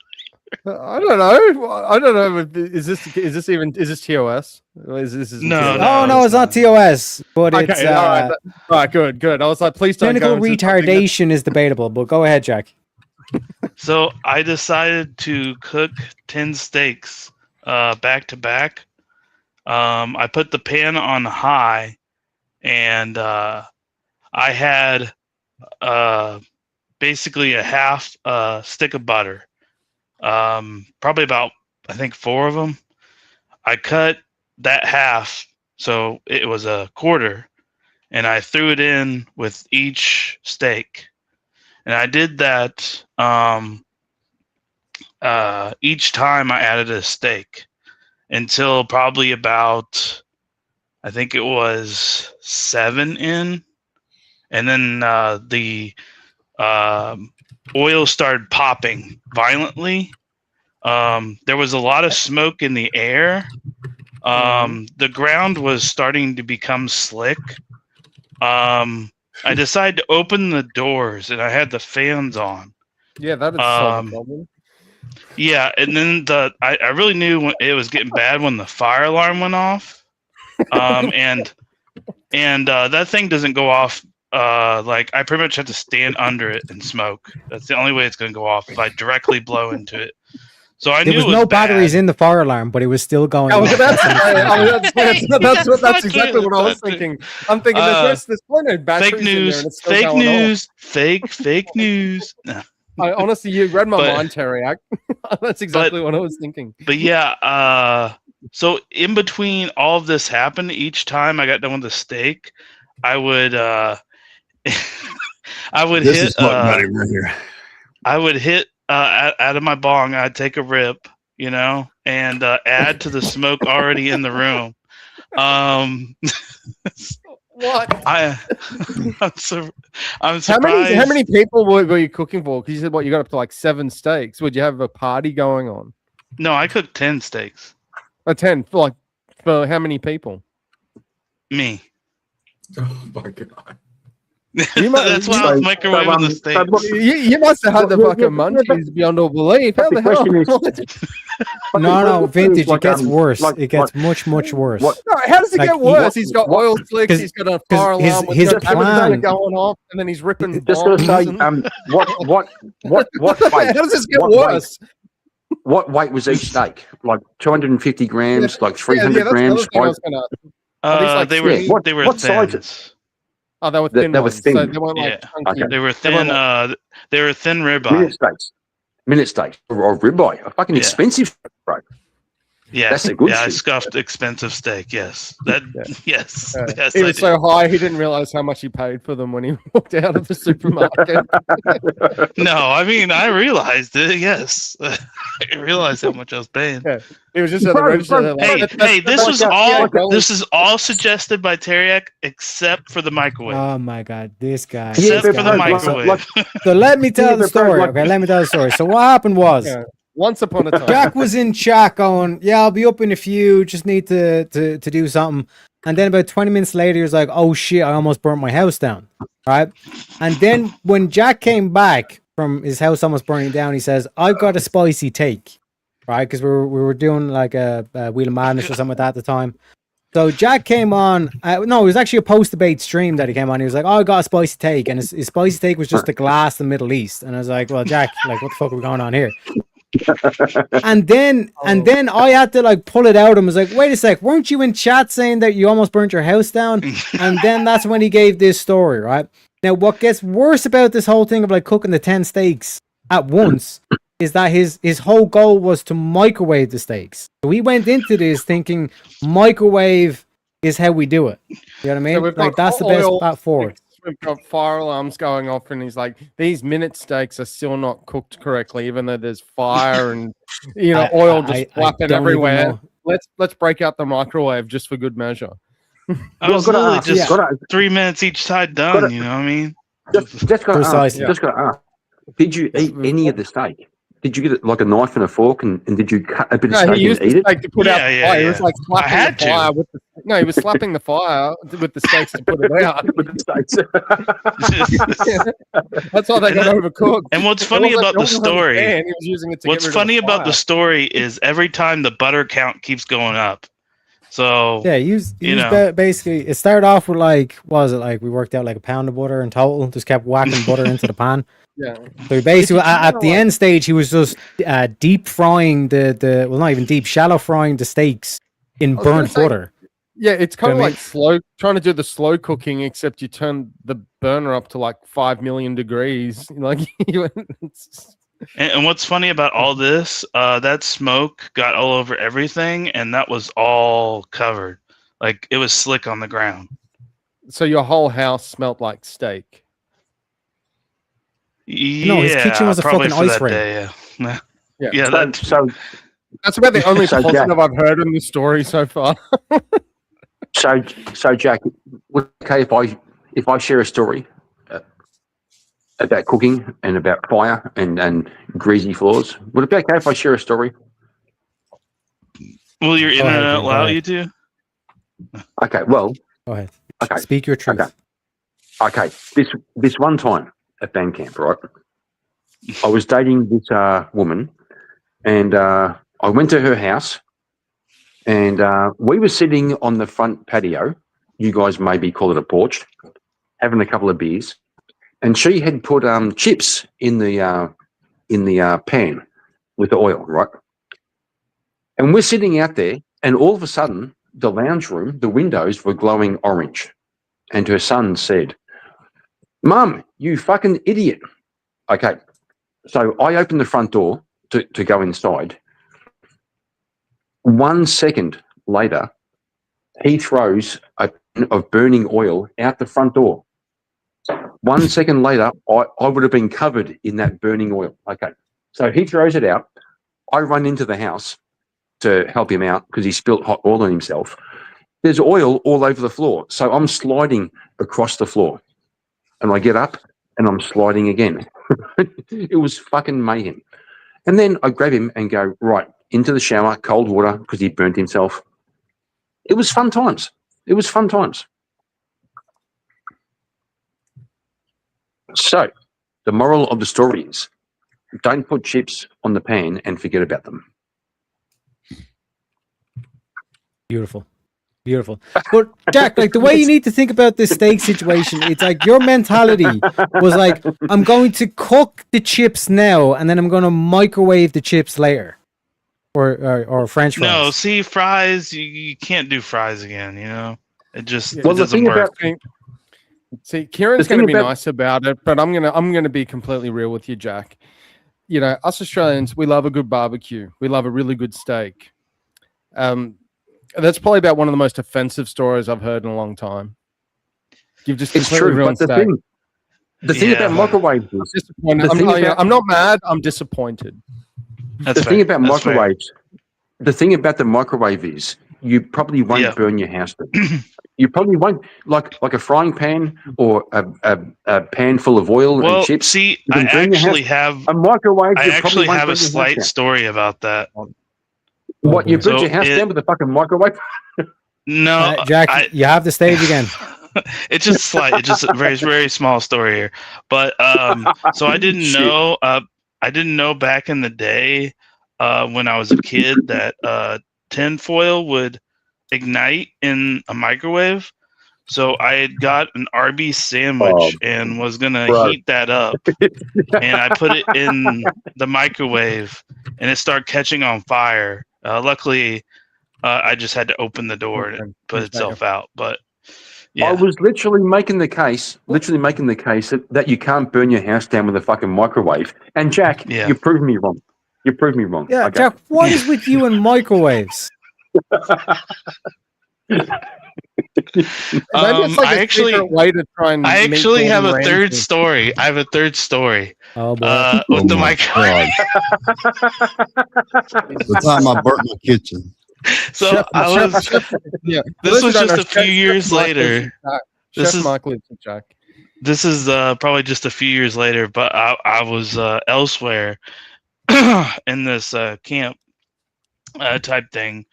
I don't know. Is this TOS?
No,
Oh no, it's not TOS, but
Okay,
it's
all right, good. I was like, please don't
clinical
go into something that-
retardation is debatable. But go ahead, Jack.
So I decided to cook 10 steaks back to back. I put the pan on high, and I had basically a half stick of butter. Probably about, I think, 4 of them. I cut that half, so it was a quarter, and I threw it in with each steak. And I did that each time I added a steak until probably about, I think it was 7 in. And then the oil started popping violently. There was a lot of smoke in the air. The ground was starting to become slick. I decided to open the doors, and I had the fans on.
Yeah, that is solve the problem.
Yeah, and then I really knew when it was getting bad when the fire alarm went off. And that thing doesn't go off. Like I pretty much have to stand under it and smoke. That's the only way it's going to go off if I directly blow into it. So I knew
there was
it was
no
bad.
batteries in the fire alarm, but it was still going.
That's exactly what I was thinking. I'm thinking there's plenty of batteries
fake news,
in there, and it's still
fake
going
news, fake news. No.
Honestly, you read my mind, Terry. That's exactly what I was thinking.
But yeah, so in between all of this happened, each time I got done with the steak, I would I would
This
hit
is right here.
I would hit out of my bong, I'd take a rip, and add to the smoke already in the room.
What?
I'm surprised.
How many people were you cooking for? Because you said you got up to like 7 steaks. Would you have a party going on?
No, I cooked 10 steaks.
10 for how many people?
Me.
Oh my god.
That's why I was microwaving the steak.
You must have had the fucking munchies beyond all belief. How the hell?
No, vintage. It gets worse. It gets much worse.
No, how does it get worse? He's got oil slicks. He's got a fire alarm.
His plan
going off, and then he's ripping.
Just gonna say, what weight?
How does this get worse?
What weight was each steak? Like 250 grams, like 300 grams.
They were thin.
Size? Oh, they were thin.
They were thin.
So they weren't
Okay.
They were thin. They were thin ribeye.
Minute steaks or ribeye. Fucking expensive, bro.
Yeah,
that's a good.
I scuffed expensive steak. Yes, yes. Yes,
he was so high he didn't realize how much he paid for them when he walked out of the supermarket.
No, I mean I realized it. Yes, I realized how much I was paying.
Yeah. He was just at the register.
Hey, this is all suggested by Teriak except for the microwave.
Oh my god, this guy.
Except for the microwave.
So let me tell the story. Okay, let me tell the story. So what happened was.
Yeah. Once upon a time,
Jack was in chat going, "Yeah, I'll be up in a few. Just need to do something." And then about 20 minutes later, he was like, "Oh shit, I almost burnt my house down." Right? And then when Jack came back from his house almost burning down, he says, "I've got a spicy take." Right? Because we were doing like a Wheel of Madness or something like that at the time. So Jack came on. No, it was actually a post-debate stream that he came on. He was like, "Oh, I got a spicy take," and his spicy take was just the glass in the Middle East. And I was like, "Well, Jack, like, what the fuck are we going on here?" and then I had to like pull it out and was like, wait a sec, weren't you in chat saying that you almost burnt your house down? And then that's when he gave this story, right? Now what gets worse about this whole thing of like cooking the 10 steaks at once is that his whole goal was to microwave the steaks. So he went into this thinking microwave is how we do it. You know what I mean?
So
like that's the best path forward.
We've got fire alarms going off, and he's like, "These minute steaks are still not cooked correctly, even though there's fire and oil just flapping everywhere. Let's break out the microwave just for good measure."
I was literally just 3 minutes each side done. You know what I mean?
Just got to ask. Did you eat any of the steak? Did you get it like a knife and a fork, and did you cut a bit of steak
he used
and eat
the steak
it?
to put out the fire. He was like slapping the fire with he was slapping the fire with the steaks to put it out. That's why they got overcooked.
And what's funny about the story?
He was using it to
what's funny about the story is every time the butter count keeps going up. So
yeah, basically it started off with like, what was it like? We worked out like a pound of butter in total. Just kept whacking butter into the pan.
Yeah.
So basically, at the end stage, he was just deep frying the well, not even deep, shallow frying the steaks in burnt butter.
Yeah, it's kind of like trying to do the slow cooking, except you turn the burner up to like 5 million degrees. Like,
and what's funny about all this, that smoke got all over everything, and that was all covered. Like, it was slick on the ground.
So your whole house smelled like steak.
Yeah,
no, his kitchen was a fucking ice rink.
Yeah.
So that's about the only positive I've heard in the story so far.
So Jack, would it be okay if I share a story about cooking and about fire and greasy floors? Would it be okay if I share a story?
Will your internet allow you to?
Okay, well.
Go ahead.
Okay.
Speak your truth.
Okay. Okay, this one time at band camp, right? I was dating this woman, and I went to her house, and we were sitting on the front patio. You guys maybe call it a porch, having a couple of beers, and she had put chips in the pan with the oil, right? And we're sitting out there, and all of a sudden, the lounge room, the windows were glowing orange, and her son said, "Mum, you fucking idiot." Okay, so I opened the front door to go inside. 1 second later, he throws a pan of burning oil out the front door. 1 second later, I would have been covered in that burning oil. Okay, so he throws it out. I run into the house to help him out because he spilt hot oil on himself. There's oil all over the floor. So I'm sliding across the floor. And I get up and I'm sliding again. It was fucking mayhem. And then I grab him and go, right, into the shower, cold water, because he burnt himself. It was fun times. It was fun times. So the moral of the story is don't put chips on the pan and forget about them.
Beautiful. Beautiful. But Jack, like the way you need to think about this steak situation, it's like your mentality was like, I'm going to cook the chips now and then I'm going to microwave the chips later. Or French fries.
No, see, fries, you can't do fries again, you know? It just
Well,
it doesn't work.
See, Kieran's going to be nice about it, but I'm gonna be completely real with you, Jack. You know, us Australians, we love a good barbecue. We love a really good steak. That's probably about one of the most offensive stories I've heard in a long time. You've just
It's true, but the thing about microwaves is
disappointed. I'm not mad. I'm disappointed.
The thing about microwaves, the thing about the microwave is you probably won't burn your house down. You probably won't, like a frying pan or a pan full of oil and chips.
See, I actually have
a microwave.
I actually have a slight story about that.
What, you burnt your house down with a fucking microwave?
No,
Jack, you have the stage again.
It's just slight. It's just a very, very small story here. But so I didn't know. I didn't know back in the day when I was a kid that tin foil would ignite in a microwave. So I had got an Arby's sandwich and was gonna heat that up, and I put it in the microwave, and it started catching on fire. Luckily, I just had to open the door and it put itself out. But yeah.
I was literally making the case that you can't burn your house down with a fucking microwave. And Jack, you proved me wrong. You proved me wrong.
Yeah,
okay.
Jack, what is with you and microwaves?
I actually have a third story. I have a third story.
Oh boy!
With the microwave.
The time I burnt my kitchen.
So this was just a few years later. This is probably just a few years later, but I was elsewhere in this camp type thing.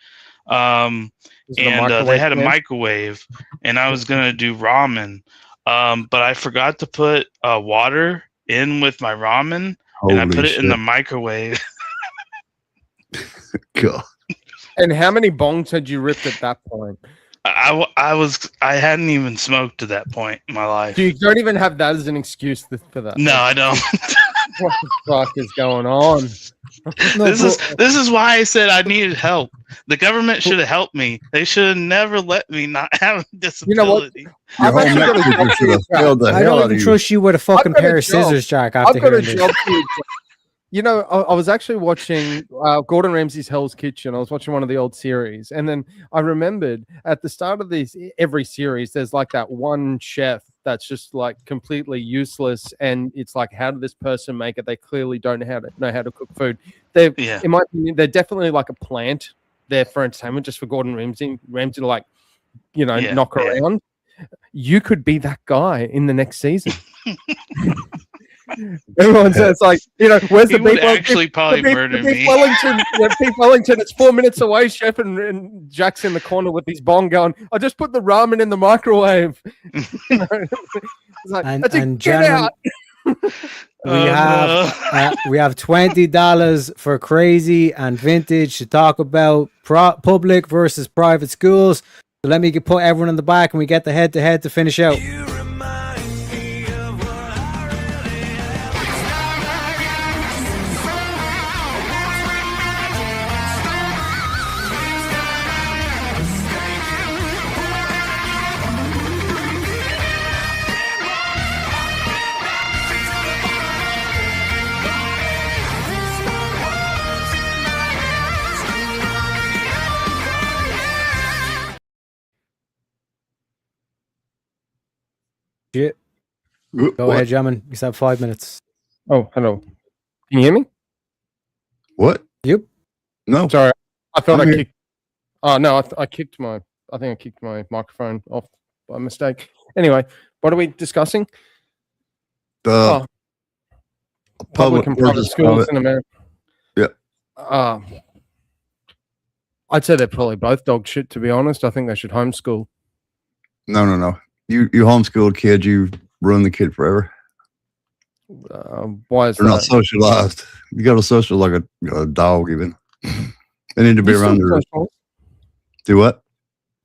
And they had a microwave, and I was gonna do ramen, but I forgot to put water in with my ramen, and I put it in the microwave.
God.
And how many bongs had you ripped at that point?
I hadn't even smoked to that point in my life.
You don't even have that as an excuse for that.
No, I don't.
What the fuck is going on?
This is why I said I needed help. The government should have helped me. They should have never let me not have a disability.
I don't even trust you with a fucking pair of scissors, Jack. After hearing this.
You know, I was actually watching Gordon Ramsay's Hell's Kitchen. I was watching one of the old series, and then I remembered at the start of every series, there's like that one chef that's just like completely useless, and it's like, how did this person make it? They clearly don't know how to cook food. In my opinion, they're definitely like a plant there for entertainment, just for Gordon Ramsay to like, knock around. You could be that guy in the next season. Everyone says like, where's the beef?
Actually, probably murder me.
Beef Wellington. It's 4 minutes away, chef, and Jack's in the corner with his bong going, I just put the ramen in the microwave. like,
And,
that's
and
get
gentlemen,
out.
we have $20 for crazy and vintage to talk about public versus private schools. So let me put everyone in the back and we get the head-to-head to finish out. Shit. Go ahead, gentlemen. You have 5 minutes.
Oh, hello. Can you hear me?
What?
Yep.
No.
Sorry. I thought
I'm
I
here.
kicked. Oh, no. I think I kicked my microphone off by mistake. Anyway, what are we discussing?
The
public and private
versus
schools
private.
in America.
Yeah.
I'd say they're probably both dog shit, to be honest. I think they should homeschool.
No. You homeschool kids, you ruin the kid forever.
Why is
They're not socialized. You got to social like a dog, even. They need to be around their. Do what?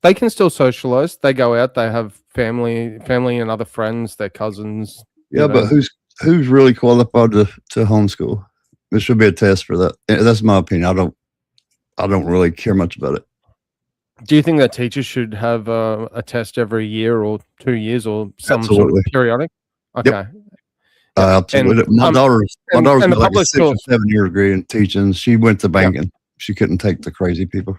They can still socialize. They go out. They have family and other friends, their cousins.
Yeah, but who's really qualified to homeschool? There should be a test for that. That's my opinion. I don't really care much about it.
Do you think that teachers should have a test every year or 2 years or some
Absolutely.
sort of periodic? Okay.
Yep. Absolutely. My daughter's got like a 6 or 7 year degree in teaching. She went to banking. She couldn't take the crazy people.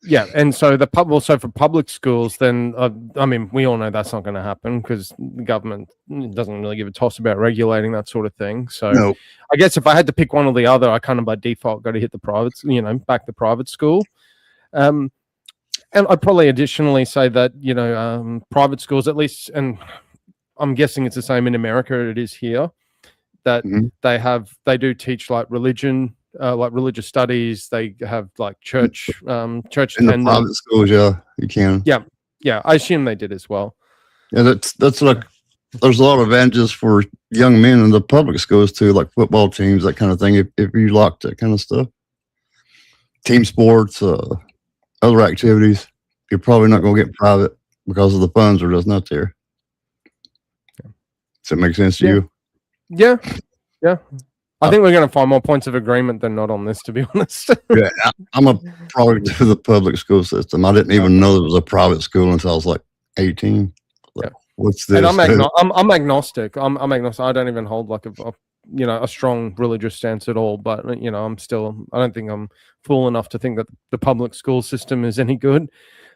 Yeah, and so also for public schools, then I mean, we all know that's not going to happen because the government doesn't really give a toss about regulating that sort of thing. So
No.
I guess if I had to pick one or the other, I kind of by default got to hit the private, back the private school. And I'd probably additionally say that private schools, at least, and I'm guessing it's the same in America, it is here, that they do teach like religion. Like religious studies, they have like church
in the
attendance.
private schools. Yeah, you can.
Yeah. I assume they did as well.
Yeah, that's like there's a lot of advantages for young men in the public schools too, like football teams, that kind of thing. If you like that kind of stuff, team sports, other activities, you're probably not going to get private because of the funds are just not there. Does that make sense to you?
Yeah. I think we're going to find more points of agreement than not on this, to be honest.
Yeah, I'm a product of the public school system. I didn't even know there was a private school until I was like 18. Like, what's this?
And I'm agnostic. I'm agnostic. I don't even hold like a strong religious stance at all. But I don't think I'm fool enough to think that the public school system is any good.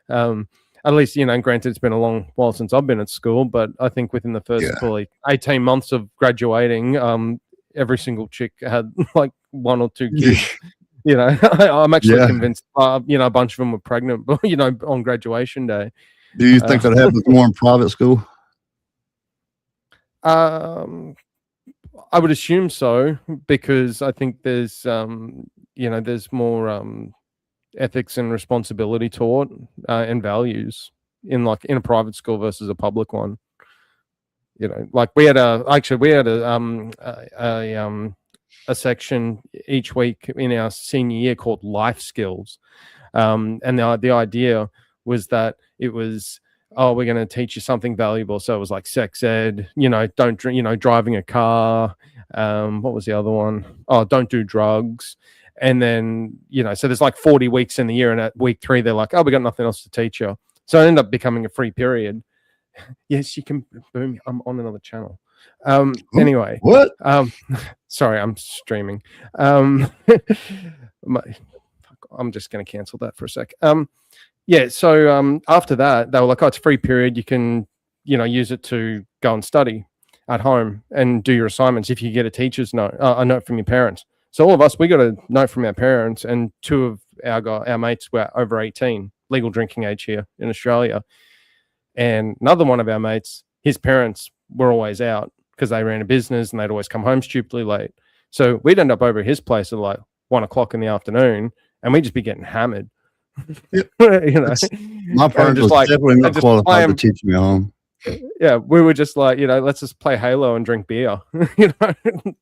At least, granted, it's been a long while since I've been at school, but I think within the first probably 18 months of graduating, every single chick had like 1 or 2 kids. I'm actually convinced, a bunch of them were pregnant, on graduation day.
Do you think that happens more in private school?
I would assume so, because I think there's, there's more ethics and responsibility taught and values in a private school versus a public one. Like we had a section each week in our senior year called life skills, and the idea was that it was, we're going to teach you something valuable. So it was like sex ed, don't drink, driving a car. What was the other one? Oh, don't do drugs. And then, so there's like 40 weeks in the year, and at week 3 they're like, we got nothing else to teach you. So it ended up becoming a free period. Yes, you can boom. I'm on another channel. Anyway,
what?
Sorry, I'm streaming. I'm just going to cancel that for a sec. So after that, they were like, it's a free period. You can, use it to go and study at home and do your assignments if you get a teacher's note, a note from your parents. So all of us, we got a note from our parents, and 2 of our mates were over 18, legal drinking age here in Australia. And another one of our mates, his parents were always out because they ran a business and they'd always come home stupidly late. So we'd end up over at his place at like 1 o'clock in the afternoon, and we'd just be getting hammered.
My parents was definitely not qualified to teach me at home.
Yeah, we were just like, let's just play Halo and drink beer.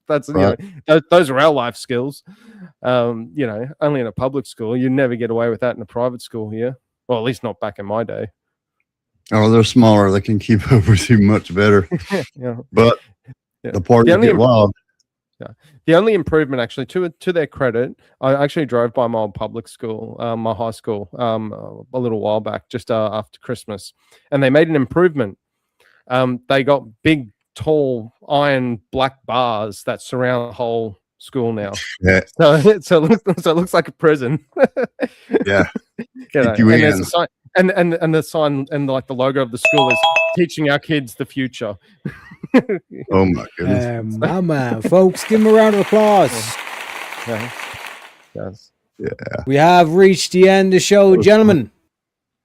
That's
Right.
those are our life skills. Only in a public school, you never get away with that in a private school here. Well, at least not back in my day.
Oh, they're smaller. They can keep up with you much better.
Yeah.
But
Yeah.
the parties
only
get
im-
wild.
Yeah. The only improvement, actually, to their credit, I actually drove by my old public school, my high school, a little while back, just after Christmas, and they made an improvement. They got big, tall, iron black bars that surround the whole school now.
Yeah.
So it looks like a prison.
Yeah.
And
you
there's
in.
a sign, and the sign and like the logo of the school is teaching our kids the future.
Oh my goodness.
My man, folks, give him a round of applause.
Yes.
Yeah.
We have reached the end of the show, gentlemen.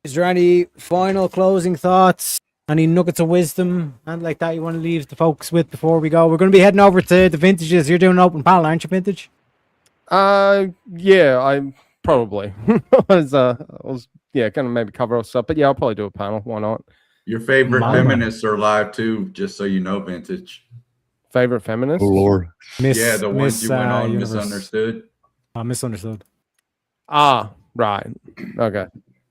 Is there any final closing thoughts? Any nuggets of wisdom and like that you want to leave the folks with before we go? We're going to be heading over to the vintages. You're doing an open panel, aren't you, Vintage?
Yeah, I probably I was gonna maybe cover us up, but yeah, I'll probably do a panel. Why not?
Your favorite
My man.
feminists are live too, just so you know, Vintage.
Favorite feminist?
Oh Lord.
Yeah, the ones you went on
Universe.
misunderstood.
Misunderstood.
Ah, right. Okay.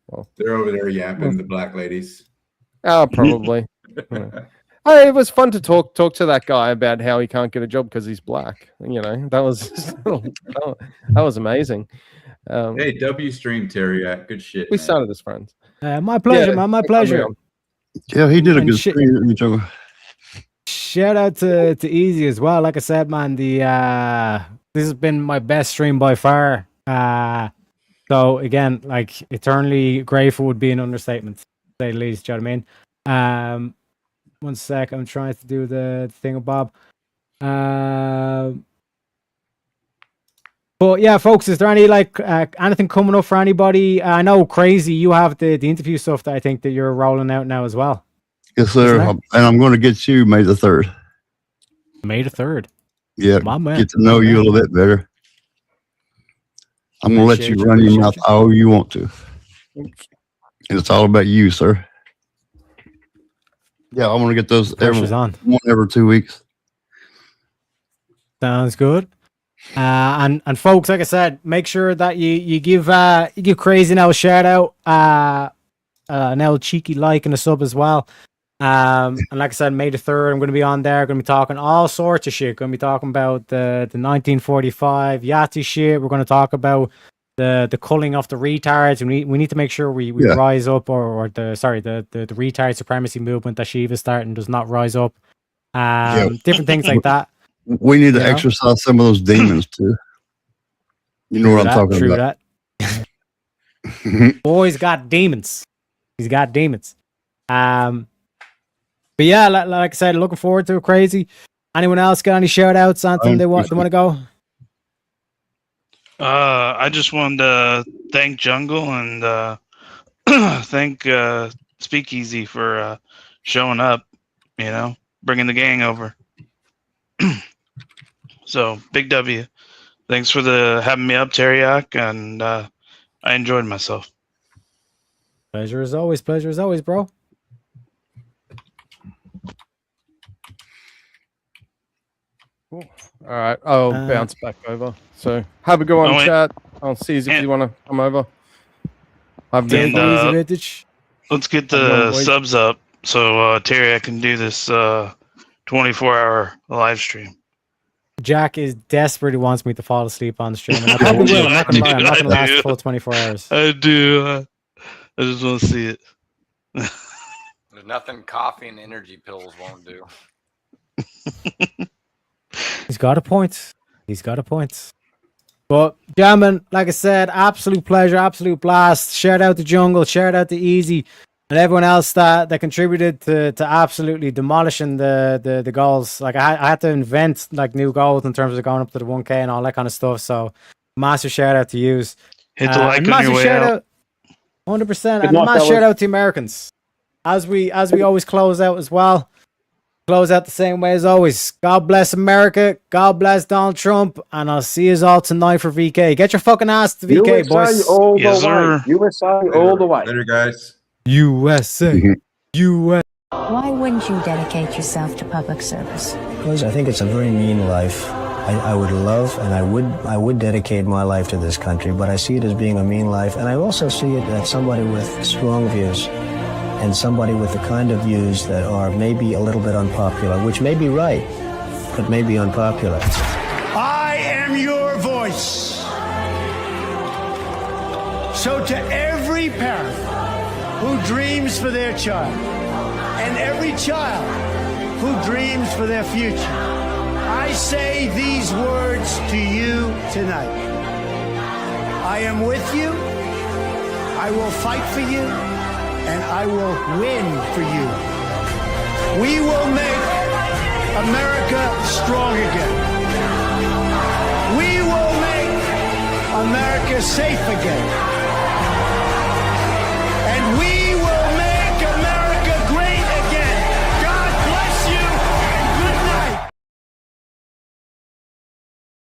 Well,
They're over there yapping, the black ladies.
probably. Hey, it was fun to talk to that guy about how he can't get a job because he's black. That was that was amazing.
Hey, W Stream Terriac, good shit.
We
man.
started as friends.
My pleasure, man. My pleasure.
Yeah, he did a
And
good
shit-
stream.
Shout out to Easy as well. Like I said, man, this has been my best stream by far. So again, like eternally grateful would be an understatement, to say the least. Do you know what I mean? One sec, I'm trying to do the thing of Bob. But yeah, folks, is there any anything coming up for anybody? I know Crazy, you have the interview stuff that I think that you're rolling out now as well.
Yes, sir. And I'm going to get you May the 3rd.
May the 3rd.
Yeah.
My man.
Get to know you a little bit better. I'm going to let you
Appreciate you,
run your
appreciate
mouth
you.
all you want to. And it's all about you, sir. Yeah, I want to get those
Pressure's on.
one every 2 weeks.
Sounds good. And folks, like I said, make sure that you give Crazy now a shout out, an old cheeky like and a sub as well. And like I said, May the 3rd, I'm going to be on there. Going to be talking all sorts of shit. Going to be talking about the 1945 Yahtzee shit. We're going to talk about the culling of the retards. We need to make sure we rise up, or the retard supremacy movement that Shiva's starting does not rise up. Different things like that.
We need to
You know?
exercise some of those demons too. You know what I'm talking
True
about.
that. Boy's got demons. He's got demons. But yeah, like I said, looking forward to it. Crazy. Anyone else got any shout outs? Something they want to go?
I just wanted to thank Jungle and thank Speakeasy for showing up, bringing the gang over. So, big W. Thanks for having me up, Teriak, and I enjoyed myself.
Pleasure as always, bro.
Cool. All right, I'll bounce back over. So have a good one, chat. I'll see you if you want to come over. I've been
let's get the subs up so Teriak can do this 24-hour live stream.
Jack is desperate. He wants me to fall asleep on the stream. And I probably will. I'm not gonna lie. I'm not gonna last the full 24 hours.
I do. I just want to see it.
There's nothing coffee and energy pills won't do.
He's got a point. But gentlemen, like I said, absolute pleasure, absolute blast. Shout out to Jungle, shout out to Easy, and everyone else that contributed to absolutely demolishing the goals. Like I had to invent like new goals in terms of going up to the 1K and all that kind of stuff. So massive shout out to yous.
Hit the like on your way out.
100%. And a massive shout out to Americans. As we always close out as well. Close out the same way as always. God bless America. God bless Donald Trump. And I'll see you all tonight for VK. Get your fucking ass to VK, boys.
All the way. USA all the way.
Later, guys.
USA. USA.
Why wouldn't you dedicate yourself to public service?
Because I think it's a very mean life. I would love and I would dedicate my life to this country, but I see it as being a mean life, and I also see it as somebody with strong views and somebody with the kind of views that are maybe a little bit unpopular, which may be right, but may be unpopular.
I am your voice. So to every parent who dreams for their child and every child who dreams for their future, I say these words to you tonight. I am with you. I will fight for you. And I will win for you. We will make America strong again. We will make America safe again. And we